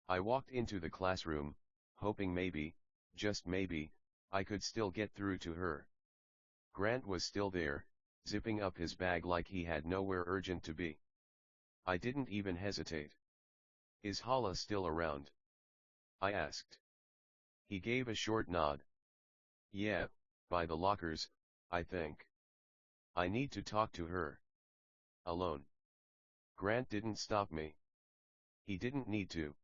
I walked into the classroom, hoping maybe, just maybe, I could still get through to her. Grant was still there, zipping up his bag like he had nowhere urgent to be. I didn't even hesitate. "Is Hala still around?" I asked. He gave a short nod. "Yeah, by the lockers, I think. I need to talk to her. Alone." Grant didn't stop me. He didn't need to.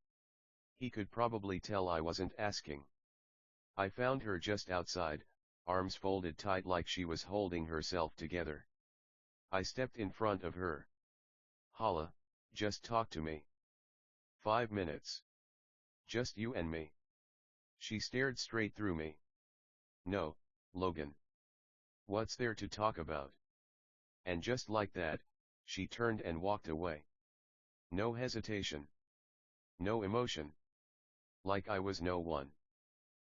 He could probably tell I wasn't asking. I found her just outside, arms folded tight like she was holding herself together. I stepped in front of her. "Hala, just talk to me. 5 minutes. Just you and me." She stared straight through me. "No, Logan. What's there to talk about?" And just like that, she turned and walked away. No hesitation. No emotion. Like I was no one.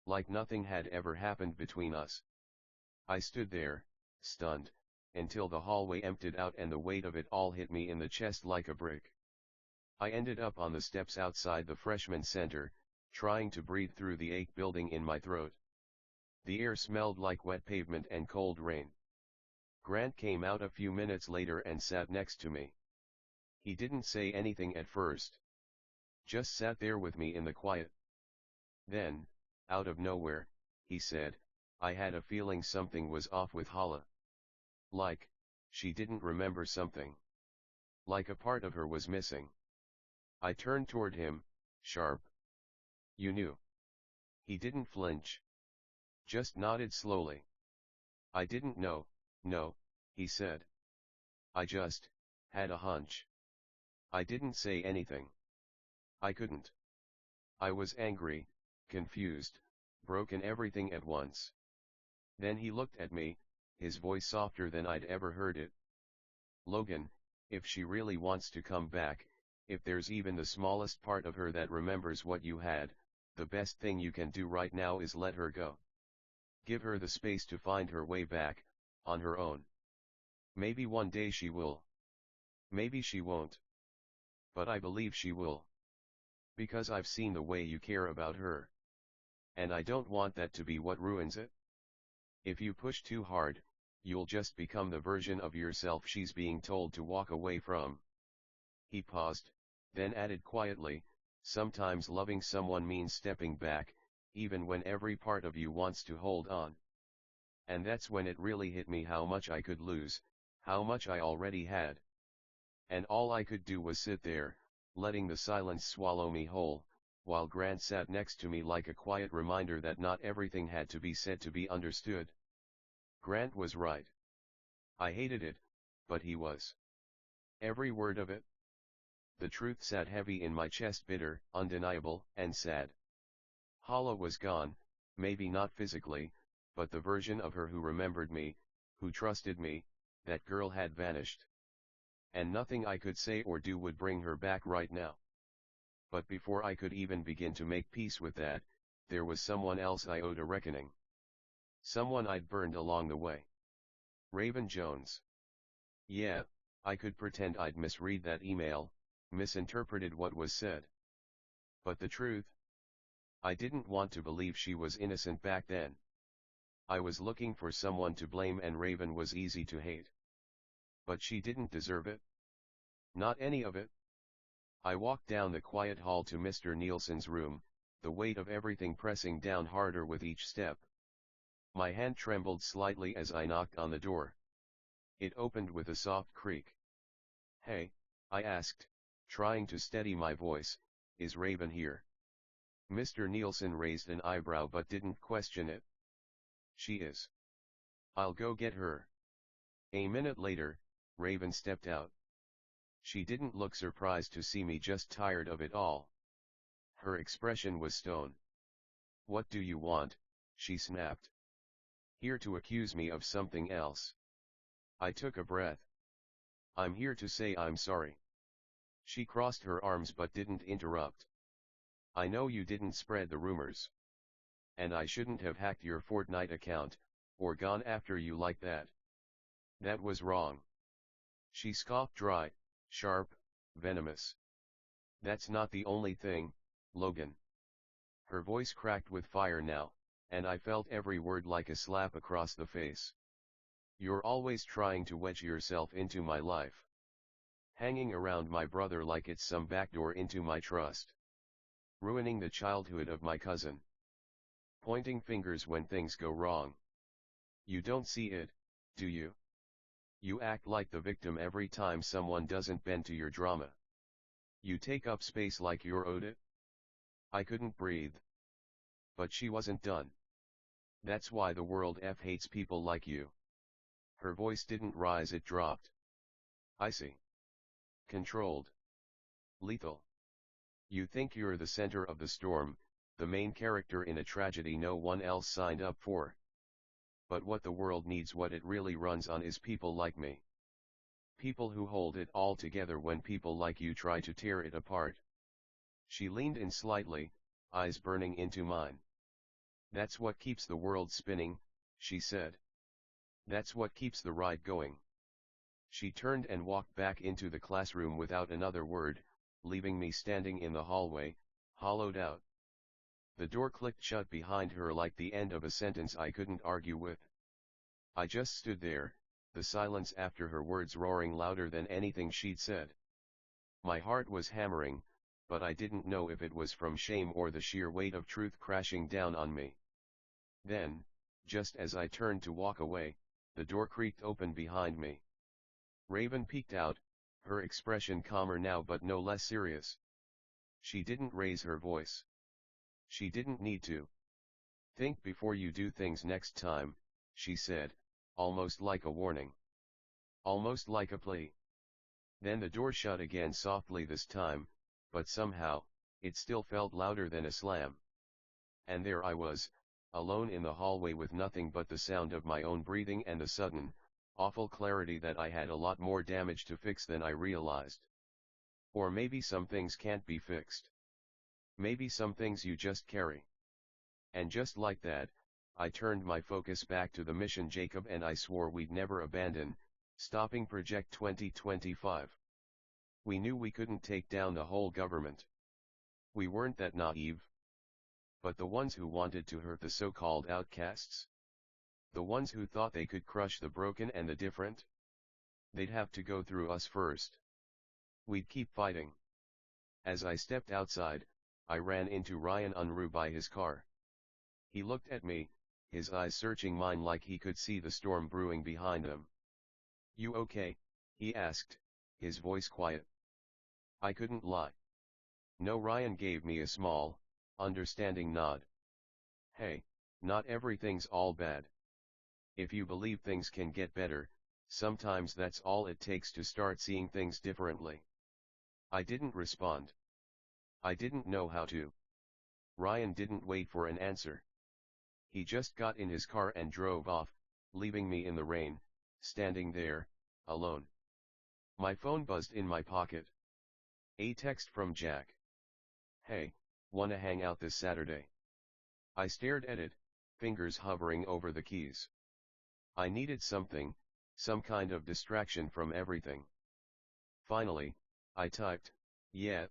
Like nothing had ever happened between us. I stood there, stunned, until the hallway emptied out and the weight of it all hit me in the chest like a brick. I ended up on the steps outside the freshman center, trying to breathe through the ache building in my throat. The air smelled like wet pavement and cold rain. Grant came out a few minutes later and sat next to me. He didn't say anything at first. Just sat there with me in the quiet. Then, out of nowhere, he said, "I had a feeling something was off with Hala. Like, she didn't remember something. Like a part of her was missing." I turned toward him, sharp. "You knew?" He didn't flinch. Just nodded slowly. "I didn't know, no," he said. "I just had a hunch. I didn't say anything. I couldn't. I was angry, confused, broken everything at once. Then he looked at me, his voice softer than I'd ever heard it. Logan, if she really wants to come back, if there's even the smallest part of her that remembers what you had, the best thing you can do right now is let her go. Give her the space to find her way back, on her own. Maybe one day she will. Maybe she won't. But I believe she will. Because I've seen the way you care about her. And I don't want that to be what ruins it. If you push too hard, you'll just become the version of yourself she's being told to walk away from. He paused, then added quietly, sometimes loving someone means stepping back, even when every part of you wants to hold on. And that's when it really hit me how much I could lose, how much I already had. And all I could do was sit there, letting the silence swallow me whole, while Grant sat next to me like a quiet reminder that not everything had to be said to be understood. Grant was right. I hated it, but he was. Every word of it. The truth sat heavy in my chest, bitter, undeniable, and sad. Hala was gone, maybe not physically, but the version of her who remembered me, who trusted me, that girl had vanished. And nothing I could say or do would bring her back right now. But before I could even begin to make peace with that, there was someone else I owed a reckoning. Someone I'd burned along the way. Raven Jones. Yeah, I could pretend I'd misread that email, misinterpreted what was said. But the truth? I didn't want to believe she was innocent back then. I was looking for someone to blame, and Raven was easy to hate. But she didn't deserve it. Not any of it. I walked down the quiet hall to Mr. Nielsen's room, the weight of everything pressing down harder with each step. My hand trembled slightly as I knocked on the door. It opened with a soft creak. "Hey," I asked, trying to steady my voice, "is Raven here?" Mr. Nielsen raised an eyebrow but didn't question it. "She is. I'll go get her." A minute later, Raven stepped out. She didn't look surprised to see me, just tired of it all. Her expression was stone. "What do you want?" she snapped. "Here to accuse me of something else?" I took a breath. "I'm here to say I'm sorry." She crossed her arms but didn't interrupt. "I know you didn't spread the rumors. And I shouldn't have hacked your Fortnite account, or gone after you like that. That was wrong." She scoffed, dry, sharp, venomous. "That's not the only thing, Logan." Her voice cracked with fire now, and I felt every word like a slap across the face. "You're always trying to wedge yourself into my life. Hanging around my brother like it's some backdoor into my trust. Ruining the childhood of my cousin. Pointing fingers when things go wrong. You don't see it, do you? You act like the victim every time someone doesn't bend to your drama. You take up space like you're owed it." I couldn't breathe. But she wasn't done. "That's why the world hates people like you." Her voice didn't rise, it dropped. "Icy. Controlled. Lethal. You think you're the center of the storm, the main character in a tragedy no one else signed up for. But what the world needs, what it really runs on, is people like me. People who hold it all together when people like you try to tear it apart." She leaned in slightly, eyes burning into mine. "That's what keeps the world spinning," she said. "That's what keeps the ride going." She turned and walked back into the classroom without another word, leaving me standing in the hallway, hollowed out. The door clicked shut behind her like the end of a sentence I couldn't argue with. I just stood there, the silence after her words roaring louder than anything she'd said. My heart was hammering, but I didn't know if it was from shame or the sheer weight of truth crashing down on me. Then, just as I turned to walk away, the door creaked open behind me. Raven peeked out, her expression calmer now but no less serious. She didn't raise her voice. She didn't need to. "Think before you do things next time," she said, almost like a warning. Almost like a plea. Then the door shut again softly this time, but somehow, it still felt louder than a slam. And there I was, alone in the hallway with nothing but the sound of my own breathing and the sudden, awful clarity that I had a lot more damage to fix than I realized. Or maybe some things can't be fixed. Maybe some things you just carry. And just like that, I turned my focus back to the mission Jacob and I swore we'd never abandon, stopping Project 2025. We knew we couldn't take down the whole government. We weren't that naive. But the ones who wanted to hurt the so-called outcasts? The ones who thought they could crush the broken and the different? They'd have to go through us first. We'd keep fighting. As I stepped outside, I ran into Ryan Unruh by his car. He looked at me, his eyes searching mine like he could see the storm brewing behind them. "You okay?" he asked, his voice quiet. I couldn't lie. No. Ryan gave me a small, understanding nod. "Hey, not everything's all bad. If you believe things can get better, sometimes that's all it takes to start seeing things differently." I didn't respond. I didn't know how to. Ryan didn't wait for an answer. He just got in his car and drove off, leaving me in the rain, standing there, alone. My phone buzzed in my pocket. A text from Jack. "Hey, wanna hang out this Saturday?" I stared at it, fingers hovering over the keys. I needed something, some kind of distraction from everything. Finally, I typed, "Yeah.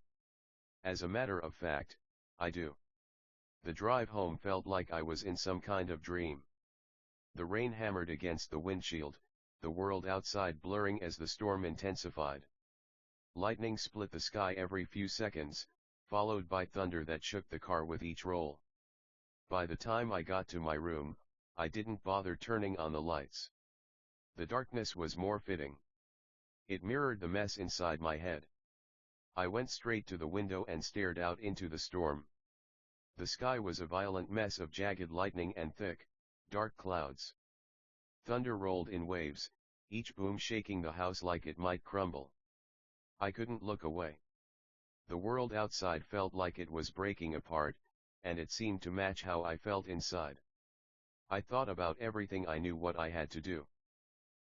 As a matter of fact, I do." The drive home felt like I was in some kind of dream. The rain hammered against the windshield, the world outside blurring as the storm intensified. Lightning split the sky every few seconds, followed by thunder that shook the car with each roll. By the time I got to my room, I didn't bother turning on the lights. The darkness was more fitting. It mirrored the mess inside my head. I went straight to the window and stared out into the storm. The sky was a violent mess of jagged lightning and thick, dark clouds. Thunder rolled in waves, each boom shaking the house like it might crumble. I couldn't look away. The world outside felt like it was breaking apart, and it seemed to match how I felt inside. I thought about everything I knew what I had to do.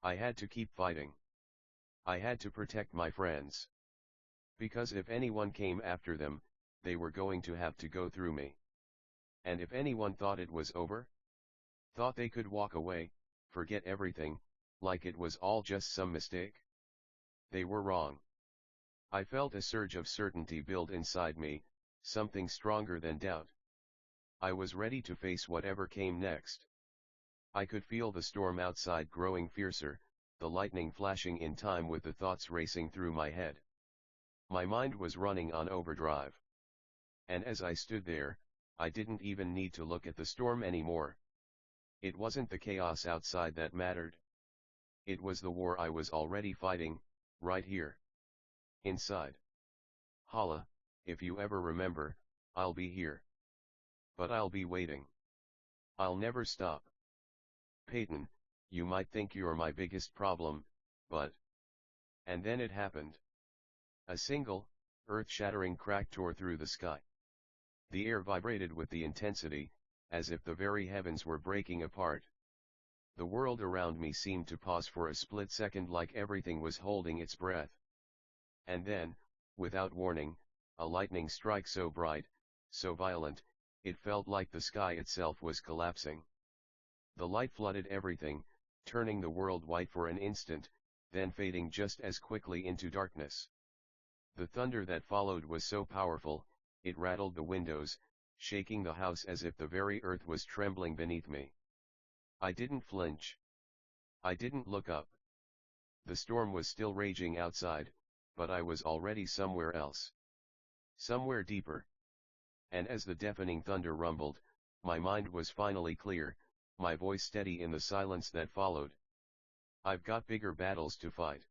I had to keep fighting. I had to protect my friends. Because if anyone came after them, they were going to have to go through me. And if anyone thought it was over? Thought they could walk away, forget everything, like it was all just some mistake? They were wrong. I felt a surge of certainty build inside me, something stronger than doubt. I was ready to face whatever came next. I could feel the storm outside growing fiercer, the lightning flashing in time with the thoughts racing through my head. My mind was running on overdrive. And as I stood there, I didn't even need to look at the storm anymore. It wasn't the chaos outside that mattered. It was the war I was already fighting, right here. Inside. Hala, if you ever remember, I'll be here. But I'll be waiting. I'll never stop. Peyton, you might think you're my biggest problem, but... And then it happened. A single, earth-shattering crack tore through the sky. The air vibrated with the intensity, as if the very heavens were breaking apart. The world around me seemed to pause for a split second like everything was holding its breath. And then, without warning, a lightning strike so bright, so violent, it felt like the sky itself was collapsing. The light flooded everything, turning the world white for an instant, then fading just as quickly into darkness. The thunder that followed was so powerful, it rattled the windows, shaking the house as if the very earth was trembling beneath me. I didn't flinch. I didn't look up. The storm was still raging outside, but I was already somewhere else. Somewhere deeper. And as the deafening thunder rumbled, my mind was finally clear, my voice steady in the silence that followed. "I've got bigger battles to fight.